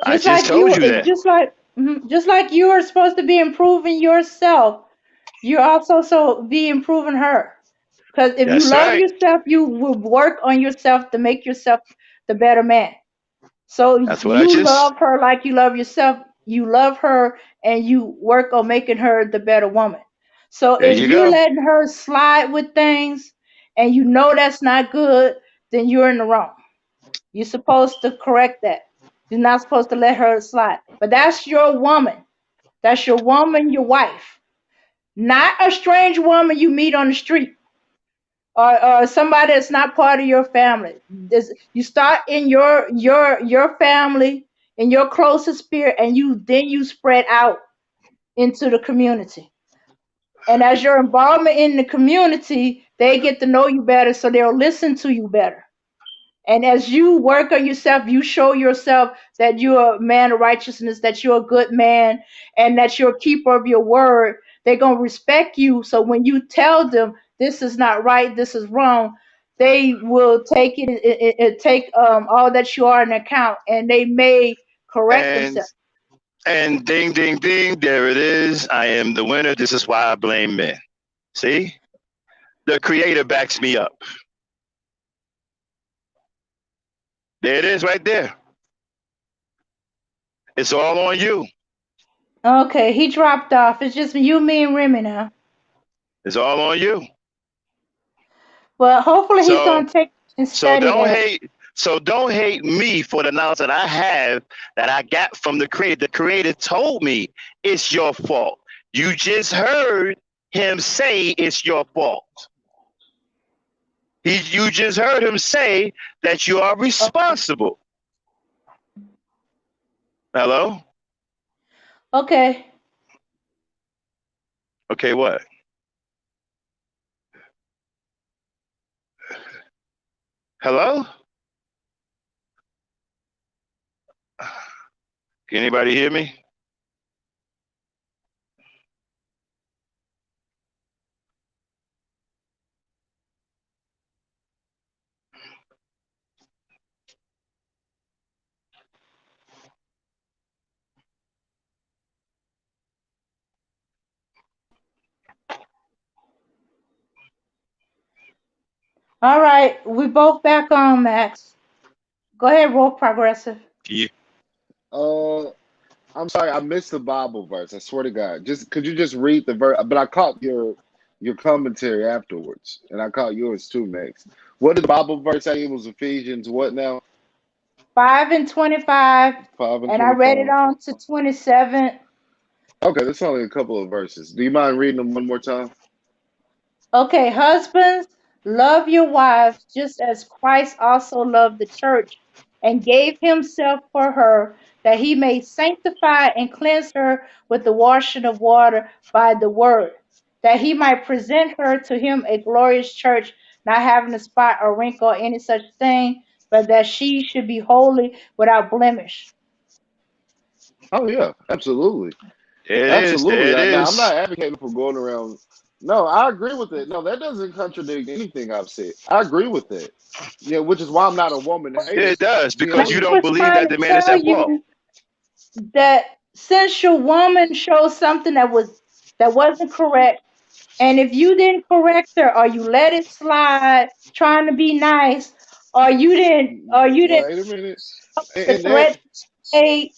I Just just like told you, you that. just like you are supposed to be improving yourself, you're also so be improving her. Because if you That's love right. yourself, you will work on yourself to make yourself the better man. So That's what I you just. love her like you love yourself. You love her and you work on making her the better woman. So There if you you're go. letting her slide with things and you know that's not good, then you're in the wrong. You're supposed to correct that. You're not supposed to let her slide. But that's your woman. That's your woman, your wife. Not a strange woman you meet on the street or somebody that's not part of your family. You start in your family, in your closest spirit, and you then you spread out into the community. And as your involvement in the community, they get to know you better, so they'll listen to you better. And as you work on yourself, you show yourself that you're a man of righteousness, that you're a good man, and that you're a keeper of your word. They're going to respect you. So when you tell them this is not right, this is wrong, they will take take all that you are in account, and they may correct And themselves. and ding ding ding, there it is. I am the winner. This is why I blame men. See? The creator backs me up. There it is right there. It's all on you. Okay, he dropped off. It's just you, me, and Remy now. It's all on you. Well, hopefully he's So going to take and so study don't that. hate so don't hate me for the knowledge that I have that I got from the creator. The creator told me it's your fault. You just heard him say it's your fault. You just heard him say that you are responsible. Hello? Okay. Okay, what? Hello? Can anybody hear me? All right. We both back on, Max. Go ahead, roll progressive. Yeah. Uh, I'm sorry, I missed the Bible verse. I swear to God. Just could you just read the verse? But I caught your commentary afterwards, and I caught yours too, Max. What did the Bible verse say? It was Ephesians. What now? 5 and 25, 5 and and I read it 25. on to 27. Okay, that's only a couple of verses. Do you mind reading them one more time? Okay, husbands, love your wives just as Christ also loved the church and gave himself for her, that he may sanctify and cleanse her with the washing of water by the word, that he might present her to him a glorious church, not having a spot or wrinkle or any such thing, but that she should be holy without blemish. Oh yeah, absolutely. There it is. There Absolutely. it Now, I'm is. not advocating for going around. No, I agree with it. No, that doesn't contradict anything I've said. I agree with that. Yeah, which is why I'm not a woman Yeah, hater. it does, Being because Max you honest. don't was believe trying that to the man is tell at fault. you that since your woman showed something that wasn't correct, and if you didn't correct her or you let it slide trying to be nice, or you didn't Wait a minute. the And that threat hey,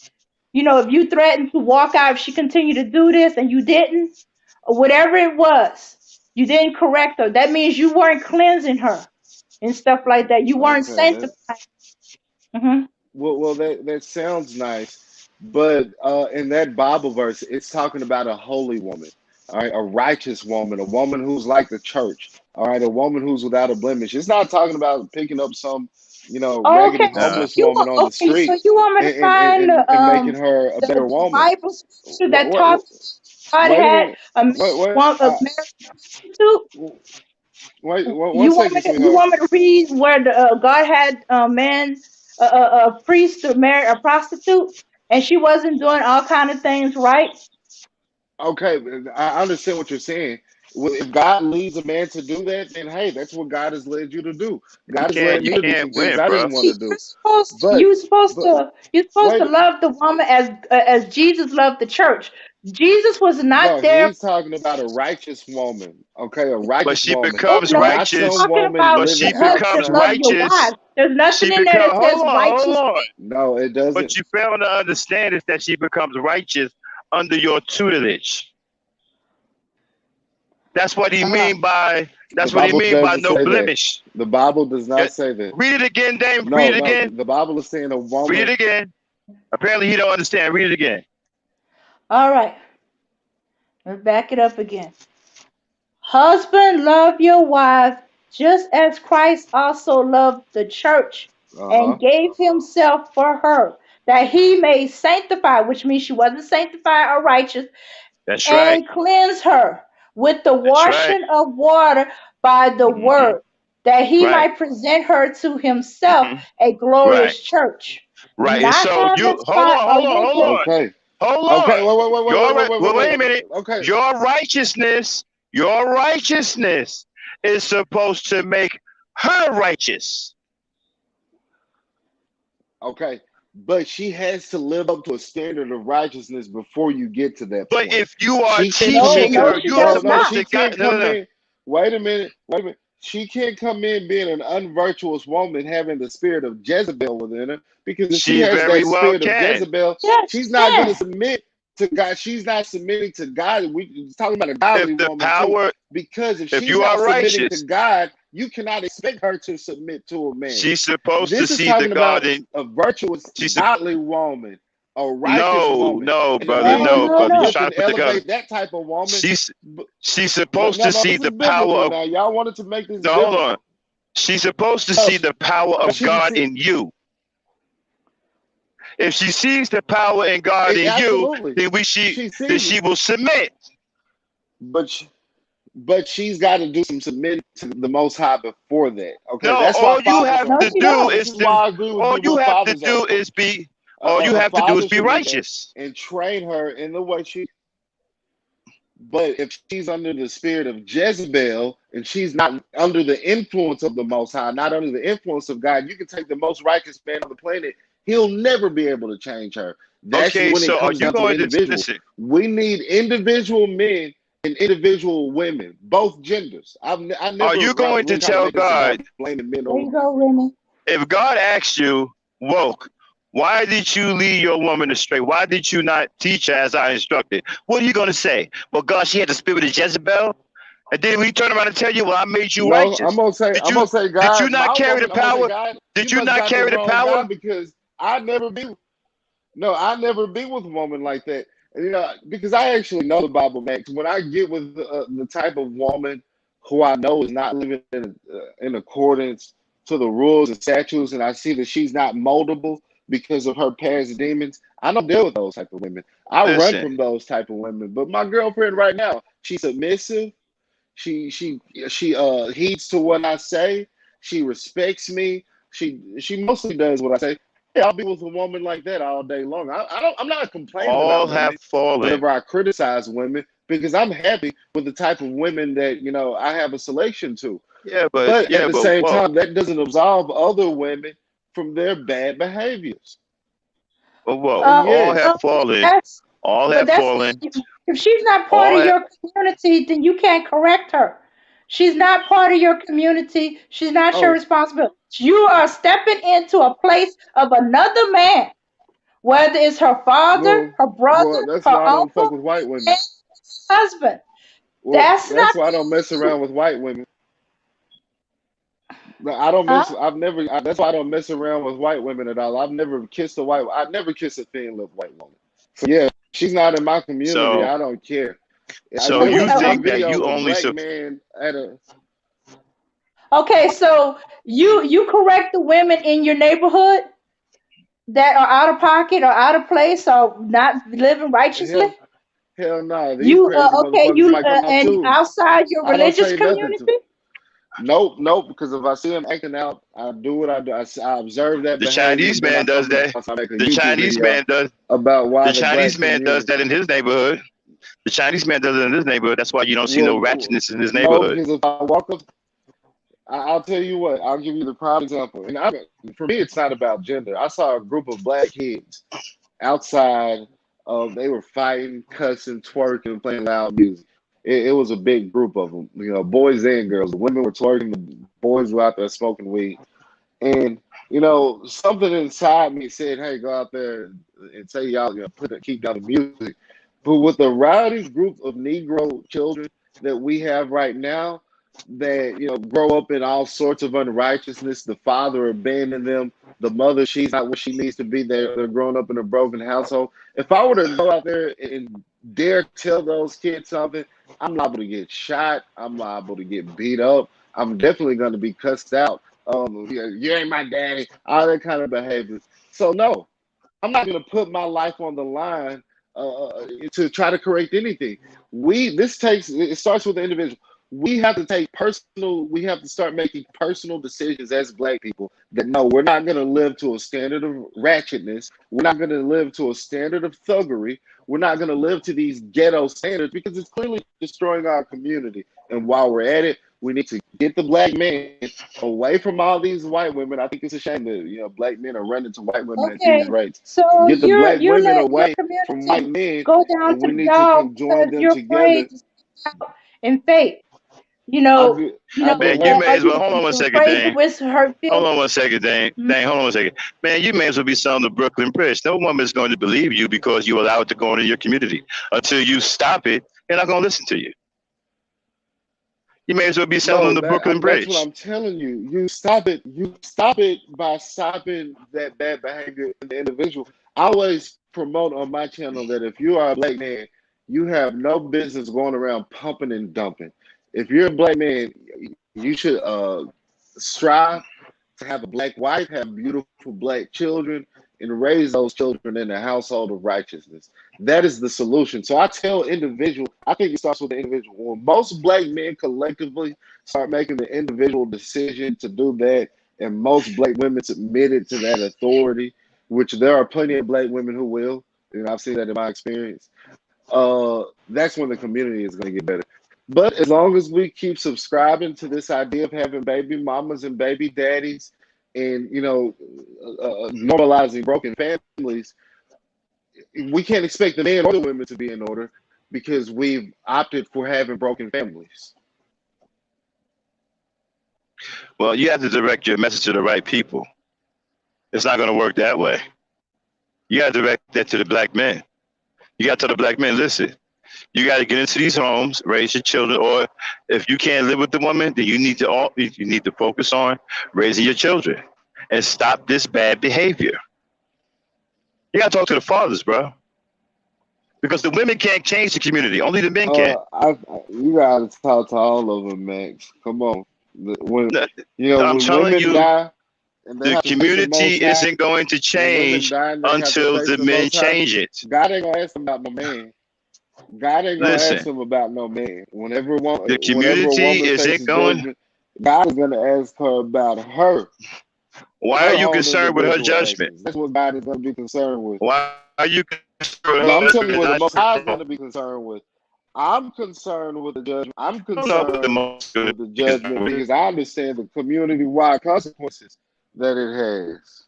if you threatened to walk out if she continued to do this and you didn't, or whatever it was, you didn't correct her. That means you weren't cleansing her and stuff like that. You weren't okay, that sanctifying. Hmm. well that sounds nice, but in that Bible verse, it's talking about a holy woman, all right, a righteous woman, a woman who's like the church, all right, a woman who's without a blemish. It's not talking about picking up some, raggedy Okay, No. homeless woman on the so street you want me to find and making her a better the woman. Bible scripture What, that what, talks God wait a had minute. a Wait, a marriage prostitute? one You want me second, to you sweetheart. want me to read where God had a man, a priest to marry a prostitute, and she wasn't doing all kind of things right? Okay, I understand what you're saying. Well, if God leads a man to do that, then hey, that's what God has led you to do. You God has can't led you me to do can't some things win, I bro. didn't want to do. But, but You're supposed wait, to love the woman as Jesus loved the church. Jesus was not no, there. he's talking about a righteous woman. Okay, a But righteous she woman, Oh becomes no, not it's some righteous. talking woman about But she living out of husband becomes love turn. your righteous. wives. There's She nothing in there become that says hold righteous. on. No, it What doesn't. you fail to understand is that she becomes righteous under your tutelage. That's what he Uh, mean by The that's what he Bible mean by doesn't no say that. blemish. The Bible does Yeah. not say that. Read it again, Dame. Read No, it no, again. the Bible is saying a Read it woman. again. Apparently he don't understand. Read it again. all right, let's back it up again. Husband, love your wife just as Christ also loved the church Uh huh. and gave himself for her, that he may sanctify, which means she wasn't sanctified or righteous, That's right. and cleanse her with the That's right. washing of water by the Hmm. word, that he Right. might present her to himself Hmm. a Right. glorious church, Right. And not so having you spot or hold wrinkle. on, Okay. hold Okay. on. Wait, wait, Well, wait, wait wait. a minute. Okay. Your righteousness is supposed to make her righteous. Okay. But she has to live up to a standard of righteousness before you get to that But point. if you are She can't No, teaching come. no, her, she you are does No, not. supposed to she guide. can't No, no, come no. in. Wait a minute. Wait a minute. She can't come in being an unvirtuous woman having the spirit of Jezebel within her. Because if she She has very that well spirit of can. Jezebel, Yes, she's she not going to can. submit to God. She's not submitting to God. We're talking about a If godly the woman too. power, Because if if she's you not are submitting to righteous, God, you cannot expect her to submit to a man. she's supposed to This is see the talking God about in. a virtuous, She's sup- godly woman, a righteous no, woman. no, And the brother, minute No, you no, no, brother. You're no. uplift trying and to put together. elevate that type of woman, She's she's no, supposed no, to no, see this is the power biblical of. now. Y'all wanted to make this No, hold biblical. on. She's supposed to No, see the power no, of she can God see in you. If she sees the power in God it, in you, absolutely. then She then sees it, she will submit. but but she's got to do some submitting to the Most High before that. Okay, No, that's why fathers No, are. she This don't. is why I agree with you. What fathers are for. all you A have to do is father be should look at righteous. and train her in the way she. But if she's under the spirit of Jezebel and she's not under the influence of the Most High, not under the influence of God, you can take the most righteous man on the planet. He'll never be able to change her. That's Okay, when it so are comes you down to the going to individual. listen? We need individual men and individual women, both genders. I Are never you going to really try to tell make this about God blaming men There over. you go, Remy. if God asked you, woke, why did you lead your woman astray? Why did you not teach her as I instructed? What are you going to say? Well, God, she had the spirit of Jezebel. And then we turn around and tell you, well, I made you No, righteous. Did I'm you gonna say, did you God, not my carry the woman. I'm gonna say, power? God, Did you you must not got the carry the wrong power? God because I never be. No, I never be with a woman like that. And, because I actually know the Bible, Max. When I get with the type of woman who I know is not living in accordance to the rules and statutes, and I see that she's not moldable because of her past demons, I don't deal with those type of women. I run Listen, from those type of women. But my girlfriend right now, she's submissive. She she she heeds to what I say. She respects me. She mostly does what I say. Yeah, I'll be with a woman like that all day long. I don't. I'm not complaining all about have women fallen. whenever I criticize women because I'm happy with the type of women that I have a selection to. But at Yeah, the but same whoa, time, that doesn't absolve other women from their bad behaviors. And all have yes, Okay, fallen. that's All but have that's fallen. if she's not part All of have, your community, then you can't correct her. She's not part of your community. She's not your oh responsibility. You are stepping into a place of another man, whether it's her father, well, her brother, that's her why I don't fuck uncle, with white women. and husband. Well, That's that's not why I don't mess you. around with white women. No, I don't Huh? mess. I've never. That's why I don't mess around with white women at all. I've never kissed a white. I've never kissed a thin lip white woman. So yeah, she's not in my community. so I don't care. I so never you seen a think that video you of a only black man at a. Okay, so you correct the women in your neighborhood that are out of pocket or out of place or not living righteously. Hell, hell no. These You crazy okay? motherfuckers You might come out and too. outside your I don't religious say nothing to. community. Nope, nope. Because if I see them acting out, I do what I do. I observe that the behavior, Chinese and then I man does come to the that. house. I make a The YouTube Chinese video man does about why the the Chinese black man does community. that in his neighborhood. The Chinese man does it in his neighborhood. That's why you don't see no Well, ratchetness in his no, neighborhood. because if I walk up, I'll tell you what. I'll give you the prime example. And for me, it's not about gender. I saw a group of black kids outside. They were fighting, cussing, twerking, playing loud music. It was a big group of them. Boys and girls. The women were twerking. The boys were out there smoking weed. And something inside me said, "Hey, go out there and say y'all, keep down the music." But with the rowdy group of Negro children that we have right now, that grow up in all sorts of unrighteousness, the father abandoned them, the mother, she's not what she needs to be. They're growing up in a broken household. If I were to go out there and dare tell those kids something, I'm liable to get shot. I'm liable to get beat up. I'm definitely going to be cussed out. You ain't my daddy, all that kind of behavior. So no, I'm not going to put my life on the line to try to correct anything. It starts with the individual. We have to start making personal decisions as black people that no, we're not going to live to a standard of ratchetness. We're not going to live to a standard of thuggery. We're not going to live to these ghetto standards because it's clearly destroying our community. And while we're at it, we need to get the black man away from all these white women. I think it's a shame that black men are running to white women at these Okay, rates. so Get the black you're women letting your away from white community men, go down and to we the need to dog join because them you're together. afraid to step out in faith. You I've know, been, I've been Man, you may are as well you hold on one second, afraid to Dane. risk hurt Hold feelings? on one second, Dane. Dane, hold on one second. Man, you may as well be selling the Brooklyn Bridge. No woman is going to believe you because you allow it to go into your community. Until you stop it, they're not going to listen to you. You may as well be selling No, the Brooklyn that's what Bridge. I'm telling you. You stop it. You stop it by stopping that bad behavior in the individual. I always promote on my channel that if you are a black man, you have no business going around pumping and dumping. If you're a black man, you should strive to have a black wife, have beautiful black children, and raise those children in a household of righteousness. That is the solution. So I tell individual, I think it starts with the individual. When most black men collectively start making the individual decision to do that, and most black women submitted to that authority, which there are plenty of black women who will, and I've seen that in my experience, that's when the community is going to get better. But as long as we keep subscribing to this idea of having baby mamas and baby daddies, and normalizing broken families, we can't expect the men or the women to be in order because we've opted for having broken families. Well, you have to direct your message to the right people. It's not going to work that way. You got to direct that to the black men. You got to tell the black men, listen, you got to get into these homes, raise your children, or if you can't live with the woman, then you need to focus on raising your children and stop this bad behavior. You got to talk to the fathers, bro, because the women can't change the community. Only the men can. You gotta talk to all of them, Max. Come on. When I'm when telling women you, die and they the have to face the Most community High, isn't going to when women change die and they have to until face the the men Most High, change it. God ain't gonna ask them about no man. God ain't gonna ask Listen, them about no man. the Whenever a community woman isn't faces going. judgment, God is gonna ask her about Why are her you own concerned with her individual judgment? actions. That's what God is gonna be concerned with. Why are you concerned with No, her I'm telling you judgment? what the Not Most High is your going own. to be concerned with. I'm concerned with the judgment. I'm I don't know what the concerned most going with to the be concerned judgment with. because I understand the community-wide consequences that it has.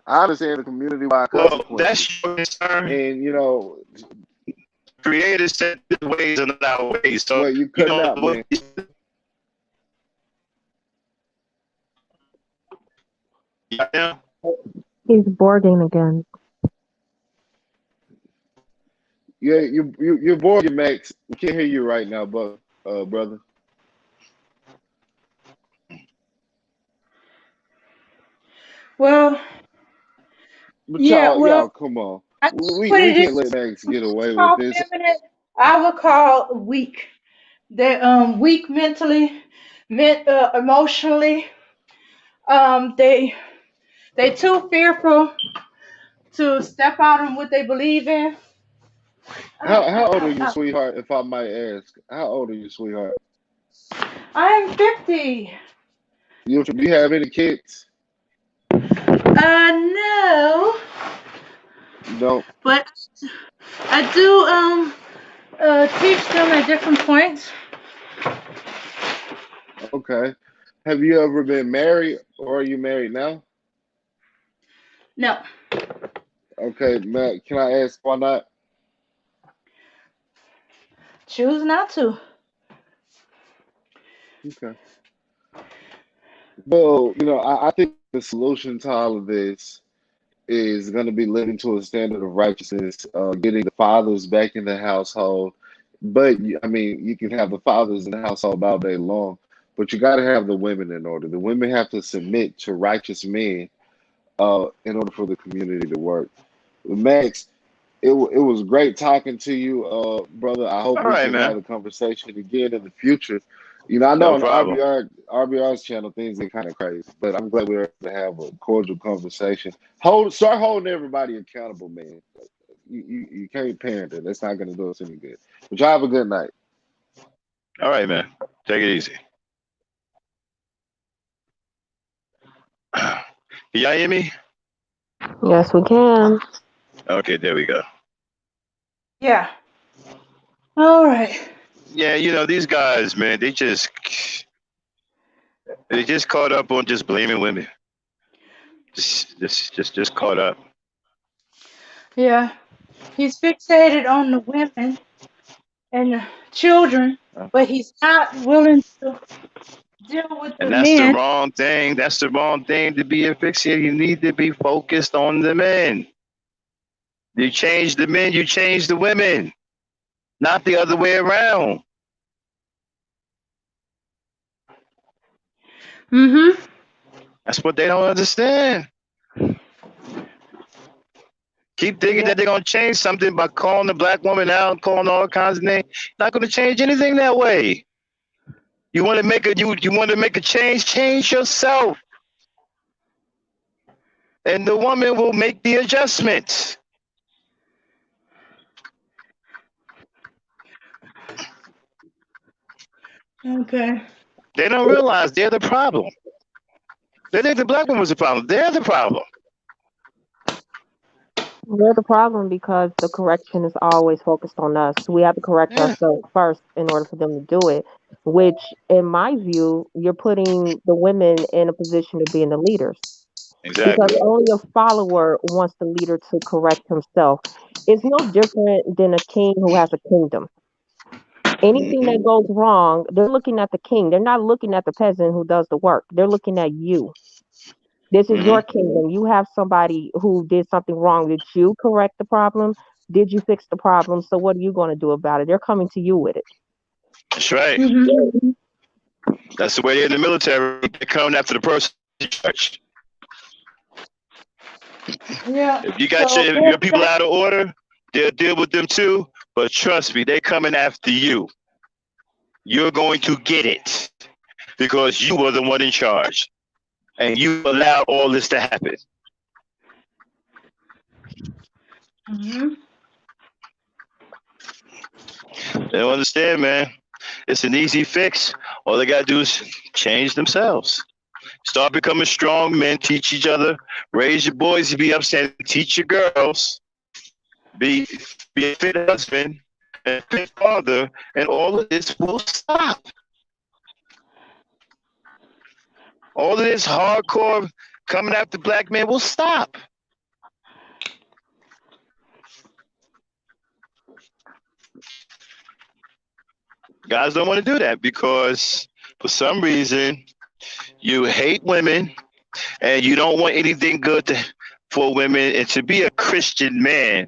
I understand the community-wide Well, consequences, that's your concern. and Creator said his ways are not our ways, so well, you you cutting know out, what. man. Yeah. He's boarding again. Yeah, you're bored, Max. We can't hear you right now, but brother. Well, But yeah. Well, y'all, come on. I think what We it can't is, let Max get away with call this. feminine, I would call weak. They're weak mentally, emotionally. They too fearful to step out on what they believe in. How old are you, sweetheart? If I might ask, how old are you, sweetheart? I am 50. Do you have any kids? No, You don't. but I do teach them at different points. Okay. Have you ever been married or are you married now? No, Okay, Matt, can I ask why not? choose not to. Okay. Well, I think the solution to all of this is going to be living to a standard of righteousness, getting the fathers back in the household. But I mean, you can have the fathers in the household all day long, but you got to have the women in order. The women have to submit to righteous men in order for the community to work. Max, it was great talking to you, brother. I hope All we right, can have man. a conversation again in the future. I know No on the problem. RBR's channel things get kind of crazy, but I'm glad we were able to have a cordial conversation. Start holding everybody accountable, man. You can't pander. That's not gonna do us any good. But y'all have a good night. All right, man. Take it easy. Y'all hear me? Yes, we can. Okay, there we go. Yeah. All right. Yeah, these guys, man, they just caught up on just blaming women. Just caught up. Yeah. He's fixated on the women and the children, but he's not willing to deal with the And that's the men. wrong thing. That's the wrong thing to be asphyxiated. You need to be focused on the men. You change the men, you change the women, not the other way around. Mm-hmm. That's what they don't understand. Keep thinking Yeah. that they're gonna change something by calling the black woman out, calling all kinds of names. Not gonna change anything that way. You want to make a change? Change yourself, and the woman will make the adjustments. Okay. They don't realize they're the problem. They think the black woman's the problem. They're the problem. We're the problem because the correction is always focused on us. We have to correct Yeah, ourselves first in order for them to do it, which, in my view, you're putting the women in a position of being the leaders because exactly. only a follower wants the leader to correct himself. It's no different than a king who has a kingdom. Anything Hmm. that goes wrong, they're looking at the king. They're not looking at the peasant who does the work. They're looking at you. This is Hmm. your kingdom. You have somebody who did something wrong. Did you correct the problem? Did you fix the problem? So what are you going to do about it? They're coming to you with it. That's right. Mm-hmm. That's the way they're in the military. They're coming after the person in church. Yeah. If you got So your people out of order, they'll deal with them too. But trust me, they're coming after you. You're going to get it because you were the one in charge and you allowed all this to happen. mm-hmm. They don't understand, man. It's an easy fix. All they got to do is change themselves. Start becoming strong men, teach each other, raise your boys to be upset, teach your girls, be, be a fit husband and a fit father, and all of this will stop. All of this hardcore coming after black men will stop. Guys don't want to do that because for some reason you hate women and you don't want anything good for women. And to be a Christian man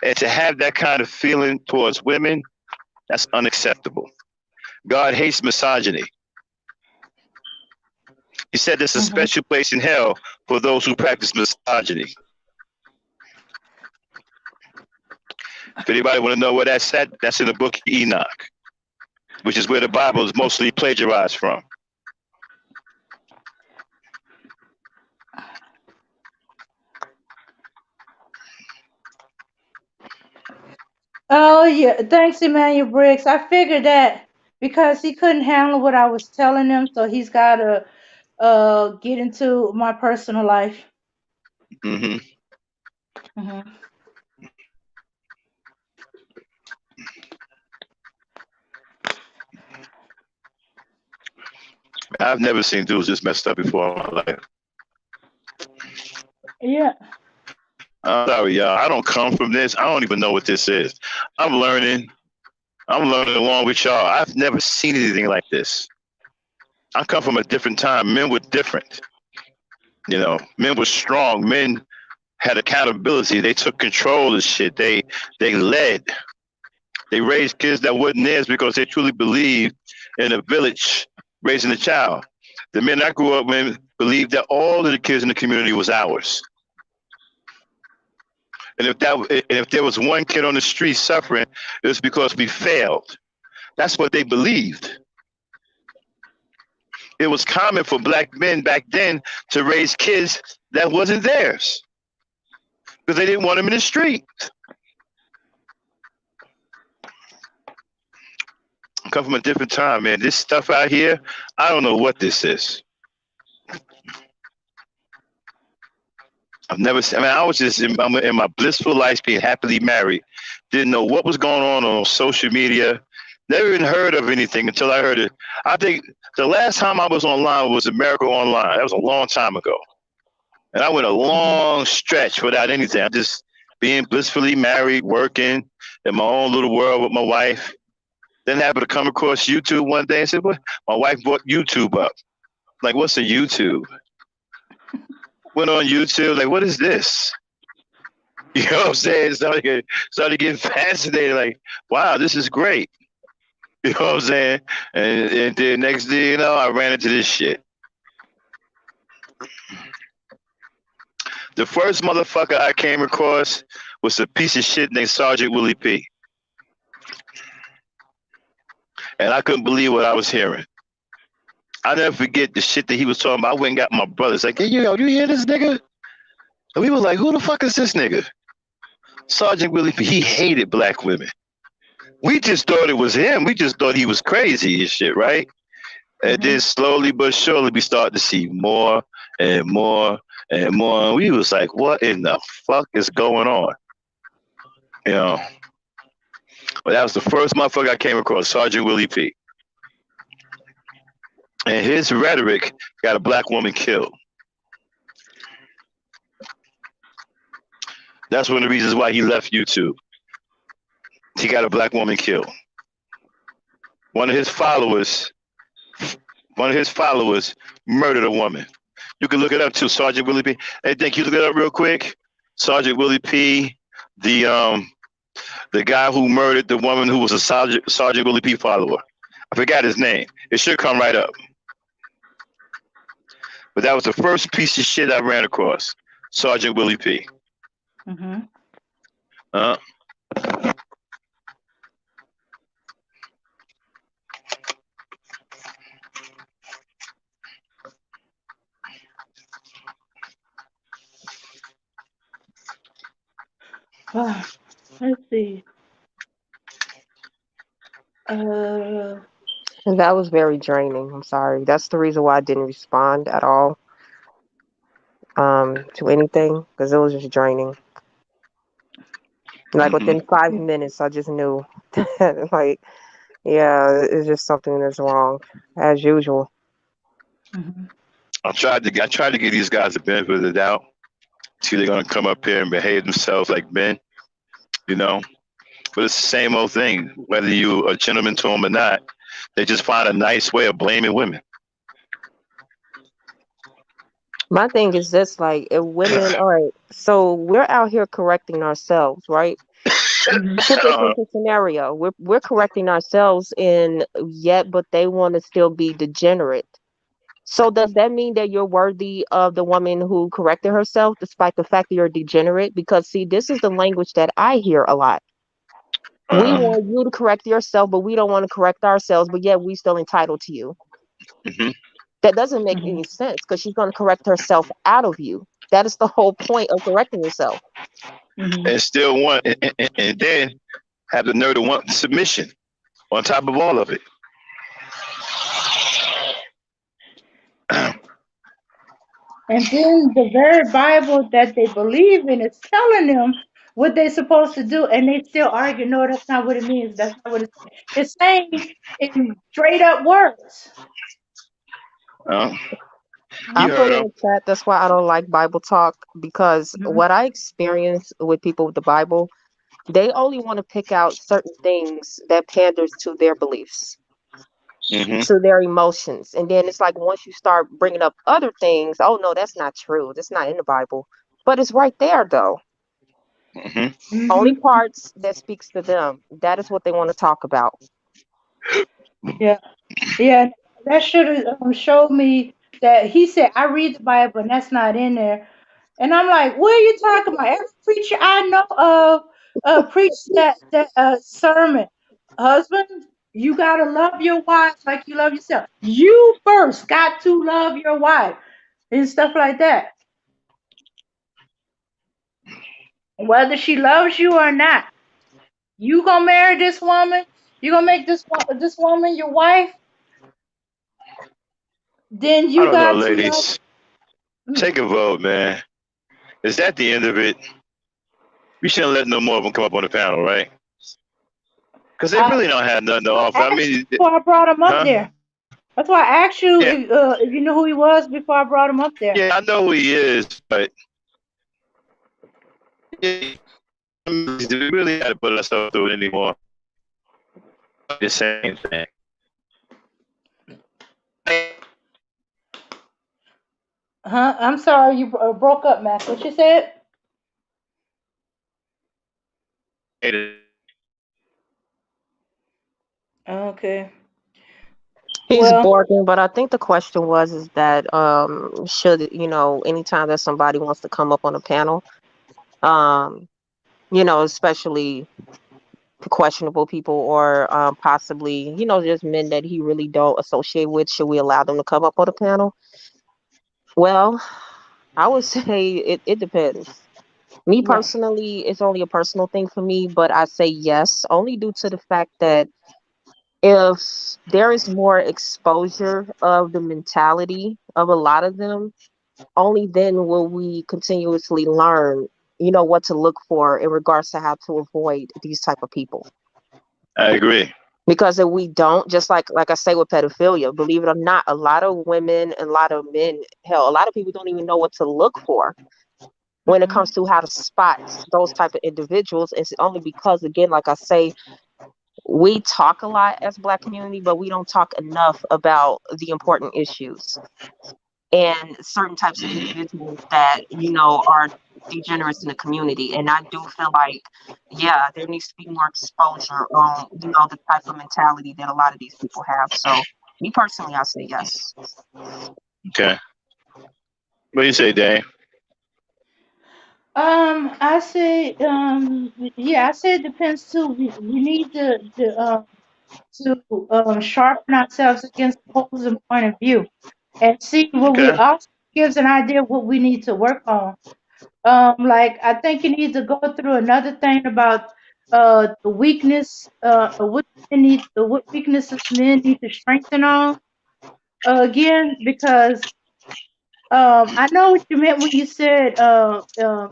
and to have that kind of feeling towards women, that's unacceptable. God hates misogyny. He said there's a Mm-hmm. special place in hell for those who practice misogyny. If anybody want to know where that's at, that's in the book of Enoch, which is where the Bible is mostly plagiarized from. Oh yeah. Thanks, Emmanuel Briggs. I figured that because he couldn't handle what I was telling him, so he's gotta get into my personal life. Hmm. Mm-hmm. I've never seen dudes this messed up before in my life. Yeah. I'm sorry, y'all. I don't come from this. I don't even know what this is. I'm learning. I'm learning along with y'all. I've never seen anything like this. I come from a different time. Men were different. Men were strong. Men had accountability. They took control of shit. They led. They raised kids that wasn't theirs because they truly believed in a village raising a child. The men I grew up with believed that all of the kids in the community was ours. And if there was one kid on the street suffering, it was because we failed. That's what they believed. It was common for black men back then to raise kids that wasn't theirs because they didn't want them in the street. come from a different time, man. This stuff out here, I don't know what this is. I've never seen. I mean, I was just in my blissful life, being happily married. Didn't know what was going on social media. Never even heard of anything until I heard it. I think the last time I was online was America Online. That was a long time ago, and I went a Mhm. long stretch without anything. I just being blissfully married, working in my own little world with my wife. Then happened to come across YouTube one day and said, "What?" My wife brought YouTube up. Like, what's a YouTube? Went on YouTube. Like, what is this? You know what I'm saying? Started getting fascinated. Like, wow, this is great. You know what I'm saying? And then next thing you know, I ran into this shit. The first motherfucker I came across was a piece of shit named Sergeant Willie P. And I couldn't believe what I was hearing. I never forget the shit that he was talking about. I went and got my brothers. Like, hey, yo, you hear this nigga? And we were like, who the fuck is this nigga? Sergeant Willie P. He hated black women. We just thought it was him. We just thought he was crazy and shit, right? And then Mhm. slowly but surely, we started to see more and more and more. And we was like, what in the fuck is going on? You know? But that was the first motherfucker I came across, Sergeant Willie P. And his rhetoric got a black woman killed. That's one of the reasons why he left YouTube. He got a black woman killed. One of his followers, one of his followers murdered a woman. You can look it up too, Sergeant Willie P. Hey, think you look it up real quick? Sergeant Willie P, the guy who murdered the woman who was a Sergeant Willie P follower. I forgot his name. It should come right up. But that was the first piece of shit I ran across. Sergeant Willie P. Mhm. Uh, Let's see. Uh, And that was very draining. I'm sorry. That's the reason why I didn't respond at all to anything because it was just draining. Like mm-hmm. within 5 minutes, I just knew that, like, yeah, it's just something that's wrong as usual. mhm. I tried to give these guys the benefit of the doubt. See, they're gonna come up here and behave themselves like men, you know. But it's the same old thing. Whether you a gentleman to them or not, they just find a nice way of blaming women. My thing is this, like, if women, all right, so we're out here correcting ourselves, right? Mhm. Put this into scenario. We're correcting ourselves in yet, but they want to still be degenerate. So does that mean that you're worthy of the woman who corrected herself, despite the fact that you're degenerate? Because see, this is the language that I hear a lot. We Uh-huh. Mhm. want you to correct yourself, but we don't want to correct ourselves, but yet we still entitled to you. Hmm. That doesn't make Mhm. any sense because she's going to correct herself out of you. That is the whole point of correcting yourself. Mhm. And still want, and then have the nerve to want submission on top of all of it. And then the very Bible that they believe in is telling them what they're supposed to do, and they still argue, no, that's not what it means. That's not what it's saying. It's saying in straight up words. Uh, I you Mhm. put heard in him. the chat, that's why I don't like Bible talk because Mhm. what I experience with people with the Bible, they only want to pick out certain things that panders to their beliefs, Hmm. to their emotions. And then it's like once you start bringing up other things, oh no, that's not true. That's not in the Bible. But it's right there though. Hmm. Only Mhm. parts that speaks to them. That is what they want to talk about. Yeah. Yeah. That should have showed me that he said, I read the Bible and that's not in there. And I'm like, what are you talking about? Every preacher I know of preached that sermon. Husband, you gotta love your wife like you love yourself. You first got to love your wife and stuff like that. Whether she loves you or not. You gonna marry this woman? You gonna make this woman your wife? Then I you don't know, got to know. ladies. Mm, Take a vote, man. Is that the end of it? We shouldn't let no more of them come up on the panel, right? Because they I, really don't have nothing to offer. I I asked you mean, before I brought him up huh? there. That's why I asked you Yeah, if you knew who he was before I brought him up there. yeah, I know who he is, but yeah, I mean, we really got to put ourselves through it anymore. The same thing. Huh? I'm sorry, you broke up, Max. What you said? Okay. He's Well, barking, but I think the question was is that should anytime that somebody wants to come up on a panel, um, especially questionable people or possibly just men that he really don't associate with, should we allow them to come up on a panel? Well, I would say it depends. Me yeah. personally, it's only a personal thing for me, but I say yes, only due to the fact that if there is more exposure of the mentality of a lot of them, only then will we continuously learn, what to look for in regards to how to avoid these type of people. I agree. Because if we don't, just like I say with pedophilia, believe it or not, a lot of women and a lot of men, hell, a lot of people don't even know what to look for when it Hmm. comes to how to spot those type of individuals. It's only because, again, like I say, we talk a lot as Black community, but we don't talk enough about the important issues and certain types of individuals that are degenerates in the community. And I do feel like, yeah, there needs to be more exposure on the type of mentality that a lot of these people have. So me personally, I say yes. Okay. What do you say, Dane? I say, yeah, I say it depends too. We need to sharpen ourselves against opposing point of view and see what we Okay. also gives an idea of what we need to work on. Like I think you need to go through another thing about the weakness, what weaknesses men need to strengthen on again because I know what you meant when you said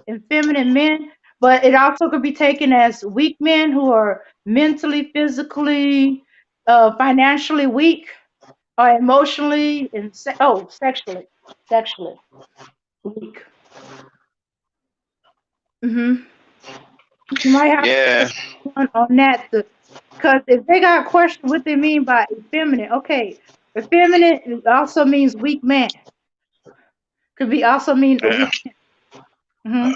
effeminate men, but it also could be taken as weak men who are mentally, physically, financially weak, or emotionally and sexually weak. Hmm. You might have Yeah. on that because if they got a question what they mean by effeminate, okay, effeminate also means weak man. Could be also mean a Yeah. weak. Hmm.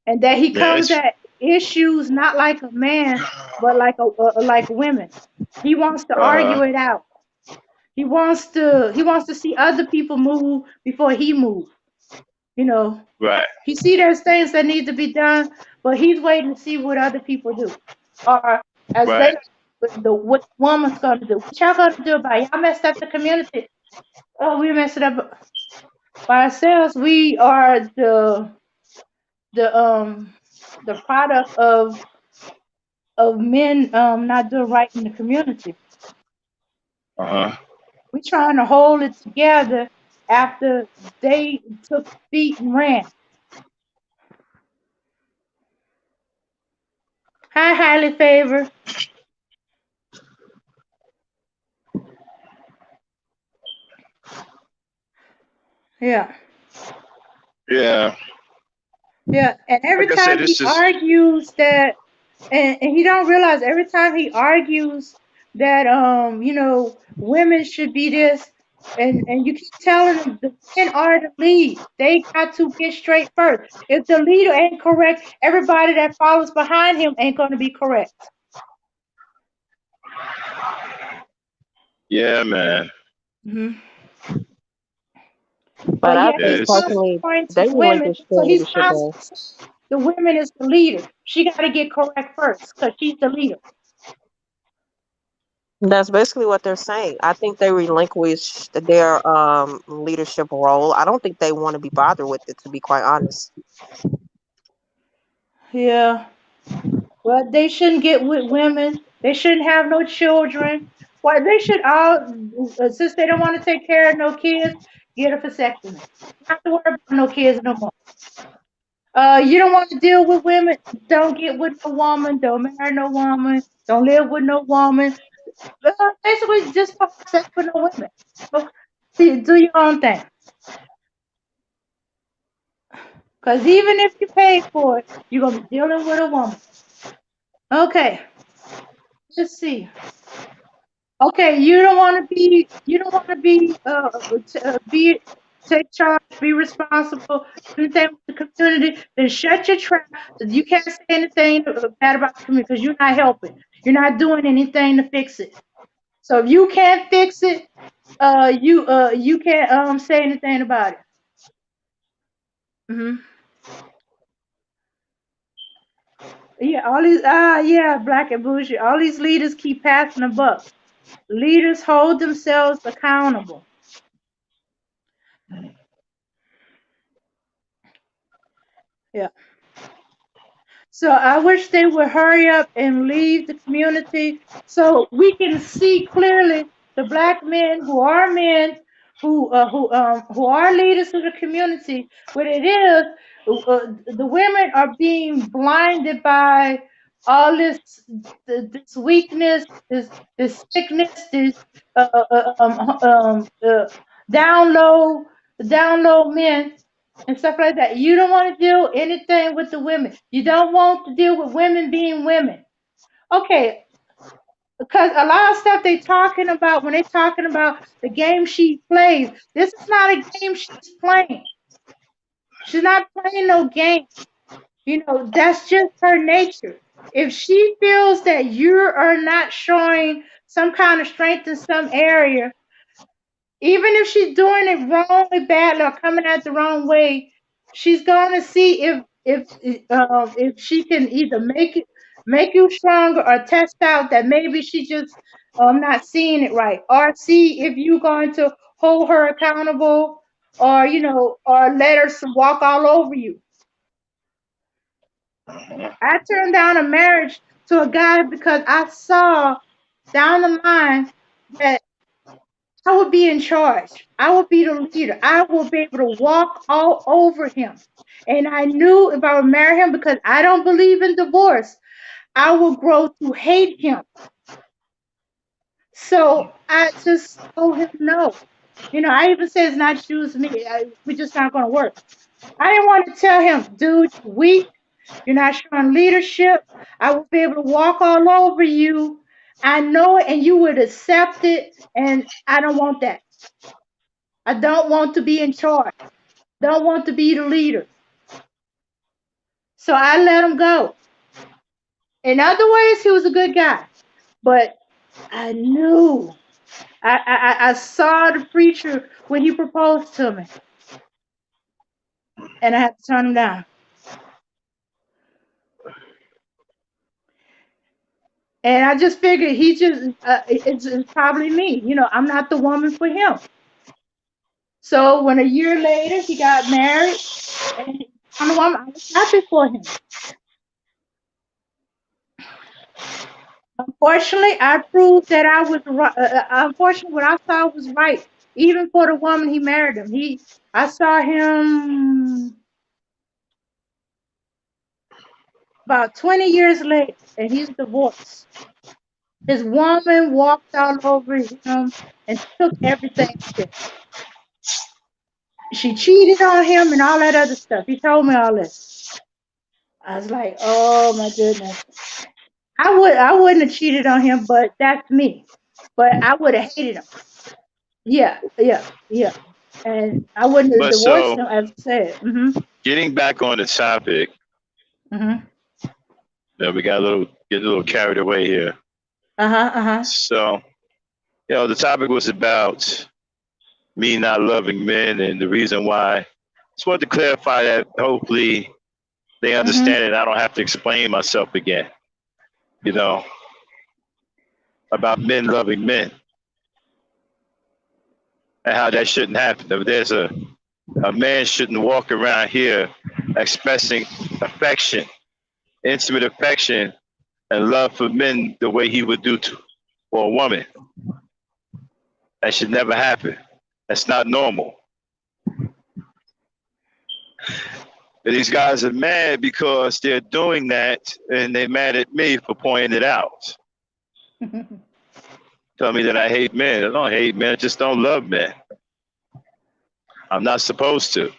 And that he Yeah. comes It's at issues not like a man, but like like women. He wants to uh argue it out. He wants to see other people move before he move. You know, right. he see there's things that need to be done, but he's waiting to see what other people do, or as Right. they what woman's gonna do. What y'all gonna do about it? Y'all messed up the community. Oh, we messed it up by ourselves. We are the um the product of men not doing right in the community. Uh huh. We trying to hold it together after they took feet and ran. Hi, highly favored. Yeah, Yeah. yeah. And every Like I said, time it's he just argues that, and he don't realize every time he argues that women should be this, and you keep telling them the men are the lead. They got to get straight first. If the leader ain't correct, everybody that follows behind him ain't going to be correct. yeah, man. Hmm. But But I yet Yeah, think he's it's personally, constantly to they the women. relinquish So their he's leadership constantly role. saying the women is the leader. She got to get correct first because she's the leader. That's basically what they're saying. I think they relinquish their leadership role. I don't think they want to be bothered with it, to be quite honest. Yeah. Well, they shouldn't get with women. They shouldn't have no children. Why they should all, since they don't want to take care of no kids, get a vasectomy. Not to worry about no kids no more. You don't want to deal with women. Don't get with no woman. Don't marry no woman. Don't live with no woman. Basically, just don't have sex with no women. So, do your own thing. Because even if you pay for it, you're gonna be dealing with a woman. Okay, let's see. Okay, you don't want to be, take charge, be responsible, do things with the community, then shut your trap. You can't say anything bad about the community because you're not helping. You're not doing anything to fix it. So if you can't fix it, you can't say anything about it. Hmm. Yeah, all these yeah, black and bougie. All these leaders keep passing the buck. Leaders hold themselves accountable. Yeah. So I wish they would hurry up and leave the community so we can see clearly the black men who are leaders of the community. What it is, the women are being blinded by all this weakness, this sickness, this uh, uh, uh, um, um, uh, down low, down low men and stuff like that. You don't want to do anything with the women. You don't want to deal with women being women. Okay, because a lot of stuff they talking about when they talking about the game she plays, this is not a game she's playing. She's not playing no game. You know, that's just her nature. If she feels that you are not showing some kind of strength in some area, even if she's doing it wrongly, badly, or coming at the wrong way, she's gonna see if she can either make you stronger or test out that maybe she just not seeing it right, or see if you're going to hold her accountable, or or let her walk all over you. I turned down a marriage to a guy because I saw down the line that I would be in charge. I would be the leader. I would be able to walk all over him. And I knew if I would marry him, because I don't believe in divorce, I would grow to hate him. So I just told him no. I even said it's not you, it's me. We're just not going to work. I didn't want to tell him, dude, you're weak. You're not showing leadership. I will be able to walk all over you. I know it, and you would accept it. And I don't want that. I don't want to be in charge. Don't want to be the leader. So I let him go. In other ways, he was a good guy. But I knew. I saw the preacher when he proposed to me. And I had to turn him down. And I just figured it's probably me. I'm not the woman for him. So when a year later he got married and he found a woman, I was happy for him. Unfortunately, I proved that I was right. Unfortunately, what I saw was right, even for the woman he married him. I saw him about 20 years later, and he's divorced. His woman walked all over him and took everything from him. She cheated on him and all that other stuff. He told me all this. I was like, oh my goodness. I wouldn't have cheated on him, but that's me. But I would have hated him. Yeah, yeah, yeah. And I wouldn't have But divorced so, him, as I said. getting back on the topic, Mhm. we got get a little carried away here. So, the topic was about me not loving men, and the reason why. Just wanted to clarify that. Hopefully, they understand it. I don't have to explain myself again. About men loving men and how that shouldn't happen. If there's a man shouldn't walk around here expressing affection, intimate affection and love for men the way he would do to for a woman. That should never happen. That's not normal. But these guys are mad because they're doing that, and they're mad at me for pointing it out. Tell me that I hate men. I don't hate men. I just don't love men. I'm not supposed to.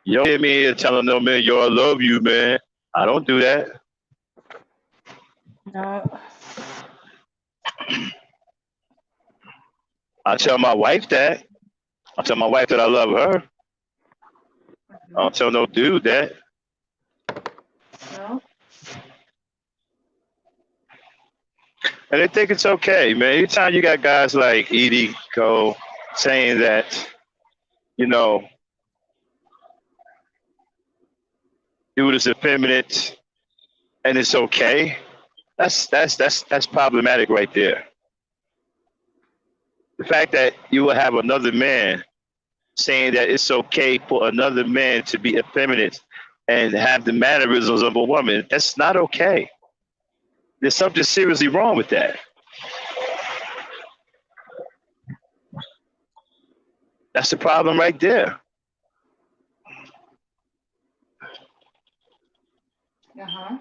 You don't hear me telling no man, yo, I love you, man. I don't do that. No. I tell my wife that. I tell my wife that I love her. I don't tell no dude that. No. And they think it's okay, man. Anytime you got guys like Edie Cole saying that, you know, dude is effeminate and it's okay, that's problematic right there. The fact that you will have another man saying that it's okay for another man to be effeminate and have the mannerisms of a woman, that's not okay. There's something seriously wrong with that. That's the problem right there. Uh-huh.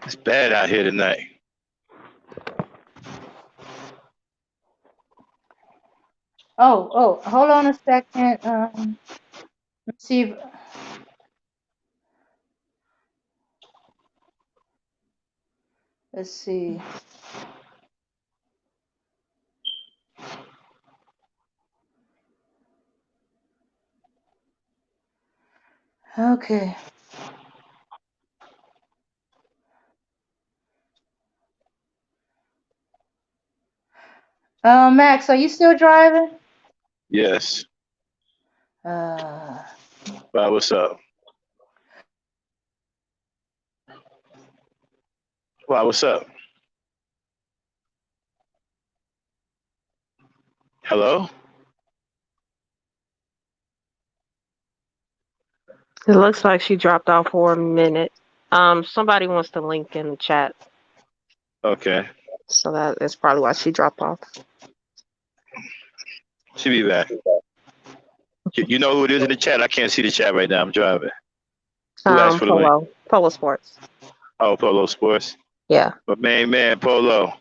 It's bad out here tonight. Oh, hold on a second. Let's see if, let's see. Okay. Max, are you still driving? Yes. Uh, Why, what's up? Why, what's up? Hello? It looks like she dropped off for a minute. Somebody wants to link in the chat, Okay. so that is probably why she dropped off. She'll be back. You know who it is in the chat? I can't see the chat right now. I'm driving. Who asked for the link? Polo Sports. Oh, Polo Sports. Yeah. But man, Polo.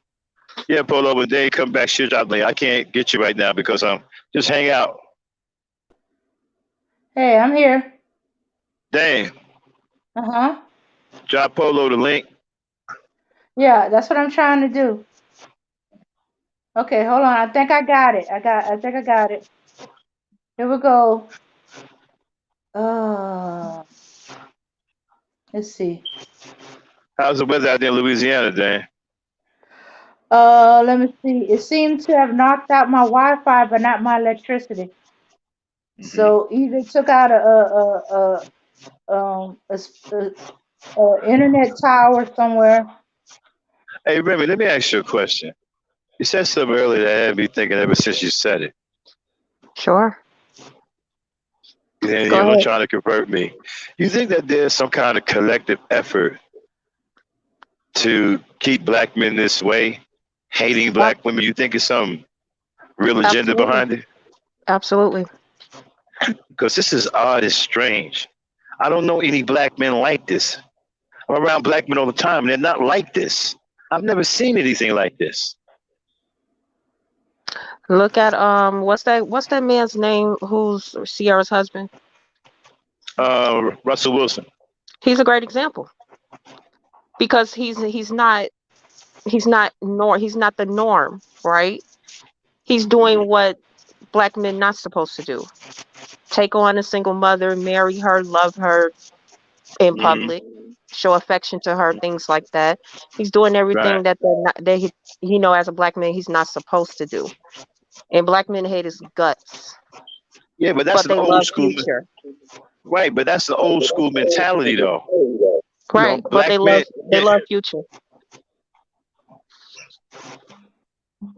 Yeah, Polo, when they come back, she'll drop the link. I can't get you right now because just hang out. hey, I'm here. Dang. Uh-huh. Drop Polo the link. Yeah, that's what I'm trying to do. Okay, hold on. I think I got it. I think I got it. Here we go. Let's see. How's the weather out there in Louisiana, Dan? Let me see. It seemed to have knocked out my Wi-Fi, but not my electricity. So either took out a internet tower somewhere. Hey, Remy, let me ask you a question. You said something earlier that had me thinking ever since you said it. Sure. And Go you're ahead. trying to convert me. You think that there's some kind of collective effort to keep black men this way, hating black women? You think it's some real agenda Absolutely. behind it? Absolutely. Because this is odd and strange. I don't know any black men like this. I'm around black men all the time, and they're not like this. I've never seen anything like this. Look at what's that man's name who's Sierra's husband? Russell Wilson. He's a great example. Because he's not the norm, right? He's doing what black men not supposed to do. Take on a single mother, marry her, love her in public, show affection to her, things like that. He's doing everything Right. that he as a black man he's not supposed to do. And black men hate his guts. Yeah, but that's But an they old love school. Future. Right, but that's the old school mentality, though. Right, but black men. they love Future.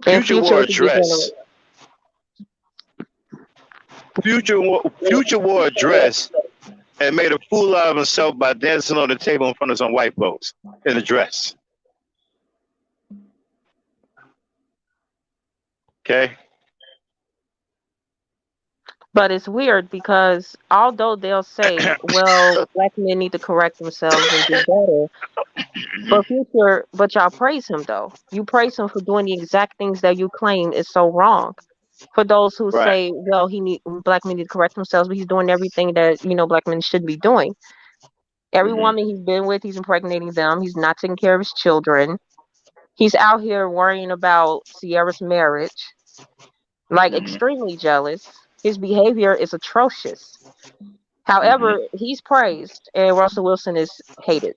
And Future Future wore is a a degenerate. dress. Future wore a dress and made a fool out of himself by dancing on the table in front of some white folks in a dress. Okay? But it's weird because although they'll say, well, black men need to correct themselves and do better, but Future, but y'all praise him though. You praise him for doing the exact things that you claim is so wrong. For those who Right. say, well, black men need to correct themselves, but he's doing everything that, black men should be doing. Every Mm-hmm. woman he's been with, he's impregnating them. He's not taking care of his children. He's out here worrying about Sierra's marriage, like Mm-hmm. extremely jealous. His behavior is atrocious. Mm-hmm. However, he's praised and Russell Wilson is hated.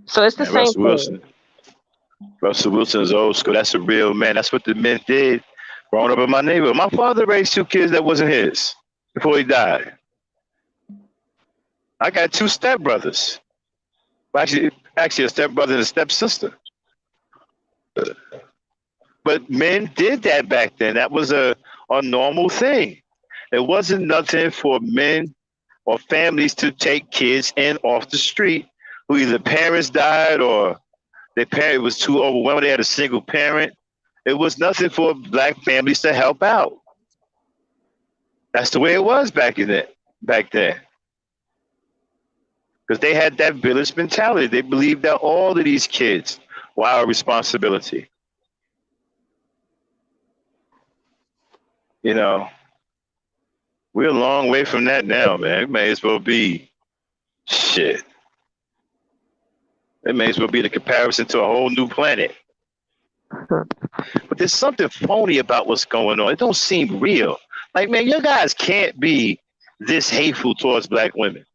So it's the And same thing. Russell Wilson is old school. That's a real man. That's what the men did growing up in my neighborhood. My father raised two kids that wasn't his before he died. I got two stepbrothers. Actually, a stepbrother and a stepsister. But men did that back then. That was a normal thing. It wasn't nothing for men or families to take kids in off the street who either parents died or their parent was too overwhelmed. They had a single parent. It was nothing for black families to help out. That's the way it was back then. Because they had that village mentality. They believed that all of these kids were our responsibility. You know, we're a long way from that now, man. It may as well be shit. It may as well be the comparison to a whole new planet. But there's something phony about what's going on. It don't seem real. Like, man, you guys can't be this hateful towards black women.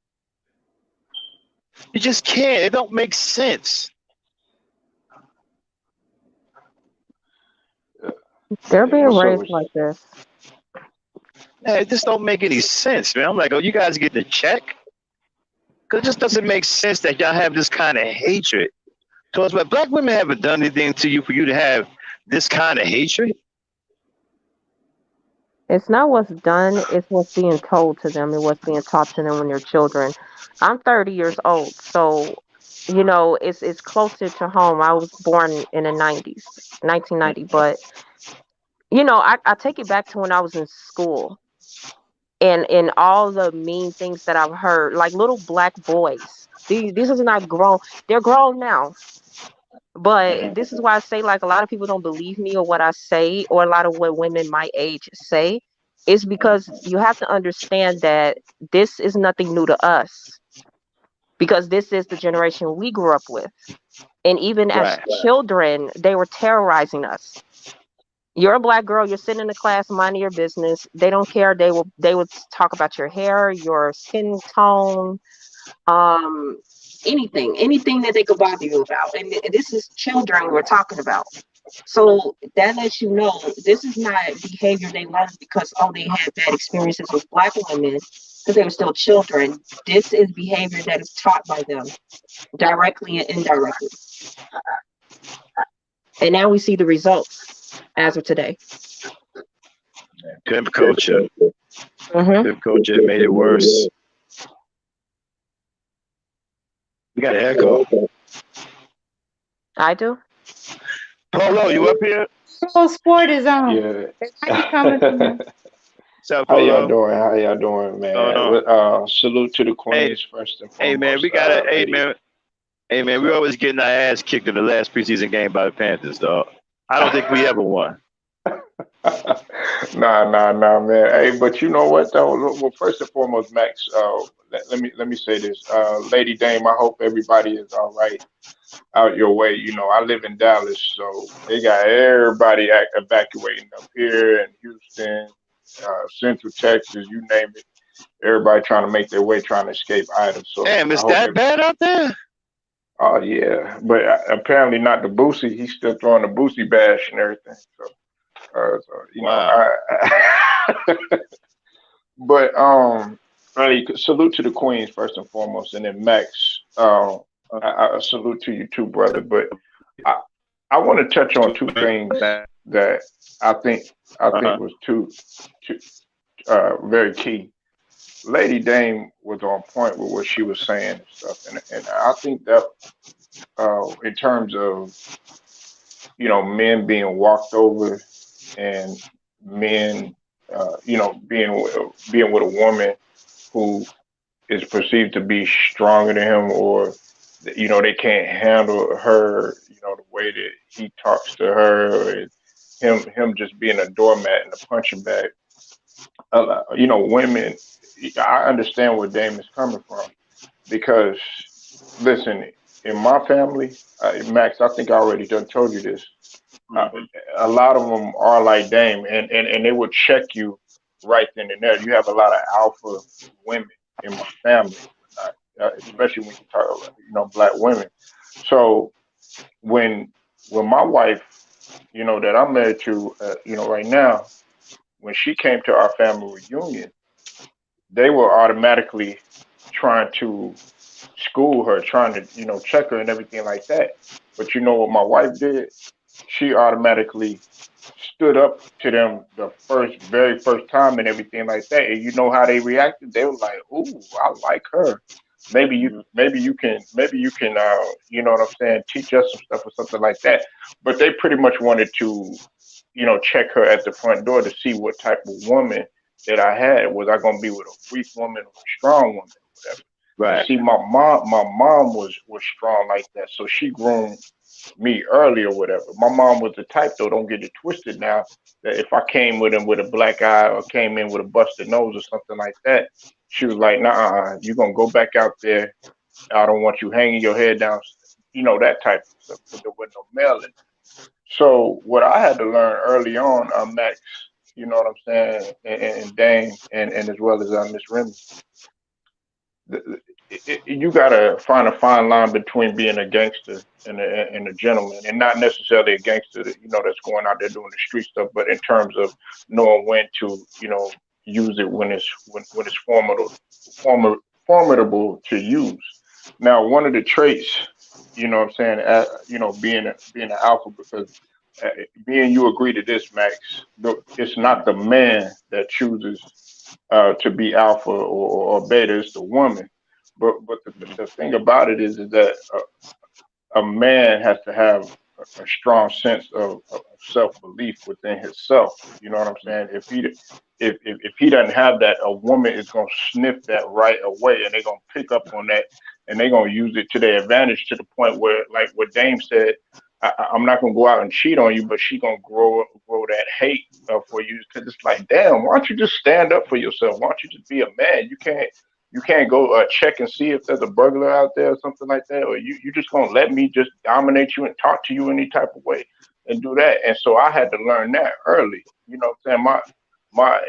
You just can't. It don't make sense. They're being What's up raised with like this. Man, it just don't make any sense, man. I'm like, oh, you guys getting a check? Because it just doesn't make sense that y'all have this kind of hatred towards black women haven't done anything to you for you to have this kind of hatred. It's not what's done, it's what's being told to them and what's being taught to them when they're children. I'm 30 years old, so it's closer to home. I was born in the 90s, 1990, but I take it back to when I was in school and all the mean things that I've heard, like little black boys. These are not grown. They're grown now. But this is why I say, like, a lot of people don't believe me or what I say, or a lot of what women my age say, is because you have to understand that this is nothing new to us, because this is the generation we grew up with. And even as Right. children, they were terrorizing us. You're a black girl, you're sitting in the class minding your business. They don't care. They would talk about your hair, your skin tone, um, anything that they could bother you about. And this is children we're talking about. So that lets you know this is not behavior they learned because they had bad experiences with black women because they were still children. This is behavior that is taught by them directly and indirectly. And now we see the results as of today. Pimp culture. Mm-hmm. Pimp culture made it worse. We got an echo. I do. Polo, you up here? Full sport is on. yeah. How you coming from there? What's up, How y'all Polo? doing? How y'all doing, Hold man? on. Salute to the Hey, queens first and hey, man, foremost, we gotta. Hey, ladies. man. Hey, man, What's we up? always getting our ass kicked in the last preseason game by the Panthers, dog. I don't think we ever won. Nah, man. Hey, but you know what though? Well, first and foremost, Max. Let me say this, Lady Dame. I hope everybody is all right out your way. You know, I live in Dallas, so they got everybody evacuating up here in Houston, Central Texas, you name it. Everybody trying to make their way, trying to escape items. So Damn, I is hope that bad out there? oh yeah, but apparently not the Boosie. He's still throwing the Boosie bash and everything. So Wow. but really, salute to the Queens first and foremost, and then Max. I salute to you too, brother. But I want to touch on two things that I think was two very key. Lady Dame was on point with what she was saying and stuff, and I think that in terms of men being walked over and men being with a woman who is perceived to be stronger than him, or they can't handle her, the way that he talks to her, or him just being a doormat and a punching bag. Women, I understand where Dame is coming from because listen, in my family, Max, I think I already done told you this. Uh, a lot of them are like Dame, and they will check you right then and there. You have a lot of alpha women in my family, especially when you talk about black women. So when my wife, that I'm married to, right now, when she came to our family reunion, they were automatically trying to school her, trying to check her and everything like that. But you know what my wife did? She automatically stood up to them the very first time and everything like that. And you know how they reacted? They were like, "Ooh, I like her. Maybe you can, you know what I'm saying? Teach us some stuff or something like that." But they pretty much wanted to, check her at the front door to see what type of woman that I had. Was I going to be with a weak woman or a strong woman or whatever? And Right. see, my mom was strong like that, so she groomed me early or whatever. My mom was the type though, don't get it twisted now, that if I came with him with a black eye or came in with a busted nose or something like that, she was like, nah, you're gonna go back out there. I don't want you hanging your head down, that type of stuff, because there wasn't no mailing. So what I had to learn early on, Max, you know what I'm saying, and Dane, and as well as Miss Remy, you gotta find a fine line between being a gangster and a gentleman, and not necessarily a gangster that that's going out there doing the street stuff, but in terms of knowing when to use it when it's form, formidable to use. Now, one of the traits, what I'm saying, being an alpha, because me and you agree to this, Max. It's not the man that chooses to be alpha or beta, it's the woman. But the thing about it is that a man has to have a strong sense of self belief within himself. You know what I'm saying? If he doesn't have that, a woman is gonna sniff that right away, and they're gonna pick up on that, and they're gonna use it to their advantage to the point where, like what Dame said, I'm not gonna go out and cheat on you, but she gonna grow that hate for you, because it's like, damn, why don't you just stand up for yourself? Why don't you just be a man? You can't go check and see if there's a burglar out there or something like that, or you just gonna let me just dominate you and talk to you any type of way and do that. And so I had to learn that early. You know what I'm saying?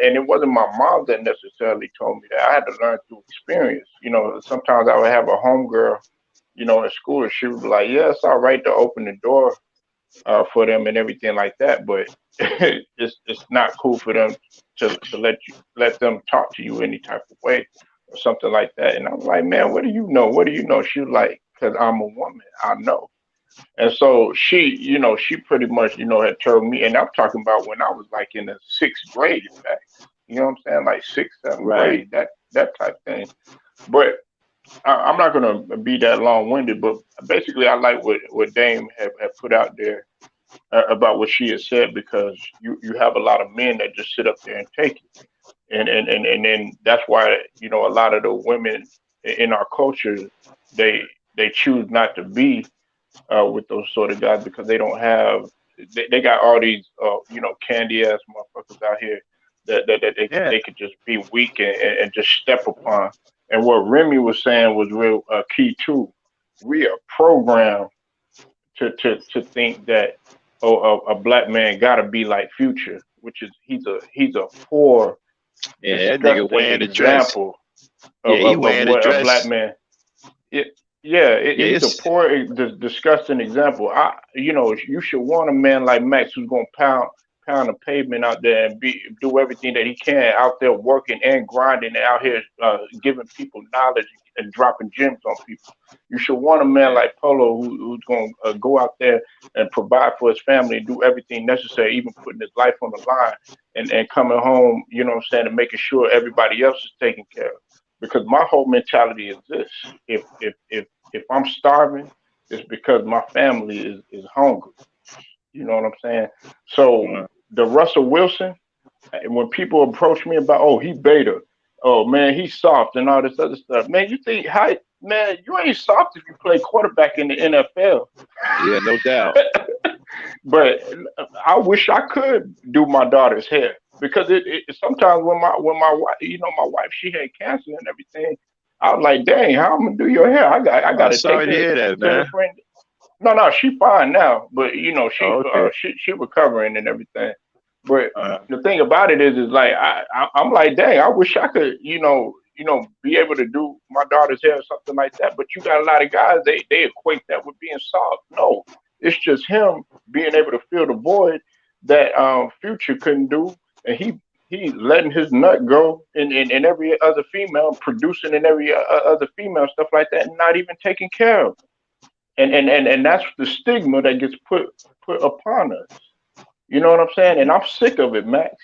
And it wasn't my mom that necessarily told me that. I had to learn through experience. Sometimes I would have a homegirl, in school, and she would be like, "Yeah, it's all right to open the door for them and everything like that, but it's not cool for them to let them talk to you any type of way or something like that." And I'm like, "Man, what do you know? What do you know?" She was like, "Because I'm a woman, I know." And so she pretty much, had told me, and I'm talking about when I was like in the sixth grade, in fact. You know what I'm saying? Like sixth, seventh Right. grade, that type thing. But I'm not gonna be that long winded, but basically I like what Dame have put out there about what she has said, because you have a lot of men that just sit up there and take it, and then that's why a lot of the women in our culture, they choose not to be with those sort of guys, because they don't have, they got all these candy ass motherfuckers out here that Yeah. they could just be weak and just step upon. And what Remy was saying was real key too. We are programmed to think that, a black man gotta be like Future, which is he's a poor, Yeah, that nigga disgusting wearing a dress. example Yeah, he of wearing a what a black dress. man. Yeah, yeah, he's a Yes. poor, disgusting example. You should want a man like Max who's gonna pound. pound of pavement out there and do everything that he can out there working and grinding and out here giving people knowledge and dropping gems on people. You should want a man like Polo who's going to go out there and provide for his family and do everything necessary, even putting his life on the line and coming home, you know what I'm saying, and making sure everybody else is taken care of. Because my whole mentality is this: if I'm starving, it's because my family is hungry. You know what I'm saying? So the Russell Wilson, when people approach me about, oh, he beta, oh man, he's soft and all this other stuff, man, you think how, man, you ain't soft if you play quarterback in the NFL. Yeah, no doubt. But I wish I could do my daughter's hair because it sometimes when my wife, you know, my wife, she had cancer and everything. I was like, dang, how I'm gonna do your hair? I I'm gotta take sorry to her hear that, to her man. friend. No, she fine now, but you know, Okay. she recovering and everything. But Uh, the thing about it is like I'm like, dang, I wish I could, be able to do my daughter's hair or something like that. But you got a lot of guys, they equate that with being soft. No, it's just him being able to fill the void that Future couldn't do, and he letting his nut go in every other female, producing in every other female stuff like that, and not even taking care of. And that's the stigma that gets put upon us. You know what I'm saying? And I'm sick of it, Max.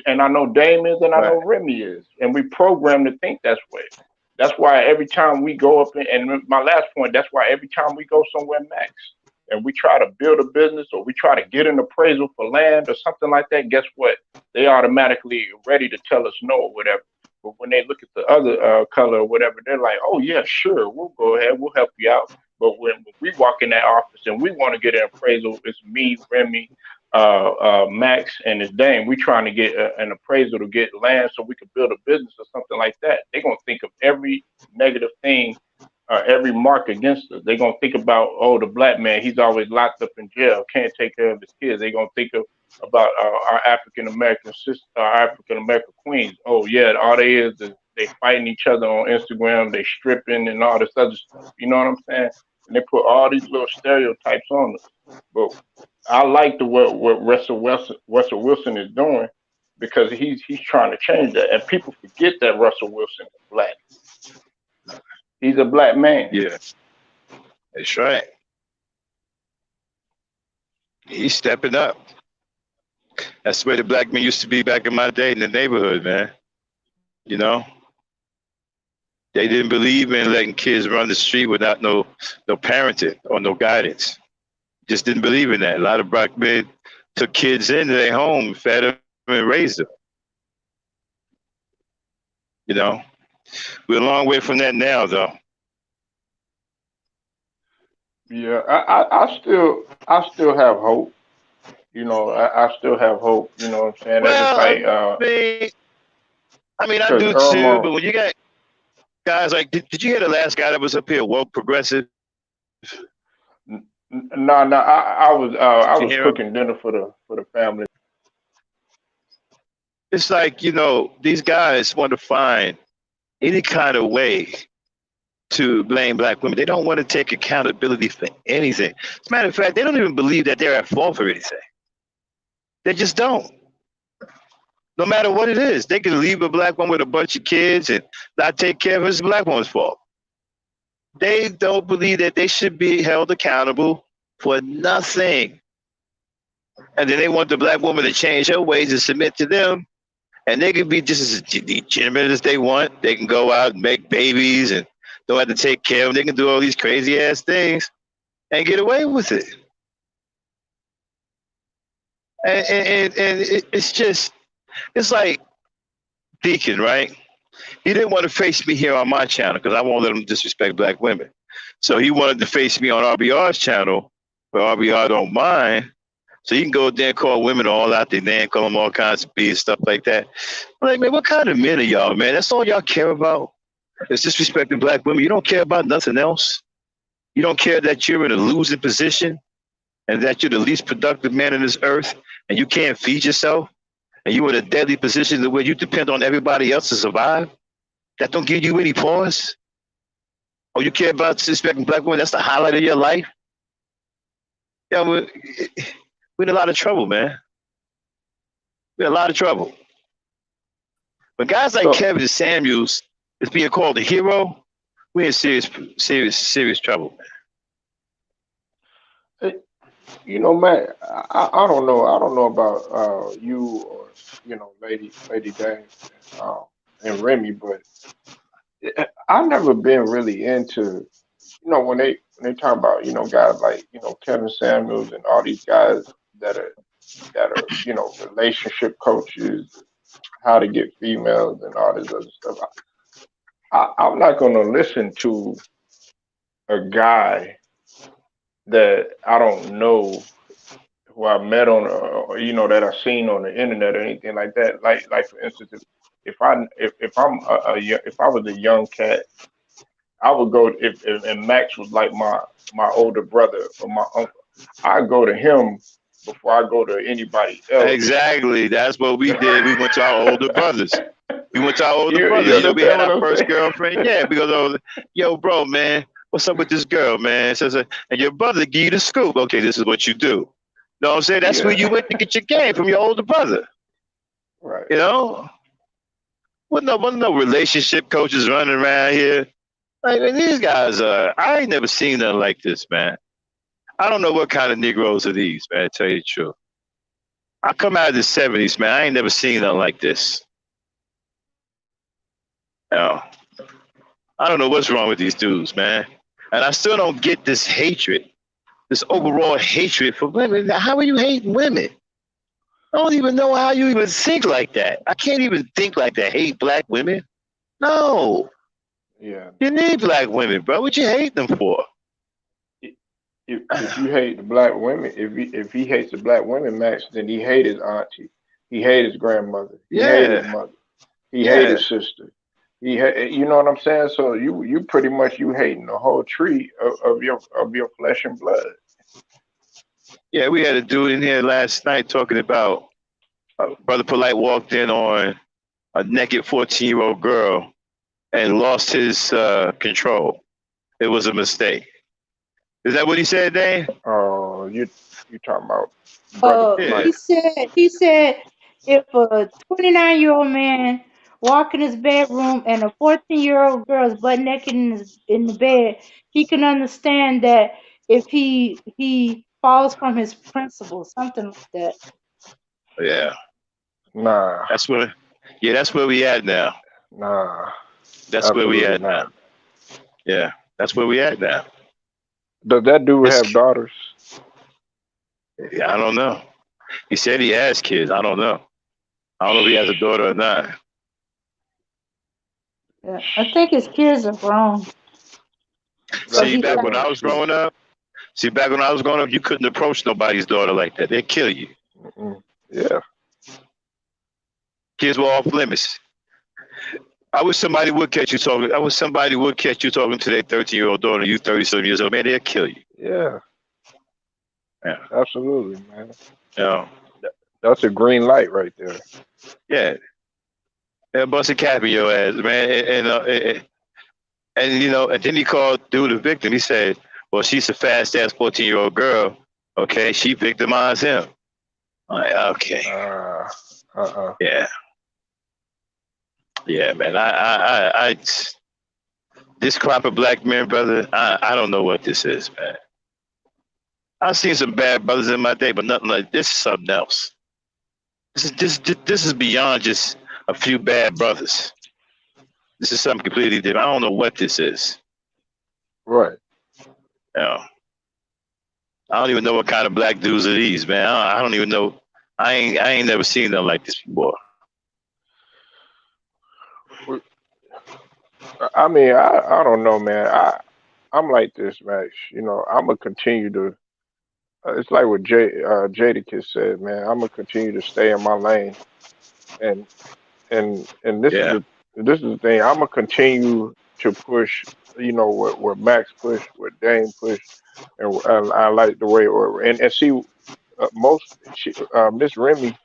And I know Dame is, and I know right. Remy is, and we programmed to think that way. That's why every time we go up, and my last point, that's why every time we go somewhere, Max, and we try to build a business or we try to get an appraisal for land or something like that, guess what? They automatically ready to tell us no or whatever. But when they look at the other color or whatever, they're like, oh, yeah, sure, we'll go ahead, we'll help you out. But when we walk in that office and we want to get an appraisal, it's me, Remy, Max, and his Dame. We trying to get an appraisal to get land so we can build a business or something like that. They're gonna think of every negative thing, every mark against us. They're gonna think about, oh, the black man, he's always locked up in jail, can't take care of his kids. They're gonna think of about our African American sisters, our African American queens. Oh yeah, all they is they fighting each other on Instagram, they stripping and all this other stuff. You know what I'm saying? And they put all these little stereotypes on us. But I like the what Russell Wilson is doing because he's trying to change that, and people forget that Russell Wilson is black. He's a black man. Yeah, that's right. He's stepping up. That's where the black men used to be back in my day in the neighborhood, man. You know, they didn't believe in letting kids run the street without no parenting or no guidance. Just didn't believe in that. A lot of black men took kids into their home, fed them, and raised them. You know, we're a long way from that now, though. Yeah, I still have hope. You know, I still have hope. You know what I'm saying? That's just Well, like I mean, I because do too. But when you got guys like, did you hear the last guy that was up here, woke progressive? no, I Did you was hear him? cooking dinner for the family. It's like, these guys want to find any kind of way to blame black women. They don't want to take accountability for anything. As a matter of fact, they don't even believe that they're at fault for anything. They just don't. No matter what it is, they can leave a black woman with a bunch of kids and not take care of it. It's a black woman's fault. They don't believe that they should be held accountable for nothing. And then they want the black woman to change her ways and submit to them. And they can be just as legitimate as they want. They can go out and make babies and don't have to take care of them. They can do all these crazy ass things and get away with it. And it's just, it's like Deacon, right? He didn't want to face me here on my channel because I won't let him disrespect black women. So he wanted to face me on RBR's channel, but RBR don't mind. So you can go there and call women all out their name, call them all kinds of bees, stuff like that. I'm like, man, what kind of men are y'all, man? That's all y'all care about? It's disrespecting black women. You don't care about nothing else? You don't care that you're in a losing position and that you're the least productive man on this earth and you can't feed yourself and you're in a deadly position where you depend on everybody else to survive? That don't give you any pause? Oh, you care about disrespecting black women? That's the highlight of your life? Yeah, we're in a lot of trouble, man. We're in a lot of trouble. But guys like So, Kevin Samuels is being called a hero. We're in serious trouble. eh, Matt, I don't know. I don't know about you or Lady Dame and Remy, but I've never been really into when they talk about guys like Kevin Samuels and all these guys that are relationship coaches, how to get females and all this other stuff. I'm not gonna listen to a guy that I don't know, who I met on that I've seen on the internet or anything like that. Like for instance, if I was a young cat, I would go if and Max was like my older brother or my uncle. I go to him before I go to anybody else. Exactly. That's what we did. We went to our older brothers. We went to our older You brothers. We understand had what our I'm first saying? girlfriend. Yeah, because yo, bro, man, what's up with this girl, man? Says, and your brother give you the scoop. Okay, this is what you do. Know what I'm saying? That's where Yeah, you went to get your game from your older brother. right. You know, wasn't no relationship coaches running around here. Like man, these guys, I ain't never seen nothing like this, man. I don't know what kind of Negroes are these, man. To tell you the truth, I come out of the '70s, man. I ain't never seen nothing like this. You know, I don't know what's wrong with these dudes, man. And I still don't get this hatred, this overall hatred for women. How are you hating women? I don't even know how you even think like that. I can't even think like that. Hate black women? No. Yeah. You need black women, bro. What you hate them for? If you hate the black women, if he hates the black women, Max, then he hate his auntie, he hate his grandmother, he hate his Yeah, mother, he hate yeah, his sister. You know what I'm saying? So you pretty much you hating the whole tree of your flesh and blood. yeah. We had a dude in here last night talking about Brother Polite walked in on a naked 14-year-old girl and lost his control. It was a mistake. Is that what he said, Dane? You talking about brother Yeah, He polite? said if a 29-year-old man walk in his bedroom and a 14-year-old girl is butt naked in the bed, he can understand that if he falls from his principles, something like that. yeah. Nah, That's where, yeah, that's where we at now. nah, That's where we absolutely at now. not. Yeah, that's where we at now. Does that dude It's, have daughters? yeah, I don't know. He said he has kids. I don't know. I don't know if he has a daughter or not. Yeah, I think his kids are grown, but That's See, he back still when an I was excuse. growing up, you couldn't approach nobody's daughter like that. They'd kill you. Mm-mm. Yeah, Kids were off limits. I wish somebody would catch you talking. I wish somebody would catch you talking to their 13-year-old daughter. You 37 years old, man. They'll kill you. yeah, Yeah. absolutely, man. You know, That's a green light right there. yeah. They'll bust a cap in your ass, man. And you know, and then he called dude a victim. He said, "Well, she's a fast ass 14-year-old girl. Okay, she victimized him." I'm like, okay, Uh, uh-uh. yeah, yeah, man. This crop of black men, brother. I don't know what this is, man. I've seen some bad brothers in my day, but nothing like this is something else. This is beyond just a few bad brothers. This is something completely different. I don't know what this is. Right. You know, I don't even know what kind of black dudes are these, man. I don't even know. I ain't never seen them like this before. We- I mean, I don't know, man. I'm like this, Max. I'm gonna continue to. It's like what Jadakiss said, man. I'm gonna continue to stay in my lane, and and Yeah, this is the thing. I'm gonna continue to push. What Max pushed, what Dane pushed, and I like the way, and see, Miss Remy,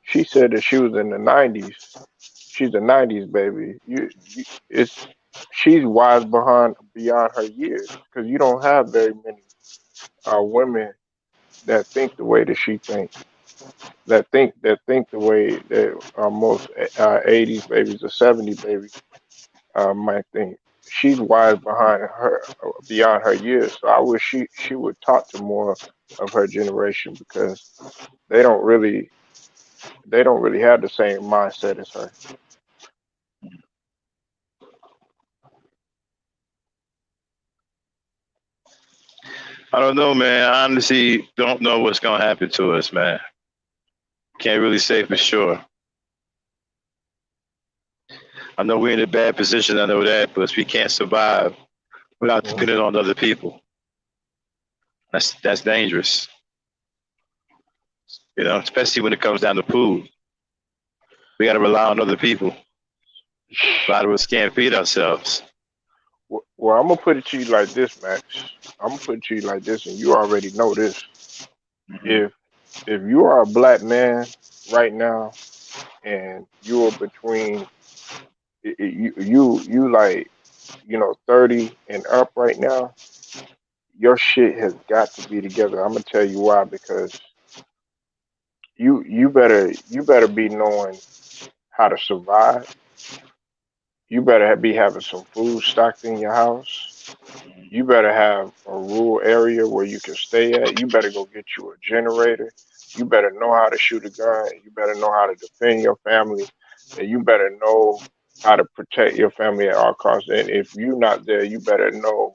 she said that she was in the '90s. She's a '90s baby. It's she's wise beyond her years because you don't have very many women that think the way that she thinks. that think the way that most 80s babies or 70 babies might think. She's wise behind her beyond her years. So I wish she would talk to more of her generation because they don't really they don't really have the same mindset as her. I don't know, man. I honestly don't know what's gonna happen to us, man. Can't really say for sure. I know we're in a bad position. I know that, but we can't survive without Mhm. depending on other people. That's dangerous. Especially when it comes down to food. We got to rely on other people. A lot of us can't feed ourselves. Well, I'm gonna put it to you like this, Max. I'm gonna put it to you like this, and you already know this. Hmm. If if you are a black man right now and you're between you like 30 and up right now, your shit has got to be together. I'm gonna tell you why, because you better be knowing how to survive. You better be having some food stocked in your house. You better have a rural area where you can stay at. You better go get you a generator. You better know how to shoot a gun. You better know how to defend your family. And you better know how to protect your family at all costs. And if you're not there, you better know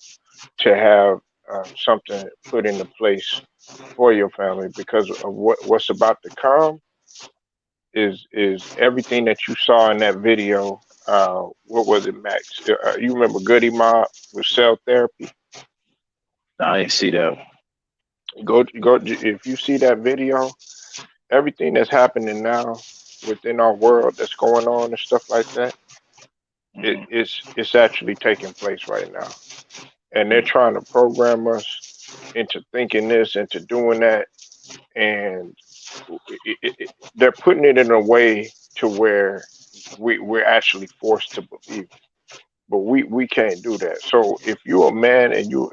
to have something put into place for your family because of what's about to come is everything that you saw in that video. What was it, Max? You remember Goody Mob with cell therapy? I ain't see that. Go if you see that video, everything that's happening now within our world that's going on and stuff like that, Hmm. it's actually taking place right now. And they're trying to program us into thinking this, into doing that, and they're putting it in a way to where we're actually forced to believe. But we can't do that. So if you're a man and you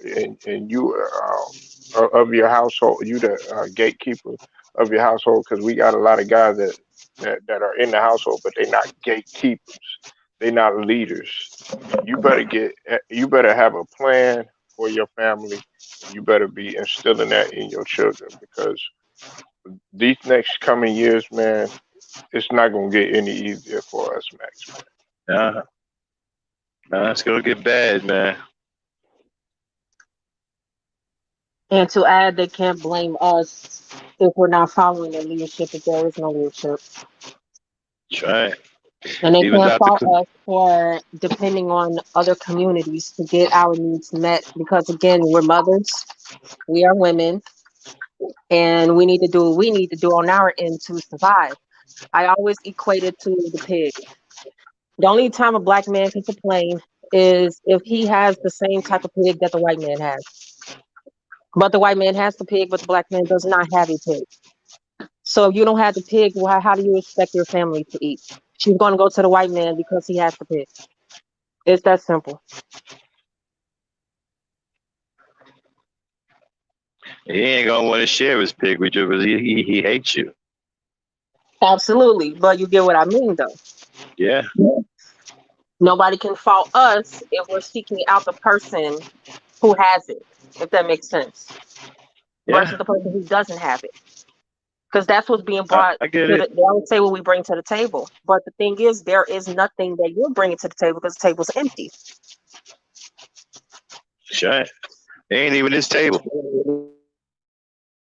of your household, you the gatekeeper of your household, because we got a lot of guys that are in the household, but they're not gatekeepers. They're not leaders. You better have a plan for your family, and you better be instilling that in your children because these next coming years, man, it's not gonna get any easier for us, Max, man. Uh, it's gonna get bad, man. And to add, they can't blame us if we're not following their leadership if there is no leadership. That's right. And they Even can't Dr. fault us for depending on other communities to get our needs met because, again, we're mothers, we are women, and we need to do what we need to do on our end to survive. I always equate it to the pig. The only time a black man can complain is if he has the same type of pig that the white man has. But the white man has the pig, but the black man does not have a pig. So if you don't have the pig, well, how do you expect your family to eat? She's going to go to the white man because he has the pig. It's that simple. He ain't gonna want to share his pig with you because he hates you. Absolutely. But you get what I mean, though. Yeah, Nobody can fault us if we're seeking out the person who has it, if that makes sense, yeah. versus the person who doesn't have it. Because that's what's being I, brought I get to it. the, they always say what we bring to the table. But the thing is, there is nothing that you're bringing to the table because the table's empty. Sure. It ain't even his table.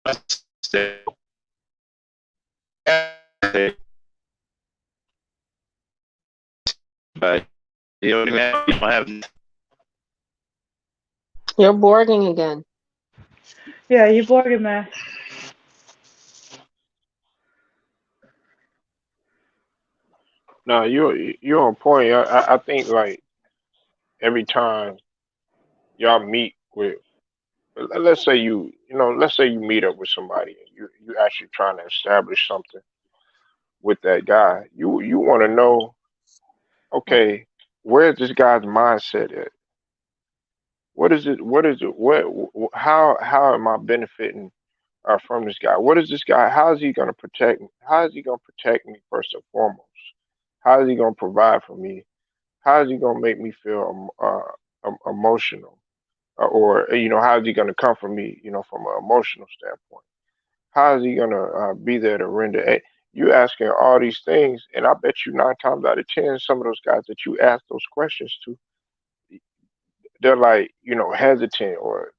But you don't have. You're boarding again. Yeah, you're bargain man. No, you're on point. I think like every time y'all meet with, let's say let's say you meet up with somebody and you actually trying to establish something with that guy. You want to know, okay, where's this guy's mindset at? What is it? What is it? How am I benefiting from this guy. What is this guy? How is he going to protect me? How is he going to protect me first and foremost? How is he going to provide for me? How is he going to make me feel emotional? Or how is he going to comfort me? From an emotional standpoint. How is he going to be there to render aid? You asking all these things, and I bet you 9 times out of 10, some of those guys that you ask those questions to, they're like, hesitant, or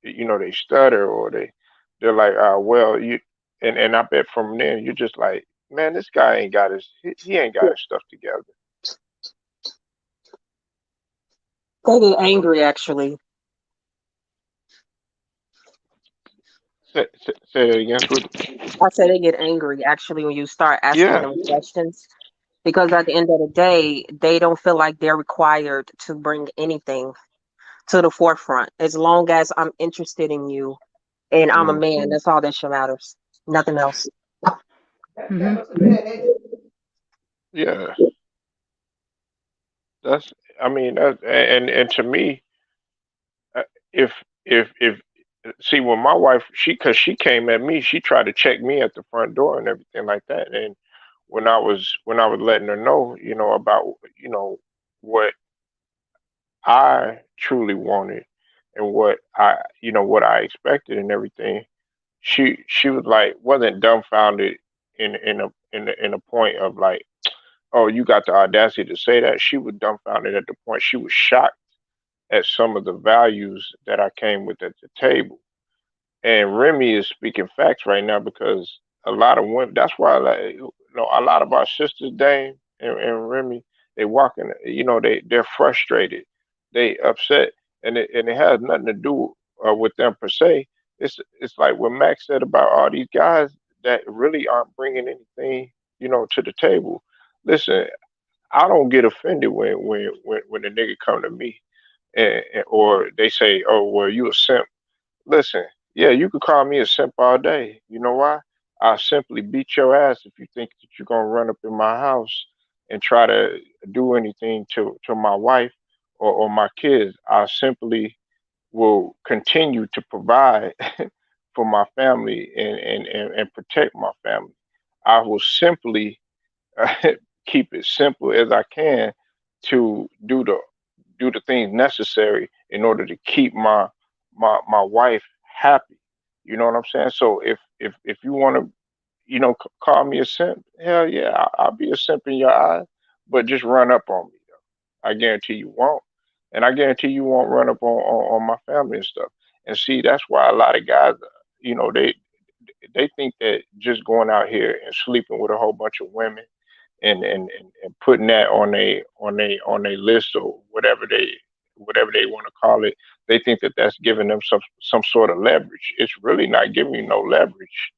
they stutter, or they're like, well, and I bet from then you're just like, man, this guy ain't got he ain't got his stuff together. They get angry actually. Say that again, Sweet. I say they get angry actually when you start asking Yeah, them questions because at the end of the day, they don't feel like they're required to bring anything to the forefront. As long as I'm interested in you and I'm a mm, man, that's all that should matters. Nothing else. yeah. That's, I mean, and to me, uh, if if see, when my wife, cause she came at me, she tried to check me at the front door and everything like that. And when I was letting her know, about what I truly wanted, and what I expected and everything, she was like, wasn't dumbfounded in a point of like, oh, you got the audacity to say that. She was dumbfounded at the point she was shocked at some of the values that I came with at the table. And Remy is speaking facts right now, because a lot of women. That's why, like, a lot of our sisters, Dame and Remy, they walk in. They're frustrated, they upset, and it has nothing to do with them per se. It's like what Max said about all these guys that really aren't bringing anything, to the table. Listen, I don't get offended when a nigga come to me, or they say, "Oh, well, you a simp." Listen, yeah, you could call me a simp all day. You know why? I'll simply beat your ass if you think that you're gonna run up in my house and try to do anything to my wife, or my kids. I simply will continue to provide for my family, and protect my family. I will simply keep it simple as I can to do the things necessary in order to keep my wife happy. You know what I'm saying? So if you want to, call me a simp, hell yeah, I'll be a simp in your eyes, but just run up on me though. I guarantee you won't, and I guarantee you won't run up on my family and stuff. And see, that's why a lot of guys, they think that just going out here and sleeping with a whole bunch of women, and putting that on a list, or whatever they want to call it, they think that that's giving them some sort of leverage. It's really not giving you no leverage.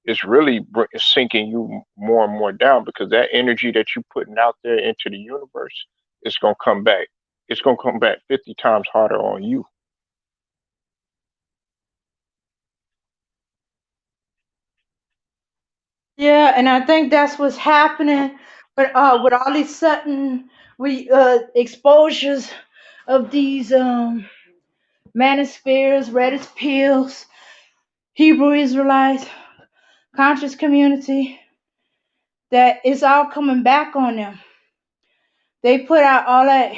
It's really sinking you more and more down, because that energy that you're putting out there into the universe, it's gonna come back. It's gonna come back 50 times harder on you. Yeah, and I think that's what's happening. But with all these sudden exposures of these manospheres, Reddit pills, Hebrew Israelites, conscious community, that it's all coming back on them. They put out all that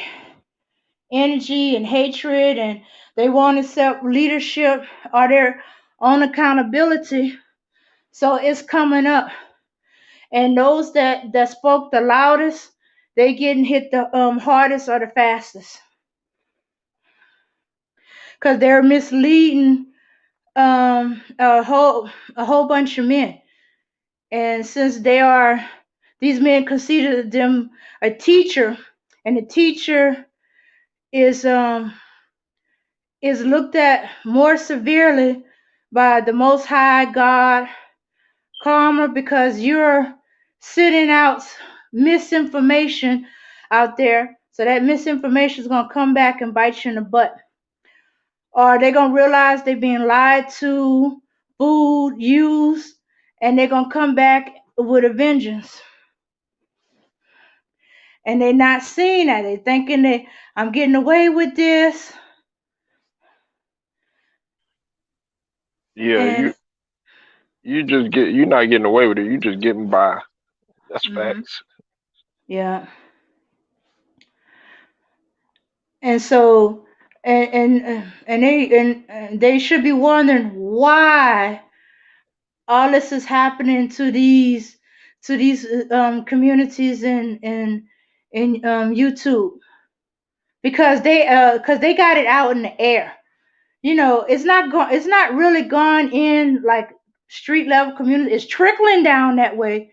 energy and hatred, and they want to accept leadership or their own accountability. So it's coming up. And those that spoke the loudest, they getting hit the hardest or the fastest, because they're misleading a whole bunch of men. And since these men consider them a teacher, and the teacher is looked at more severely by the Most High God, karma, because you're sending out misinformation out there. So that misinformation is going to come back and bite you in the butt. Or they're going to realize they're being lied to, fooled, used, and they're going to come back with a vengeance. And they're not seeing that. They're thinking that I'm getting away with this. Yeah, And you're not getting away with it. You just getting by. That's Hmm. facts. Yeah. And so, and they should be wondering why all this is happening to these communities in YouTube, because they got it out in the air. It's not really gone in like street level community. It's trickling down that way,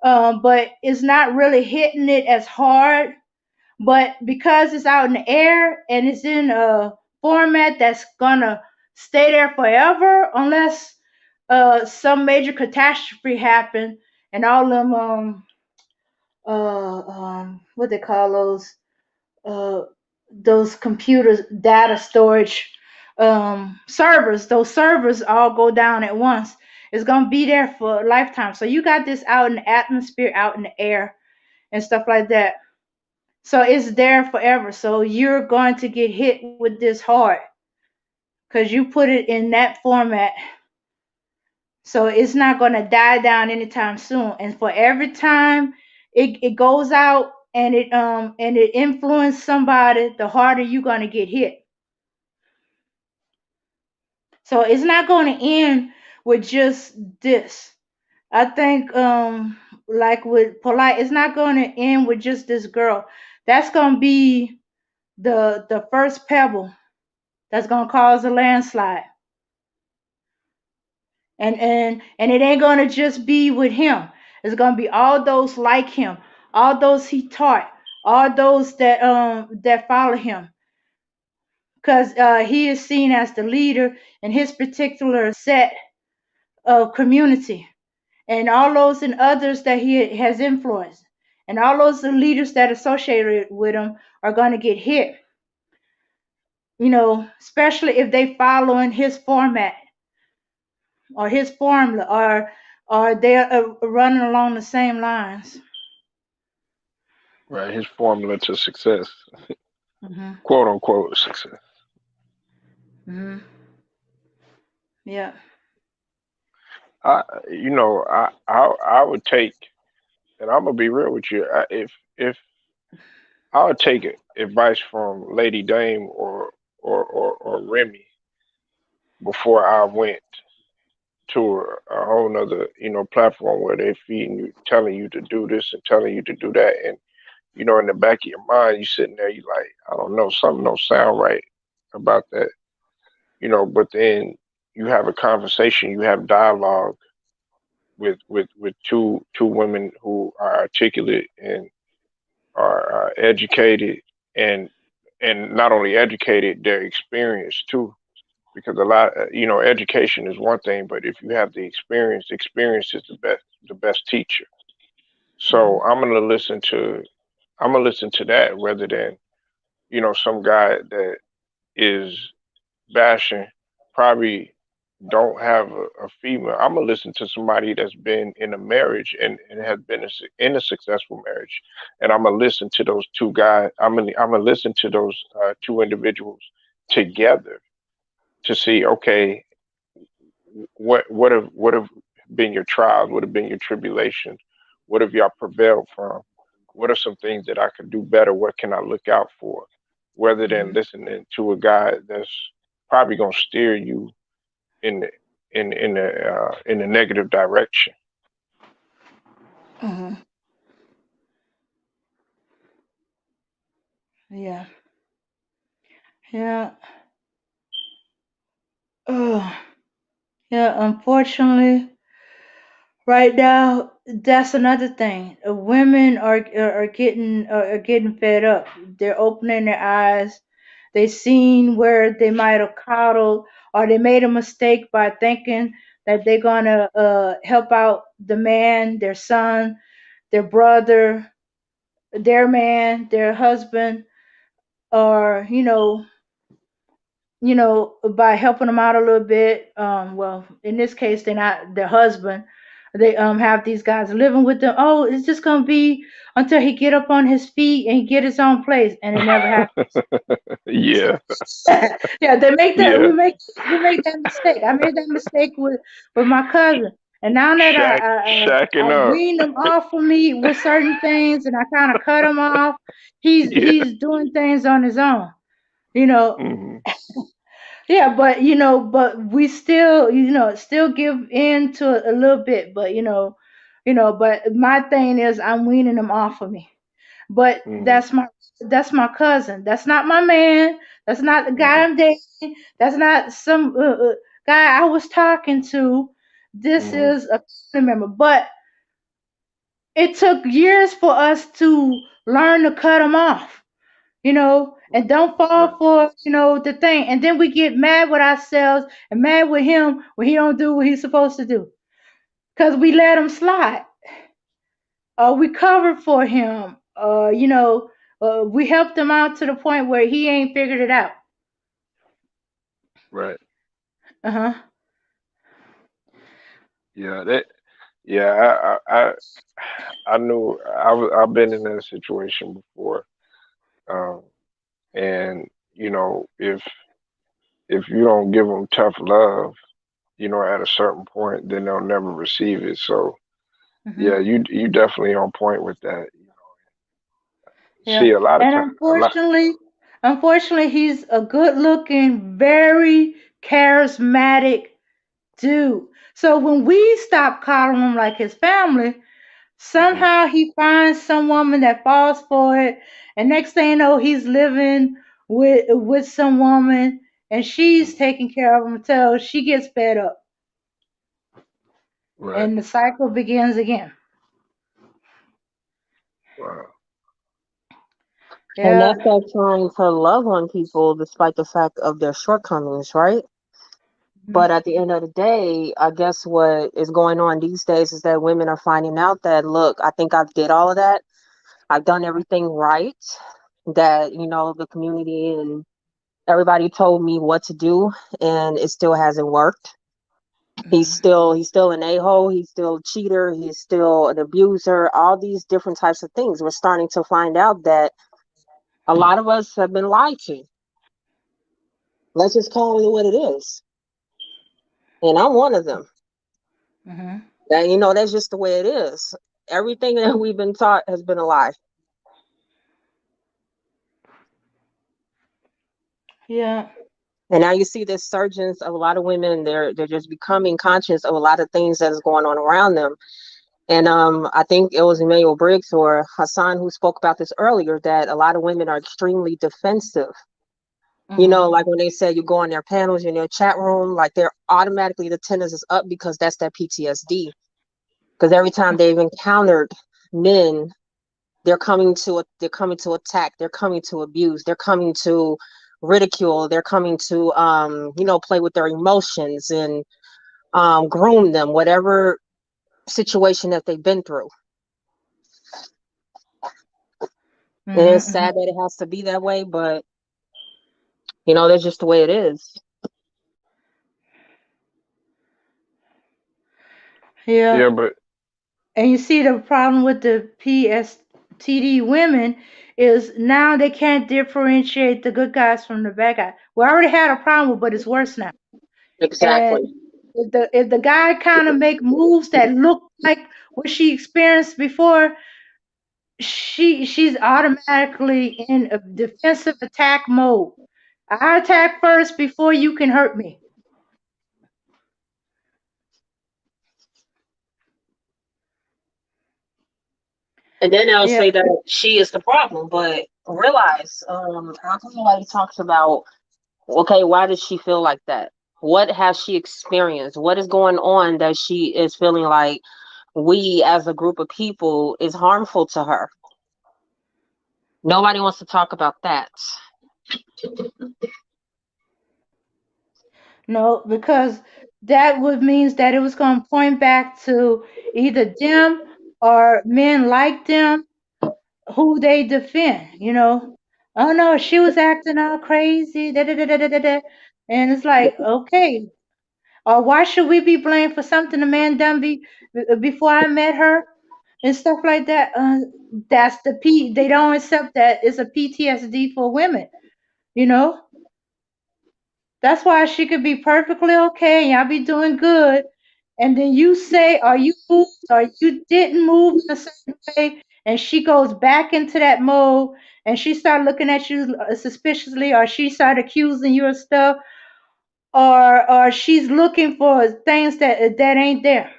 but it's not really hitting it as hard. But because it's out in the air and it's in a format that's gonna stay there forever, unless some major catastrophe happen and all them what they call uh those computers data storage servers, those servers all go down at once. It's gonna be there for a lifetime. So you got this out in the atmosphere, out in the air and stuff like that. So it's there forever. So you're going to get hit with this hard because you put it in that format. So it's not going to die down anytime soon. And for every time it goes out and it influences somebody, the harder you're going to get hit. So it's not going to end with just this. I think like with polite, it's not going to end with just this girl. That's going to be the first pebble that's gonna cause a landslide. And it ain't gonna just be with him. It's gonna be all those like him, all those he taught, all those that follow him. Because he is seen as the leader in his particular set of community. And all those and others that he has influenced. And all those leaders that associated with him are gonna get hit. Especially if they follow in his format or his formula or they're running along the same lines. Right. His formula to success, Mhm. quote unquote success. Mhm. Yeah. I, I would take, and I'm gonna be real with you. If I would take advice from Lady Dame or Remy before I went to a whole nother, platform where they're feeding you, telling you to do this and telling you to do that, and in the back of your mind, you sitting there, you like, I don't know, something don't sound right about that, but then you have a conversation, you have dialogue with two women who are articulate and are educated, and not only educated, they're experienced too. Because a lot, education is one thing, but if you have the experience is the best teacher. So Mhm. I'm gonna listen to that rather than some guy that is bashing, probably don't have a female. I'm gonna listen to somebody that's been in a marriage and has been in a successful marriage, and I'm gonna listen to those two guys. I'm gonna listen to those two individuals together to see, okay, what have been your trials, what have been your tribulations, what have y'all prevailed from, what are some things that I could do better, what can I look out for, rather than Mhm. listening to a guy that's probably gonna steer you in the in the negative direction. Mhm. Yeah. Yeah. Oh. Yeah. Unfortunately, right now, that's another thing. Women are getting fed up. They're opening their eyes. They seen where they might have coddled, or they made a mistake by thinking that they're gonna help out the man, their son, their brother, their man, their husband, or by helping them out a little bit. Well, in this case, they're not their husband. They have these guys living with them. Oh, it's just gonna be until he get up on his feet and get his own place, and it never happens. Yeah, Yeah, they make that. yeah. We make that mistake. I made that mistake with my cousin, and now that I Shacking up. weaned him off of me with certain things, and I kind of cut him off. Yeah. He's doing things on his own. You know, Hmm. yeah, but but we still, still give in to it a little bit, but but my thing is I'm weaning him off of me. But Hmm. that's my cousin. That's not my man. That's not the guy Hmm. I'm dating. That's not some guy I was talking to. This Hmm. is a family member. But it took years for us to learn to cut him off, and don't fall Right. for, the thing. And then we get mad with ourselves and mad with him when he don't do what he's supposed to do. Because we let him slide. We covered for him. We helped him out to the point where he ain't figured it out. Right. Uh-huh. Yeah. That. Yeah. I knew I've been in that situation before. Um, and if you don't give them tough love, at a certain point, then they'll never receive it. So Hmm. yeah, you definitely on point with that. Yeah. See a lot of And time, a lot. unfortunately, he's a good looking, very charismatic dude. So when we stop calling him like his family, Hmm. somehow he finds some woman that falls for it, and next thing you know, he's living with some woman, and she's Hmm. taking care of him until she gets fed up, Right. and the cycle begins again. Wow. And Yeah. that's that trying to love on people despite the fact of their shortcomings, right? Mhm. But at the end of the day, I guess what is going on these days is that women are finding out that, look, I think I've did all of that. I've done everything right. That, the community and everybody told me what to do, and it still hasn't worked. He's still an a-hole, he's still a cheater, he's still an abuser, all these different types of things. We're starting to find out that a lot of us have been lied to. Let's just call it what it is. And I'm one of them. Mhm. And that's just the way it is. Everything that we've been taught has been a lie. Yeah. And now you see this surgence of a lot of women. They're just becoming conscious of a lot of things that is going on around them. And I think it was Emmanuel Briggs or Hassan who spoke about this earlier, that a lot of women are extremely defensive. Mhm. Like when they say you go on their panels, in their chat room, like they're automatically, the tennis is up because that's that PTSD. Because every time they've encountered men, they're coming to attack, they're coming to abuse, they're coming to ridicule, they're coming to play with their emotions and groom them, whatever situation that they've been through. And Mhm. it's Mhm. sad that it has to be that way, but that's just the way it is. Yeah. Yeah, but And you see the problem with the PSTD women is now they can't differentiate the good guys from the bad guys. We already had a problem, but it's worse now. Exactly. And if the guy kind of make moves that look like what she experienced before, she's automatically in a defensive attack mode. I attack first before you can hurt me. And then they'll Yeah. say that she is the problem, but realize, how come nobody talks about, okay, why does she feel like that? What has she experienced? What is going on that she is feeling like we as a group of people is harmful to her? Nobody wants to talk about that. No, because that would means that it was going to point back to either them or men like them who they defend. Oh no, she was acting all crazy, da da da da da da. Da. And it's like, okay, or why should we be blamed for something a man done before I met her and stuff like that. That's the P. They don't accept that it's a PTSD for women. You know, that's why she could be perfectly okay and y'all be doing good. And then you say, or you moved, or you didn't move in a certain way, and she goes back into that mode, and she start looking at you suspiciously, or she start accusing you of stuff, or she's looking for things that ain't there.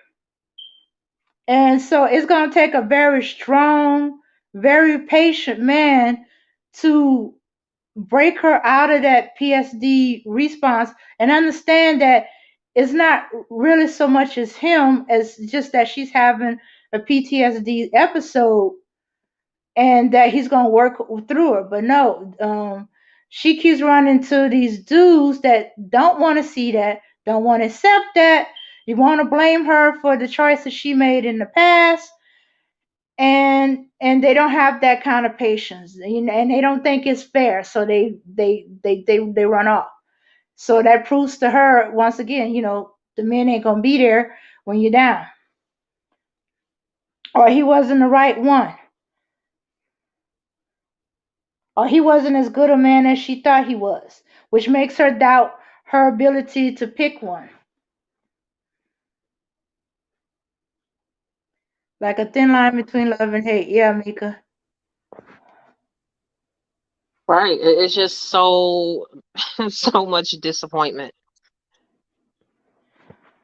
And so it's going to take a very strong, very patient man to break her out of that PSD response and understand that it's not really so much as him as just that she's having a PTSD episode and that he's going to work through her. But no, she keeps running to these dudes that don't want to see that, don't want to accept that. You want to blame her for the choices she made in the past, and they don't have that kind of patience, and they don't think it's fair, so they run off. So that proves to her once again, the men ain't gonna be there when you're down, or he wasn't the right one, or he wasn't as good a man as she thought he was, which makes her doubt her ability to pick one. Like a thin line between love and hate. Yeah, Mika. Right. It's just so so much disappointment,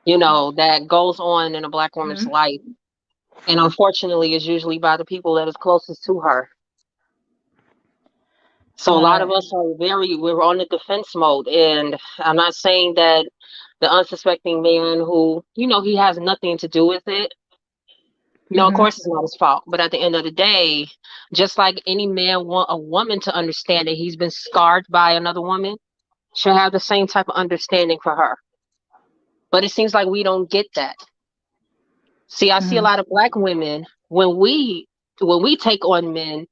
that goes on in a black woman's Mm-hmm. life. And unfortunately, it's usually by the people that is closest to her. So a lot of Right. us we're on the defense mode. And I'm not saying that the unsuspecting man who, he has nothing to do with it. Of Mm-hmm. course it's not his fault. But at the end of the day, just like any man want a woman to understand that he's been scarred by another woman, should have the same type of understanding for her. But it seems like we don't get that. See, I see a Mm-hmm. lot of black women when we take on men,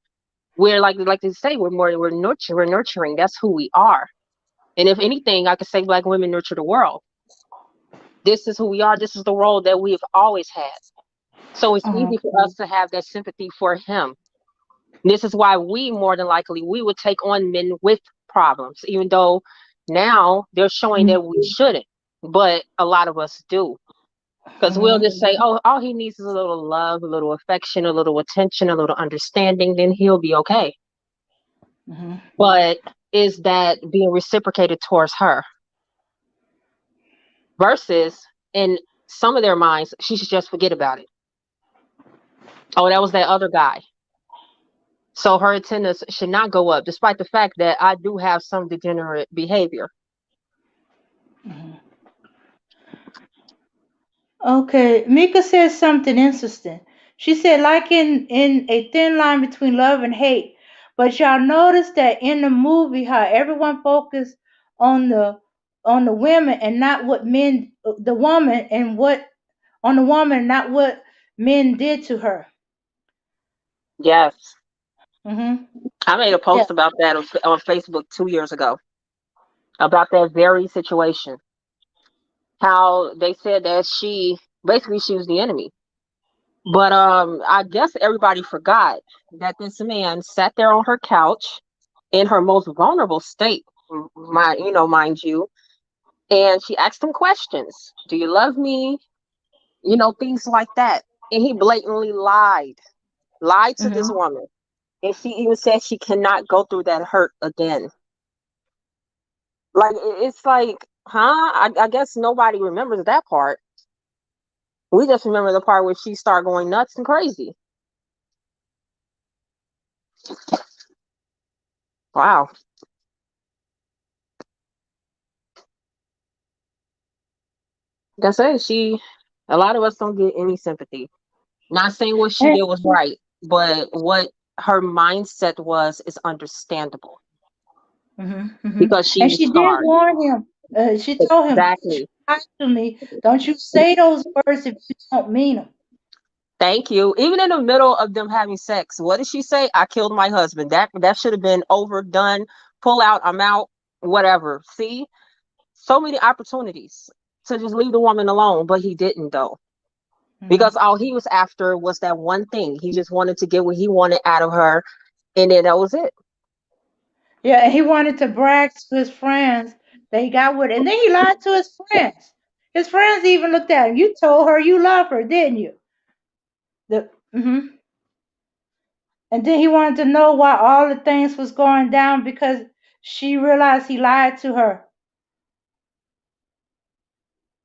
we're like they say, we're nurturing. That's who we are. And if anything, I could say black women nurture the world. This is who we are. This is the role that we've always had. So it's Uh-huh. easy for us to have that sympathy for him. This is why we more than likely we would take on men with problems, even though now they're showing that we shouldn't. But a lot of us do. Because we'll Mm-hmm. just say, oh, all he needs is a little love, a little affection, a little attention, a little understanding, then he'll be okay. Mm-hmm. But is that being reciprocated towards her? Versus in some of their minds, she should just forget about it. Oh, that was that other guy. So her attendance should not go up, despite the fact that I do have some degenerate behavior. Mm-hmm. Okay, Mika says something interesting. She said, like in a thin line between love and hate. But y'all notice that in the movie, how everyone focused on the women and not what men, the woman and what on the woman, and not what men did to her. Yes. Mhm. I made a Yeah. post about that on Facebook 2 years ago about that very situation. How they said that she was the enemy. But I guess everybody forgot that this man sat there on her couch in her most vulnerable state, mind you, and she asked him questions. Do you love me? Things like that. And he blatantly lied to this Mhm. woman. And she even said she cannot go through that hurt again. Like, it's like, huh? I guess nobody remembers that part. We just remember the part where she started going nuts and crazy. Wow. Like I said, a lot of us don't get any sympathy. Not saying what she And, did was right, but what her mindset was is understandable mhm. Mhm. because she And was she did scarred. warn him. She told him, "Don't you Exactly. lie to me. Don't you say those words if you don't mean them." Thank you. Even in the middle of them having sex, what did she say? I killed my husband. That should have been overdone. Pull out. I'm out. Whatever. See, so many opportunities to just leave the woman alone, but he didn't though. Mhm. because all he was after was that one thing. He just wanted to get what he wanted out of her, and then that was it. Yeah, and he wanted to brag to his friends that he got with, and then he lied to his friends. His friends even looked at him. You told her you love her, didn't you? And then he wanted to know why all the things was going down because she realized he lied to her,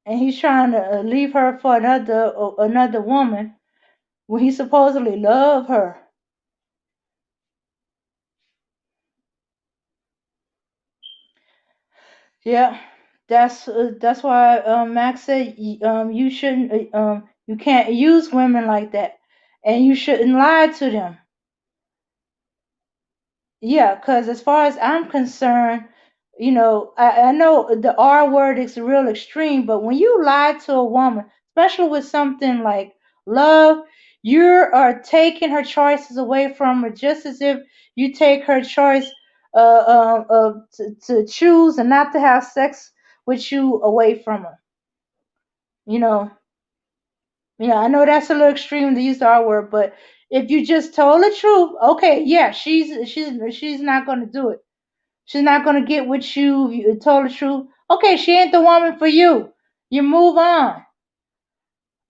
and he's trying to leave her for another woman when he supposedly loved her. Yeah, that's why Max said you shouldn't you can't use women like that, and you shouldn't lie to them. Yeah, because as far as I'm concerned, I know the R word is real extreme, but when you lie to a woman, especially with something like love, you are taking her choices away from her, just as if you take her choice to choose and not to have sex with you away from her. You know, yeah, I know that's a little extreme to use the R word, but if you just told the truth, okay, yeah, she's not gonna do it. She's not gonna get with you. You told the truth. Okay, she ain't the woman for you. You move on.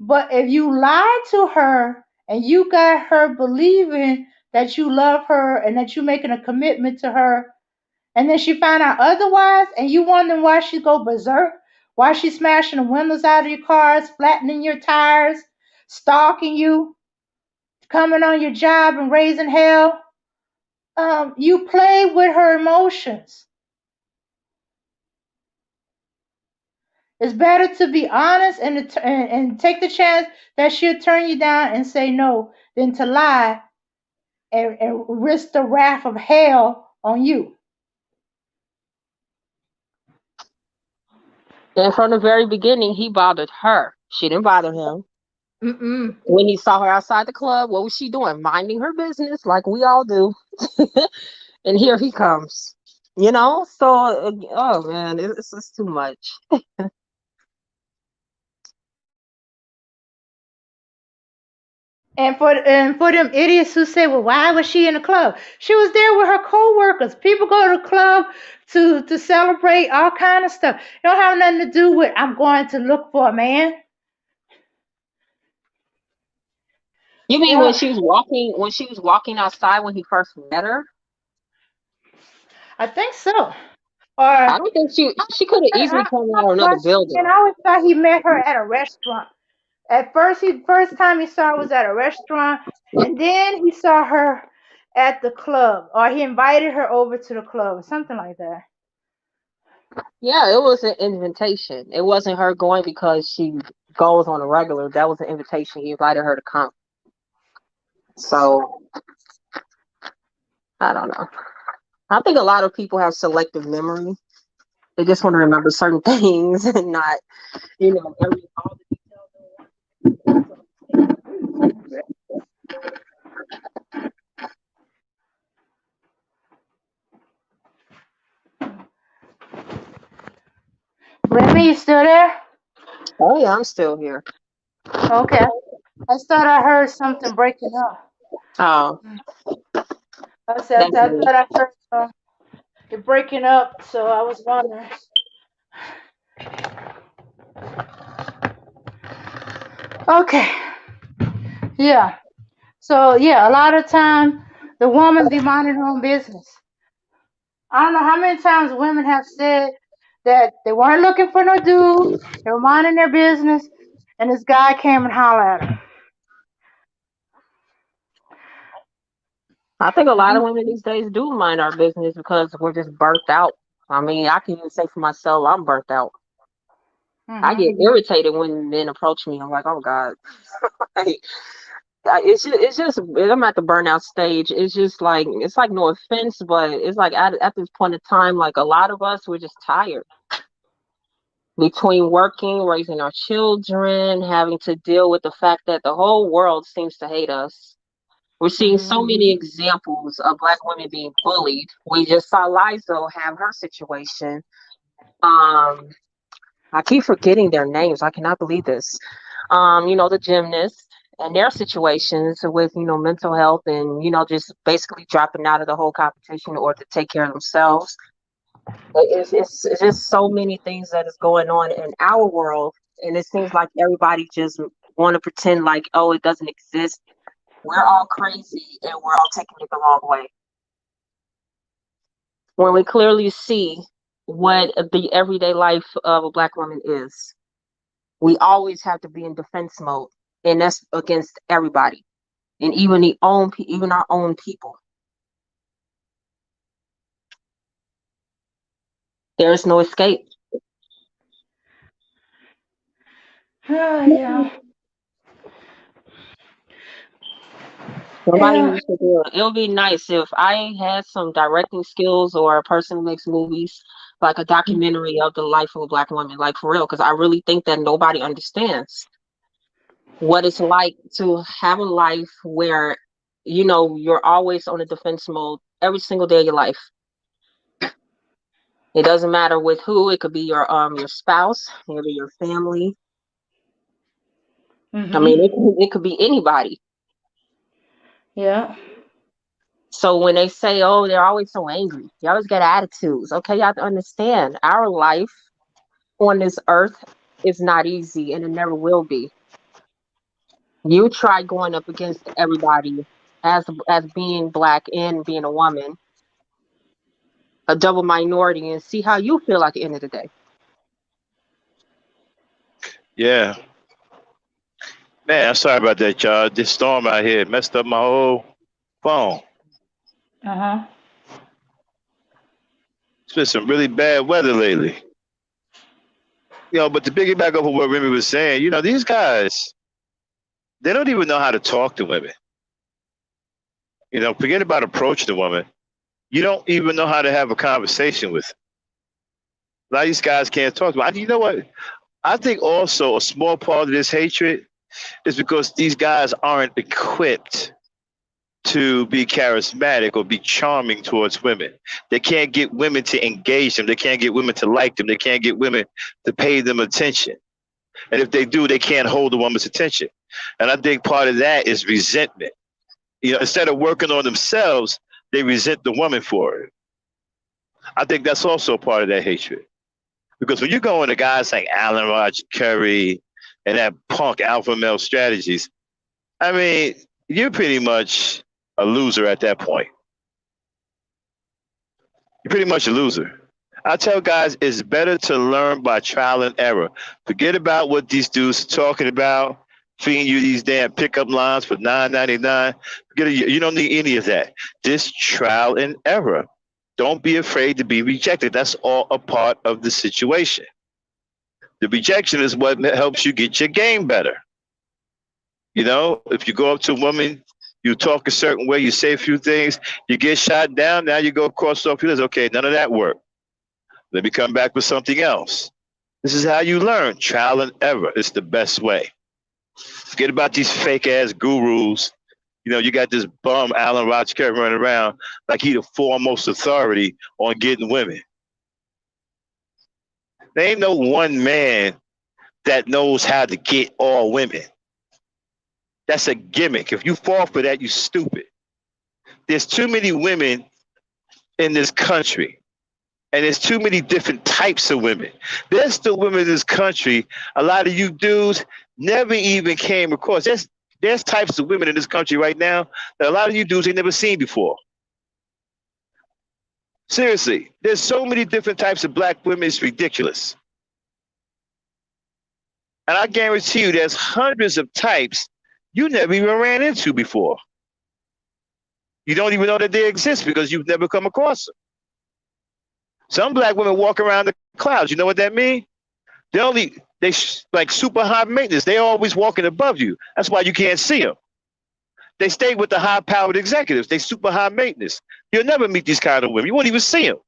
But if you lie to her and you got her believing that you love her and that you're making a commitment to her, and then she find out otherwise, and you wondering why she go berserk, why she smashing the windows out of your cars, flattening your tires, stalking you, coming on your job and raising hell, you play with her emotions. It's better to be honest and take the chance that she'll turn you down and say no than to lie and risk the wrath of hell on you. And from the very beginning, he bothered her. She didn't bother him. Mm-mm. When he saw her outside the club, what was she doing? Minding her business, like we all do. And here he comes. So oh man, it's just too much. And for them idiots who say, well, why was she in the club? She was there with her co-workers. People go to the club to celebrate all kind of stuff. It don't have nothing to do with I'm going to look for a man. You mean Yeah, when she was walking outside when he first met her? I think so. Or I don't think she could have easily come out of another and building. I always thought he met her at a restaurant. At first, first time he saw her was at a restaurant, and then he saw her at the club, or he invited her over to the club, or something like that. Yeah, it was an invitation. It wasn't her going because she goes on a regular. That was an invitation. He invited her to come. So I don't know. I think a lot of people have selective memory. They just want to remember certain things and not, all the details. Remy, you still there? Oh yeah, I'm still here. Okay. I thought I heard something breaking up. Oh, I that's me. thought I heard it breaking up, so I was wondering. Okay. Yeah. So yeah, a lot of time the woman be minding her own business. I don't know how many times women have said that they weren't looking for no dude, they were minding their business, and this guy came and hollered at them. I think a lot of women these days do mind our business because we're just burnt out. I mean, I can even say for myself, I'm burnt out. I Mm-hmm. get irritated when men approach me. I'm like, oh God. Like, it's just I'm at the burnout stage. It's like no offense, but it's like at this point in time, like a lot of us, we're just tired between working, raising our children, having to deal with the fact that the whole world seems to hate us. We're seeing Mm-hmm. so many examples of Black women being bullied. We just saw Lizo have her situation. Um, I keep forgetting their names. I cannot believe this. the gymnasts and their situations with, mental health and, just basically dropping out of the whole competition in order to take care of themselves. It's just so many things that is going on in our world. And it seems like everybody just want to pretend like, oh, it doesn't exist. We're all crazy and we're all taking it the wrong way. When we clearly see what the everyday life of a Black woman is, we always have to be in defense mode, and that's against everybody, and even our own people. There is no escape. Oh, yeah. Somebody Yeah. needs to do it. It would be nice if I had some directing skills or a person who makes movies, like a documentary of the life of a Black woman, like for real, because I really think that nobody understands what it's like to have a life where, you're always on a defense mode every single day of your life. It doesn't matter with who. It could be your spouse, maybe your family. I Mm-hmm. mean, it could be anybody. Yeah. So when they say, oh, they're always so angry, they always get attitudes. Okay, you have to understand our life on this earth is not easy and it never will be. You try going up against everybody as being Black and being a woman, a double minority, and see how you feel at the end of the day. Yeah. Man, I'm sorry about that, y'all. This storm out here messed up my whole phone. Uh-huh. It's been some really bad weather lately. But to piggyback off of what Remy was saying, these guys, they don't even know how to talk to women. Forget about approaching the woman. You don't even know how to have a conversation with them. A lot of these guys can't talk to them. You know what? I think also a small part of this hatred is because these guys aren't equipped to be charismatic or be charming towards women. They can't get women to engage them. They can't get women to like them. They can't get women to pay them attention. And if they do, they can't hold the woman's attention. And I think part of that is resentment. Instead of working on themselves, they resent the woman for it. I think that's also part of that hatred. Because when you go into guys like Alan Raj Curry and that punk alpha male strategies, I mean, you're pretty much a loser at that point. You're pretty much a loser. I tell guys it's better to learn by trial and error. Forget about what these dudes are talking about, feeding you these damn pickup lines for $9.99. Forget it. You don't need any of that. Just trial and error. Don't be afraid to be rejected. That's all a part of the situation. The rejection is what helps you get your game better. If you go up to a woman, you talk a certain way, you say a few things, you get shot down, now you go across the field. Okay, none of that worked. Let me come back with something else. This is how you learn. Trial and error is the best way. Forget about these fake ass gurus. You got this bum Alan Rochker running around like he the foremost authority on getting women. There ain't no one man that knows how to get all women. That's a gimmick. If you fall for that, you stupid. There's too many women in this country. And there's too many different types of women. There's still women in this country. A lot of you dudes never even came across. There's types of women in this country right now that a lot of you dudes ain't never seen before. Seriously, there's so many different types of Black women. It's ridiculous. And I guarantee you there's hundreds of types you never even ran into before. You don't even know that they exist because you've never come across them. Some Black women walk around the clouds. You know what that means? They like super high maintenance. They always walking above you. That's why you can't see them. They stay with the high-powered executives. They super high maintenance. You'll never meet these kind of women. You won't even see them.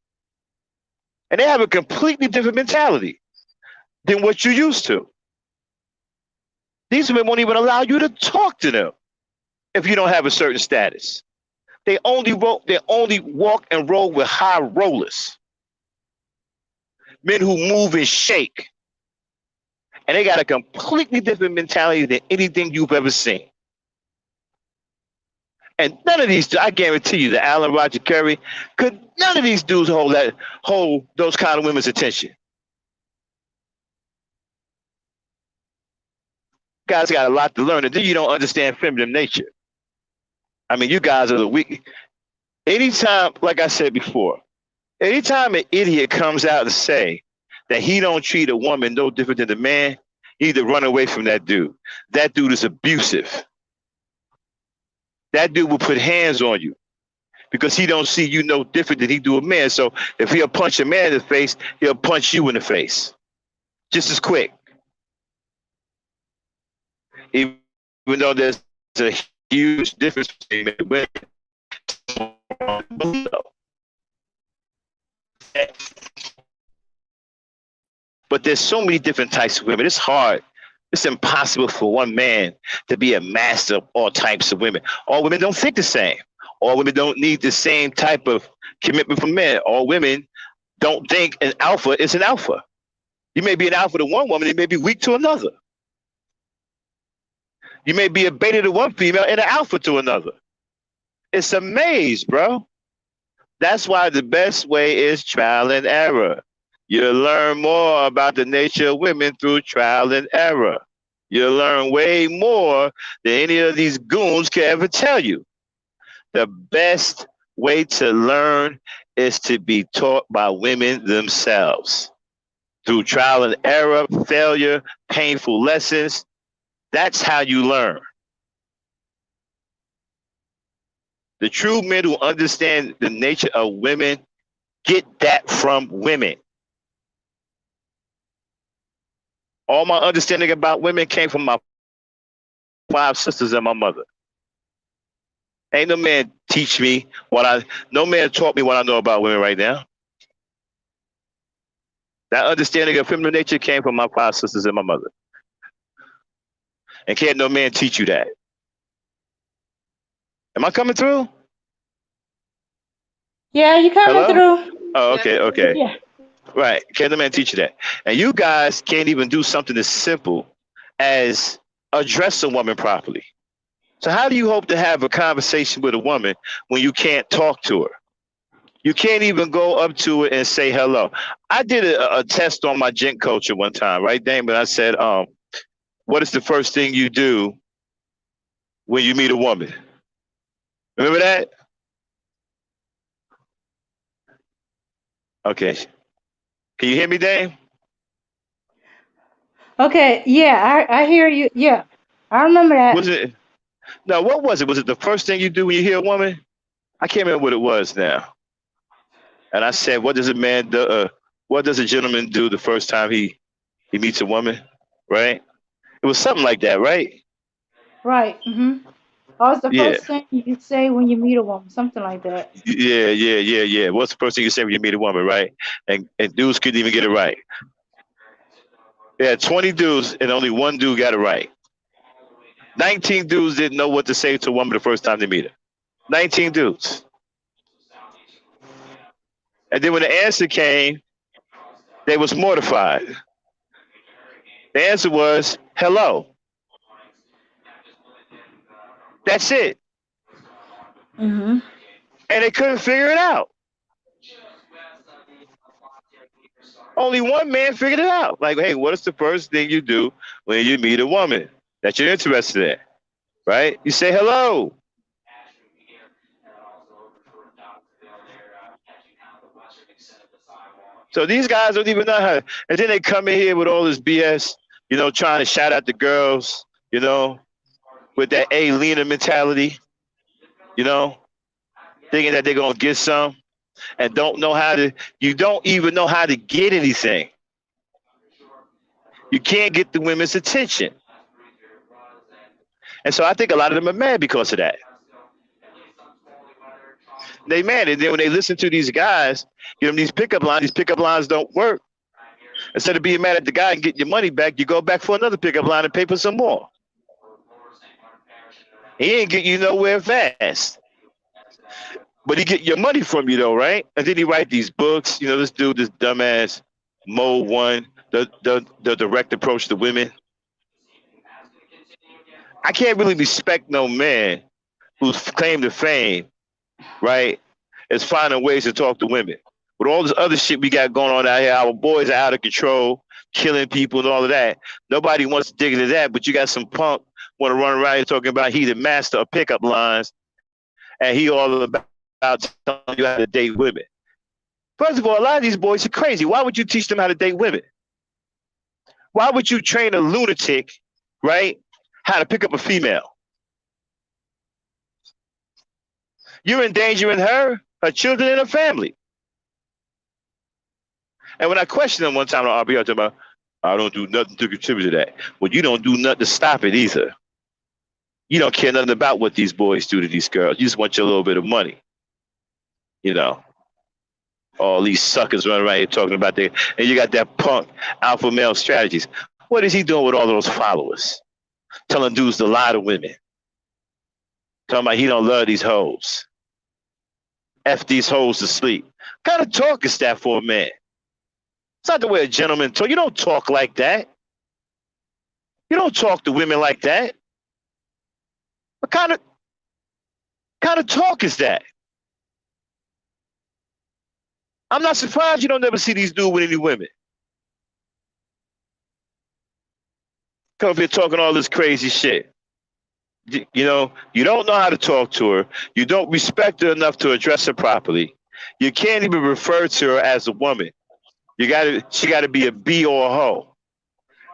And they have a completely different mentality than what you used to. These women won't even allow you to talk to them if you don't have a certain status. They only walk and roll with high rollers. Men who move and shake. And they got a completely different mentality than anything you've ever seen. And none of these, I guarantee you, the Allen Roger Curry, could none of these dudes hold those kind of women's attention. Guys got a lot to learn, and then you don't understand feminine nature. I mean, you guys are the weak. Anytime, like I said before, anytime an idiot comes out and say that he don't treat a woman no different than the man, you need to run away from that dude. That dude is abusive. That dude will put hands on you because he don't see you no different than he do a man. So if he'll punch a man in the face, he'll punch you in the face just as quick. Even though there's a huge difference between men and women. But there's so many different types of women. It's hard. It's impossible for one man to be a master of all types of women. All women don't think the same. All women don't need the same type of commitment from men. All women don't think an alpha is an alpha. You may be an alpha to one woman, you may be weak to another. You may be a beta to one female and an alpha to another. It's a maze, bro. That's why the best way is trial and error. You learn more about the nature of women through trial and error. You learn way more than any of these goons can ever tell you. The best way to learn is to be taught by women themselves. Through trial and error, failure, painful lessons. That's how you learn. The true men who understand the nature of women get that from women. All my understanding about women came from my 5 sisters and my mother. Ain't no man teach me no man taught me what I know about women right now. That understanding of feminine nature came from my 5 sisters and my mother. And can't no man teach you that. Am I coming through? Yeah, you coming through. Oh, okay. Yeah. Right. Can't no man teach you that. And you guys can't even do something as simple as address a woman properly. So how do you hope to have a conversation with a woman when you can't talk to her? You can't even go up to her and say hello. I did a test on my gent culture one time, right, Dame? But I said, what is the first thing you do when you meet a woman? Remember that? Okay. Can you hear me, Dame? Okay, yeah, I hear you. Yeah, I remember that. What was it? Was it the first thing you do when you hear a woman? I can't remember what it was now. And I said, what does a man do? What does a gentleman do the first time he meets a woman? Right? It was something like that, right? Right. Mm-hmm. What's the first thing you say when you meet a woman? Something like that. Yeah. What's the first thing you say when you meet a woman, right? And dudes couldn't even get it right. Yeah, 20 dudes and only one dude got it right. 19 dudes didn't know what to say to a woman the first time they meet her. 19 dudes. And then when the answer came, they was mortified. The answer was, hello. That's it. Mm-hmm. And they couldn't figure it out. Only one man figured it out. Like, hey, what is the first thing you do when you meet a woman that you're interested in? Right? You say hello. So these guys don't even know how. And then they come in here with all this BS, trying to shout out the girls, with that A-Lena mentality, thinking that they're going to get some and you don't even know how to get anything. You can't get the women's attention. And so I think a lot of them are mad because of that. They mad. And then when they listen to these guys, give them these pickup lines don't work. Instead of being mad at the guy and getting your money back, you go back for another pickup line and pay for some more. He ain't get you nowhere fast. But he get your money from you though, right? And then he write these books. This dude, this dumbass Mo 1, the direct approach to women. I can't really respect no man who's claim to fame, right, is finding ways to talk to women. With all this other shit we got going on out here, our boys are out of control, killing people and all of that. Nobody wants to dig into that, but you got some punk want to run around here talking about he the master of pickup lines, and he all about telling you how to date women. First of all, a lot of these boys are crazy. Why would you teach them how to date women? Why would you train a lunatic, right, how to pick up a female? You're endangering her children, and her family. And when I questioned them one time on RBR, I talking about, I don't do nothing to contribute to that. Well, you don't do nothing to stop it either. You don't care nothing about what these boys do to these girls. You just want your little bit of money. You know, all these suckers running around here talking about that. And you got that punk alpha male strategies. What is he doing with all those followers? Telling dudes to lie to women. Talking about he don't love these hoes. F these hoes to sleep. What kind of talk is that for a man? It's not the way a gentleman talk. You don't talk like that. You don't talk to women like that. What kind of talk is that? I'm not surprised you don't never see these dudes with any women. Come up here talking all this crazy shit. You know, you don't know how to talk to her. You don't respect her enough to address her properly. You can't even refer to her as a woman. She gotta be a B or a hoe.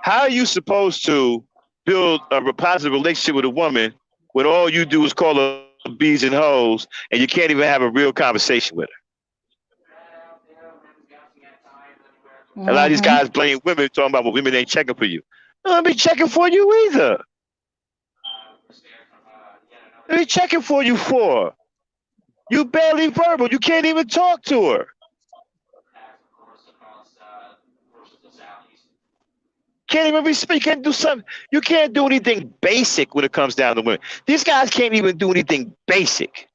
How are you supposed to build a positive relationship with a woman when all you do is call her B's and hoes and you can't even have a real conversation with her? A lot of these guys blame women, talking about, well, women ain't checking for you. No, I be checking for you either. What are you checking for you for? You barely verbal. You can't even talk to her. Can't even speak. Can't do something. You can't do anything basic when it comes down to women. These guys can't even do anything basic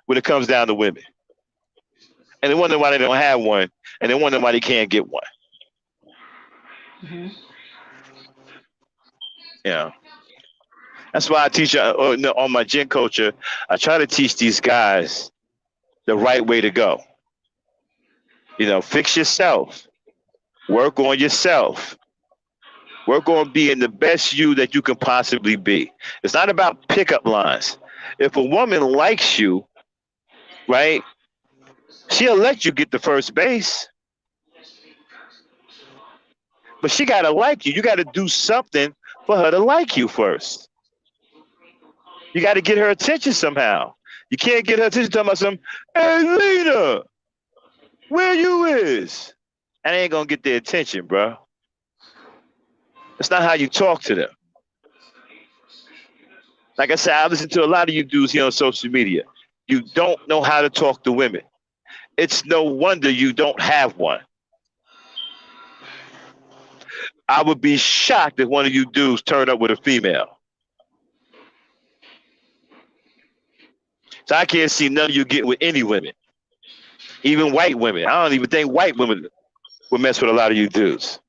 when it comes down to women. And they wonder why they don't have one, and they wonder why they can't get one. Yeah. That's why I teach on my Gen Culture. I try to teach these guys the right way to go. You know, fix yourself. Work on yourself. Work on being the best you that you can possibly be. It's not about pickup lines. If a woman likes you, right, she'll let you get to first base. But she got to like you. You got to do something for her to like you first. You got to get her attention somehow. You can't get her attention talking about something, hey, Lena, where you is? And I ain't going to get their attention, bro. That's not how you talk to them. Like I said, I listen to a lot of you dudes here on social media. You don't know how to talk to women. It's no wonder you don't have one. I would be shocked if one of you dudes turned up with a female. So I can't see none of you getting with any women, even white women. I don't even think white women would mess with a lot of you dudes.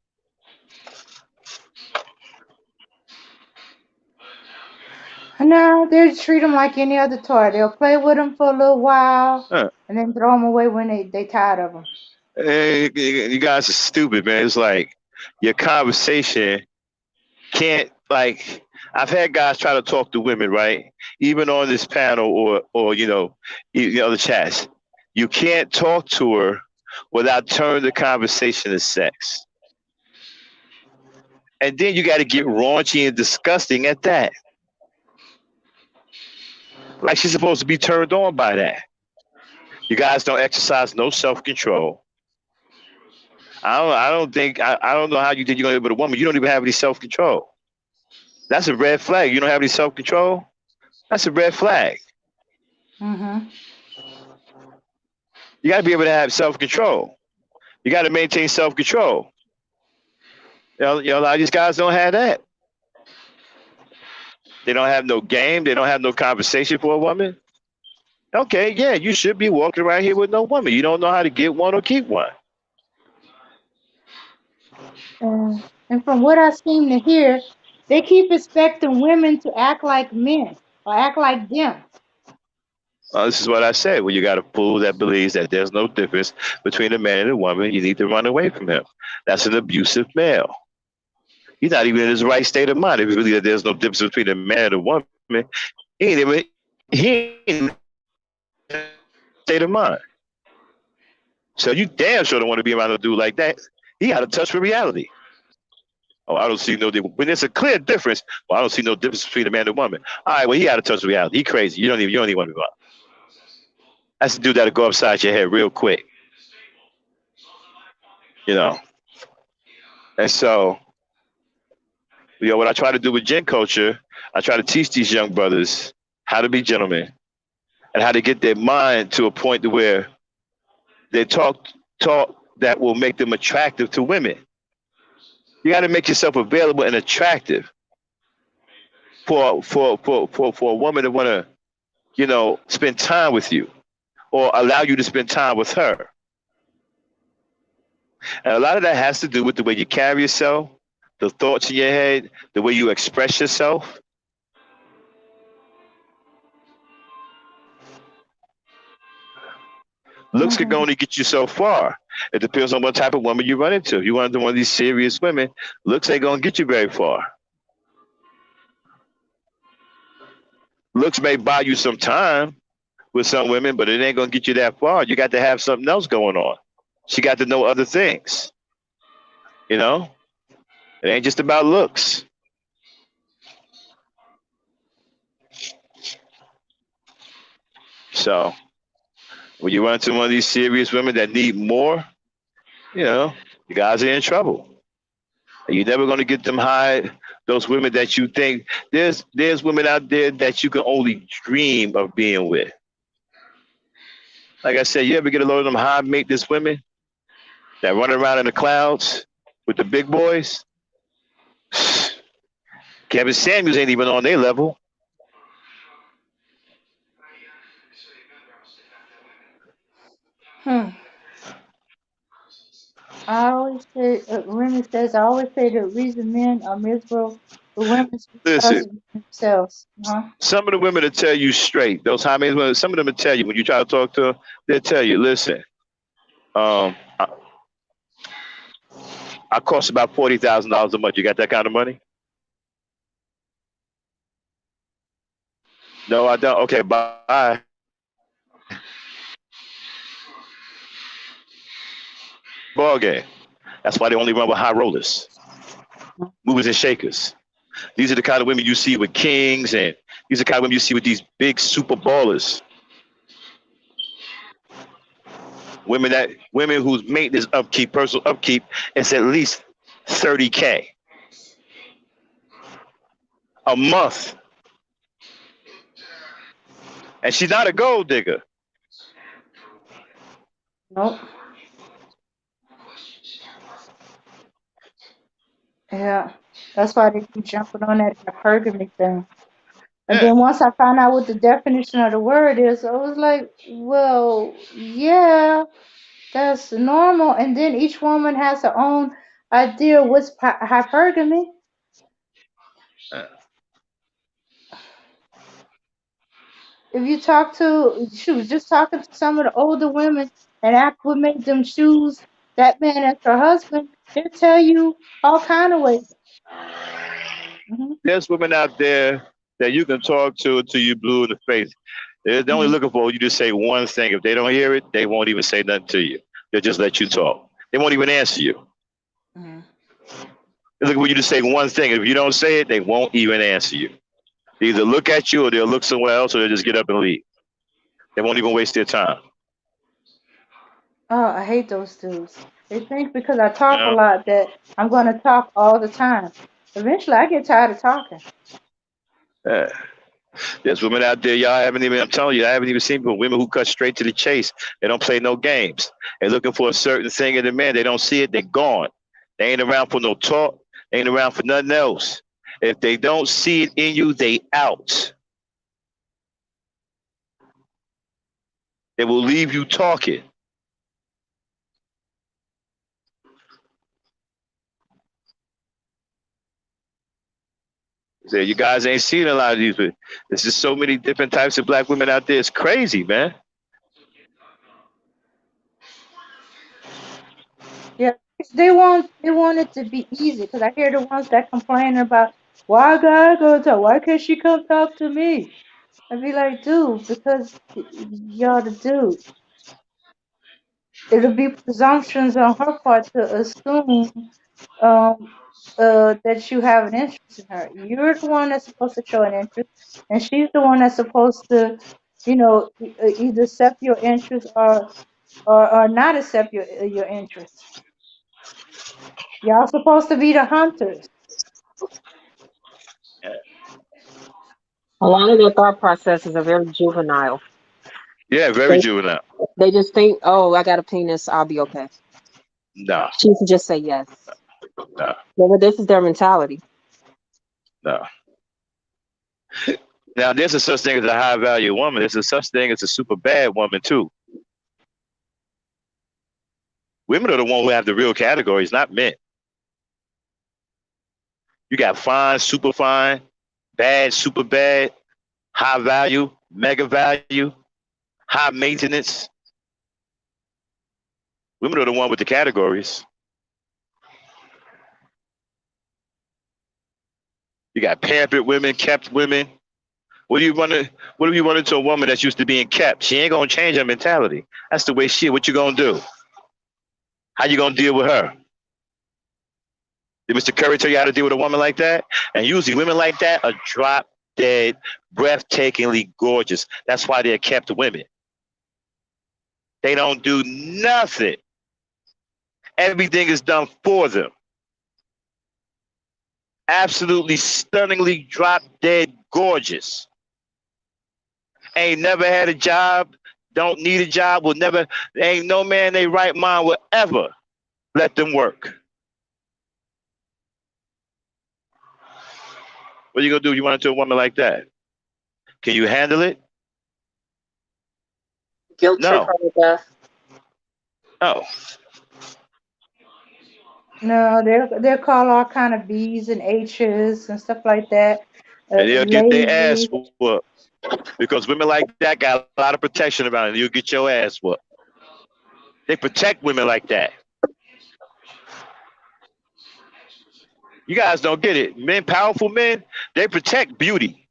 No, they treat them like any other toy. They'll play with them for a little while and then throw them away when they tired of them. Hey, you guys are stupid, man. It's like your conversation can't, like, I've had guys try to talk to women, right? Even on this panel or you know, the chats. You can't talk to her without turning the conversation to sex. And then you got to get raunchy and disgusting at that. Like she's supposed to be turned on by that. You guys don't exercise no self-control. I don't know how you think you're gonna be with a woman. You don't even have any self-control. That's a red flag. You don't have any self-control. That's a red flag. You got to be able to have self-control. You got to maintain self-control. You know, a lot of these guys don't have that. They don't have no game. They don't have no conversation for a woman. Okay, yeah, you should be walking around here with no woman. You don't know how to get one or keep one. And from what I seem to hear, they keep expecting women to act like men or act like them. This is what I said. When you got a fool that believes that there's no difference between a man and a woman, you need to run away from him. That's an abusive male. He's not even in his right state of mind. If you believe that there's no difference between a man and a woman, he ain't in his state of mind. So you damn sure don't want to be around a dude like that. He got a touch with reality. Oh, I don't see no difference. When there's a clear difference, well, I don't see no difference between a man and a woman. All right, well, he got a touch with reality. He crazy. You don't even want to be around. That's the dude that'll go upside your head real quick. You know. And so, what I try to do with Gen Culture, I try to teach these young brothers how to be gentlemen and how to get their mind to a point to where they talk that will make them attractive to women. You got to make yourself available and attractive for a woman to want to, spend time with you or allow you to spend time with her. And a lot of that has to do with the way you carry yourself, the thoughts in your head, the way you express yourself. Looks can Mhm. only get you so far. It depends on what type of woman you run into. If you run into one of these serious women, looks ain't gonna get you very far. Looks may buy you some time with some women, but it ain't gonna get you that far. You got to have something else going on. She got to know other things. You know, it ain't just about looks. So when you run into one of these serious women that need more, you know, you guys are in trouble. You're never going to get them high. Those women that you think there's women out there that you can only dream of being with. Like I said, you ever get a load of them high maintenance women that run around in the clouds with the big boys? Kevin Samuels ain't even on their level. Hmm. I always say, Remy says, I always say the reason men are miserable with women is because Listen, of themselves. Huh? some of the women will tell you straight. Those high maintenance women, some of them will tell you when you try to talk to them, they'll tell you, listen, um, I, I cost about $40,000 a month. You got that kind of money? No, I don't. Okay, bye. Ball game. That's why they only run with high rollers, movers and shakers. These are the kind of women you see with kings, and these are the kind of women you see with these big super ballers. Women whose maintenance upkeep, personal upkeep, is at least 30K a month, and she's not a gold digger. Nope. Yeah. That's why they keep jumping on that hypergamy thing. And Yeah, then once I found out what the definition of the word is, I was like, well, yeah, that's normal. And then each woman has her own idea what's hypergamy. If you talk to, she was just talking to some of the older women and ask what made them choose that man as her husband, they'll tell you all kind of ways. Hmm. there's women out there that you can talk to until you blue in the face. They're only Hmm. looking for you to say one thing. If they don't hear it, they won't even say nothing to you. They'll just let you talk. They won't even answer you. Hmm. They're looking for you to say one thing. If you don't say it, they won't even answer you. They either look at you or they'll look somewhere else or they'll just get up and leave. They won't even waste their time. Oh, I hate those dudes. They think because I You talk a know? lot that I'm going to talk all the time. Eventually, I get tired of talking. Yeah. There's women out there, y'all haven't even, I'm telling you, I haven't even seen women who cut straight to the chase. They don't play no games. They're looking for a certain thing in the man. They don't see it, they're gone. They ain't around for no talk. They ain't around for nothing else. If they don't see it in you, they out. They will leave you talking. So you guys ain't seen a lot of these, but there's just so many different types of black women out there. It's crazy, man. Yeah, they want it to be easy because I hear the ones that complain about why I gotta go talk, why can't she come talk to me? I'd be like, dude, because you're the dude. It'll be presumptions on her part to assume um that you have an interest in her. You're the one that's supposed to show an interest, and she's the one that's supposed to, either accept your interest or not accept your interest. Y'all supposed to be the hunters. A lot of their thought processes are very juvenile. Yeah, very They juvenile. they just think, oh, I got a penis, I'll be okay. No, She should just say yes. no, Well, this is their mentality. no. Now, there's a such thing as a high value woman. There's a such thing as a super bad woman too. Women are the one who have the real categories, not men. You got fine, super fine, bad, super bad, high value, mega value, high maintenance. Women are the one with the categories. You got pampered women, kept women. What do you run to? What do you run into a woman that's used to being kept? She ain't gonna change her mentality. That's the way she is. What you gonna do? How you gonna deal with her? Did Mr. Curry tell you how to deal with a woman like that? And usually women like that are drop dead, breathtakingly gorgeous. That's why they're kept women. They don't do nothing. Everything is done for them. Absolutely stunningly drop dead gorgeous. Ain't never had a job, don't need a job, will never, ain't no man in their right mind will ever let them work. What are you gonna do? You run into a woman like that? Can you handle it? Guilt trip No. her to death. No. No, they'll call all kind of B's and H's and stuff like that. And they'll get their ass Lazy. whooped. Because women like that got a lot of protection about it. You'll get your ass whooped. They protect women like that. You guys don't get it. Men, powerful men, they protect beauty.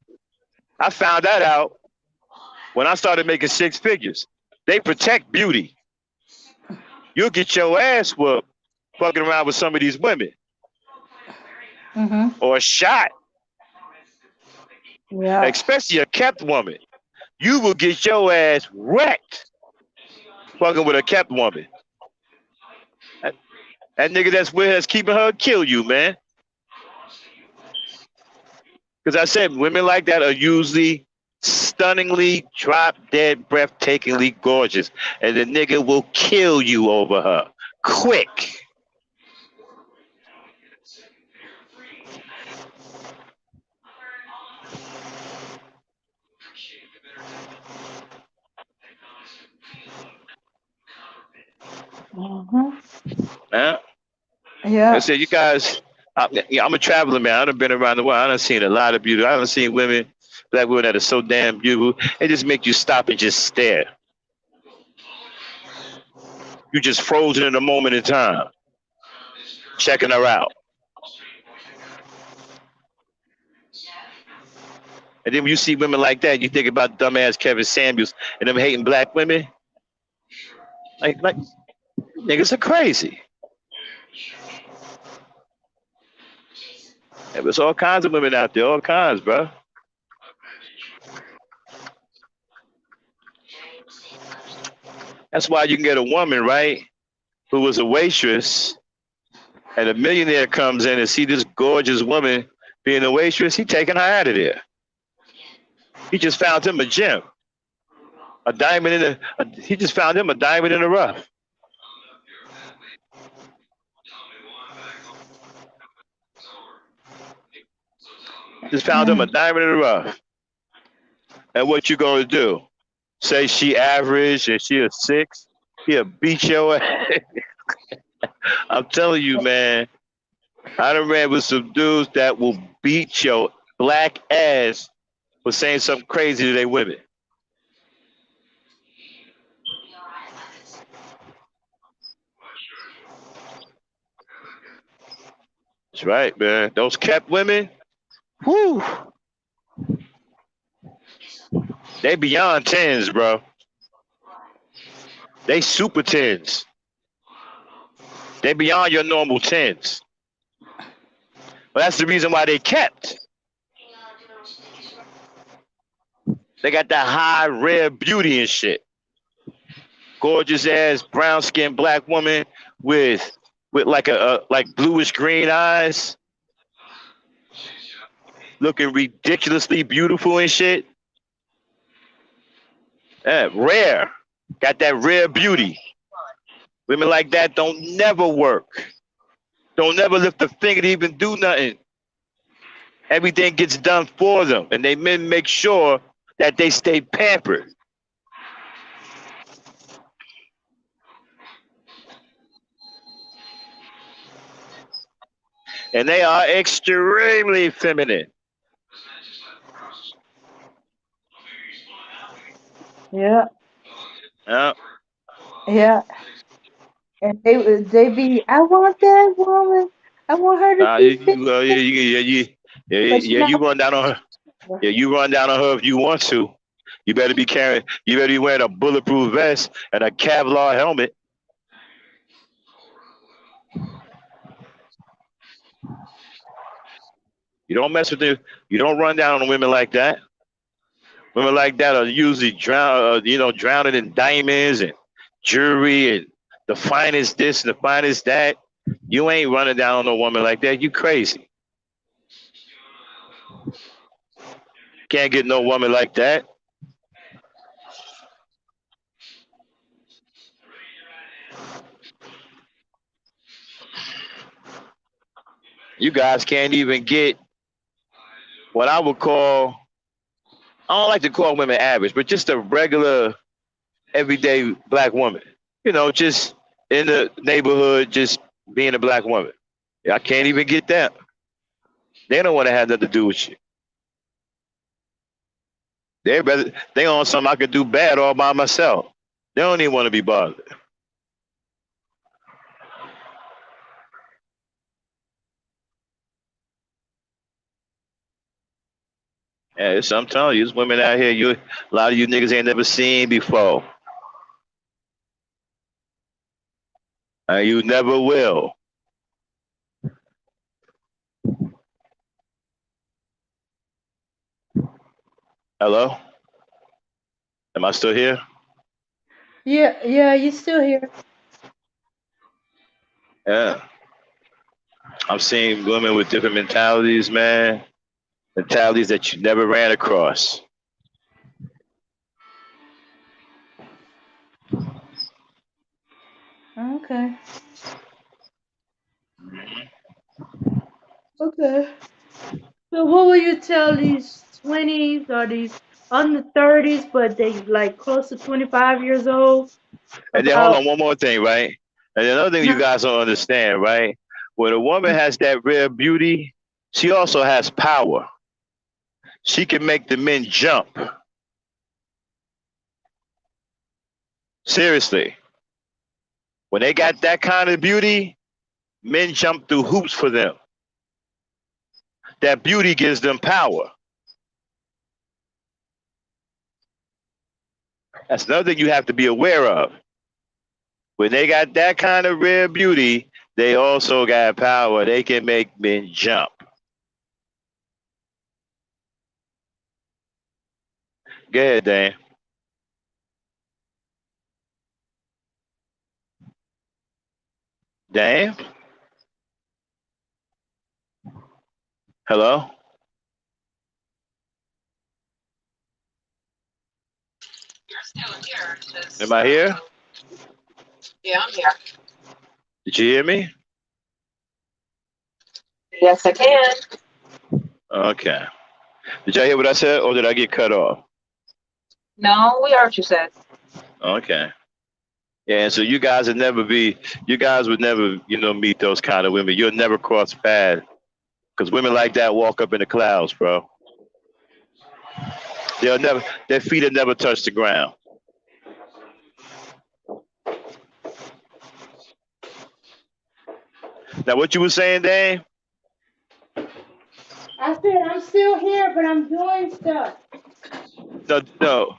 I found that out when I started making six figures. They protect beauty. You'll get your ass whooped fucking around with some of these women. Mm-hmm. Or shot. Yeah. Especially a kept woman. You will get your ass wrecked fucking with a kept woman. That nigga that's with her that's keeping her kill you, man. Because I said women like that are usually stunningly drop dead, breathtakingly gorgeous. And the nigga will kill you over her. Quick. Mm-hmm. Huh? Yeah. I said, you guys, I'm a traveler, man. I've been around the world. I done seen a lot of beauty. I done seen women, black women that are so damn beautiful. They just make you stop and just stare. You just frozen in a moment in time, checking her out. And then when you see women like that, you think about dumbass Kevin Samuels and them hating black women. Like niggas are crazy. And there's all kinds of women out there, all kinds, bro. That's why you can get a woman, right, who was a waitress, and a millionaire comes in and see this gorgeous woman being a waitress, he taking her out of there. He just found him a gem, a diamond in the. He just found him a diamond in the rough. Just found him a diamond in the rough. And what you gonna do? Say she average and she a 6? He'll beat your ass. I'm telling you, man. I done ran with some dudes that will beat your black ass for saying something crazy to their women. That's right, man. Those kept women, whoo, they beyond tens, bro. They super tens. They beyond your normal tens. But that's the reason why they kept. They got that high, rare beauty and shit. Gorgeous ass, brown skinned black woman with like like bluish green eyes, looking ridiculously beautiful and shit. Yeah, rare. Got that rare beauty. Women like that don't never work. Don't never lift a finger to even do nothing. Everything gets done for them, and they men make sure that they stay pampered. And they are extremely feminine. Yeah. Yeah. Yeah. And they be, I want that woman. I want her to be fit. But she not. You run down on her. Yeah, you run down on her if you want to. You better be carrying. You better be wearing a bulletproof vest and a Kevlar helmet. You don't mess with them. You don't run down on women like that. Women like that are usually drowning in diamonds and jewelry and the finest this and the finest that. You ain't running down on a woman like that. You crazy. Can't get no woman like that. You guys can't even get what I would call, I don't like to call women average, but just a regular, everyday black woman. You know, just in the neighborhood, just being a black woman. I can't even get that. They don't want to have nothing to do with you. They on something I could do bad all by myself. They don't even want to be bothered. Yeah, I'm telling you, there's women out here. A lot of you niggas ain't never seen before. And you never will. Hello? Am I still here? Yeah, you still here. Yeah. I'm seeing women with different mentalities, man. Mentalities that you never ran across. Okay. Okay. So what will you tell these 20s or these under 30s, but they like close to 25 years old And then hold about? on, one more thing, right? And another thing you guys don't understand, right? When a woman has that rare beauty, she also has power. She can make the men jump. Seriously. When they got that kind of beauty, men jump through hoops for them. That beauty gives them power. That's another thing you have to be aware of. When they got that kind of rare beauty, they also got power. They can make men jump. Go ahead, Dan. Dan? Hello? Am I here? Yeah, I'm here. Did you hear me? Yes, I can. Okay. Did y'all hear what I said, or did I get cut off? No, we heard what you said. Okay. Yeah, and so you guys would never, meet those kind of women. You'll never cross paths because women like that walk up in the clouds, bro. Their feet will never touch the ground. Now, what you were saying, Dave? I said I'm still here, but I'm doing stuff. No, no.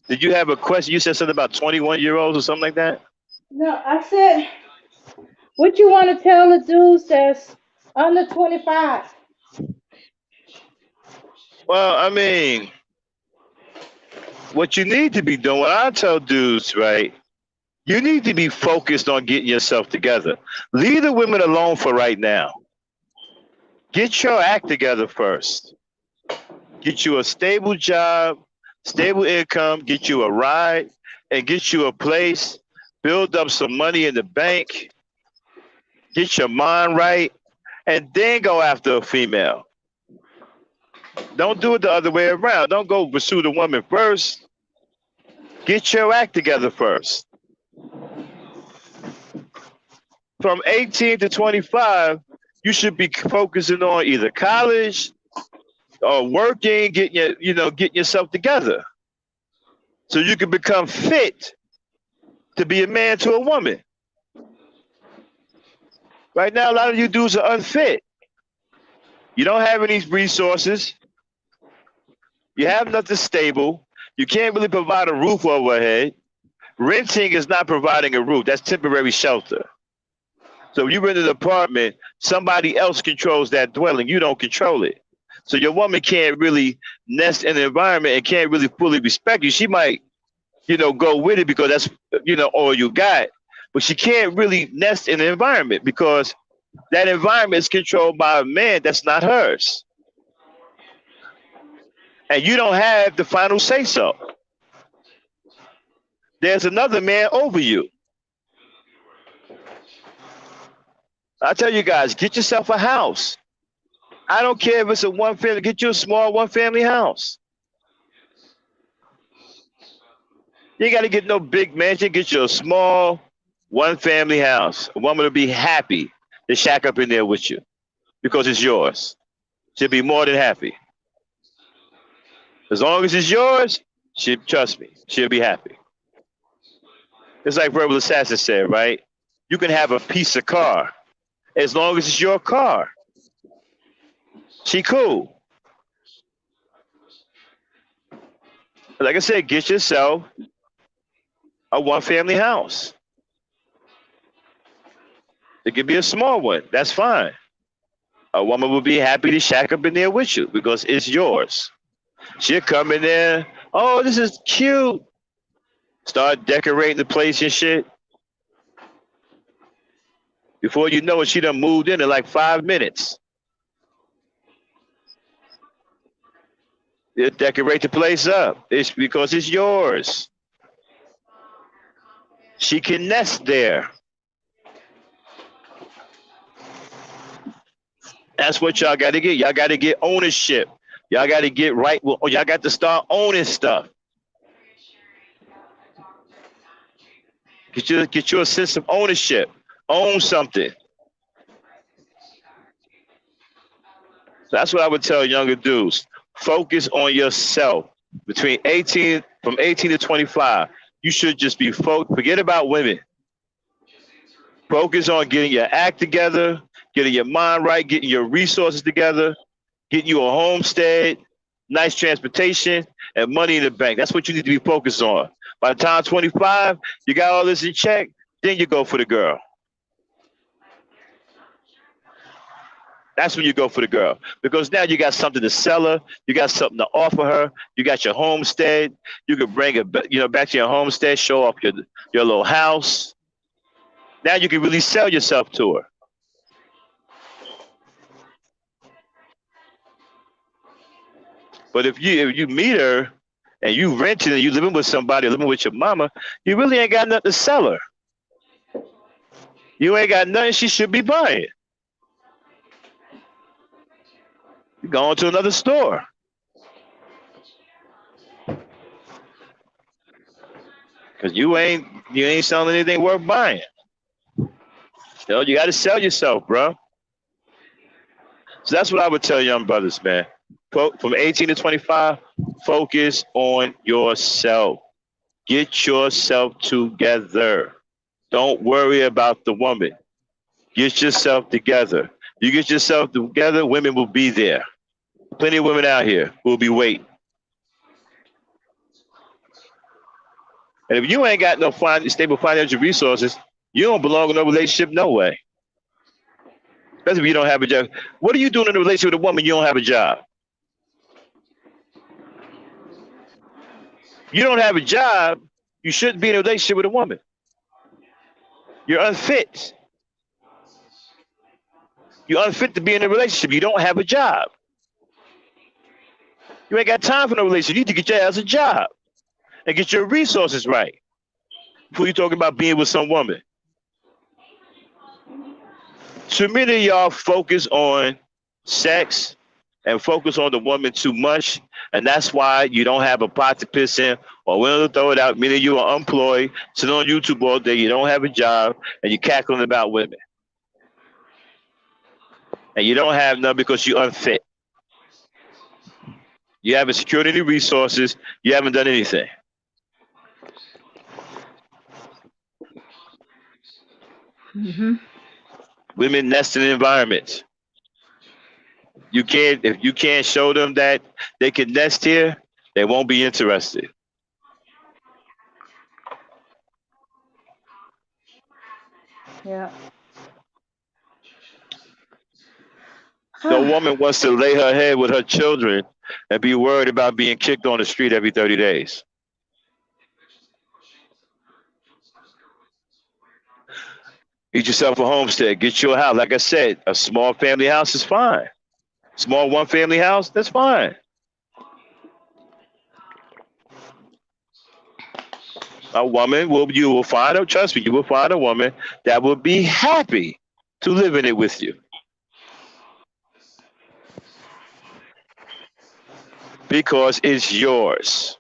Did you have a question? You said something about 21-year-olds or something like that? No, I said, what you want to tell the dudes that's under 25? Well, I mean, what you need to be doing, what I tell dudes, right? You need to be focused on getting yourself together. Leave the women alone for right now. Get your act together first. Get you a stable job, stable income, get you a ride, and get you a place. Build up some money in the bank. Get your mind right, and then go after a female. Don't do it the other way around. Don't go pursue the woman first. Get your act together first. From 18 to 25, you should be focusing on either college or working, getting yourself together, so you can become fit to be a man to a woman. Right now, a lot of you dudes are unfit. You don't have any resources. You have nothing stable. You can't really provide a roof overhead. Renting is not providing a roof. That's temporary shelter. So if you rent an apartment, somebody else controls that dwelling. You don't control it. So your woman can't really nest in the environment and can't really fully respect you. She might, go with it because that's, all you got. But she can't really nest in the environment because that environment is controlled by a man that's not hers. And you don't have the final say so. There's another man over you. I tell you guys, get yourself a house. I don't care if it's a one family, get you a small one family house. You ain't got to get no big mansion, get you a small one family house. A woman will be happy to shack up in there with you because it's yours. She'll be more than happy. As long as it's yours, trust me, she'll be happy. It's like Verbal Assassin said, right? You can have a piece of car as long as it's your car. She cool. Like I said, get yourself a one family house. It could be a small one. That's fine. A woman will be happy to shack up in there with you because it's yours. She'll come in there. Oh, this is cute. Start decorating the place and shit. Before you know it, she done moved in like 5 minutes. You decorate the place up. It's because it's yours. She can nest there. That's what y'all got to get. Y'all got to get ownership. Y'all got to get right. Y'all got to start owning stuff. Get you a sense of ownership. Own something. So that's what I would tell younger dudes. Focus on yourself. From 18 to 25, you should just be focused. Forget about women. Focus on getting your act together, getting your mind right, getting your resources together, getting you a homestead, nice transportation, and money in the bank. That's what you need to be focused on. By the time 25, you got all this in check, then you go for the girl. That's when you go for the girl. Because now you got something to sell her, you got something to offer her, you got your homestead, you can bring it back to your homestead, show off your little house. Now you can really sell yourself to her. But if you meet her and you renting and you living with somebody, living with your mama, you really ain't got nothing to sell her. You ain't got nothing she should be buying. You going to another store. Cause you ain't selling anything worth buying. You got to sell yourself, bro. So that's what I would tell young brothers, man. From 18 to 25, focus on yourself. Get yourself together. Don't worry about the woman. Get yourself together. You get yourself together, women will be there. Plenty of women out here who will be waiting. And if you ain't got no stable financial resources, you don't belong in no relationship no way. Especially if you don't have a job. What are you doing in a relationship with a woman you don't have a job? You don't have a job, you shouldn't be in a relationship with a woman. You're unfit. You're unfit to be in a relationship. You don't have a job. You ain't got time for no relationship. You need to get your ass a job and get your resources right before you talking about being with some woman. Too many of y'all focus on sex and focus on the woman too much, and that's why you don't have a pot to piss in or willing to throw it out. Meaning you are unemployed, sitting on YouTube all day, you don't have a job, and you're cackling about women. And you don't have none because you're unfit. You haven't secured any resources. You haven't done anything. Mm-hmm. Women nest in environments. If you can't show them that they can nest here, they won't be interested. Yeah. No woman wants to lay her head with her children and be worried about being kicked on the street every 30 days. Get yourself a homestead. Get you a house. Like I said, a small family house is fine. Small one family house, that's fine. A woman you will find a trust me, you will find a woman that will be happy to live in it with you. Because it's yours.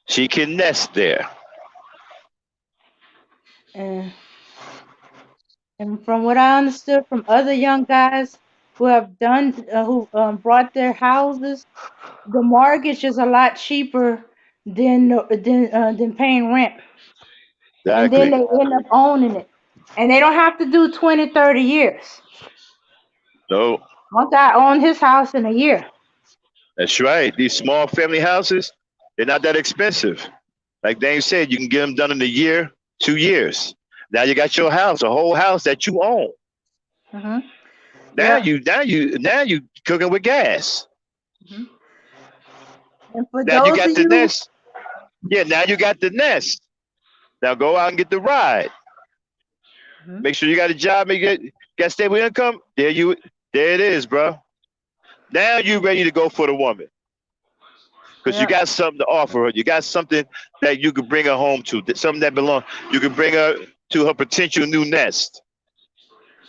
She can nest there. And from what I understood from other young guys who have who brought their houses, the mortgage is a lot cheaper than paying rent. And then Exactly. they end up owning it. And they don't have to do 20, 30 years. No, One guy owned his house in a year. that's right. These small family houses, they're not that expensive. Like Dane said, you can get them done in a year, 2 years. Now you got your house, a whole house that you own. Mm-hmm. Now Yeah. you cooking with gas. Mm-hmm. And for Now you those got of the you, nest. Yeah, now you got the nest. Now go out and get the ride. mm-hmm. Make sure you got a job. Make it got stable income. There it is, bro. Now you ready to go for the woman because you Yeah. got something to offer her. You got something that you could bring her home to. Something that belongs. You can bring her to her potential new nest,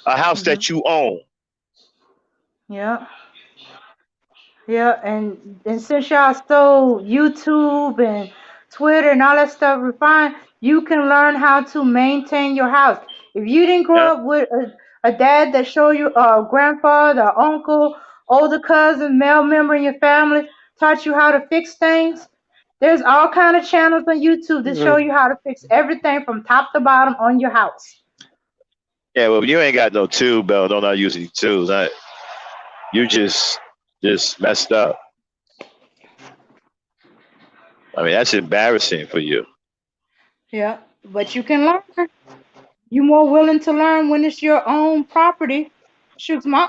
a house Mm-hmm. that you own. Yeah. Yeah, and since y'all stole YouTube and Twitter and all that stuff refined, you can learn how to maintain your house. If you didn't Yeah. grow up with a dad that showed you, a grandfather, uncle, older cousin, male member in your family taught you how to fix things, there's all kind of channels on YouTube that show you how to fix everything from top to bottom on your house. Yeah. Well, you ain't got no tool belt. Don't know using tools. You just messed up. I mean, that's embarrassing for you. Yeah, but you can learn. You're more willing to learn when it's your own property. Shucks, my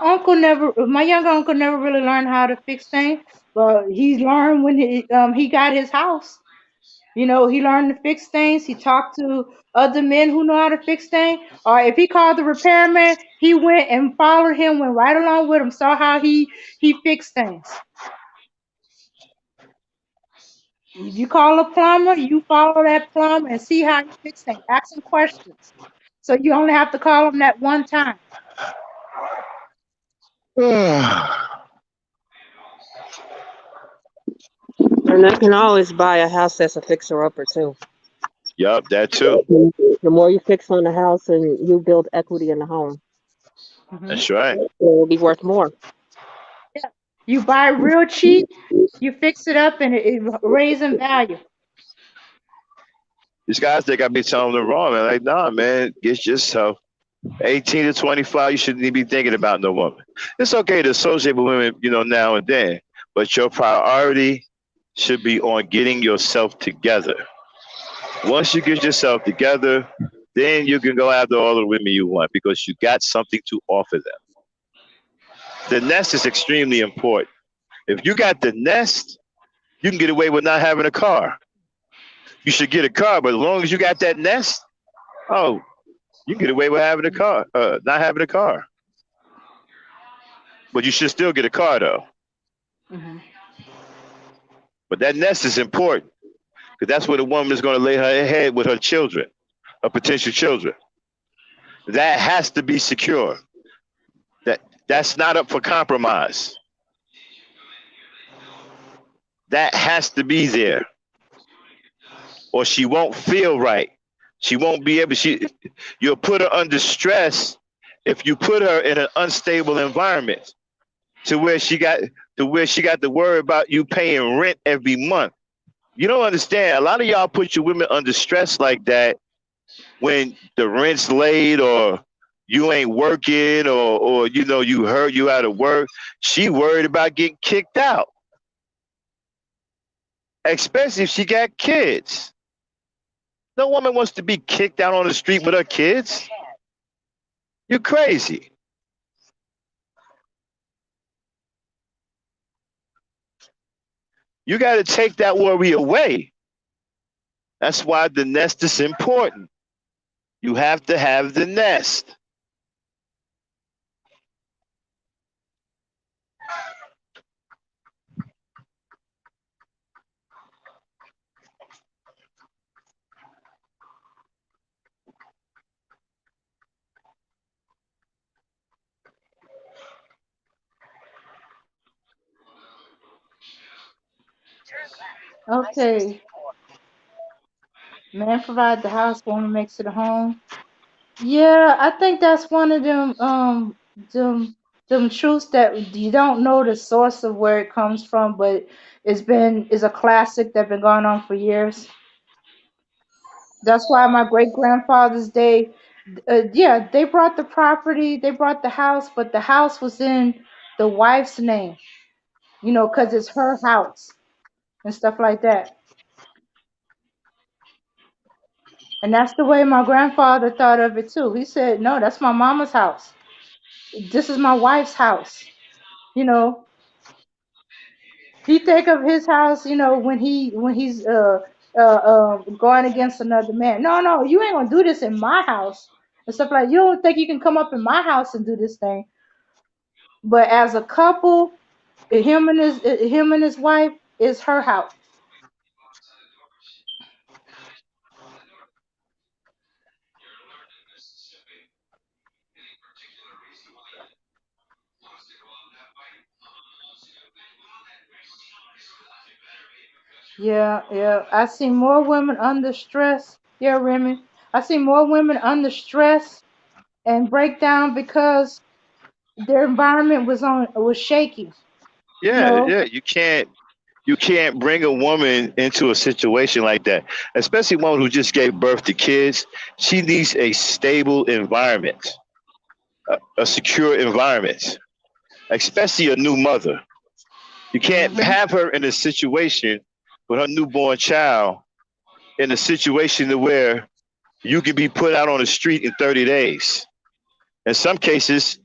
younger uncle never really learned how to fix things, but he learned when he got his house. You know, he learned to fix things. He talked to other men who know how to fix things. Or if he called the repairman, he went and followed him, went right along with him, saw how he fixed things. If you call a plumber, you follow that plumber and see how he fix things. Ask him questions. So you only have to call him that one time. And they can always buy a house that's a fixer upper too. Yup, that too. The more you fix on the house and you build equity in the home, Mm-hmm. That's right. it will be worth more. Yeah. You buy real cheap, you fix it up, and it raises in value. These guys think I be telling them wrong, man. Like, nah, man, get yourself 18 to 25. You shouldn't even be thinking about no woman. It's okay to associate with women, now and then, but your priority should be on getting yourself together. Once you get yourself together, then you can go after all the women you want because you got something to offer them. The nest is extremely important. If you got the nest, you can get away with not having a car. You should get a car, but as long as you got that nest, oh, you can get away with having a car, not having a car. But you should still get a car though. Hmm. But that nest is important because that's where the woman is going to lay her head with her children, her potential children. That has to be secure. That's not up for compromise. That has to be there, or she won't feel right. She won't be able. You'll put her under stress if you put her in an unstable environment to where she got to worry about you paying rent every month. You don't understand. A lot of y'all put your women under stress like that when the rent's late or you ain't working or you hurt, you out of work. She worried about getting kicked out, especially if she got kids. No woman wants to be kicked out on the street with her kids. You're crazy. You got to take that worry away. That's why the nest is important. You have to have the nest. Okay. Man provide the house, woman makes it a home. Yeah, I think that's one of them them truths that you don't know the source of where it comes from, but is a classic that been going on for years. That's why my great grandfather's day, yeah, they brought the property, they brought the house, but the house was in the wife's name, because it's her house and stuff like that. And that's the way my grandfather thought of it too. He said, "No, that's my mama's house. This is my wife's house." You know, he think of his house, when he's going against another man. No, no, you ain't gonna do this in my house and stuff like. You don't think you can come up in my house and do this thing? But as a couple, him and his wife is her house. Yeah, yeah. I see more women under stress. Yeah, Remy. I see more women under stress and breakdown because their environment was shaky. You Yeah, know. yeah. You can't bring a woman into a situation like that, especially one who just gave birth to kids. She needs a stable environment, a secure environment, especially a new mother. You can't Mhm. have her in a situation with her newborn child in a situation to where you can be put out on the street in 30 days. In some cases,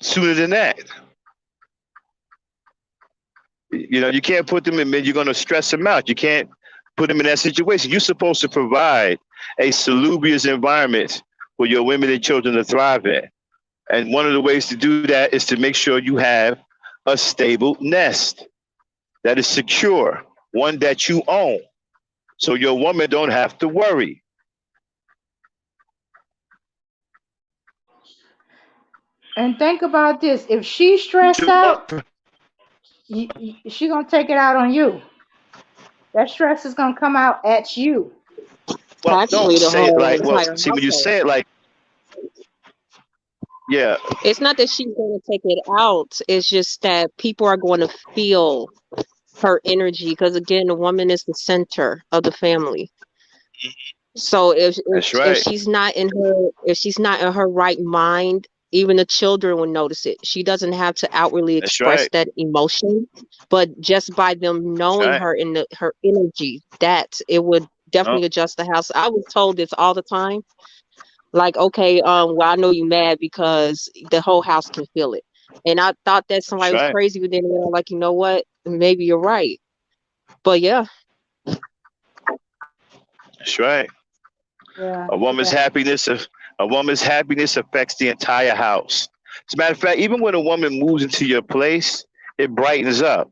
sooner than that. You can't put them in. You're going to stress them out. You can't put them in that situation. You're supposed to provide a salubrious environment for your women and children to thrive in. And one of the ways to do that is to make sure you have a stable nest that is secure, one that you own, so your woman don't have to worry. And think about this: if she's stressed out, she gonna take it out on you. That stress is gonna come out at you. Well, don't Actually, the say it whole like. Well, entire see, when you household. say it like, Yeah, It's not that she's going to take it out. It's just that people are going to feel her energy because again, the woman is the center of the family. So that's if right. she's not in her right mind, even the children will notice it. She doesn't have to outwardly That's express right. that emotion, but just by them That's knowing right. her in her energy, that it would Oh, definitely adjust the house. I was told this all the time. Like, okay, well, I know you mad because the whole house can feel it. And I thought that that's somebody was right. crazy, but then they're like, you know what? Maybe you're right. But yeah. That's right. Yeah, A woman's yeah. happiness, a woman's happiness affects the entire house. As a matter of fact, even when a woman moves into your place, it brightens up.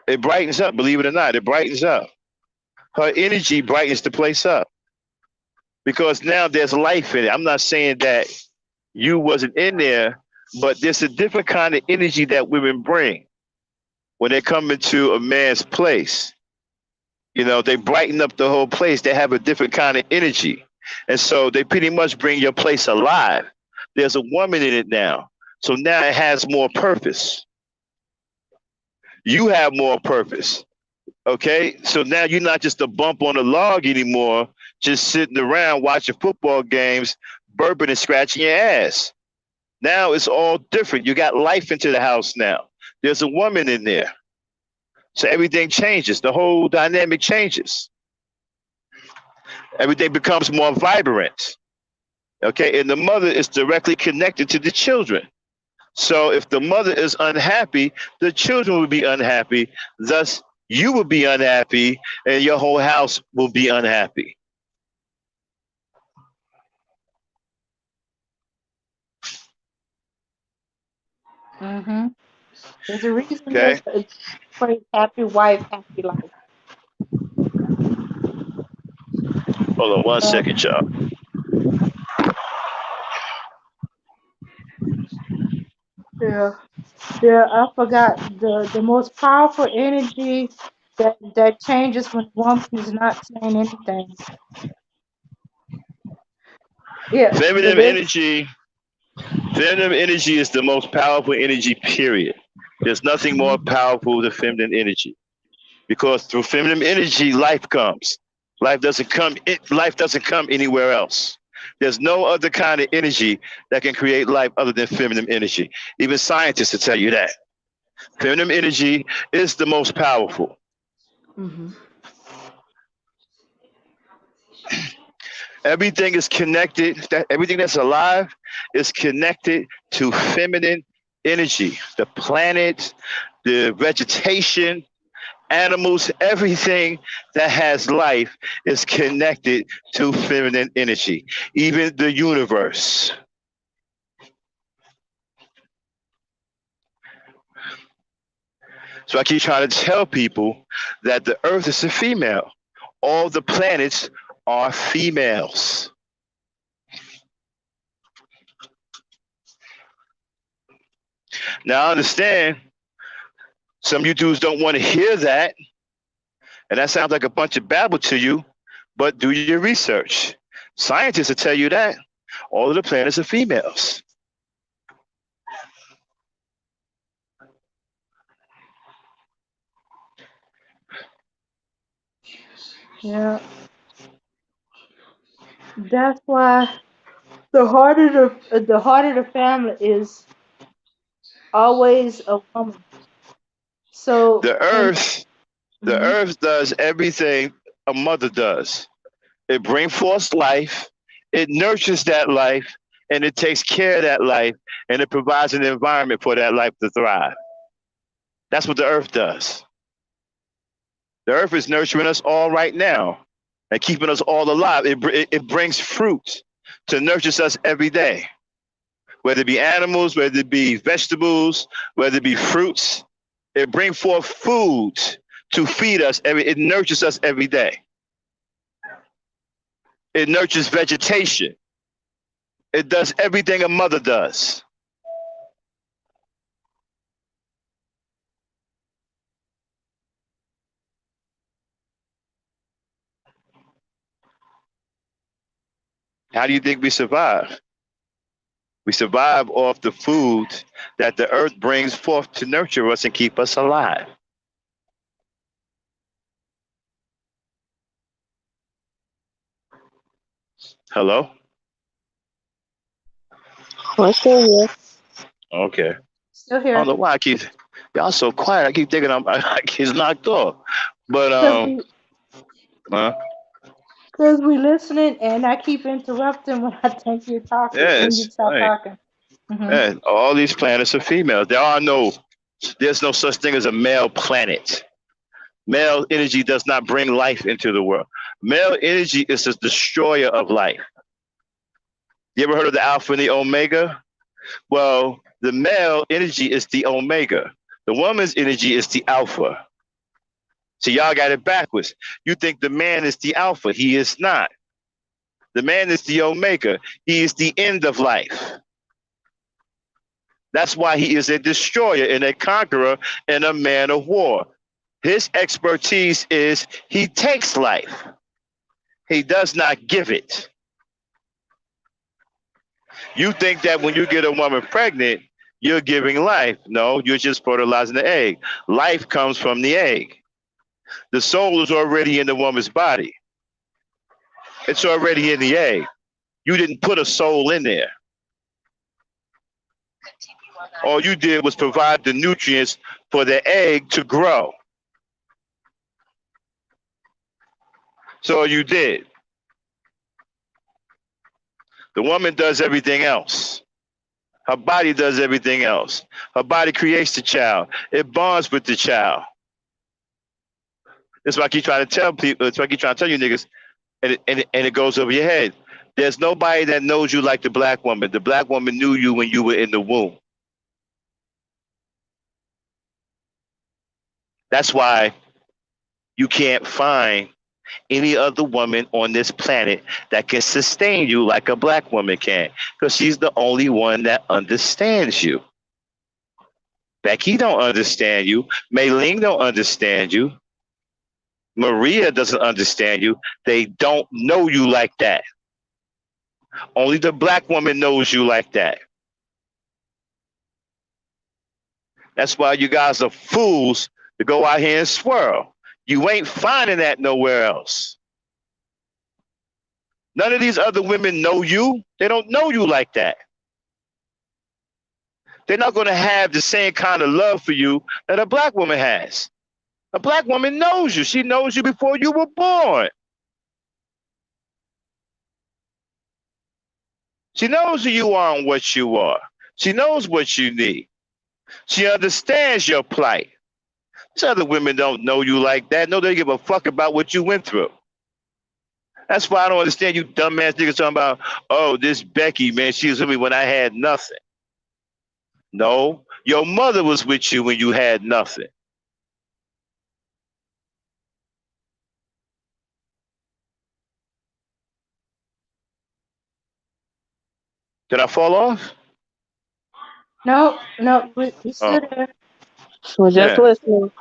It brightens up. Believe it or not, it brightens up. Her energy brightens the place up because now there's life in it. I'm not saying that you wasn't in there, but there's a different kind of energy that women bring when they come into a man's place. You know, they brighten up the whole place. They have a different kind of energy. And so they pretty much bring your place alive. There's a woman in it now. So now it has more purpose. You have more purpose. Okay. So now you're not just a bump on a log anymore, just sitting around watching football games, burping and scratching your ass. Now it's all different. You got life into the house now. There's a woman in there. So everything changes. The whole dynamic changes. Everything becomes more vibrant. Okay. And the mother is directly connected to the children. So if the mother is unhappy, the children will be unhappy. Thus, you will be unhappy and your whole house will be unhappy. Mm-hmm. There's a reason Okay. there's a phrase happy wife, happy life. Hold on one Uh, second, y'all. yeah. Yeah, I forgot the most powerful energy that changes when a woman is not saying anything. Yeah, Feminine there's energy, feminine energy is the most powerful energy, period. There's nothing more mhm. powerful than feminine energy. Because through feminine energy, life comes. Life doesn't come anywhere else. There's no other kind of energy that can create life other than feminine energy. Even scientists will tell you that. Feminine energy is the most powerful. Mhm. Everything is connected. Everything that's alive is connected to feminine energy. The planet, the vegetation, animals, everything that has life is connected to feminine energy. Even the universe. So I keep trying to tell people that the Earth is a female. All the planets are females. Now I understand some of you dudes don't want to hear that, and that sounds like a bunch of babble to you, but do your research. Scientists will tell you that all of the planets are females. Yeah, that's why the heart of the family is always a woman. So The Earth, the mhm. Earth does everything a mother does. It brings forth life, it nurtures that life, and it takes care of that life, and it provides an environment for that life to thrive. That's what the Earth does. The Earth is nurturing us all right now and keeping us all alive. It brings fruit to nurture us every day, whether it be animals, whether it be vegetables, whether it be fruits. It brings forth food to feed us. It nurtures us every day. It nurtures vegetation. It does everything a mother does. How do you think we survive? We survive off the food that the earth brings forth to nurture us and keep us alive. Hello? I'm still here. Okay. Still I don't here. know why I keep y'all so quiet. I keep thinking I get knocked off. But Because we uh, because we listening and I keep interrupting when I think you're talking when you yes, start right. talking. Hmm. Yeah, all these planets are females. There's no such thing as a male planet. Male energy does not bring life into the world. Male energy is the destroyer of life. You ever heard of the alpha and the omega? Well, the male energy is the omega. The woman's energy is the alpha. So y'all got it backwards. You think the man is the alpha. He is not. The man is the omega. He is the end of life. That's why he is a destroyer and a conqueror and a man of war. His expertise is he takes life. He does not give it. You think that when you get a woman pregnant, you're giving life. No, you're just fertilizing the egg. Life comes from the egg. The soul is already in the woman's body. It's already in the egg. You didn't put a soul in there. All you did was provide the nutrients for the egg to grow. So you did. The woman does everything else. Her body does everything else. Her body creates the child. It bonds with the child. That's why I keep trying to tell people. That's why I keep trying to tell you niggas, and it goes over your head. There's nobody that knows you like the black woman. The black woman knew you when you were in the womb. That's why you can't find any other woman on this planet that can sustain you like a black woman can, because she's the only one that understands you. Becky don't understand you. Mei don't understand you. Maria doesn't understand you. They don't know you like that. Only the black woman knows you like that. That's why you guys are fools to go out here and swirl. You ain't finding that nowhere else. None of these other women know you. They don't know you like that. They're not going to have the same kind of love for you that a black woman has. A black woman knows you. She knows you before you were born. She knows who you are and what you are. She knows what you need. She understands your plight. These other women don't know you like that. No, they give a fuck about what you went through. That's why I don't understand you dumbass niggas talking about, oh, this Becky, man, she was with me when I had nothing. No, your mother was with you when you had nothing. Did I fall off? No, no, we Oh, still there. We're just yeah, listening.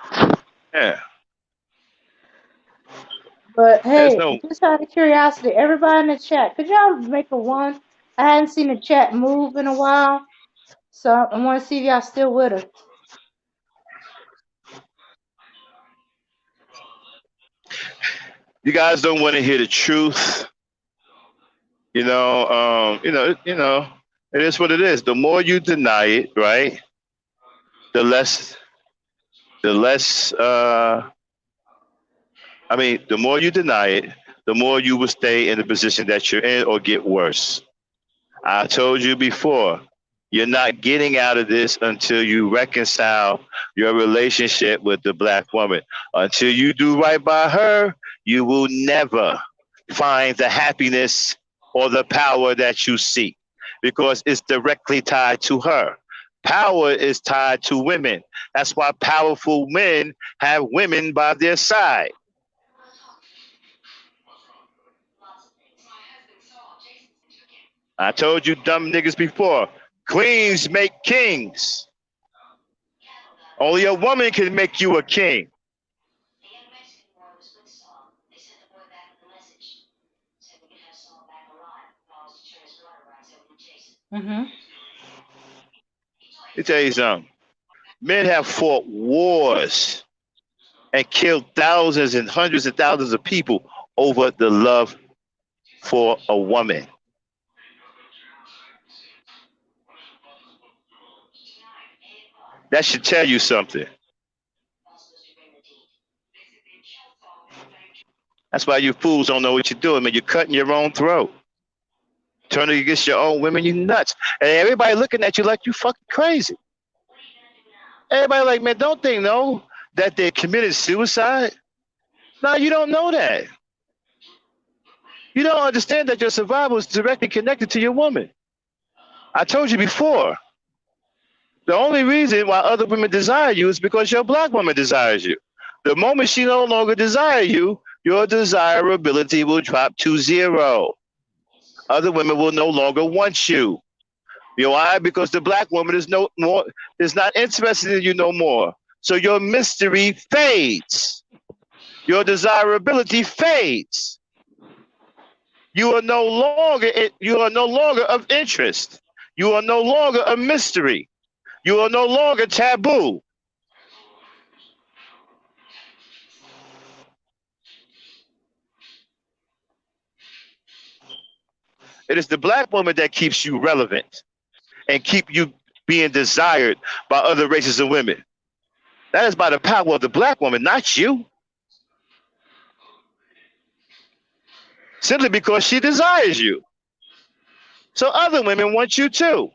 yeah. But There's hey, no. just out of curiosity, everybody in the chat, could y'all make a one? I hadn't seen the chat move in a while, so I want to see if y'all still with us. You guys don't want to hear the truth. It is what it is. The more you deny it, right? The less, the less. The more you deny it, the more you will stay in the position that you're in or get worse. I told you before, you're not getting out of this until you reconcile your relationship with the black woman. Until you do right by her, you will never find the happiness or the power that you seek, because it's directly tied to her. Power is tied to women. That's why powerful men have women by their side. I told you dumb niggas before, queens make kings. Only a woman can make you a king. Mm-hmm. Let me tell you something. Men have fought wars and killed thousands and hundreds of thousands of people over the love for a woman. That should tell you something. That's why you fools don't know what you're doing, man. You're cutting your own throat. Turning against your own women, you nuts. And everybody looking at you like you fucking crazy. Everybody like, man, don't they know that they committed suicide? No, you don't know that. You don't understand that your survival is directly connected to your woman. I told you before. The only reason why other women desire you is because your black woman desires you. The moment she no longer desires you, your desirability will drop to zero. Other women will no longer want you. You know why? Because the black woman is not interested in you no more. So your mystery fades. Your desirability fades. You are no longer of interest. You are no longer a mystery. You are no longer taboo. It is the black woman that keeps you relevant and keep you being desired by other races of women. That is by the power of the black woman, not you. Simply because she desires you. So other women want you too.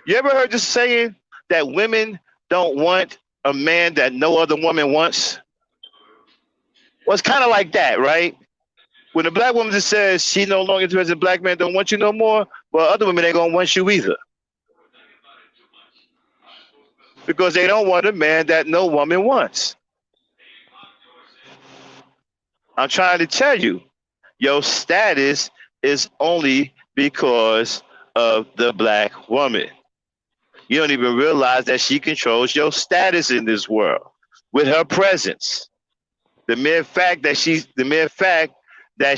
You ever heard this saying that women don't want a man that no other woman wants? Well, it's kind of like that, right? When a black woman just says she no longer interested in black men don't want you no more, well, other women ain't gonna want you either. Because they don't want a man that no woman wants. I'm trying to tell you, your status is only because of the black woman. You don't even realize that she controls your status in this world with her presence. The mere fact that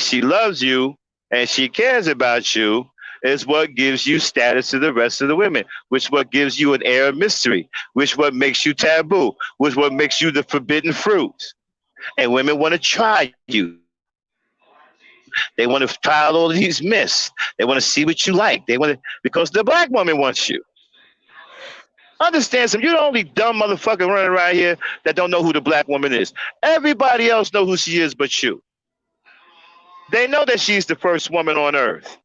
she loves you and she cares about you is what gives you status to the rest of the women, which what gives you an air of mystery, which what makes you taboo, which what makes you the forbidden fruit. And women want to try you. They want to try all these myths. They want to see what you like. Because the black woman wants you. Understand some. You're the only dumb motherfucker running around here that don't know who the black woman is. Everybody else know who she is but you. They know that she's the first woman on earth.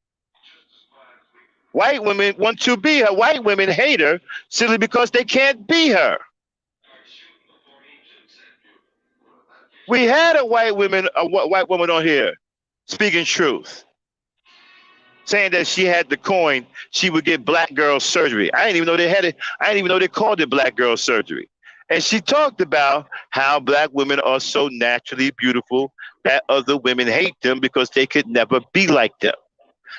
White women want to be her. White women hate her simply because they can't be her. We had a white woman on here speaking truth, saying that she had the coin, she would get black girl surgery. I didn't even know they had it. I didn't even know they called it black girl surgery. And she talked about how black women are so naturally beautiful that other women hate them because they could never be like them.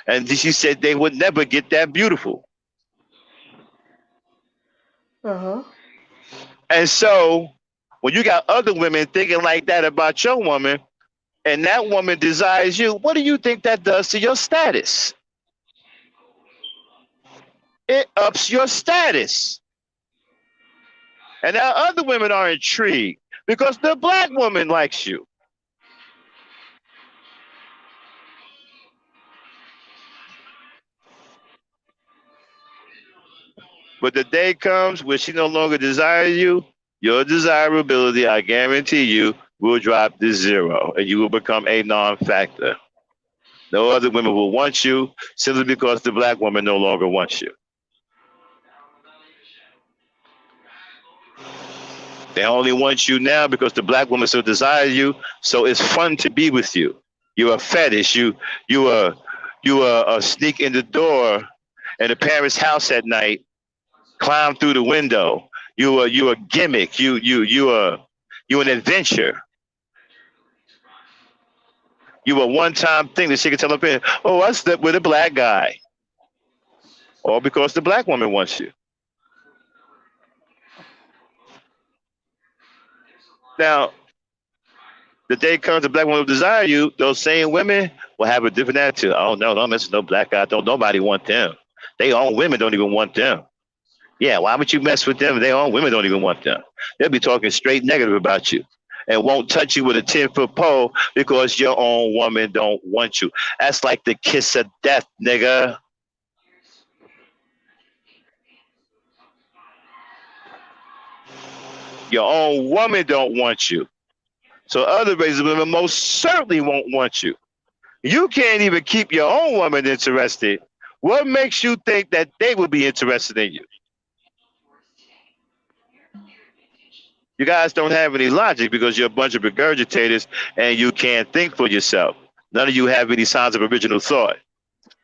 And she said they would never get that beautiful. Uh-huh. And so when you got other women thinking like that about your woman, and that woman desires you, what do you think that does to your status? It ups your status. And now other women are intrigued because the black woman likes you. But the day comes when she no longer desires you, your desirability, I guarantee you, will drop to zero and you will become a non-factor. No other women will want you simply because the black woman no longer wants you. They only want you now because the black woman still desires you. So it's fun to be with you. You're a fetish. You sneak in the door in the parents' house at night, climb through the window. You a gimmick. You an adventure. You a one-time thing that she can tell up in. Oh, I slept with a black guy. All because the black woman wants you. Now, the day comes the black woman will desire you, those same women will have a different attitude. Oh no, don't listen to no black guy. Don't nobody want them. They own women don't even want them. Yeah, why would you mess with them? Their own women don't even want them. They'll be talking straight negative about you and won't touch you with a 10-foot pole because your own woman don't want you. That's like the kiss of death, nigga. Your own woman don't want you. So other races of women most certainly won't want you. You can't even keep your own woman interested. What makes you think that they would be interested in you? You guys don't have any logic because you're a bunch of regurgitators and you can't think for yourself. None of you have any signs of original thought.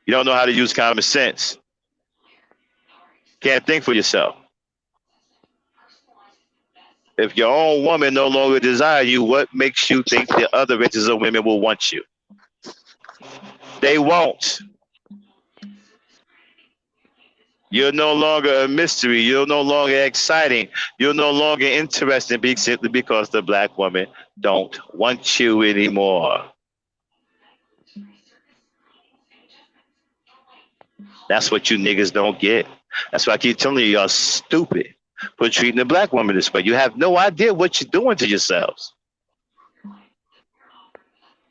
You don't know how to use common sense. Can't think for yourself. If your own woman no longer desires you, what makes you think the other races of women will want you? They won't. You're no longer a mystery. You're no longer exciting. You're no longer interesting simply because the black woman don't want you anymore. That's what you niggas don't get. That's why I keep telling you, y'all stupid for treating the black woman this way. You have no idea what you're doing to yourselves.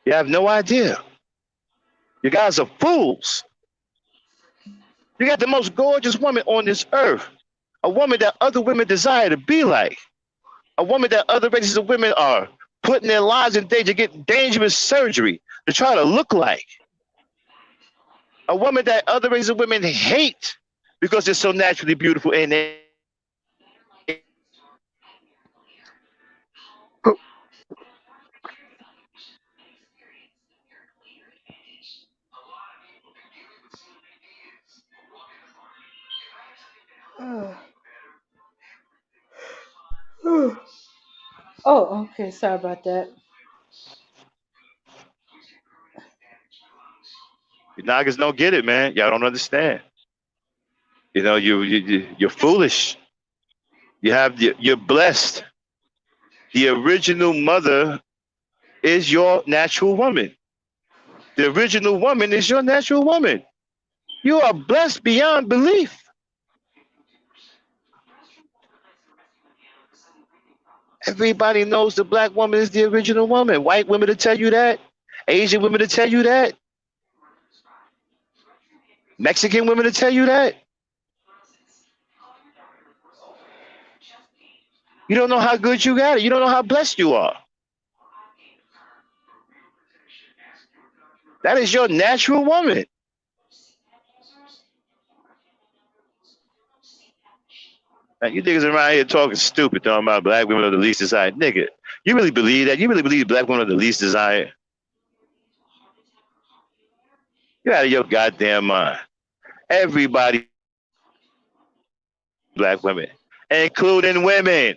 You have no idea. You guys are fools. You got the most gorgeous woman on this earth. A woman that other women desire to be like. A woman that other races of women are putting their lives in danger, getting dangerous surgery to try to look like. A woman that other races of women hate because they're so naturally beautiful and they Oh, okay. Sorry about that. you niggas don't get it, man. Y'all don't understand. You know, you're foolish. You're blessed. The original mother is your natural woman. The original woman is your natural woman. You are blessed beyond belief. Everybody knows the black woman is the original woman. White women to tell you that. Asian women to tell you that. Mexican women to tell you that. You don't know how good you got it. You don't know how blessed you are. That is your natural woman. Now, you niggas around here talking stupid, talking about black women are the least desired. Nigga, you really believe that? You really believe black women are the least desired? You're out of your goddamn mind. Everybody, black women, including women.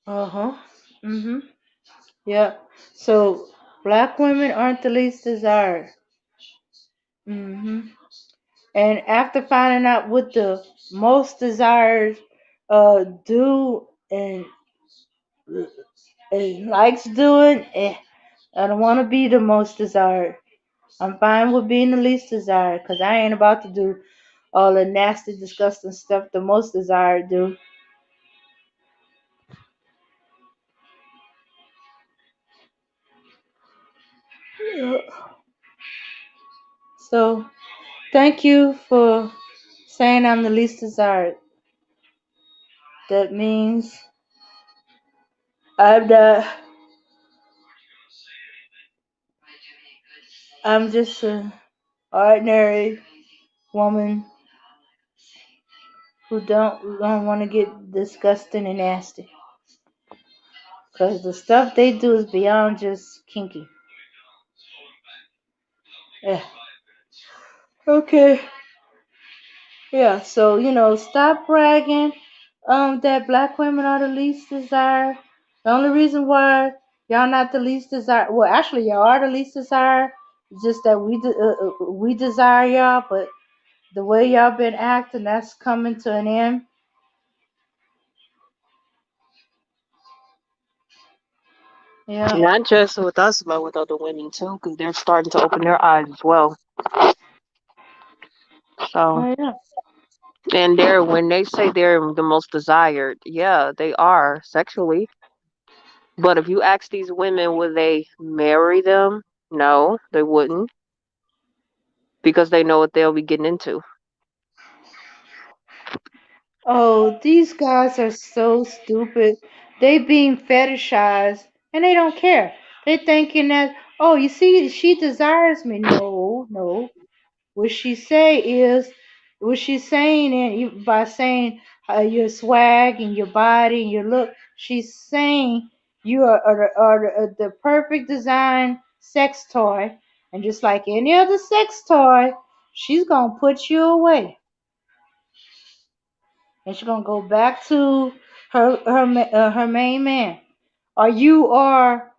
Uh-huh. Mm-hmm. Yeah. So black women aren't the least desired. Mm-hmm. And after finding out what the most desired do and likes doing, I don't want to be the most desired. I'm fine with being the least desired because I ain't about to do all the nasty, disgusting stuff the most desired do. So thank you for saying I'm the least desired. That means I'm not. I'm just an ordinary woman who don't want to get disgusting and nasty. Cause the stuff they do is beyond just kinky. Yeah. Okay. Yeah. So stop bragging. That black women are the least desired. The only reason why y'all not the least desired. Well, actually, y'all are the least desired. It's just that we desire y'all, but the way y'all been acting, that's coming to an end. Yeah. Not just with us, but with other women too, because they're starting to open their eyes as well. So, Oh yeah. and they're when they say they're the most desired, yeah, they are sexually. But if you ask these women, would they marry them? No, they wouldn't, because they know what they'll be getting into. Oh, these guys are so stupid. They being fetishized and they don't care. They thinking that, oh, you see, she desires me. No, no. What she say is, what she's saying, and by saying your swag and your body and your look, she's saying you are the perfect design sex toy, and just like any other sex toy, she's gonna put you away, and she's gonna go back to her main man, or you are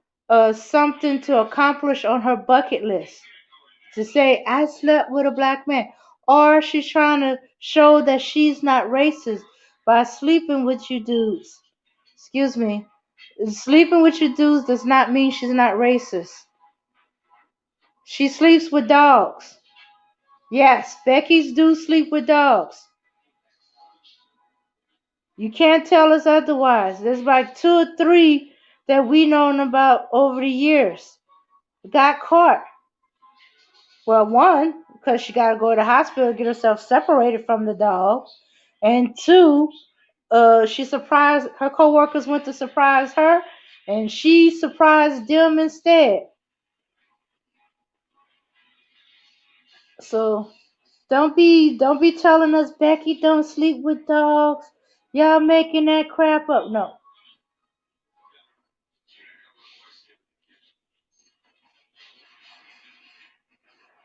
something to accomplish on her bucket list to say I slept with a black man, or she's trying to show that she's not racist by sleeping with you dudes. Excuse me. Sleeping with you dudes does not mean she's not racist. She sleeps with dogs. Yes, Becky's do sleep with dogs. You can't tell us otherwise. There's like two or three that we known about over the years. Got caught. Well, one, because she got to go to the hospital to get herself separated from the dog. And two, she surprised her coworkers went to surprise her, and she surprised them instead. So don't be telling us Becky don't sleep with dogs. Y'all making that crap up. No.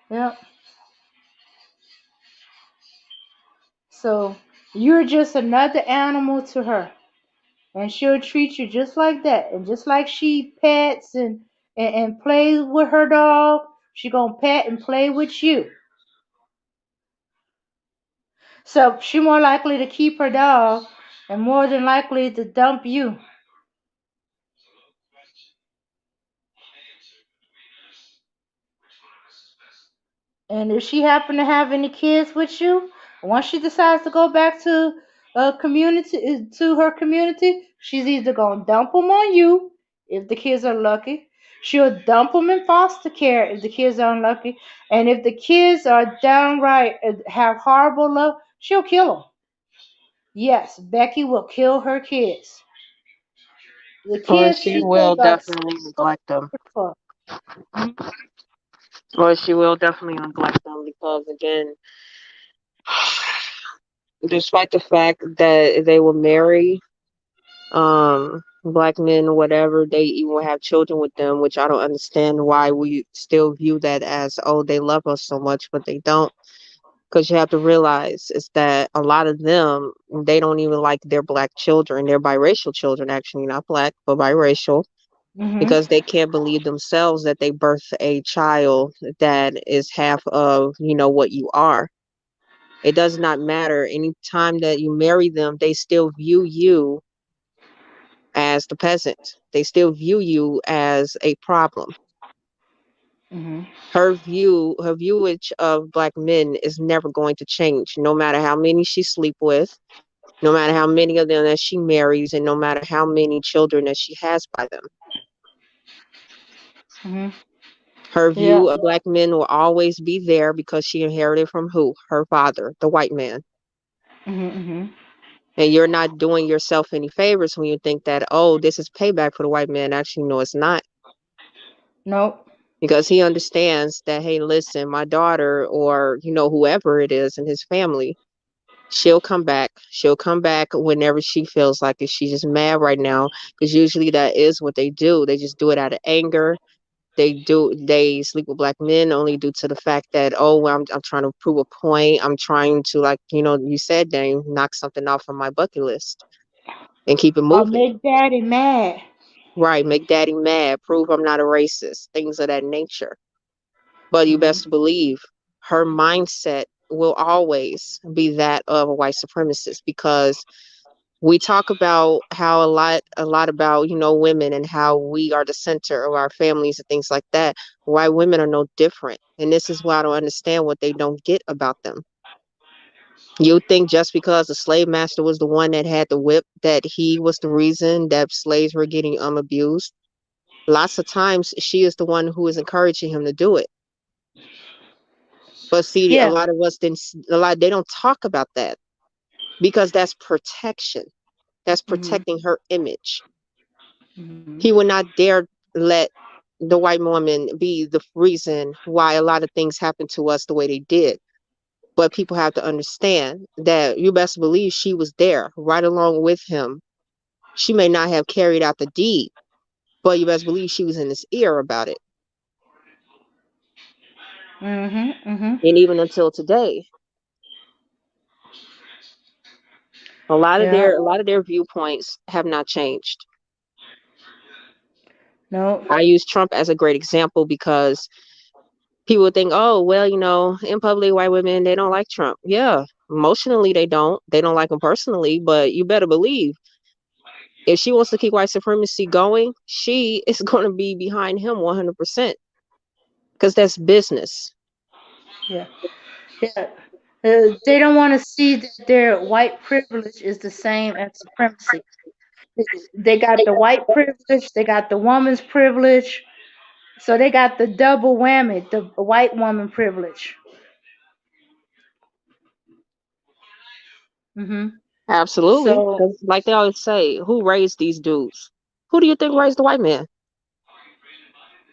Yep. So you're just another animal to her. And she'll treat you just like that. And just like she pets and plays with her dog, she gonna pet and play with you. So she more likely to keep her dog and more than likely to dump you. And if she happen to have any kids with you, once she decides to go back to to her community, she's either gonna dump them on you if the kids are lucky. She'll dump them in foster care if the kids are unlucky, and if the kids are downright have horrible love, she'll kill them. Yes, Becky will kill her kids. The Or kids she she said will got definitely so neglect them. for. Or she will definitely neglect them because, again, despite the fact that they will marry black men or whatever, they even will have children with them, which I don't understand why we still view that as, oh, they love us so much, but they don't. Because you have to realize is that a lot of them, they don't even like their black children. They're biracial children, actually, not black, but biracial, Mhm. because they can't believe themselves that they birth a child that is half of, what you are. It does not matter. Any time that you marry them, they still view you as the peasant. They still view you as a problem. Mhm. Her viewage of black men is never going to change, no matter how many she sleep with, no matter how many of them that she marries, and no matter how many children that she has by them. Mhm. Her Yeah. view of black men will always be there because she inherited from who? Her father, the white man. Mhm. Mhm. And you're not doing yourself any favors when you think that, oh, this is payback for the white man. Actually, no, it's not. Nope. Because he understands that, hey, listen, my daughter or, whoever it is in his family, she'll come back. She'll come back whenever she feels like it. She's just mad right now because usually that is what they do. They just do it out of anger. They sleep with black men only due to the fact that, oh, well, I'm trying to prove a point. I'm trying to, like, you said, Dane, knock something off of my bucket list and keep it Or moving. make daddy mad. Right, make daddy mad, prove I'm not a racist, things of that nature. But you Mhm. best believe her mindset will always be that of a white supremacist because We talk about how a lot about, women and how we are the center of our families and things like that. Why women are no different. And this is why I don't understand what they don't get about them. You think just because the slave master was the one that had the whip, that he was the reason that slaves were getting abused? Lots of times she is the one who is encouraging him to do it. But see, a Yeah. lot of us didn't, a lot, they don't talk about that because that's protection. That's Mhm. protecting her image. Mhm. He would not dare let the white woman be the reason why a lot of things happened to us the way they did. But people have to understand that you best believe she was there right along with him. She may not have carried out the deed, but you best believe she was in his ear about it. Mhm. Mhm. And even until today, Yeah. a lot of their viewpoints have not changed. No. I use Trump as a great example because people think, oh, well, in public, white women, they don't like Trump. Yeah, emotionally, they don't. They don't like him personally, but you better believe if she wants to keep white supremacy going, she is going to be behind him 100% because that's business. Yeah. Yeah. They don't want to see that their white privilege is the same as supremacy. They got the white privilege, they got the woman's privilege, so they got the double whammy, the white woman privilege. Mhm. Absolutely. So. Because, like they always say, who raised these dudes? Who do you think raised the white man?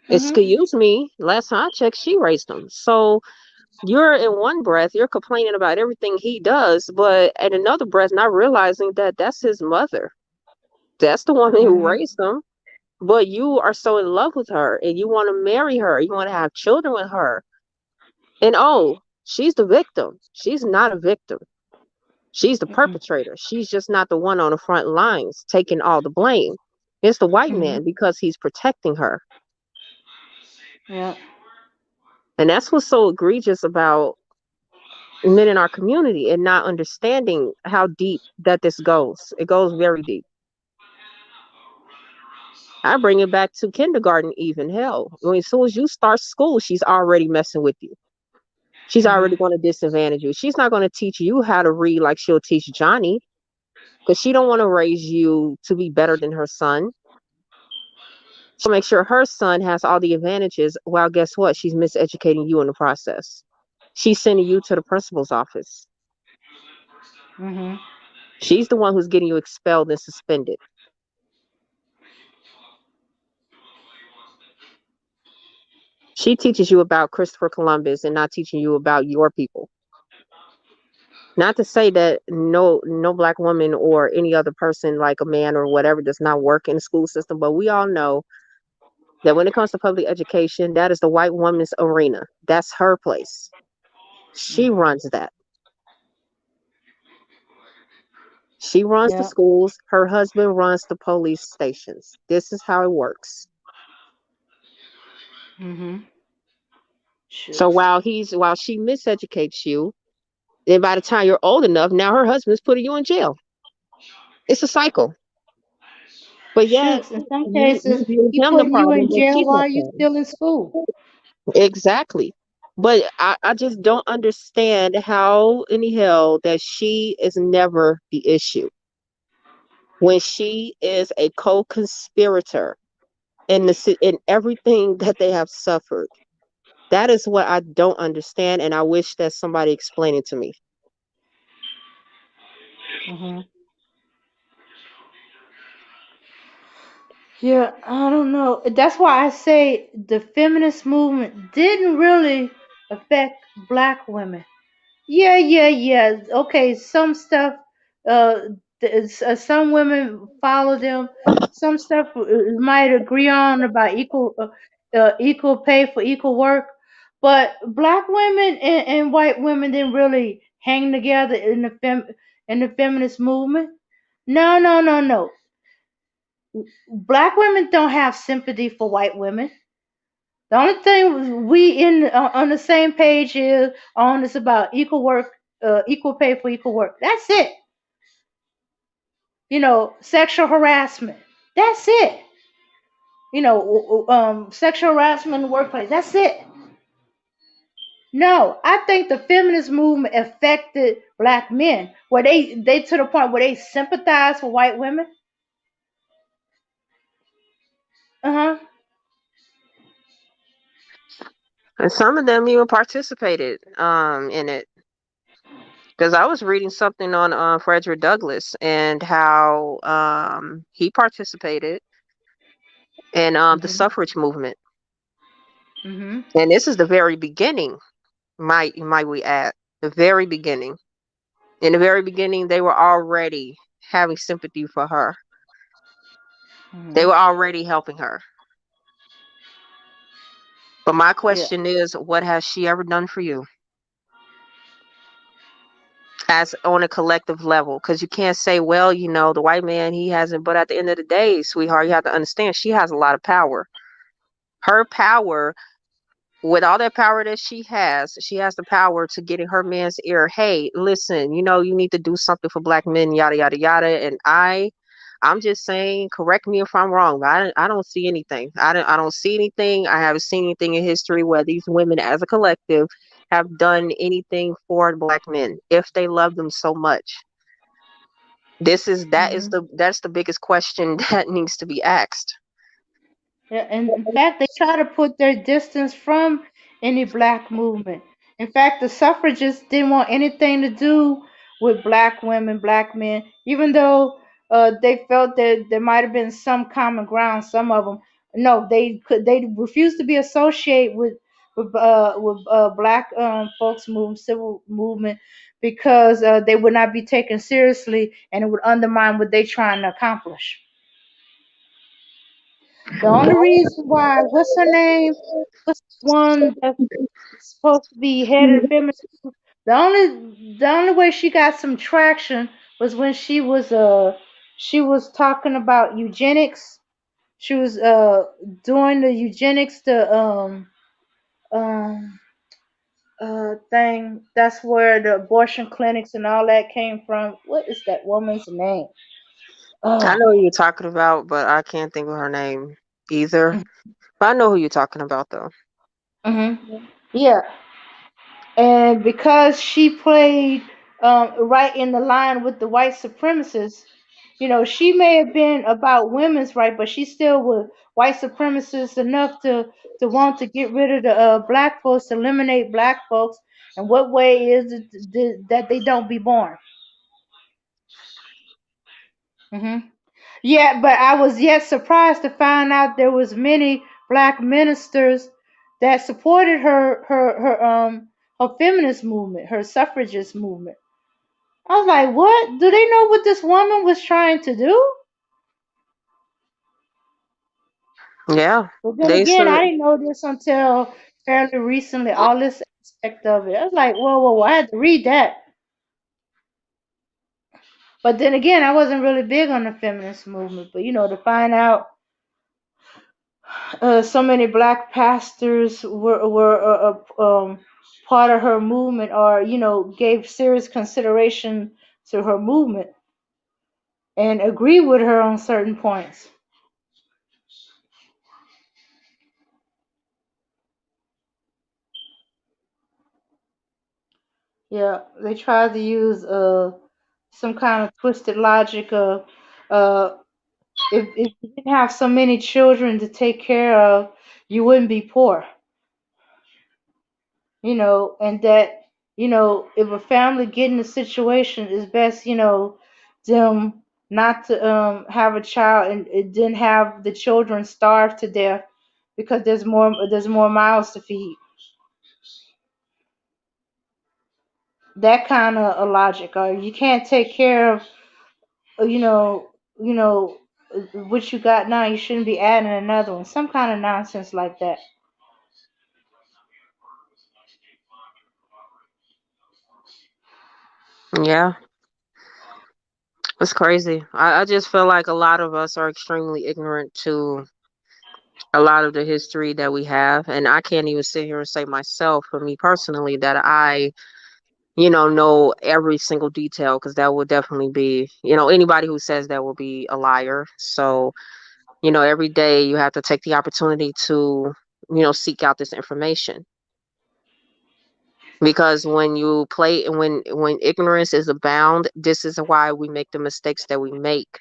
Mhm. Excuse me. Last time I checked, she raised them. So you're in one breath, you're complaining about everything he does, but in another breath, not realizing that that's his mother. That's the woman who Mhm. raised him. But you are so in love with her and you want to marry her. You want to have children with her. And oh, she's the victim. She's not a victim. She's the Mhm. perpetrator. She's just not the one on the front lines taking all the blame. It's the white Mhm. man because he's protecting her. Yeah. And that's what's so egregious about men in our community and not understanding how deep that this goes. It goes very deep. I bring it back to kindergarten, even hell. I mean, as soon as you start school, she's already messing with you. She's already Mhm. going to disadvantage you. She's not going to teach you how to read like she'll teach Johnny because she don't want to raise you to be better than her son. She'll make sure her son has all the advantages. Well, guess what? She's miseducating you in the process. She's sending you to the principal's office. Mhm. She's the one who's getting you expelled and suspended. She teaches you about Christopher Columbus and not teaching you about your people. Not to say that no black woman or any other person like a man or whatever does not work in the school system, but we all know that when it comes to public education, that is the white woman's arena. That's her place. She Mhm. runs that. She runs the Yeah. schools. Her husband runs the police stations. This is how it works. Mhm. So Shucks. while she miseducates you, then by the time you're old enough, now her husband's putting you in jail. It's a cycle. But yet Shucks. In some you cases, view he him the putting you problem, in but jail she's not while the you problem. still in school. Exactly. But I just don't understand how in the hell that she is never the issue when she is a co-conspirator in in everything that they have suffered. That is what I don't understand, and I wish that somebody explained it to me. Mhm. Yeah, I don't know. That's why I say the feminist movement didn't really affect black women. Yeah, yeah, yeah. Okay, some stuff. Uh, some women follow them. Some stuff might agree on about equal pay for equal work. But black women and white women didn't really hang together in the feminist movement. No, no, no, no. Black women don't have sympathy for white women. The only thing we in on the same page is about equal work, equal pay for equal work. That's it. Sexual harassment. That's it. Sexual harassment in the workplace. That's it. No, I think the feminist movement affected black men, where they to the point where they sympathize for white women. Uh huh. And some of them even participated in it. Because I was reading something on Frederick Douglass and how he participated in the Mhm. suffrage movement. Mhm. And this is the very beginning, might we add, the very beginning. In the very beginning, they were already having sympathy for her. They Mhm. were already helping her. But my Yeah. question is, what has she ever done for you as on a collective level? Because you can't say, well, the white man, he hasn't. But at the end of the day, sweetheart, you have to understand she has a lot of power. Her power, with all that power that she has the power to get in her man's ear. Hey, listen, you need to do something for black men, yada, yada, yada. And I'm just saying, correct me if I'm wrong, but I don't see anything. I don't see anything. I haven't seen anything in history where these women as a collective have done anything for black men if they love them so much. Mhm. That's the biggest question that needs to be asked. Yeah, and in fact, they try to put their distance from any black movement. In fact, the suffragists didn't want anything to do with black women, black men, even though they felt that there might have been some common ground. Some of them, no, they refused to be associated with black folks movement, civil movement, because they would not be taken seriously and it would undermine what they're trying to accomplish. The only reason why, what's her name? What's the one that's supposed to be head of the feminist? The only way she got some traction was when she was talking about eugenics. She was doing the eugenics, the um thing. That's where the abortion clinics and all that came from. What is that woman's name? I Oh. know who you're talking about, but I can't think of her name either. But I know who you're talking about, though. Mm-hmm. Yeah, and because she played right in the line with the white supremacists, she may have been about women's right, but she still was white supremacist enough to want to get rid of the black folks, eliminate black folks. And what way is it that they don't be born? Hmm. Yeah, but I was yet surprised to find out there was many black ministers that supported her feminist movement, her suffragist movement. I was like, what? Do they know what this woman was trying to do? Yeah, But then they again, said, I didn't know this until fairly recently, all this aspect of it. I was like, whoa, whoa, whoa, I had to read that. But then again, I wasn't really big on the feminist movement. But to find out so many black pastors were part of her movement, or gave serious consideration to her movement and agree with her on certain points. Yeah, they tried to use some kind of twisted logic of uh if you didn't have so many children to take care of, you wouldn't be poor. And that, if a family get in a situation, it's best, them not to have a child and then have the children starve to death because there's more mouths to feed. That kind of a logic. Or you can't take care of you know, you know, what you got now, you shouldn't be adding another one. Some kind of nonsense like that. yeah, it's crazy. I just feel like a lot of us are extremely ignorant to a lot of the history that we have. And I can't even sit here and say myself, for me personally, that I know every single detail, because that will definitely be, anybody who says that will be a liar. So, every day you have to take the opportunity to, seek out this information. Because when you play, when ignorance is abound, this is why we make the mistakes that we make.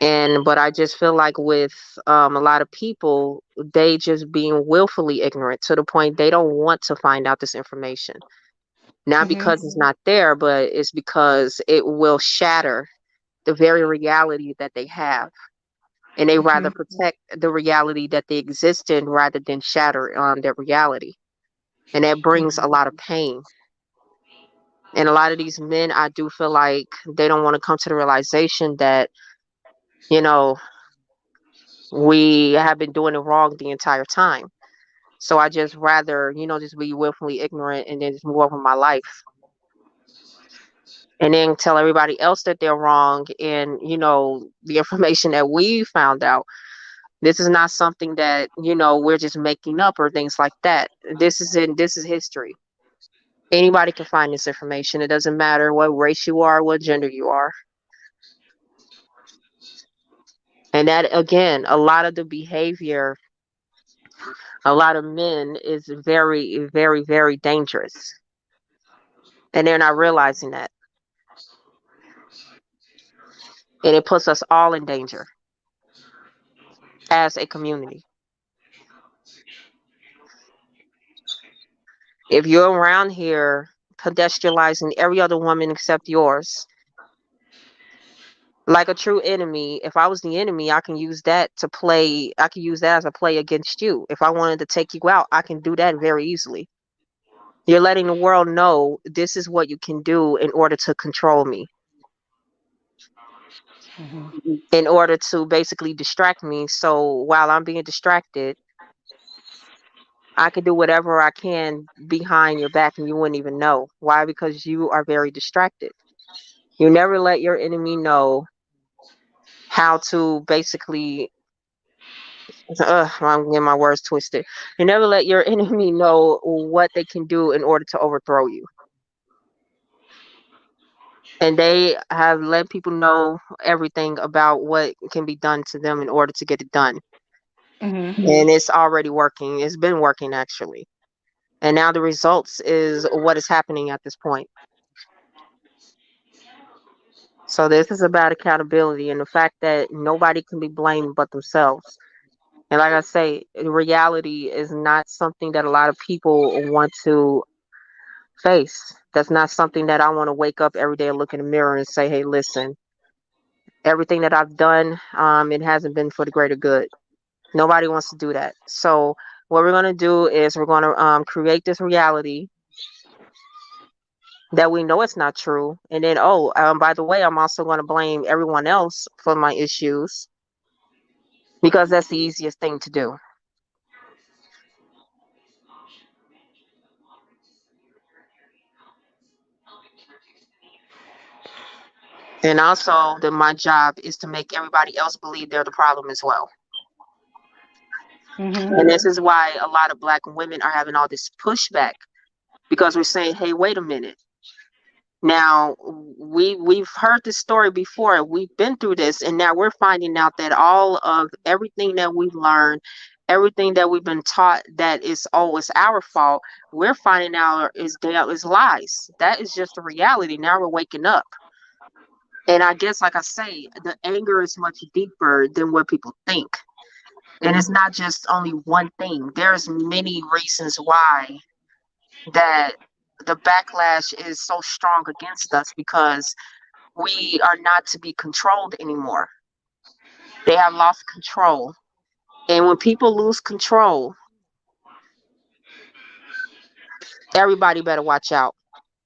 But I just feel like with a lot of people, they just being willfully ignorant to the point they don't want to find out this information. Not Mhm. because it's not there, but it's because it will shatter the very reality that they have. And they rather Mhm. protect the reality that they exist in rather than shatter their reality. And that brings a lot of pain. And a lot of these men, I do feel like they don't want to come to the realization that, you know, we have been doing it wrong the entire time. So I just rather, just be willfully ignorant and then just move on with my life. And then tell everybody else that they're wrong. And, the information that we found out, this is not something that, we're just making up or things like that. This is history. Anybody can find this information. It doesn't matter what race you are, what gender you are. And that, again, a lot of the behavior, a lot of men is very, very, very dangerous. And they're not realizing that. And it puts us all in danger as a community. If you're around here pedestrializing every other woman except yours, like a true enemy, if I was the enemy, I can use that as a play against you. If I wanted to take you out, I can do that very easily. You're letting the world know this is what you can do in order to control me, Mhm. in order to basically distract me. So while I'm being distracted, I can do whatever I can behind your back and you wouldn't even know. Why? Because you are very distracted. You never let your enemy know how to basically, I'm getting my words twisted. You never let your enemy know what they can do in order to overthrow you. And they have let people know everything about what can be done to them in order to get it done. Mhm. And it's already working. It's been working, actually. And now the results is what is happening at this point. So this is about accountability and the fact that nobody can be blamed but themselves. And like I say, reality is not something that a lot of people want to face. That's not something that I want to wake up every day and look in the mirror and say, hey, listen, everything that I've done, it hasn't been for the greater good. Nobody wants to do that. So what we're going to do is we're going to create this reality that we know it's not true. And then, by the way, I'm also going to blame everyone else for my issues because that's the easiest thing to do. And also, that my job is to make everybody else believe they're the problem as well. Mhm. And this is why a lot of Black women are having all this pushback because we're saying, hey, wait a minute. Now, we've heard this story before. We've been through this, and now we're finding out that all of everything that we've learned, everything that we've been taught that is, it's our fault, we're finding out is lies. That is just the reality. Now we're waking up. And I guess, like I say, the anger is much deeper than what people think. And it's not just only one thing. There's many reasons why that the backlash is so strong against us because we are not to be controlled anymore. They have lost control. And when people lose control, everybody better watch out.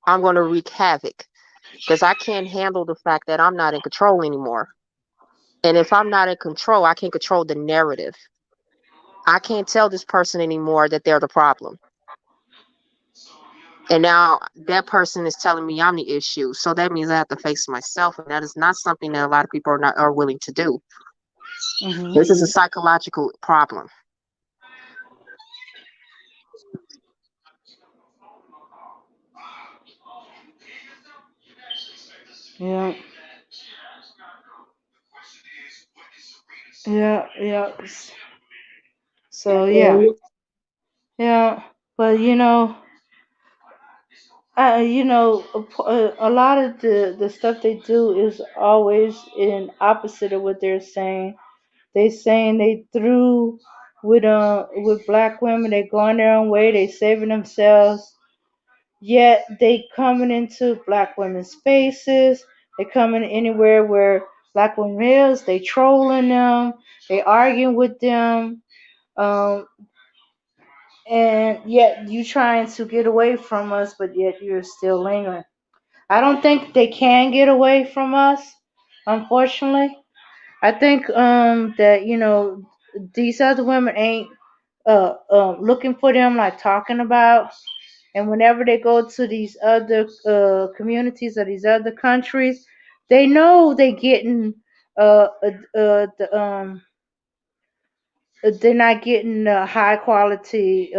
I'm going to wreak havoc because I can't handle the fact that I'm not in control anymore. And if I'm not in control, I can't control the narrative. I can't tell this person anymore that they're the problem. And now that person is telling me I'm the issue. So that means I have to face myself. And that is not something that a lot of people are willing to do. Mhm. This is a psychological problem. Yeah, yeah, yeah. So yeah, yeah. But a lot of the stuff they do is always in opposite of what they're saying. They saying they through with black women. They going their own way. They saving themselves. Yet they coming into black women's spaces. They coming anywhere where black women is. They trolling them. They arguing with them. Um, and yet you trying to get away from us, but yet you're still lingering. I don't think they can get away from us, unfortunately. I think that these other women ain't looking for them, like talking about. And whenever they go to these other communities or these other countries, they know they getting the they're not getting a high quality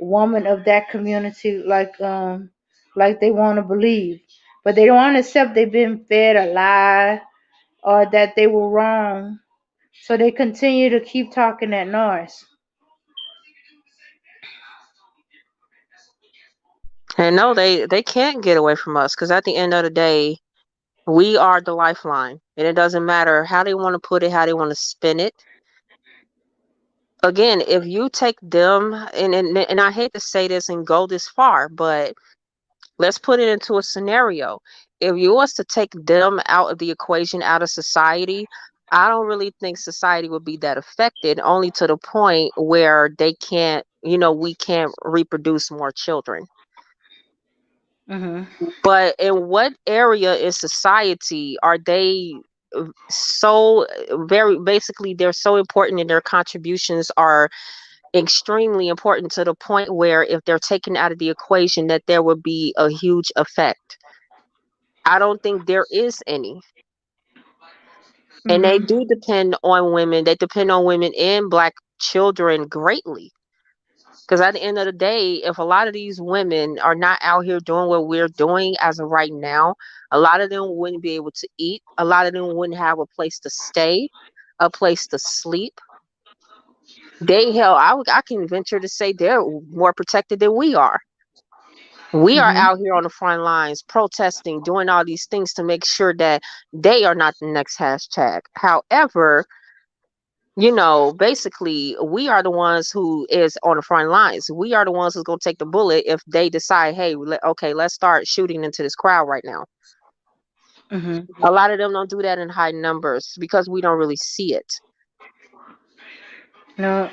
woman of that community like they want to believe, but they don't want to accept they've been fed a lie or that they were wrong, so they continue to keep talking that noise. And no, they can't get away from us because at the end of the day, we are the lifeline, and it doesn't matter how they want to put it, how they want to spin it. Again, if you take them, and I hate to say this and go this far, but let's put it into a scenario. If you was to take them out of the equation, out of society, I don't really think society would be that affected, only to the point where they can't, we can't reproduce more children. Mhm. But in what area in society are they so very basically they're so important and their contributions are extremely important to the point where if they're taken out of the equation that there would be a huge effect? I don't think there is any. And they Mhm. do depend on women. They depend on women and black children greatly. Because at the end of the day, if a lot of these women are not out here doing what we're doing as of right now, a lot of them wouldn't be able to eat. A lot of them wouldn't have a place to stay, a place to sleep. I can venture to say they're more protected than we are. We are Mhm. out here on the front lines protesting, doing all these things to make sure that they are not the next hashtag. However, basically, we are the ones who is on the front lines. We are the ones who's going to take the bullet if they decide, hey, okay, let's start shooting into this crowd right now. Mhm. A lot of them don't do that in high numbers because we don't really see it. No.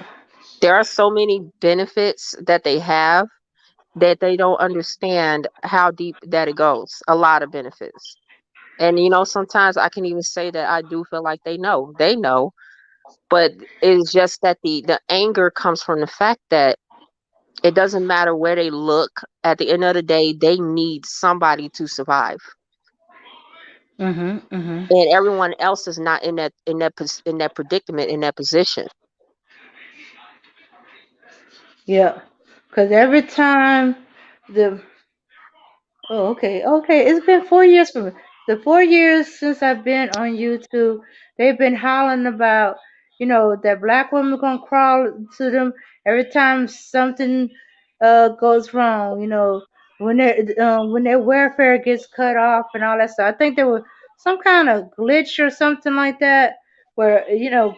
There are so many benefits that they have that they don't understand how deep that it goes. A lot of benefits. And sometimes I can even say that I do feel like they know. They know, but it's just that the anger comes from the fact that it doesn't matter where they look. At the end of the day, they need somebody to survive, Mhm. Mhm. and everyone else is not in that predicament, in that position. Yeah. Because every time the Oh, okay, okay. It's been 4 years for me. The 4 years since I've been on YouTube, they've been hollering about, that black women gonna crawl to them every time something goes wrong. When their welfare gets cut off and all that stuff. I think there was some kind of glitch or something like that, where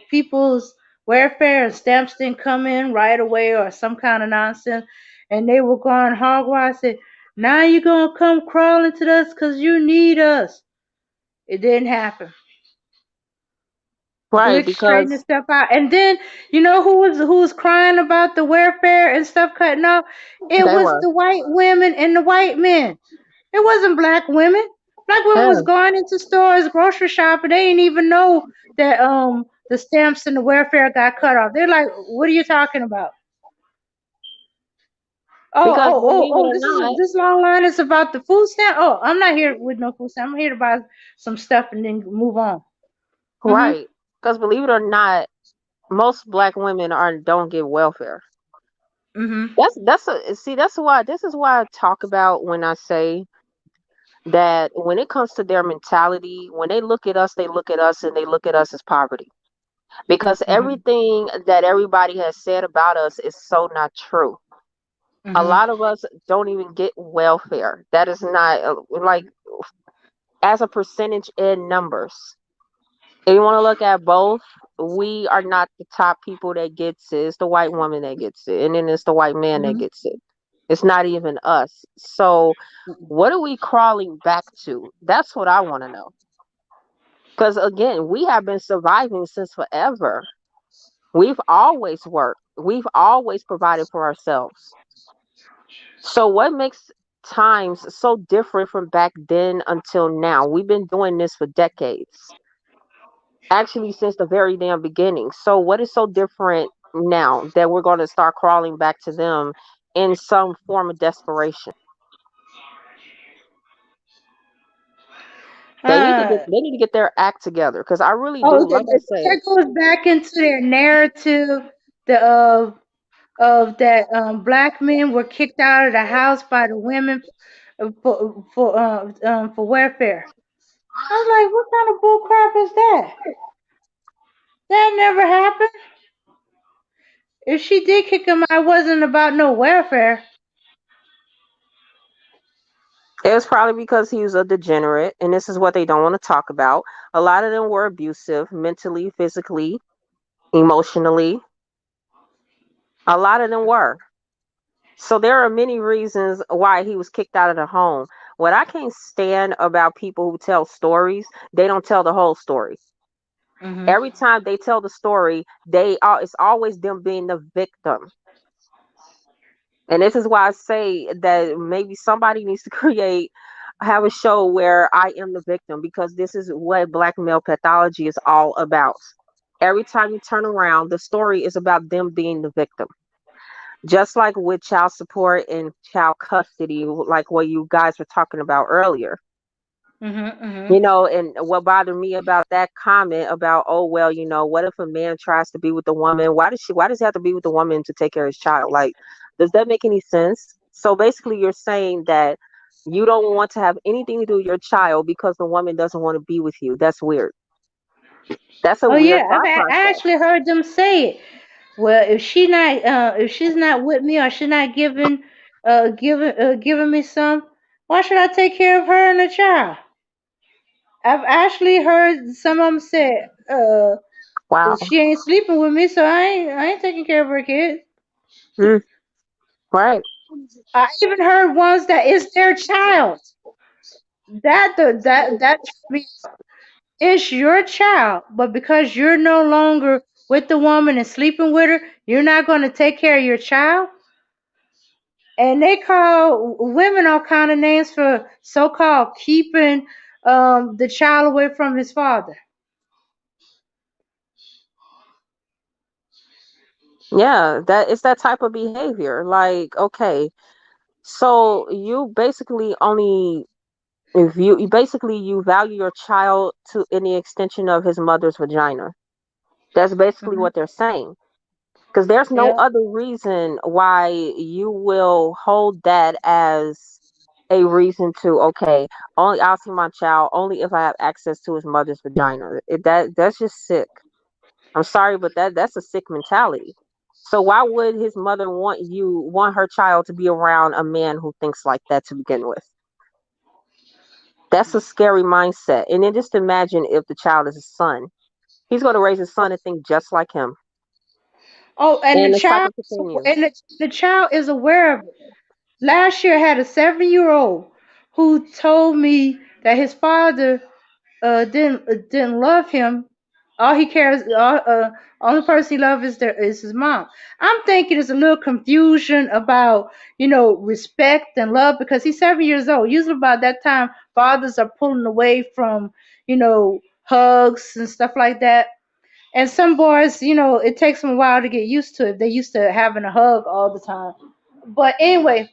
people's welfare and stamps didn't come in right away or some kind of nonsense, and they were going hog wild. Now you're gonna come crawling to us because you need us. It didn't happen. Right, Glitch straighten the because stuff out. And then who was crying about the welfare and stuff cutting off? It they was were. the white women and the white men. It wasn't black women. Black women Yeah, was going into stores, grocery shopping. They didn't even know that the stamps and the welfare got cut off. They're like, what are you talking about? Oh, because oh, oh, believe it oh, or not, this long line is about the food stamp. Oh, I'm not here with no food stamp. I'm here to buy some stuff and then move on. Mhm. right? Because believe it or not, most black women are don't get welfare. Mhm. That's why this is why I talk about when I say that when it comes to their mentality, when they look at us, they look at us and they look at us as poverty. Because Mhm. everything that everybody has said about us is so not true. A Mhm. lot of us don't even get welfare. That is not like as a percentage in numbers. If you want to look at both, we are not the top people that gets it. It's the white woman that gets it, and then it's the white man that Mhm. gets it. It's not even us. So, what are we crawling back to? That's what I want to know. Because again, we have been surviving since forever. We've always worked. We've always provided for ourselves. So, what makes times so different from back then until now? We've been doing this for decades, actually, since the very damn beginning. So, what is so different now that we're going to start crawling back to them in some form of desperation? Uh, They need to get their act together because I really oh, do, like I said. that goes back into their narrative, the of that black men were kicked out of the house by the women for welfare. I was like, what kind of bull crap is that? That never happened. If she did kick him out, it wasn't about no welfare. It was probably because he was a degenerate, and this is what they don't want to talk about. A lot of them were abusive, mentally, physically, emotionally. A lot of them were. So there are many reasons why he was kicked out of the home. What I can't stand about people who tell stories, they don't tell the whole story. Mhm. Every time they tell the story, they are it's always them being the victim. And this is why I say that maybe somebody needs to create have a show where I am the victim because this is what black male pathology is all about. Every time you turn around, the story is about them being the victim. Just like with child support and child custody, like what you guys were talking about earlier. Mhm. You Mhm. know, and what bothered me about that comment about, oh well, what if a man tries to be with a woman? Why does he have to be with a woman to take care of his child? Like, does that make any sense? So basically you're saying that you don't want to have anything to do with your child because the woman doesn't want to be with you. That's weird. That's a Oh weird yeah, thought I process. actually heard them say it. Well, if she's not with me or she's not giving me some, why should I take care of her and the child? I've actually heard some of them say, Wow. she ain't sleeping with me, so I ain't taking care of her kids. Mm, right. I even heard ones that it's their child. That tripped me. It's your child, but because you're no longer with the woman and sleeping with her, you're not going to take care of your child. And they call women all kind of names for so-called keeping the child away from his father. Yeah, that it's that type of behavior. Like, okay, so you basically only if you basically you value your child to in the extension of his mother's vagina. That's basically Hmm. what they're saying. Because there's no Yeah. other reason why you will hold that as a reason to, okay, only I'll see my child only if I have access to his mother's vagina. That's just sick. I'm sorry, but that's a sick mentality. So why would his mother want her child to be around a man who thinks like that to begin with? That's a scary mindset. And then just imagine if the child is a son. He's going to raise his son and think just like him. Oh, And the cycle continues. the child is aware of it. Last year, I had a 7-year-old who told me that his father didn't love him. All he cares, only person he loves is his mom. I'm thinking there's a little confusion about respect and love because he's 7 years old. Usually about that time, fathers are pulling away from hugs and stuff like that. And some boys, it takes them a while to get used to it. They're used to having a hug all the time. But anyway,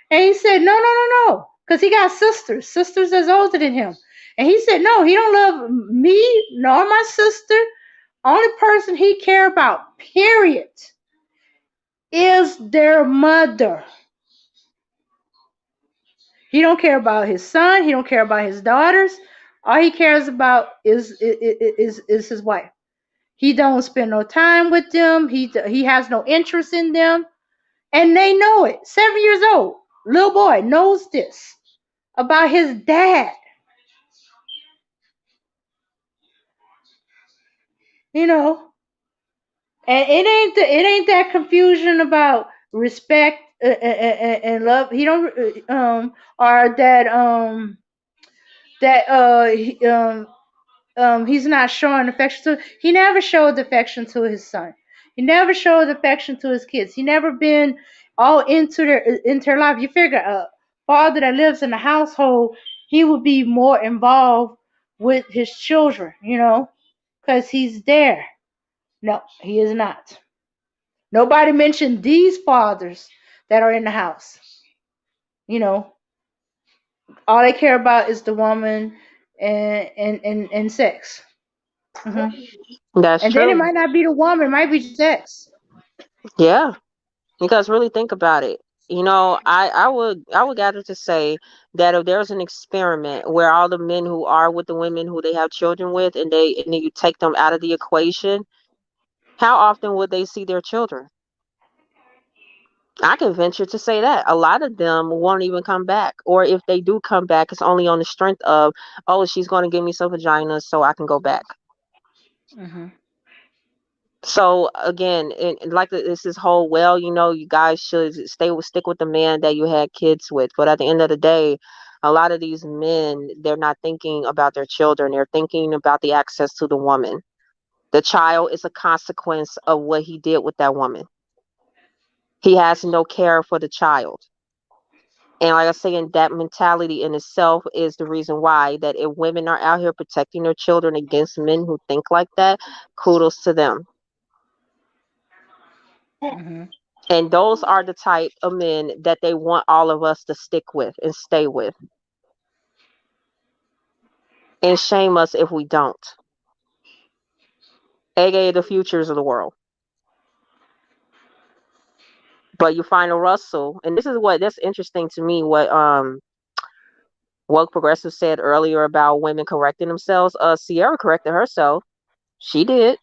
and he said, no, no, no, no, because he got sisters that's older than him. And he said, no, he don't love me nor my sister. Only person he care about, period, is their mother. He don't care about his son. He don't care about his daughters. All he cares about is his wife. He don't spend no time with them. He has no interest in them, and they know it. 7 years old, little boy knows this about his dad. You know, and it ain't that confusion about respect and love. He don't or that he's not showing affection to. He never showed affection to his son. He never showed affection to his kids. He never been all into their life. You figure a father that lives in a household, he would be more involved with his children, because he's there. No, he is not. Nobody mentioned these fathers that are in the house. You know, all they care about is the woman and sex. Hmm. That's And then it true. might not be the woman, it might be sex. Yeah, because really think about it. I would gather to say that if there's an experiment where all the men who are with the women who they have children with, and then you take them out of the equation, how often would they see their children? I can venture to say that a lot of them won't even come back, or if they do come back, it's only on the strength of, oh, she's going to give me some vaginas so I can go back. Hmm. So again, and like it's this whole, well, you guys should stick with the man that you had kids with. But at the end of the day, a lot of these men, they're not thinking about their children. They're thinking about the access to the woman. The child is a consequence of what he did with that woman. He has no care for the child. And like I say, and that mentality in itself is the reason why that if women are out here protecting their children against men who think like that, kudos to them. Hmm. And those are the type of men that they want all of us to stick with and stay with. And shame us if we don't. AKA the futures of the world. But you find a Russell, and this is that's interesting to me, what Progressive said earlier about women correcting themselves. Sierra corrected herself. She did.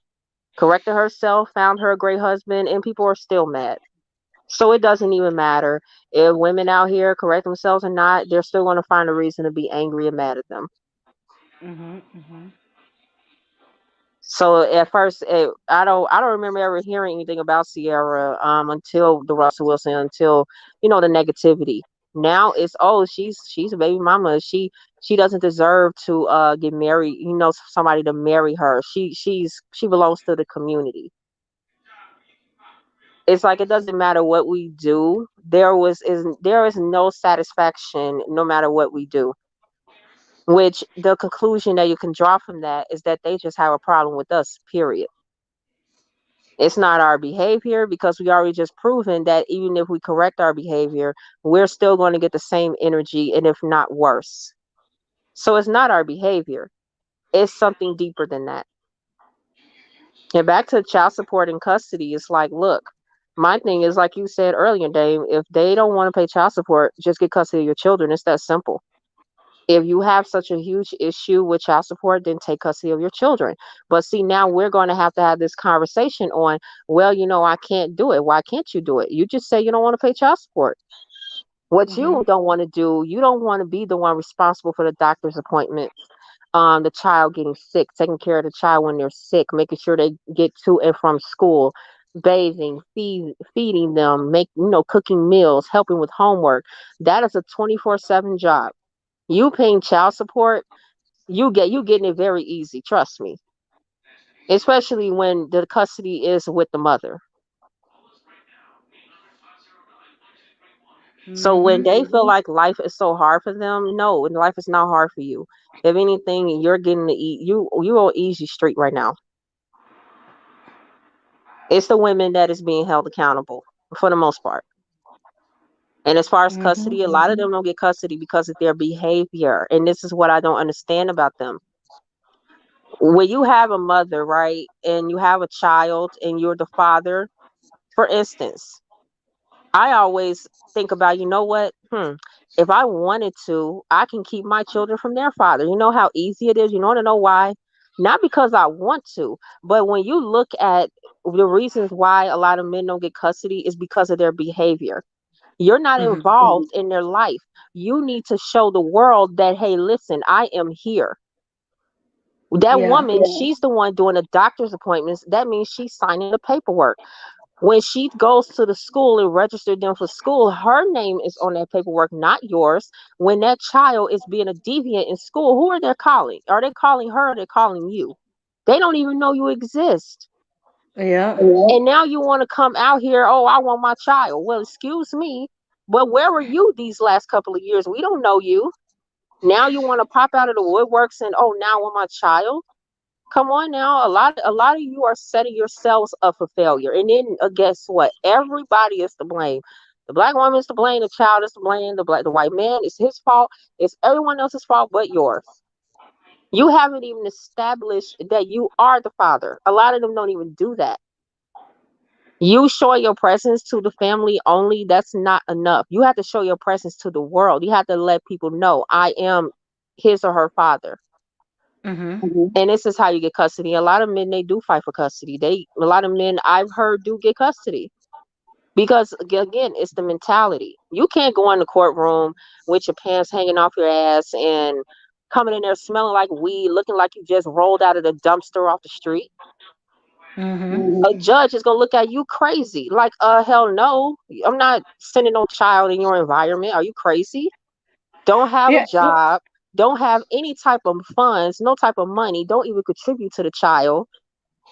Corrected herself, found her a great husband, and people are still mad. So it doesn't even matter if women out here correct themselves or not, they're still going to find a reason to be angry and mad at them. Hmm. Hmm. So at first, I don't remember ever hearing anything about Sierra until the Russell Wilson, until the negativity. Now it's, oh, she's a baby mama. She doesn't deserve to get married. Somebody to marry her. She belongs to the community. It's like it doesn't matter what we do. There is no satisfaction no matter what we do. Which the conclusion that you can draw from that is that they just have a problem with us. Period. It's not our behavior, because we already just proven that even if we correct our behavior, we're still going to get the same energy, and if not worse. So it's not our behavior. It's something deeper than that. And back to child support and custody, it's like, look, my thing is like you said earlier, Dave, if they don't want to pay child support, just get custody of your children. It's that simple. If you have such a huge issue with child support, then take custody of your children. But see, now we're going to have this conversation on, well, I can't do it. Why can't you do it? You just say you don't want to pay child support. What Hmm. you don't want to do, you don't want to be the one responsible for the doctor's appointments, the child getting sick, taking care of the child when they're sick, making sure they get to and from school, bathing, feeding them, cooking meals, helping with homework. That is a 24/7 job. You paying child support, you getting it very easy, trust me. Especially when the custody is with the mother. So when Hmm. they feel like life is so hard for them, no, and life is not hard for you. If anything, you're getting to eat. You on easy street right now. It's the women that is being held accountable for the most part. And as far as Hmm. custody, a lot of them don't get custody because of their behavior. And this is what I don't understand about them. When you have a mother, right, and you have a child and you're the father, for instance, I always think about, you know what? If I wanted to, I can keep my children from their father. You know how easy it is? You want to know why? Not because I want to, but when you look at the reasons why a lot of men don't get custody is because of their behavior. You're not Mhm. involved in their life. You need to show the world that, hey, listen, I am here. That Yeah. woman, she's the one doing the doctor's appointments. That means she's signing the paperwork. When she goes to the school and registered them for school, her name is on that paperwork, not yours. When that child is being a deviant in school, who are they calling? Are they calling her or are they calling you? They don't even know you exist. Yeah. And now you want to come out here, oh, I want my child. Well, excuse me, but where were you these last couple of years? We don't know you. Now you want to pop out of the woodworks and, oh, now I want my child. Come on now, a lot of you are setting yourselves up for failure. And then guess what? Everybody is to blame. The black woman is to blame, the child is to blame, the white man is his fault. It's everyone else's fault but yours. You haven't even established that you are the father. A lot of them don't even do that. You showing your presence to the family only, that's not enough. You have to show your presence to the world. You have to let people know I am his or her father. Mhm. And this is how you get custody. A lot of men, they do fight for custody. A lot of men I've heard do get custody because again, it's the mentality. You can't go in the courtroom with your pants hanging off your ass and coming in there smelling like weed, looking like you just rolled out of the dumpster off the street. Mhm. A judge is gonna look at you crazy. Like, hell no, I'm not sending no child in your environment. Are you crazy? Don't have a Yeah. job, don't have any type of funds, no type of money, don't even contribute to the child,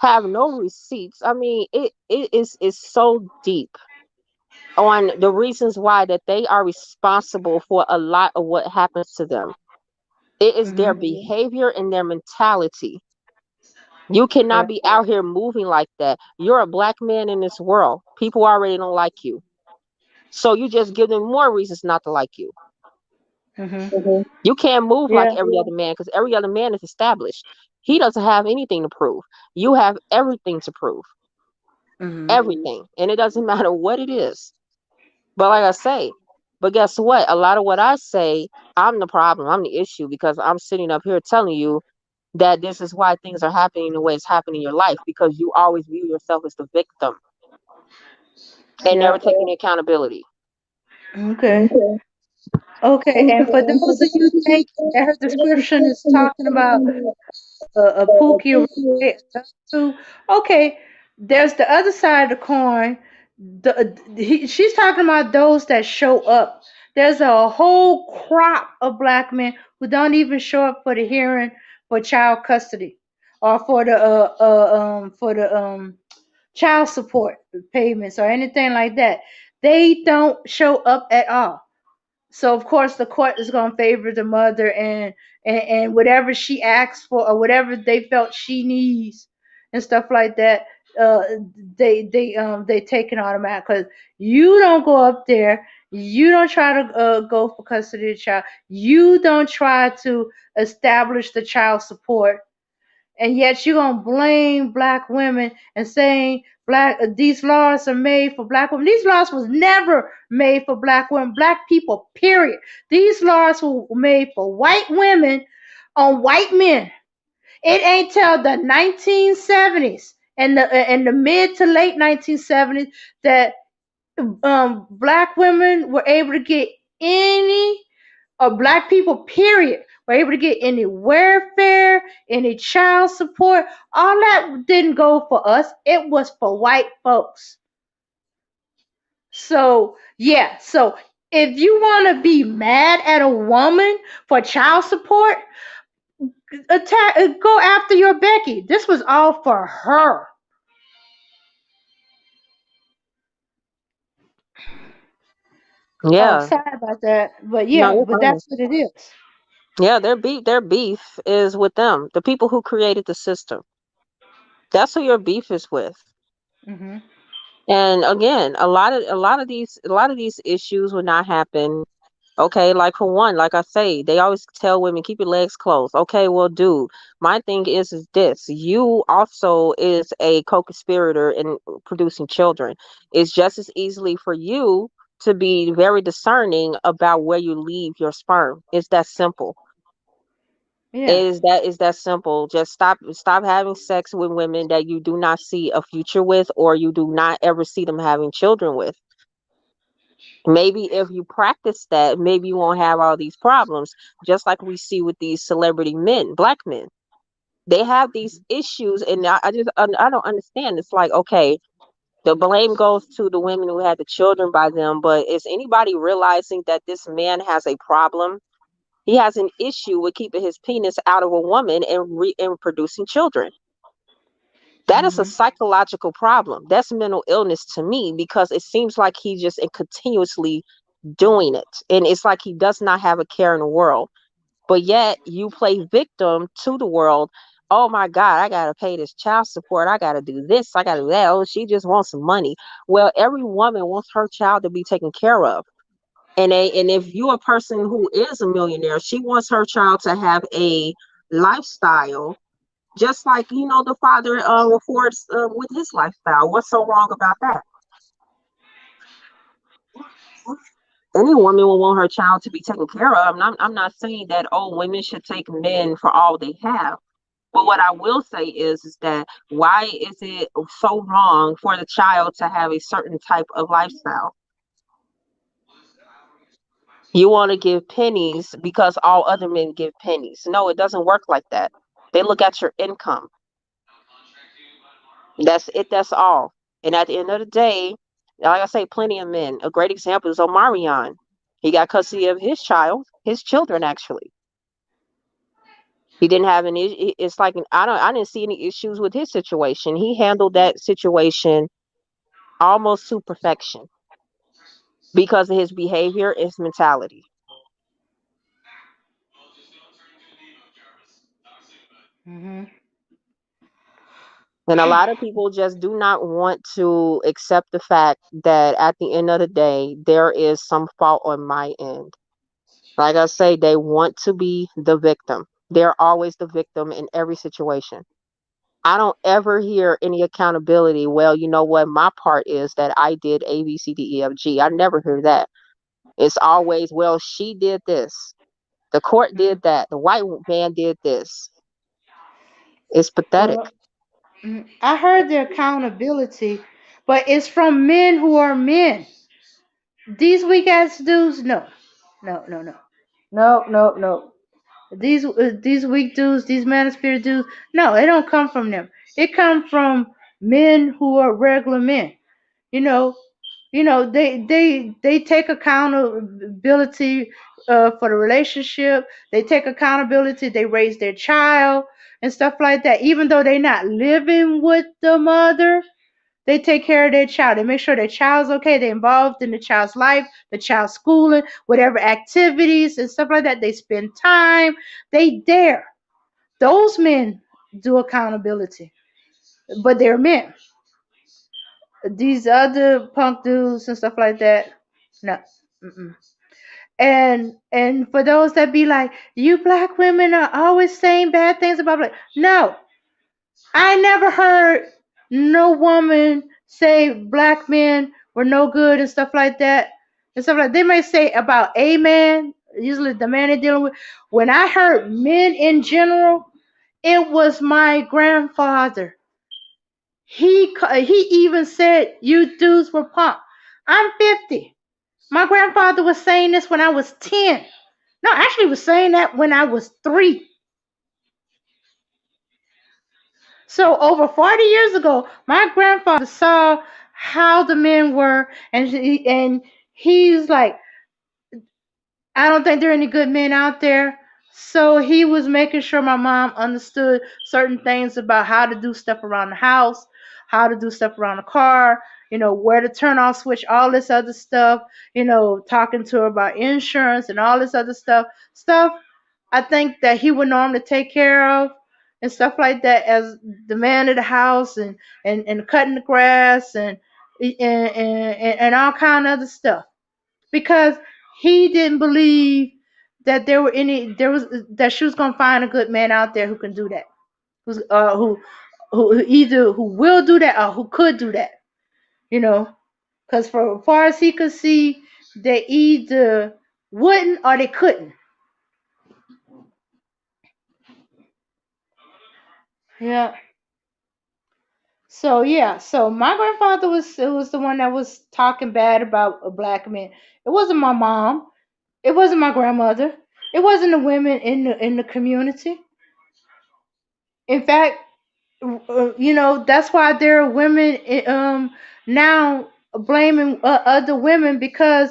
have no receipts. I mean, it is so deep on the reasons why that they are responsible for a lot of what happens to them. It is their Mhm. behavior and their mentality. You cannot Right. be out here moving like that. You're a black man in this world. People already don't like you. So you just give them more reasons not to like you. Mhm. You can't move like Yeah. every other man because every other man is established. He doesn't have anything to prove. You have everything to prove. Mhm. Everything. And it doesn't matter what it is. But like I say, but guess what? A lot of what I say, I'm the problem. I'm the issue because I'm sitting up here telling you that this is why things are happening the way it's happening in your life because you always view yourself as the victim and never Yeah. taking accountability. Okay. Okay. And for those of you thinking that her description is talking about a Pookie Ray, too. Okay, there's the other side of the coin. She's talking about those that show up. There's a whole crop of black men who don't even show up for the hearing for child custody or for the child support payments or anything like that. They don't show up at all. So of course the court is going to favor the mother and whatever she asks for or whatever they felt she needs and stuff like that. Uh, they take it automatic because you don't go up there. You don't try to go for custody of the child. You don't try to establish the child support, and yet you're gonna blame black women and saying black these laws are made for black women. These laws was never made for black women, black people, period. These laws were made for white women on white men. It ain't till the 1970s and the mid to late 1970s that black women were able to get any or black people, period, were able to get any welfare, any child support. All that didn't go for us. It was for white folks. So, yeah. So, if you want to be mad at a woman for child support, attack, go after your Becky. This was all for her. Oh, Yeah. sorry about that. But No, yeah, you're but fine. that's what it is. Yeah, their beef is with them, the people who created the system. That's who your beef is with. Mhm. And again, a lot of these issues would not happen. Okay, like for one, like I say, they always tell women keep your legs closed. Okay, well, dude, my thing is this: you also is a co-conspirator in producing children. It's just as easily for you to be very discerning about where you leave your sperm. It's that simple. Yeah. Is that simple. Just stop having sex with women that you do not see a future with, or you do not ever see them having children with. Maybe if you practice that, maybe you won't have all these problems. Just like we see with these celebrity men, black men. They have these issues, and I don't understand. It's like, okay, the blame goes to the women who had the children by them, but is anybody realizing that this man has a problem? He has an issue with keeping his penis out of a woman and producing children. That is a Mhm. psychological problem. That's mental illness to me, because it seems like he just continuously doing it. And it's like he does not have a care in the world. But yet you play victim to the world. Oh my God, I got to pay this child support. I got to do this. I got to do that. Oh, she just wants some money. Well, every woman wants her child to be taken care of. And if you're a person who is a millionaire, she wants her child to have a lifestyle just like, the father affords with his lifestyle. What's so wrong about that? Any woman will want her child to be taken care of. I'm not saying that, oh, women should take men for all they have. But what I will say is that why is it so wrong for the child to have a certain type of lifestyle? You want to give pennies because all other men give pennies. No, it doesn't work like that. They look at your income. That's it. That's all. And at the end of the day, like I say, plenty of men. A great example is Omarion. He got custody of his children actually. He didn't have any. It's like I didn't see any issues with his situation. He handled that situation almost to perfection because of his behavior and his mentality. Mhm. And a lot of people just do not want to accept the fact that at the end of the day, there is some fault on my end. Like I say, they want to be the victim. They're always the victim in every situation. I don't ever hear any accountability. Well, you know what? My part is that I did A, B, C, D, E, F, G. I never hear that. It's always, well, she did this. The court did that. The white man did this. It's pathetic. Well, I heard the accountability, but it's from men who are men. These weak ass dudes, no, no, no, no, no, no, no. These weak dudes, these manosphere dudes, no, it don't come from them. It come from men who are regular men. You know, they take accountability for the relationship. They take accountability. They raise their child and stuff like that. Even though they're not living with the mother, they take care of their child. They make sure their child's okay. They're involved in the child's life, the child's schooling, whatever activities and stuff like that. They spend time. They dare. Those men do accountability, but they're men. These other punk dudes and stuff like that, no. Mm-mm. And for those that be like, you black women are always saying bad things about black. No, I never heard no woman say black men were no good and stuff like that. And stuff like they may say about a man, usually the man they're dealing with. When I heard men in general, it was my grandfather. He even said you dudes were punk. I'm 50. My grandfather was saying this when I was 10. No, actually was saying that when I was 3. So over 40 years ago, my grandfather saw how the men were, and he's like, I don't think there are any good men out there. So he was making sure my mom understood certain things about how to do stuff around the house, how to do stuff around the car, where to turn off switch, all this other stuff, talking to her about insurance and all this other stuff I think that he would normally take care of and stuff like that as the man of the house and cutting the grass and all kind of other stuff because he didn't believe that there was that she was gonna find a good man out there who can do that, who either who will do that or who could do that, you know, because for as far as he could see, They either wouldn't or they couldn't. Yeah. So yeah, so my grandfather was the one that was talking bad about a black man. It wasn't my mom. It wasn't my grandmother. It wasn't the women in the community. In fact, that's why there are women now blaming other women because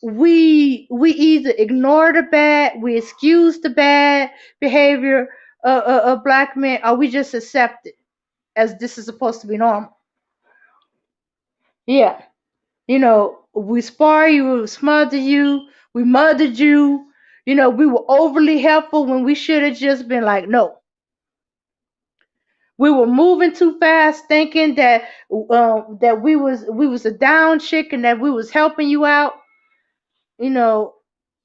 we either ignore the bad, we excuse the bad behavior of black men, or we just accept it as this is supposed to be normal. Yeah. We spar you, we smother you, we mothered you. We were overly helpful when we should have just been like, no. We were moving too fast, thinking that we was a down chick and that we was helping you out, you know,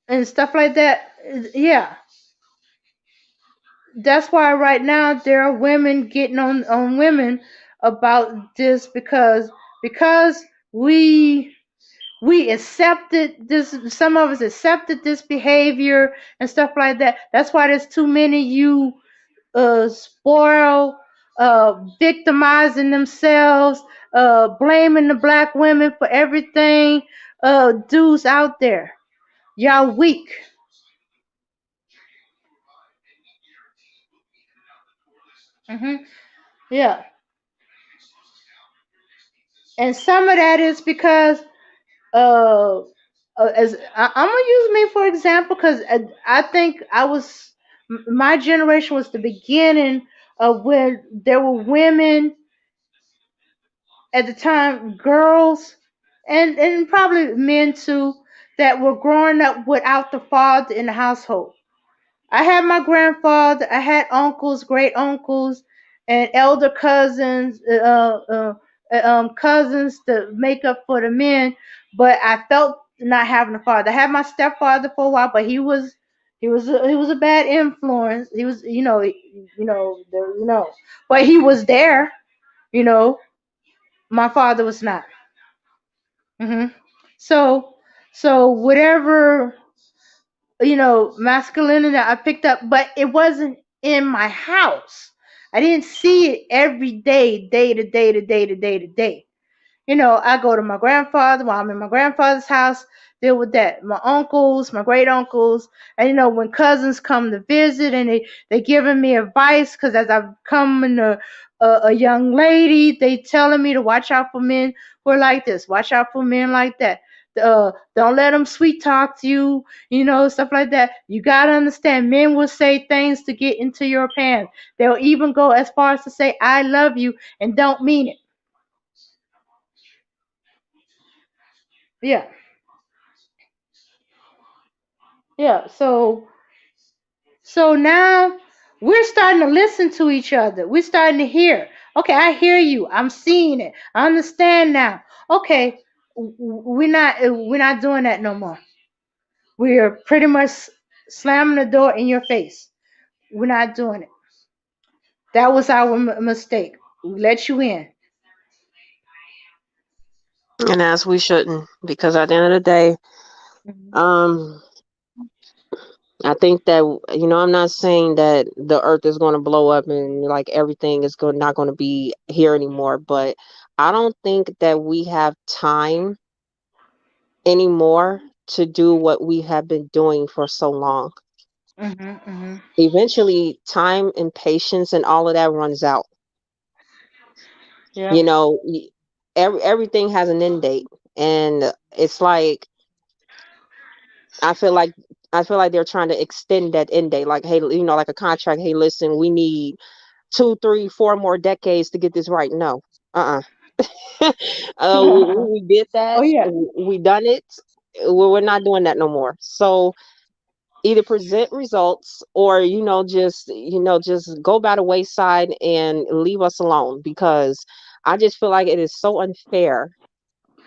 and stuff like that. Yeah, that's why right now there are women getting on women about this because we we accepted this. Some of us accepted this behavior and stuff like that. That's why there's too many you spoil, victimizing themselves, blaming the black women for everything. Dudes out there, y'all weak. hmm Yeah, and some of that is because uh, as I'm gonna use me for example, because I think my generation was the beginning of when there were women at the time, girls and probably men too, that were growing up without the father in the household. I had my grandfather, I had uncles, great uncles, and elder cousins, cousins to make up for the men. But I felt not having a father. I had my stepfather for a while, but he was a bad influence. He was, but he was there. You know, my father was not. hmm So, whatever masculinity I picked up, but it wasn't in my house. I didn't see it every day, day to day to day to day to day. I go to my grandfather while I'm in my grandfather's house, deal with that. My uncles, my great uncles, and when cousins come to visit and they giving me advice because as I've come in a young lady, they telling me to watch out for men who are like this, watch out for men like that. Don't let them sweet talk to you, stuff like that. You gotta understand, men will say things to get into your pants. They'll even go as far as to say "I love you" and don't mean it. Yeah. Yeah, so now we're starting to listen to each other. We're starting to hear. Okay, I hear you. I'm seeing it. I understand now. Okay, we're not doing that no more. We're pretty much slamming the door in your face. We're not doing it. That was our mistake. We let you in. And as we shouldn't, because at the end of the day, Mhm. um, I think that I'm not saying that the earth is going to blow up and like everything is going not going to be here anymore, but I don't think that we have time anymore to do what we have been doing for so long. Mhm. Mhm. Eventually, time and patience and all of that runs out. Yep. You know, everything has an end date, and it's like I feel like I feel like they're trying to extend that end date, like hey, like a contract. Hey, listen, we need 2, 3, 4 more decades to get this right. No, we did Oh that. yeah. We done it. We're not doing that no more. So either present results or just go by the wayside and leave us alone because I just feel like it is so unfair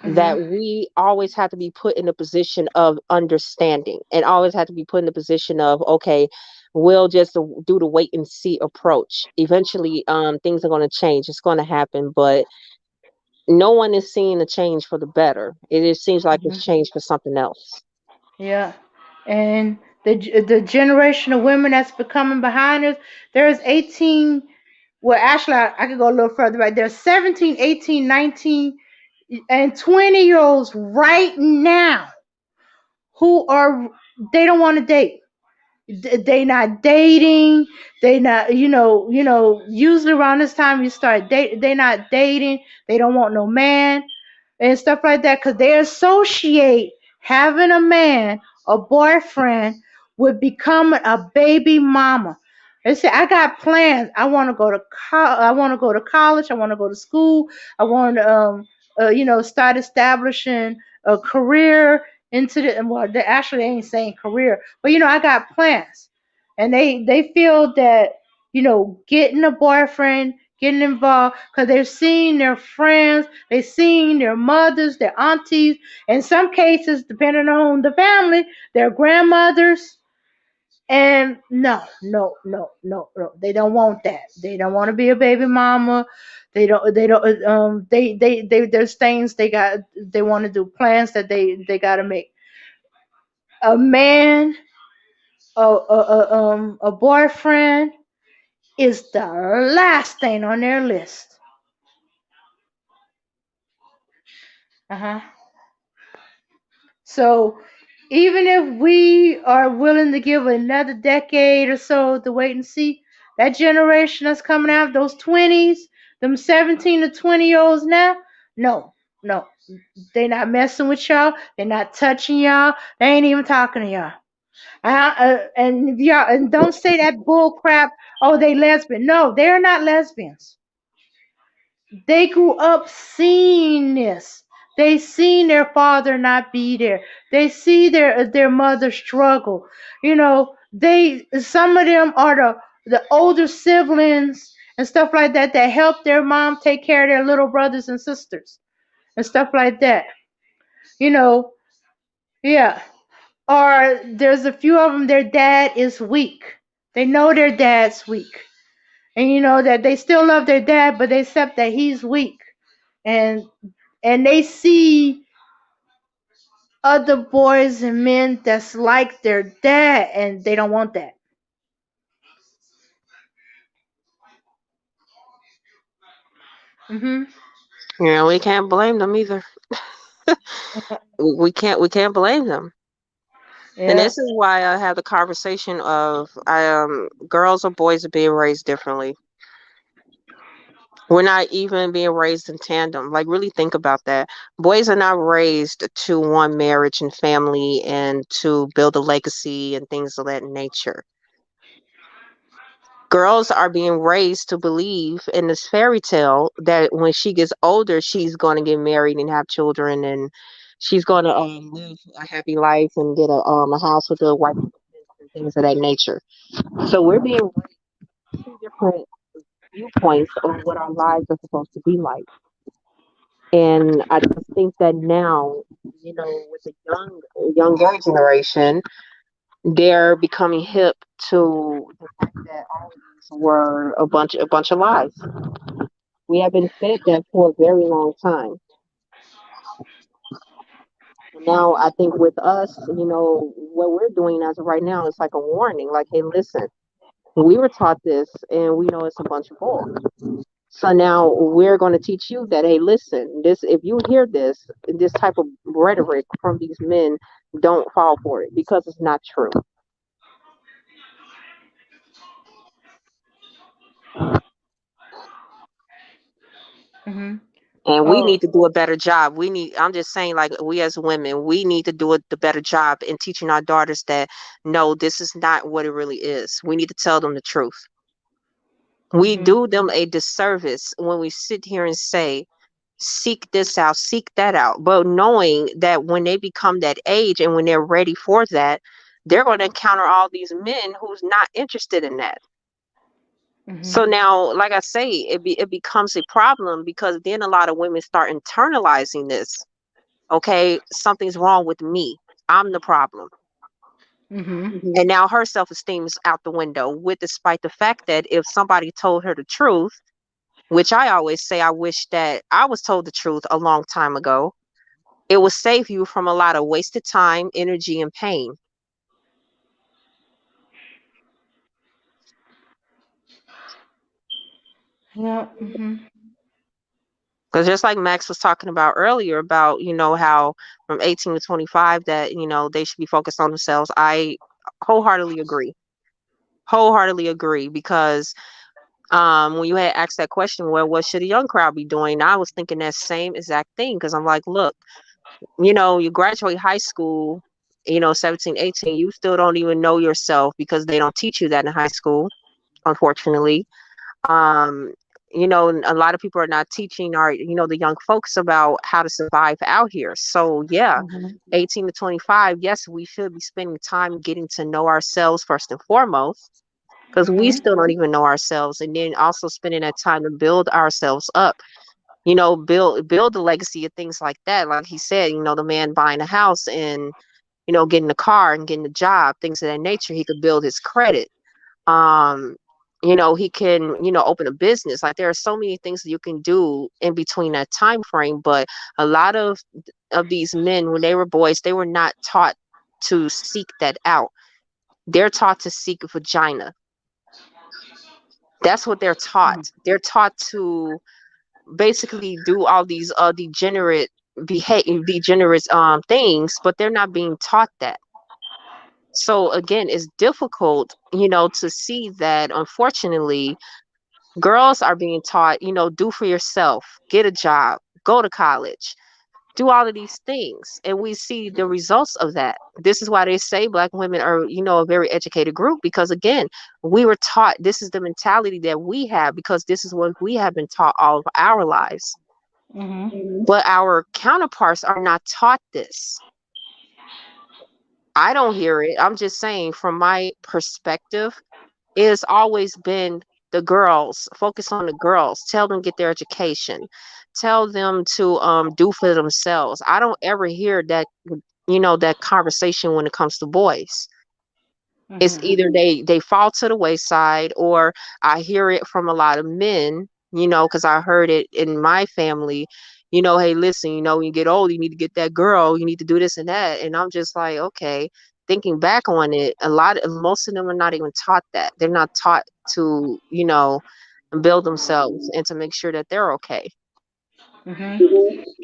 that Mhm. we always have to be put in a position of understanding and always have to be put in the position of okay, we'll just do the wait and see approach. Eventually things are going to change, it's going to happen, but No one is seeing a change for the better. It seems like it's Mhm. changed for something else. Yeah. And the generation of women that's becoming behind us, there's 18, well, actually, I could go a little further back. There's 17, 18, 19, and 20-year olds right now who are, they don't want to date. They not dating. They not, usually around this time you start date. They not dating. They don't want no man and stuff like that because they associate having a man, a boyfriend, with becoming a baby mama. They say, I got plans. I want to go to I want to go to college. I want to go to school. I want to start establishing a career into the, well, they actually ain't saying career, but I got plans. And they feel that, getting a boyfriend, getting involved, because they're seeing their friends, they're seeing their mothers, their aunties, in some cases, depending on the family, their grandmothers. And no, no, no, no, no. They don't want that. They don't want to be a baby mama. There's things they want to do, plans that they got to make. A man, a boyfriend is the last thing on their list. Uh-huh. So even if we are willing to give another decade or so to wait and see, that generation that's coming out, those 20s, them 17 to 20-year-olds now, no, no. They not messing with y'all. They not touching y'all. They ain't even talking to y'all. And y'all, and don't say that bull crap. Oh, they lesbian. No, they're not lesbians. They grew up seeing this. They seen their father not be there. They see their mother struggle. They, some of them are the older siblings and stuff like that that help their mom take care of their little brothers and sisters and stuff like that. You know, yeah. Or there's a few of them, their dad is weak. They know their dad's weak. And that they still love their dad, but they accept that he's weak. And they see other boys and men that's like their dad, and they don't want that. Mhm. Yeah, we can't blame them either. We can't blame them. And Yeah. this is why I have the conversation of girls or boys are being raised differently. We're not even being raised in tandem. Like, really think about that. Boys are not raised to want marriage and family and to build a legacy and things of that nature. Girls are being raised to believe in this fairy tale that when she gets older, she's going to get married and have children, and she's going to live a happy life and get a house with a wife and things of that nature. So we're being raised two different viewpoints of what our lives are supposed to be like. And I just think that now, with the younger generation, they're becoming hip to the fact that all of these were a bunch of lies. We have been fed that for a very long time. And now I think with us, what we're doing as of right now is like a warning, like, hey, listen, we were taught this and we know it's a bunch of bull. So now we're going to teach you that, hey, listen, this, if you hear this type of rhetoric from these men, don't fall for it because it's not true. Mhm. And we Oh. need to do a better job. I'm just saying, like, we as women, we need to do the better job in teaching our daughters that, no, this is not what it really is. We need to tell them the truth. We Mhm. do them a disservice when we sit here and say, seek this out, seek that out. But knowing that when they become that age and when they're ready for that, they're going to encounter all these men who's not interested in that. So Mhm. now, like I say, it becomes a problem because then a lot of women start internalizing this. Okay, something's wrong with me. I'm the problem. Mhm. And now her self esteem is out the window, with despite the fact that if somebody told her the truth, which I always say I wish that I was told the truth a long time ago. It will save you from a lot of wasted time, energy, and pain. Yeah. Hmm. Because just like Max was talking about earlier about, how from 18 to 25 that, they should be focused on themselves. I wholeheartedly agree. Wholeheartedly agree because when you had asked that question, well, what should a young crowd be doing? I was thinking that same exact thing because I'm like, look, you graduate high school, 17, 18, you still don't even know yourself because they don't teach you that in high school, unfortunately. um a lot of people are not teaching our the young folks about how to survive out here. So yeah, Hmm. 18 to 25, yes, we should be spending time getting to know ourselves first and foremost, because we Hmm. still don't even know ourselves, and then also spending that time to build ourselves up, build the legacy of things like that, like he said, the man buying a house and getting a car and getting a job, things of that nature. He could build his credit. um he can open a business. Like, there are so many things that you can do in between that time frame, but a lot of these men, when they were boys, they were not taught to seek that out. They're taught to seek vagina. That's what they're taught to basically do all these degenerate things, but they're not being taught that. So again, it's difficult, to see that, unfortunately, girls are being taught, do for yourself, get a job, go to college, do all of these things. And we see the results of that. This is why they say Black women are, a very educated group, because again, we were taught, this is the mentality that we have, because this is what we have been taught all of our lives. Hmm. But our counterparts are not taught this. I don't hear it. I'm just saying, from my perspective, it has always been the girls. Focus on the girls. Tell them get their education. Tell them to do for themselves. I don't ever hear that conversation when it comes to boys. It's Hmm. either they fall to the wayside, or I hear it from a lot of men, because I heard it in my family. Hey, listen, when you get old, you need to get that girl, you need to do this and that. And I'm just like, okay, thinking back on it, most of them are not even taught that. They're not taught to, build themselves and to make sure that they're okay. Hmm.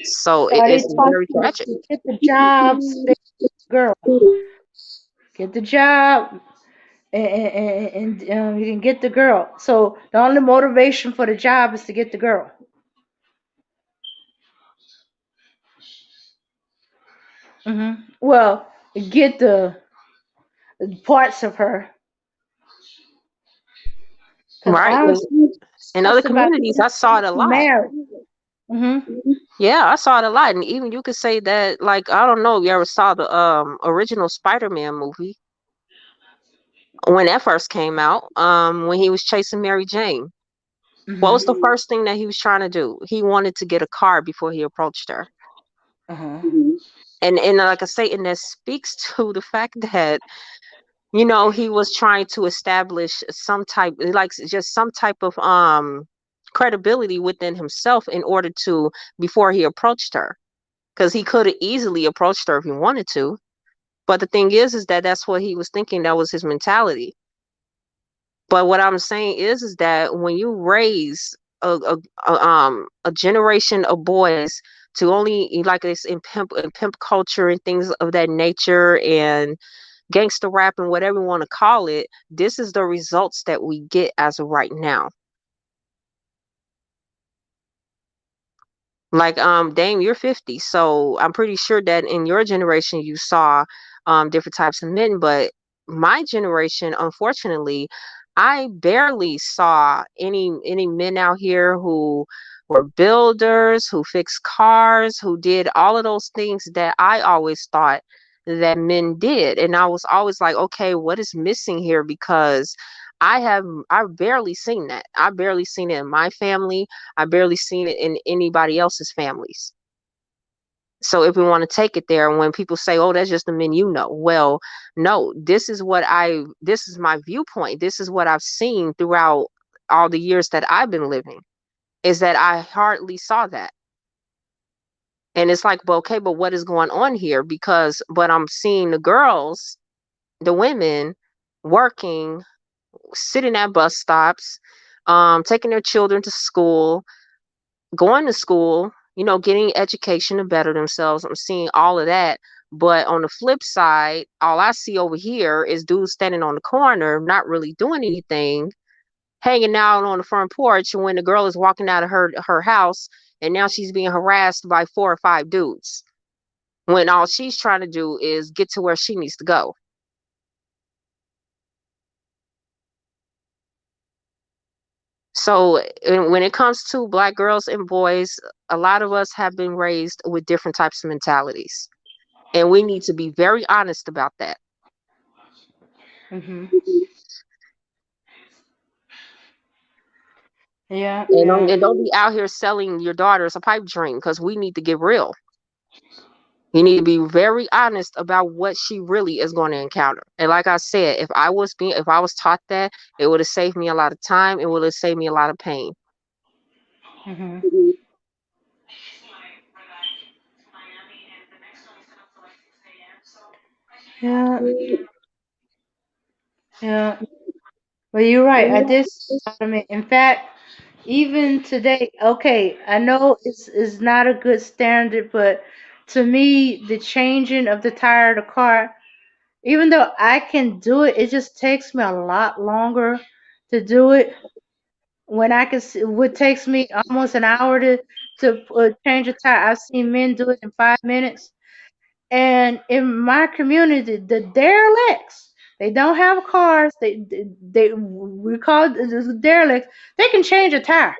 So Are they it's taught very tragic. to get the job, stay girl, get the job, and you can get the girl. So the only motivation for the job is to get the girl. Well, get the parts of her, because Right. I don't And see in other just about communities, I saw it a lot. married. Hmm. Yeah, I saw it a lot. And even you could say that, like, I don't know if you ever saw the original Spider-Man movie when that first came out, when he was chasing Mary Jane. What was Hmm. the first thing that he was trying to do? He wanted to get a car before he approached her. Uh-huh. And like I say, and that speaks to the fact that, he was trying to establish some type, like, just some type of credibility within himself in order to, before he approached her, because he could have easily approached her if he wanted to. But the thing is that that's what he was thinking. That was his mentality. But what I'm saying is that when you raise a generation of boys to only, like this, in pimp culture and things of that nature, and gangster rap and whatever you want to call it, this is the results that we get as of right now. Like, Dame, you're 50, so I'm pretty sure that in your generation you saw different types of men. But my generation, unfortunately, I barely saw any men out here who were builders, who fixed cars, who did all of those things that I always thought that men did. And I was always like, okay, what is missing here? Because I've barely seen that. I barely seen it in my family. I barely seen it in anybody else's families. So if we want to take it there, when people say, "Oh, that's just the men you know," well, no, this is my viewpoint. This is what I've seen throughout all the years that I've been living. is that I hardly saw that. And it's like, well, okay, but what is going on here? Because, but I'm seeing the girls, the women working, sitting at bus stops, taking their children to school, going to school, getting education to better themselves. I'm seeing all of that. But on the flip side, all I see over here is dudes standing on the corner, not really doing anything, hanging out on the front porch. And when the girl is walking out of her house, and now she's being harassed by 4 or 5 dudes, when all she's trying to do is get to where she needs to go. So when it comes to Black girls and boys, a lot of us have been raised with different types of mentalities. And we need to be very honest about that. Mhm. Mhm. Yeah, And yeah. don't be out here selling your daughters a pipe dream, because we need to get real. You need to be very honest about what she really is going to encounter. And like I said, if I was taught that, it would have saved me a lot of time. It would have saved me a lot of pain. Mhm. Mhm. Yeah, yeah. Well, you're right. I did see a lot of men. In fact, even today, okay, I know it's not a good standard, but to me, the changing of the tire of the car, even though I can do it, it just takes me a lot longer to do it. When I can see, what takes me almost an hour to change a tire, I've seen men do it in 5 minutes. And in my community, the derelicts, they don't have cars. They we call it the derelicts. They can change a tire.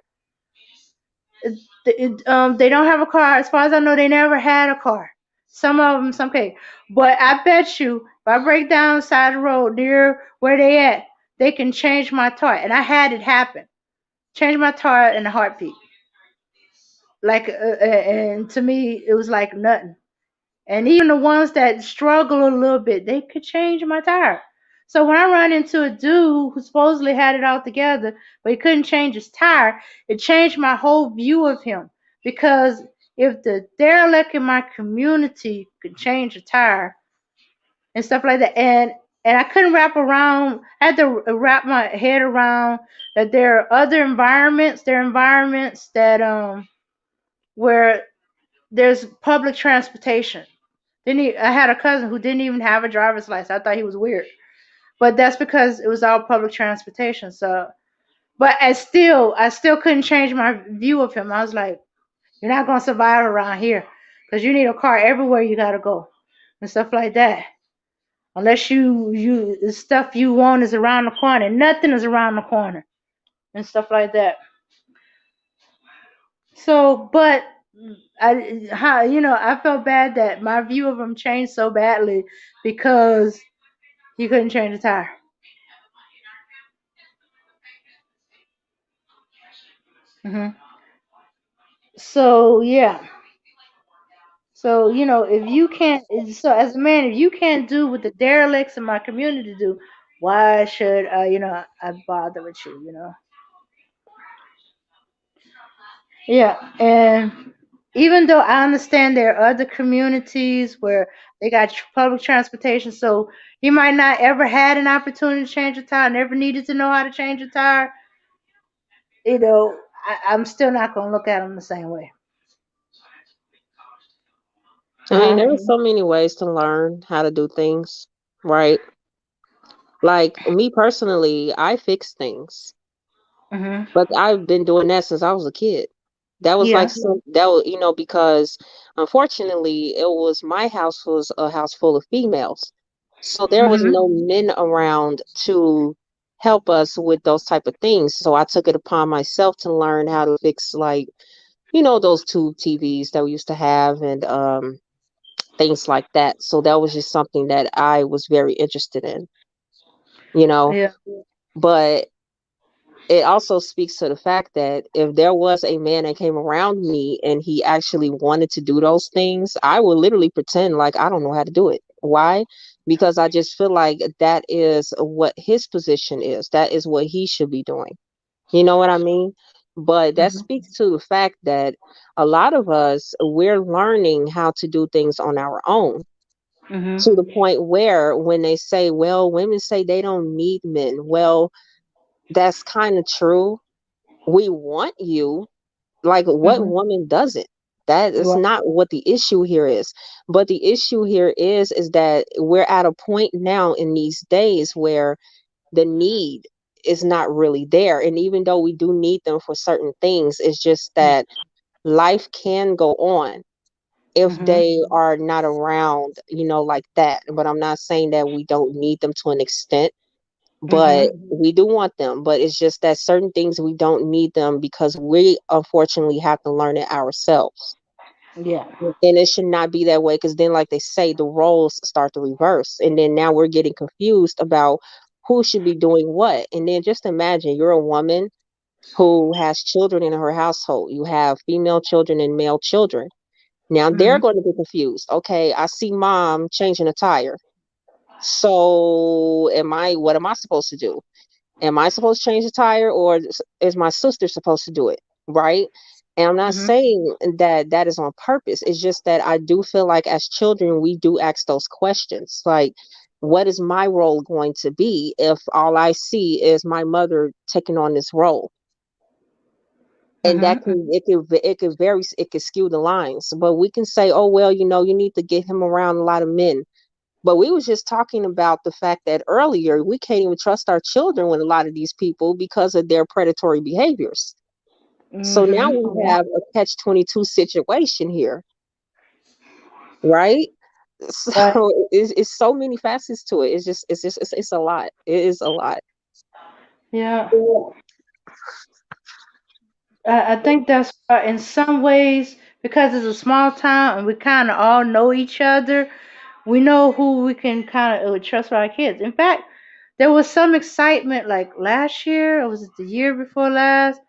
They don't have a car. As far as I know, they never had a car. Some of them, some case. But I bet you, if I break down side of the road near where they at, they can change my tire. And I had it happen. Change my tire in a heartbeat. Like, and to me, it was like nothing. And even the ones that struggle a little bit, they could change my tire. So when I run into a dude who supposedly had it all together, but he couldn't change his tire, it changed my whole view of him. Because if the derelict in my community could change a tire and stuff like that, and I couldn't wrap around, I had to wrap my head around that there are other environments, there are environments that where there's public transportation. I had a cousin who didn't even have a driver's license. I thought he was weird, but that's because it was all public transportation. So, but I still couldn't change my view of him. I was like, you're not gonna survive around here because you need a car everywhere you gotta go and stuff like that. Unless the stuff you want is around the corner, nothing is around the corner and stuff like that. So, but I felt bad that my view of him changed so badly because he couldn't change the tire. hmm So yeah. So if you can't, so as a man, if you can't do what the derelicts in my community do, why should I bother with you? Yeah, and even though I understand there are other communities where they got public transportation, so he might not ever had an opportunity to change a tire, never needed to know how to change a tire. I'm still not gonna look at him the same way. I mean, there are Uh-huh. so many ways to learn how to do things, right? Like me personally, I fix things, Mhm. but I've been doing that since I was a kid. That was like Yeah. that was, because unfortunately, it was my house was a house full of females, so there was Mhm. no men around to help us with those type of things. So I took it upon myself to learn how to fix, like, those tube TVs that we used to have, and things like that. So that was just something that I was very interested in, you know. Yeah. But it also speaks to the fact that if there was a man that came around me and he actually wanted to do those things, I would literally pretend like I don't know how to do it. Why? Because I just feel like that is what his position is. That is what he should be doing. You know what I mean? But that Mhm. speaks to the fact that a lot of us, we're learning how to do things on our own, Mhm. to the point where when they say, well, women say they don't need men. Well, that's kind of true. We want you. Like, what Mhm. woman doesn't? That is Right. not what the issue here is. But the issue here is that we're at a point now in these days where the need is not really there. And even though we do need them for certain things, it's just that life can go on if Mhm. they are not around, like that. But I'm not saying that we don't need them to an extent, but Mhm. we do want them. But it's just that certain things we don't need them because we unfortunately have to learn it ourselves. Yeah. And it should not be that way, because then, like they say, the roles start to reverse. And then now we're getting confused about who should be doing what. And then just imagine you're a woman who has children in her household. You have female children and male children. Now they're Mhm. going to be confused. Okay, I see mom changing a tire. So what am I supposed to do? Am I supposed to change the tire, or is my sister supposed to do it? Right. And I'm not Mhm. saying that that is on purpose. It's just that I do feel like as children, we do ask those questions. Like, what is my role going to be if all I see is my mother taking on this role? And that Mhm. can, it could skew the lines. But we can say, oh well, you need to get him around a lot of men. But we was just talking about the fact that earlier we can't even trust our children with a lot of these people because of their predatory behaviors. So now Mhm. we Yeah. have a catch-22 situation here, right? Right. So it's so many facets to it. It's a lot. It is a lot. Yeah. I think that's in some ways, because it's a small town and we kind of all know each other. We know who we can kind of trust with our kids. In fact, there was some excitement like last year, or was it the year before last,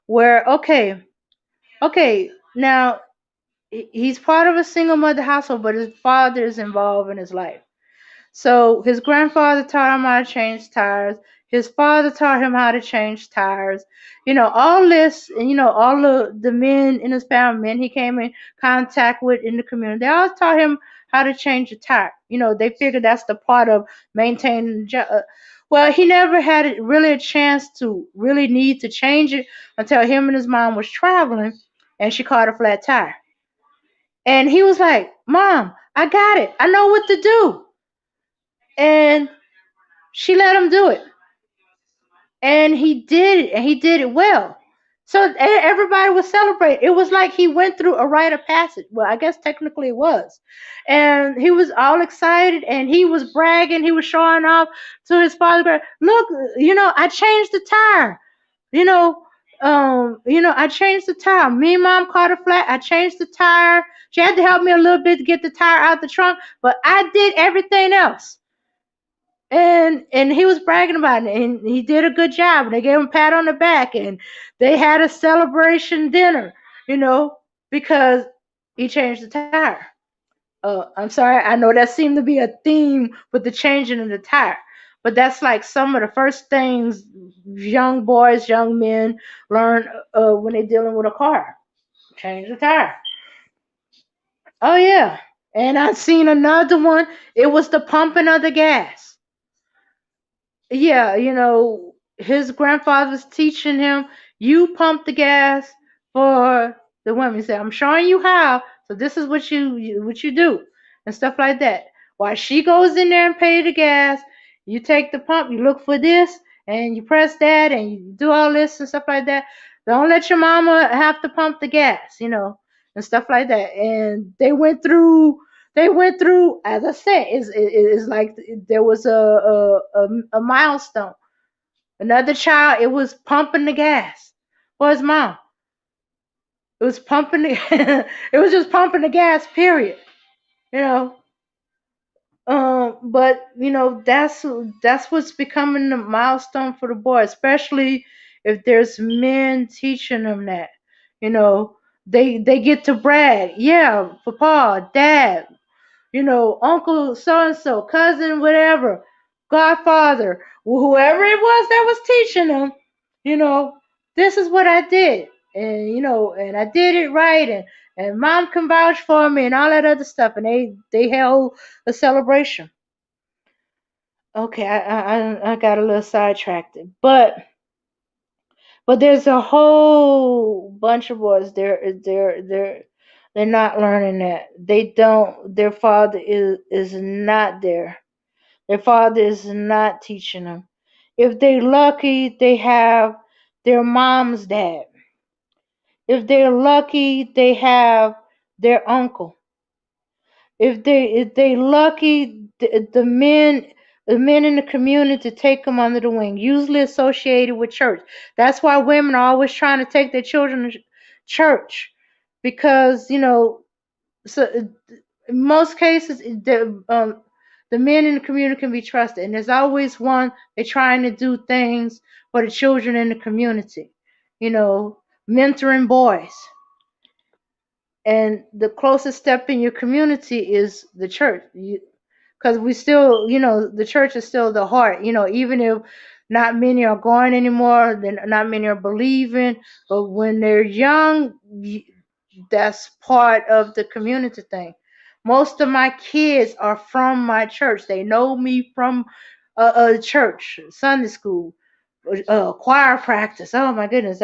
where okay, now he's part of a single mother household, but his father is involved in his life. So his grandfather taught him how to change tires. His father taught him how to change tires. All this, and all the men in his family, men he came in contact with in the community, they all taught him how to change a tire. They figured that's the part of maintaining the job. Well, he never had really a chance to really need to change it until him and his mom was traveling, and she caught a flat tire. And he was like, "Mom, I got it. I know what to do." And she let him do it, and he did it, and he did it well. So everybody was celebrating. It was like he went through a rite of passage. Well, I guess technically it was. And he was all excited, and he was bragging. He was showing off to his father. Look, I changed the tire. You know, I changed the tire. Me and mom caught a flat. I changed the tire. She had to help me a little bit to get the tire out the trunk, but I did everything else. And he was bragging about it, and he did a good job, and they gave him a pat on the back, and they had a celebration dinner, you know because he changed the tire. I'm sorry, I know that seemed to be a theme with the changing of the tire, but that's like some of the first things young boys, young men learn when they're dealing with a car. Change the tire. Oh yeah. And I seen another one. It was the pumping of the gas. Yeah, his grandfather's teaching him, you pump the gas for the women. He said, I'm showing you how, so this is what you do, and stuff like that. While she goes in there and pay the gas, you take the pump, you look for this, and you press that, and you do all this and stuff like that. Don't let your mama have to pump the gas, and stuff like that. And they went through, as I said, it's like there was a milestone. Another child, it was pumping the gas for his mom. It was pumping the, it was just pumping the gas, period. You know. But that's what's becoming the milestone for the boy, especially if there's men teaching them that. You know, they get to brag. Yeah, papa, dad, uncle so and so, cousin, whatever, godfather, whoever it was that was teaching them, you know, this is what I did, and and I did it right, and mom can vouch for me and all that other stuff, and they held a celebration. Okay, I got a little sidetracked, but there's a whole bunch of boys. They're not learning that. They don't. Their father is not there. Their father is not teaching them. If they're lucky, they have their mom's dad. If they're lucky, they have their uncle. If they lucky, the men in the community take them under the wing, usually associated with church. That's why women are always trying to take their children to church, because so in most cases the men in the community can be trusted, and there's always one they're trying to do things for the children in the community, mentoring boys. And the closest step in your community is the church, because we still, the church is still the heart, even if not many are going anymore, then not many are believing, but when they're young, that's part of the community thing. Most of my kids are from my church. They know me from church, Sunday school, choir practice. Oh my goodness,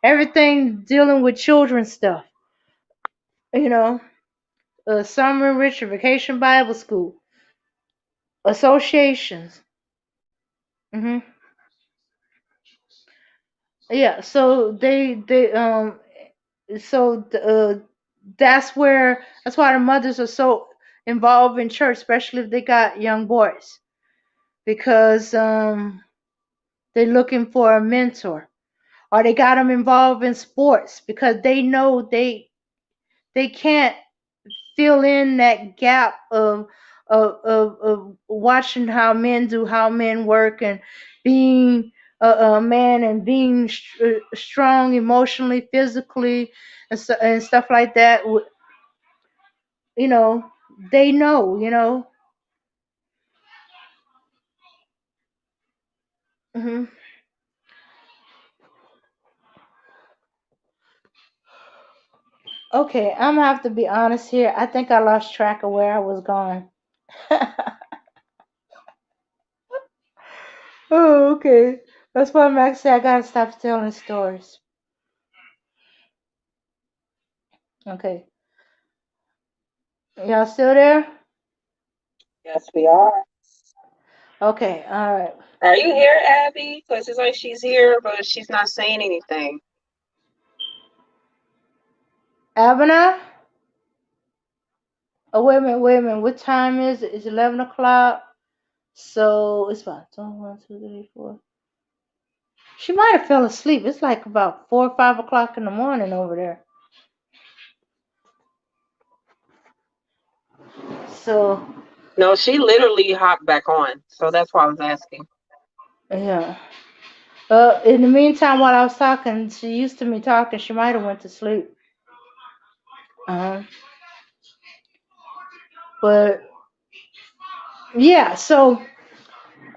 everything dealing with children stuff, you know summer enrichment, vacation Bible school, associations. hmm Yeah, so so that's why the mothers are so involved in church, especially if they got young boys, because they're looking for a mentor, or they got them involved in sports because they know they can't fill in that gap of watching how men work, and being a man, and being strong emotionally, physically, and stuff like that. You know, they know. hmm Okay, I'm gonna have to be honest here. I think I lost track of where I was going. Oh, okay. That's why Max said I gotta stop telling stories. Okay, y'all still there? Yes, we are. Okay, all right. Are you here, Abby? Because it's like she's here, but she's not saying anything. Abner? Oh, wait a minute, wait a minute. What time is it? It's 11 o'clock. So it's about 1, 2, 3, 4. She might have fell asleep. It's like about 4 or 5 o'clock in the morning over there. So, No, she literally hopped back on. So that's why I was asking. yeah. In the meantime, while I was talking, she used to me talking. She might have went to sleep. Uh-huh. But yeah. So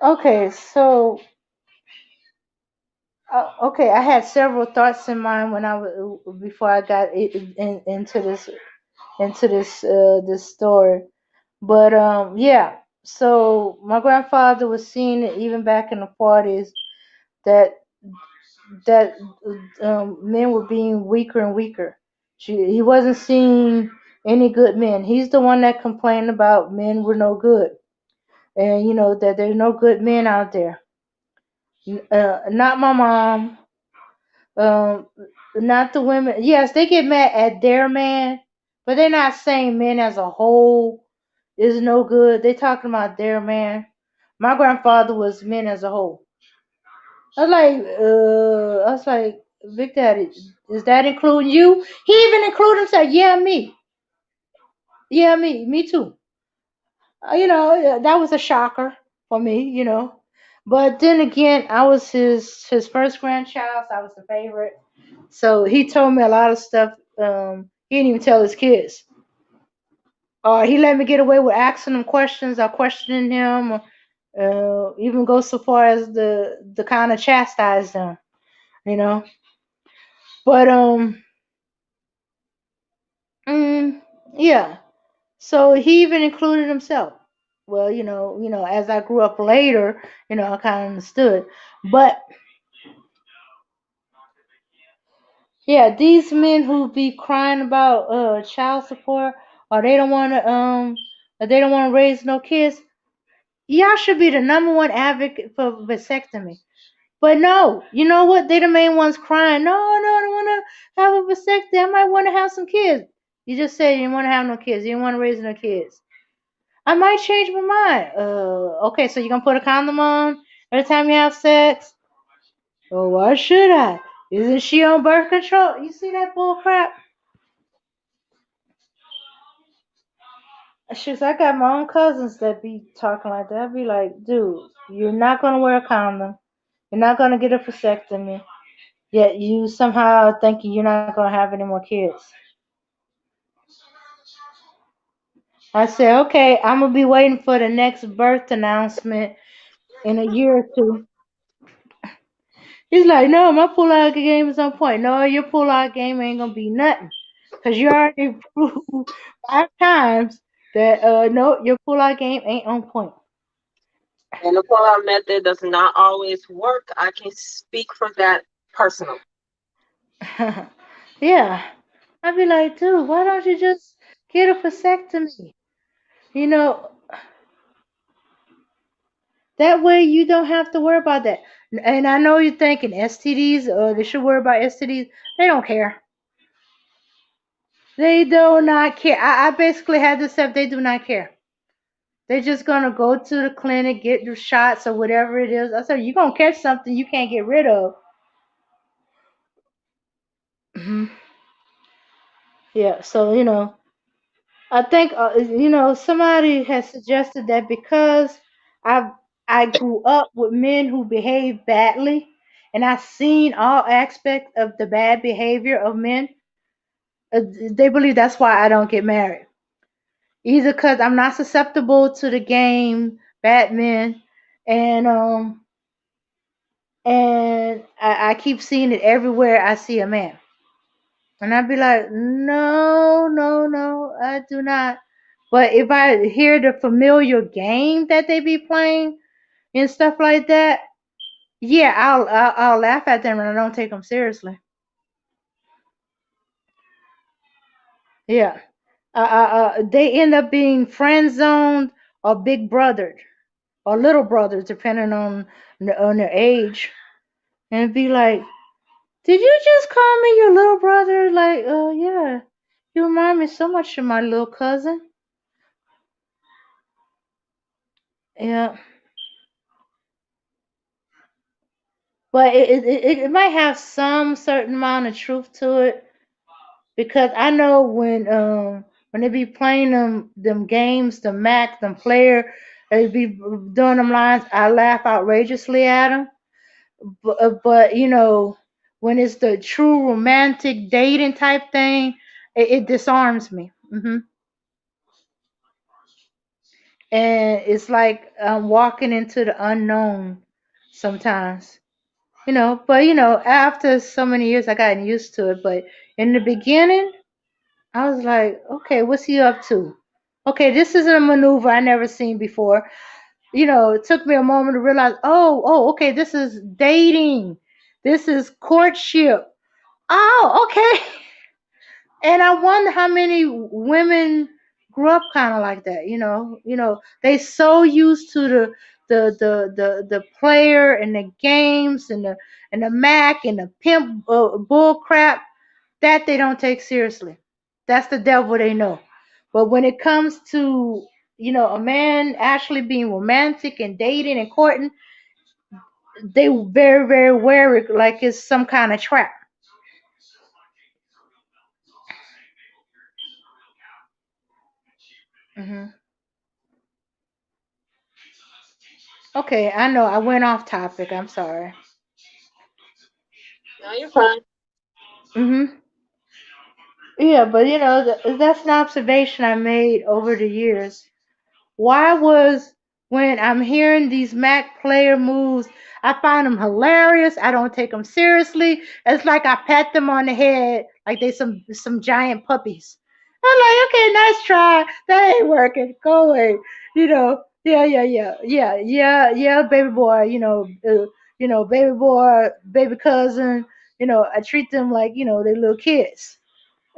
okay. So okay. I had several thoughts in mind when I was before I got into this story. But yeah. So my grandfather was seeing it even back in the 40s, that that men were being weaker and weaker. He wasn't seeing any good men. He's the one that complained about men were no good, and that there's no good men out there. Not my mom. Um, Not the women. Yes, they get mad at their man, but they're not saying men as a whole is no good. They're talking about their man. My grandfather was men as a whole. I was like, Big Daddy, is that including you? He even included himself. Yeah, me. Yeah, me too. That was a shocker for me. But then again, I was his first grandchild, so I was the favorite. So he told me a lot of stuff. He didn't even tell his kids. Or he let me get away with asking him questions or questioning him, or even go so far as the kind of chastise them. You know. But mm, yeah. So he even included himself. Well, as I grew up later, I kind of understood. But yeah, these men who be crying about child support, or they don't want to raise no kids, y'all should be the number one advocate for vasectomy. But no, you know what? They the main ones crying. No, no, I don't want to have a vasectomy. I might want to have some kids. You just said you didn't want to have no kids. You didn't want to raise no kids. I might change my mind. Okay, so you're gonna put a condom on every time you have sex? Well, why should I? Isn't she on birth control? You see that bull crap? Shit, I got my own cousins that be talking like that. I be like, dude, you're not gonna wear a condom. You're not gonna get a vasectomy. Yet you somehow thinking you're not gonna have any more kids. I said, okay, I'm gonna be waiting for the next birth announcement in a year or two. He's like, no, my pull-out game is on point. No, your pull-out game ain't gonna be nothing, cause you already proved 5 times that no, your pull-out game ain't on point. And the pull-out method does not always work. I can speak for that personally. Yeah, I'd be like, dude, why don't you just get a vasectomy? You know, that way you don't have to worry about that. And I know you're thinking STDs, they should worry about STDs. They don't care. They do not care. I basically had to say they do not care. They're just gonna go to the clinic, get the shots or whatever it is. I said you're gonna catch something you can't get rid of. Hmm. Yeah. So I think somebody has suggested that because I I grew up with men who behave badly, and I've seen all aspects of the bad behavior of men. They believe that's why I don't get married. Either because I'm not susceptible to the game bad men, and I keep seeing it everywhere I see a man. And I'd be like, no, no, no, I do not. But if I hear the familiar game that they be playing and stuff like that, yeah, I'll laugh at them and I don't take them seriously. Yeah, they end up being friend zoned or big brothered or little brothers, depending on their age, and it'd be like, did you just call me your little brother? Like, oh yeah, you remind me so much of my little cousin. Yeah, but it might have some certain amount of truth to it because I know when they be playing them games, the Mac, them player, they be doing them lines. I laugh outrageously at them, but when it's the true romantic dating type thing, it disarms me. And it's like I'm walking into the unknown sometimes. But after so many years I gotten used to it. But in the beginning I was like, okay, what's he up to? Okay, this is a maneuver I never seen before. It took me a moment to realize, oh, okay, this is dating. This is courtship. Oh, okay. And I wonder how many women grew up kind of like that. They so used to the player and the games and the Mac and the pimp bull crap that they don't take seriously. That's the devil they know. But when it comes to a man actually being romantic and dating and courting, they very very wary like it's some kind of trap. Hmm. Okay, I know I went off topic. I'm sorry. No, you're fine. Hmm. Yeah, but that's an observation I made over the years. Why was when I'm hearing these Mac player moves. I find them hilarious. I don't take them seriously. It's like I pat them on the head like they some giant puppies. I'm like, okay, nice try. That ain't working. Go away. Yeah, baby boy. Baby boy, baby cousin. I treat them like they little kids.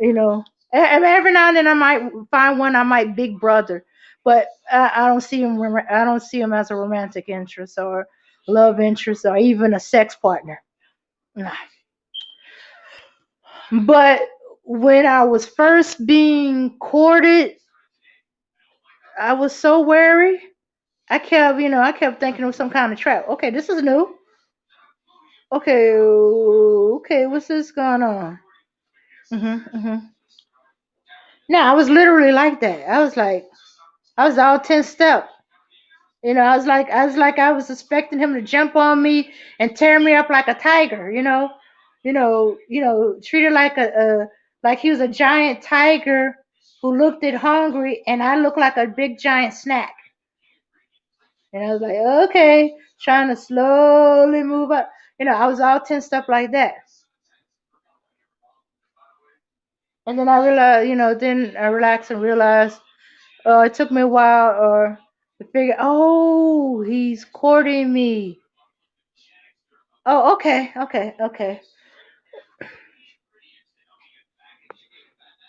You know, and every now and then I might find one I might big brother, but I don't see him. I don't see him as a romantic interest or love interest or even a sex partner. Nah. But when I was first being courted, I was so wary. I kept thinking it was some kind of trap. Okay, this is new. Okay, what's this going on? hmm No, I was literally like that. I was all 10 step. I was expecting him to jump on me and tear me up like a tiger, treated like he was a giant tiger who looked it hungry and I looked like a big giant snack. And I was like, okay, trying to slowly move up. I was all tensed up like that. And then I realized, then I relaxed and realized, it took me a while or to figure, oh, he's courting me. Oh, okay.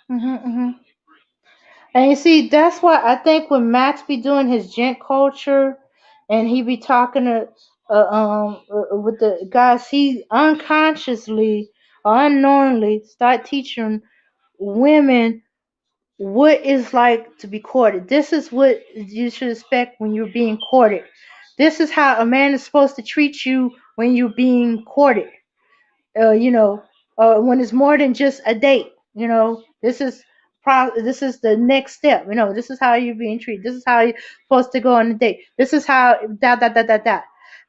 hmm And you see, that's why I think when Max be doing his gent culture, and he be talking to, with the guys, he unconsciously or unknowingly start teaching women what it's like to be courted. This is what you should expect when you're being courted. This is how a man is supposed to treat you when you're being courted. uh, you know, when it's more than just a date. This is the next step. This is how you're being treated. This is how you're supposed to go on a date. This is how da.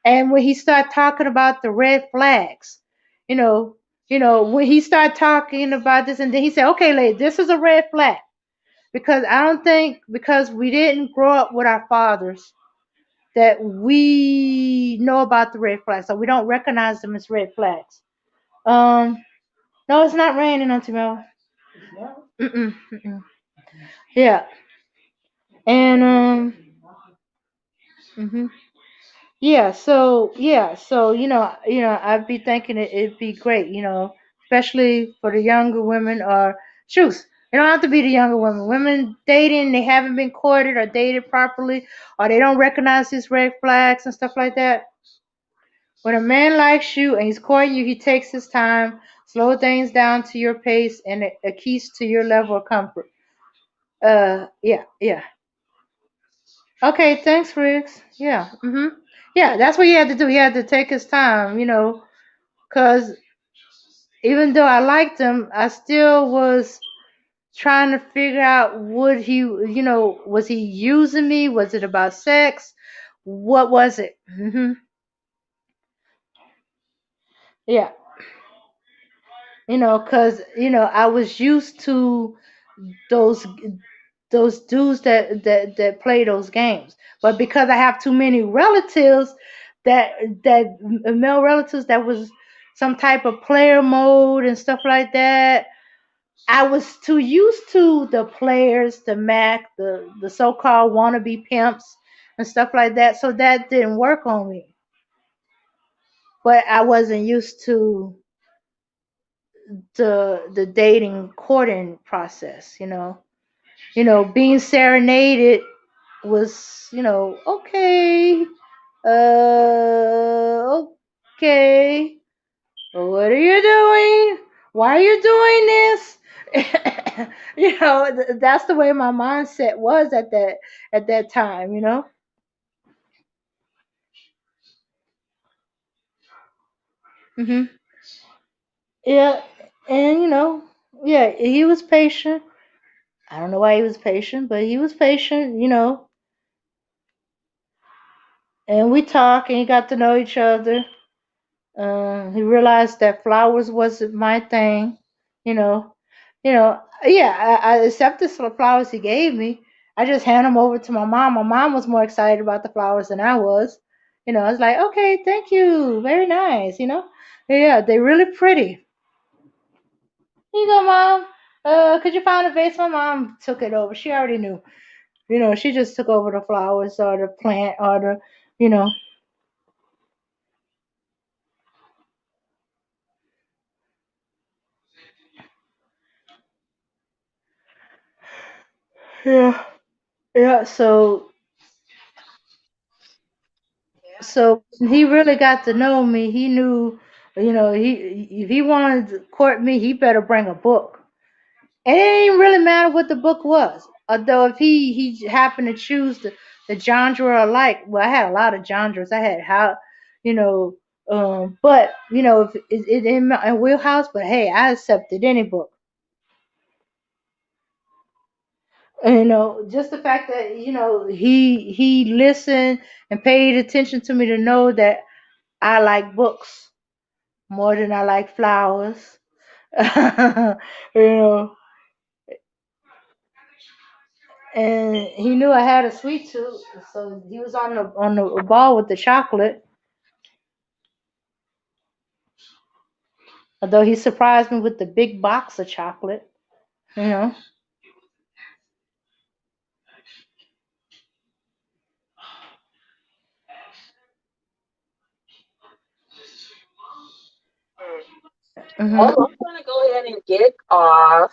And when he started talking about the red flags, you know, when he started talking about this, and then he said, "Okay, lady, this is a red flag." Because I don't think because we didn't grow up with our fathers that we know about the red flags, so we don't recognize them as red flags. Um, no, it's not raining, Auntie Mel. Mm-mm, mm-mm. Yeah, and hmm so I'd be thinking it'd be great, especially for the younger women or shoes. It don't have to be the younger women. Women dating, they haven't been courted or dated properly, or they don't recognize these red flags and stuff like that. When a man likes you and he's courting you, he takes his time, slow things down to your pace, and it keys to your level of comfort. Yeah. Okay, thanks, Riggs. Yeah. Yeah, that's what he had to do. He had to take his time, because even though I liked him, I still was trying to figure out was he using me? Was it about sex? What was it? Yeah, because I was used to those those dudes that play those games. But because I have too many relatives that male relatives that was some type of player mode and stuff like that, I was too used to the players, the Mac, the so-called wannabe pimps and stuff like that. So that didn't work on me. But I wasn't used to the dating courting process, being serenaded was, okay, okay, what are you doing? Why are you doing this? That's the way my mindset was at that time. hmm Yeah, and yeah, he was patient. I don't know why he was patient, but he was patient. And we talked and he got to know each other. He realized that flowers wasn't my thing, you know. Yeah, I accepted some flowers he gave me. I just hand them over to my mom. My mom was more excited about the flowers than I was. I was like, okay, thank you, very nice. Yeah, they're really pretty. Here you go, mom. Could you find a vase? My mom took it over. She already knew. She just took over the flowers or the plant or you know. Yeah, yeah. So he really got to know me. He knew, he if he wanted to court me, he better bring a book. And it didn't really matter what the book was. Although if he happened to choose the genre I like, well, I had a lot of genres. I had how, you know, but if it in my wheelhouse. But hey, I accepted any book. And, just the fact that he listened and paid attention to me to know that I like books more than I like flowers. you know, and he knew I had a sweet tooth, so he was on the ball with the chocolate. Although he surprised me with the big box of chocolate, you know. Well, hmm I'm gonna go ahead and get off.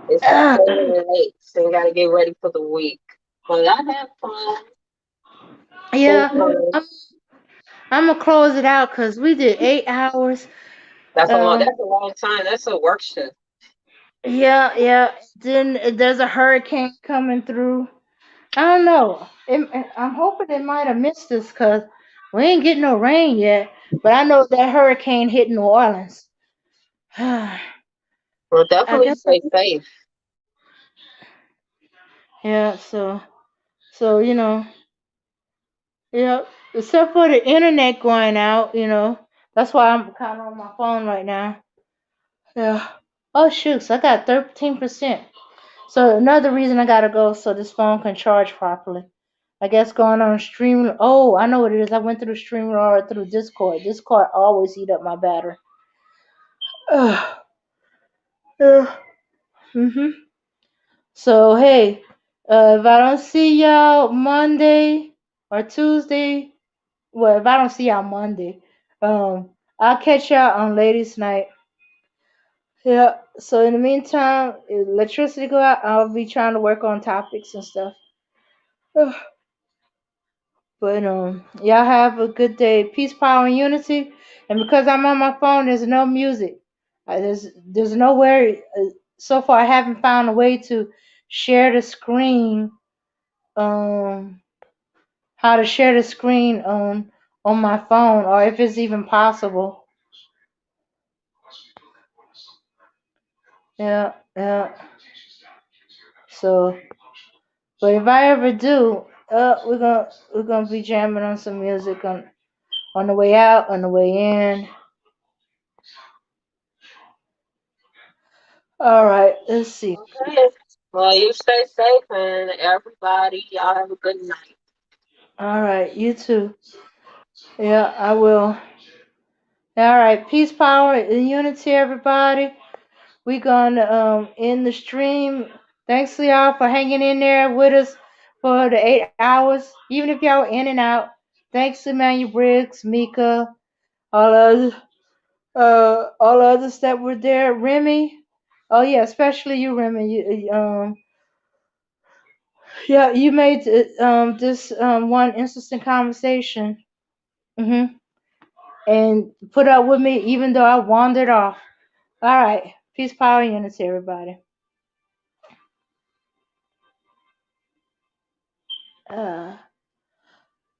It's getting late, so we gotta get ready for the week. But I had fun. Yeah, Mhm. I'm gonna close it out because we did 8 hours. That's a long. Um, That's a long time. That's a work shift. yeah, yeah. Then there's a hurricane coming through. I don't know. I'm hoping it might have missed us because we ain't getting no rain yet. But I know that hurricane hit New Orleans. I Well, definitely guess. stay safe. Yeah. So yeah. Except for the internet going out, that's why I'm kind of on my phone right now. Yeah. Oh shoot! So I got 13%. So another reason I gotta go so this phone can charge properly. I guess going on stream. Oh, I know what it is. I went through StreamYard through Discord. Discord always eat up my battery. Ugh. Yeah. Mhm. So hey, if I don't see y'all Monday or Tuesday, well, if I don't see y'all Monday, I'll catch y'all on Ladies Night. Yeah. So in the meantime, if electricity go out, I'll be trying to work on topics and stuff. Ugh. But y'all have a good day. Peace, power, and unity. And because I'm on my phone, there's no music. There's nowhere. So far, I haven't found a way to share the screen. Um, how to share the screen on my phone, or if it's even possible. Yeah, yeah. So, but if I ever do, we're gonna be jamming on some music on the way out, on the way in. All right, let's see. Okay. Well, you stay safe, and everybody, y'all have a good night. All right, you too. Yeah, I will. All right, peace, power, and unity, everybody. We gonna end the stream. Thanks to y'all for hanging in there with us for the 8 hours, even if y'all were in and out. Thanks to Emmanuel Briggs, Mika, all others that were there. Remy, oh yeah, especially you, Remy. Yeah, you made this one interesting conversation. hmm And put up with me even though I wandered off. All right. Peace, power, and unity, everybody.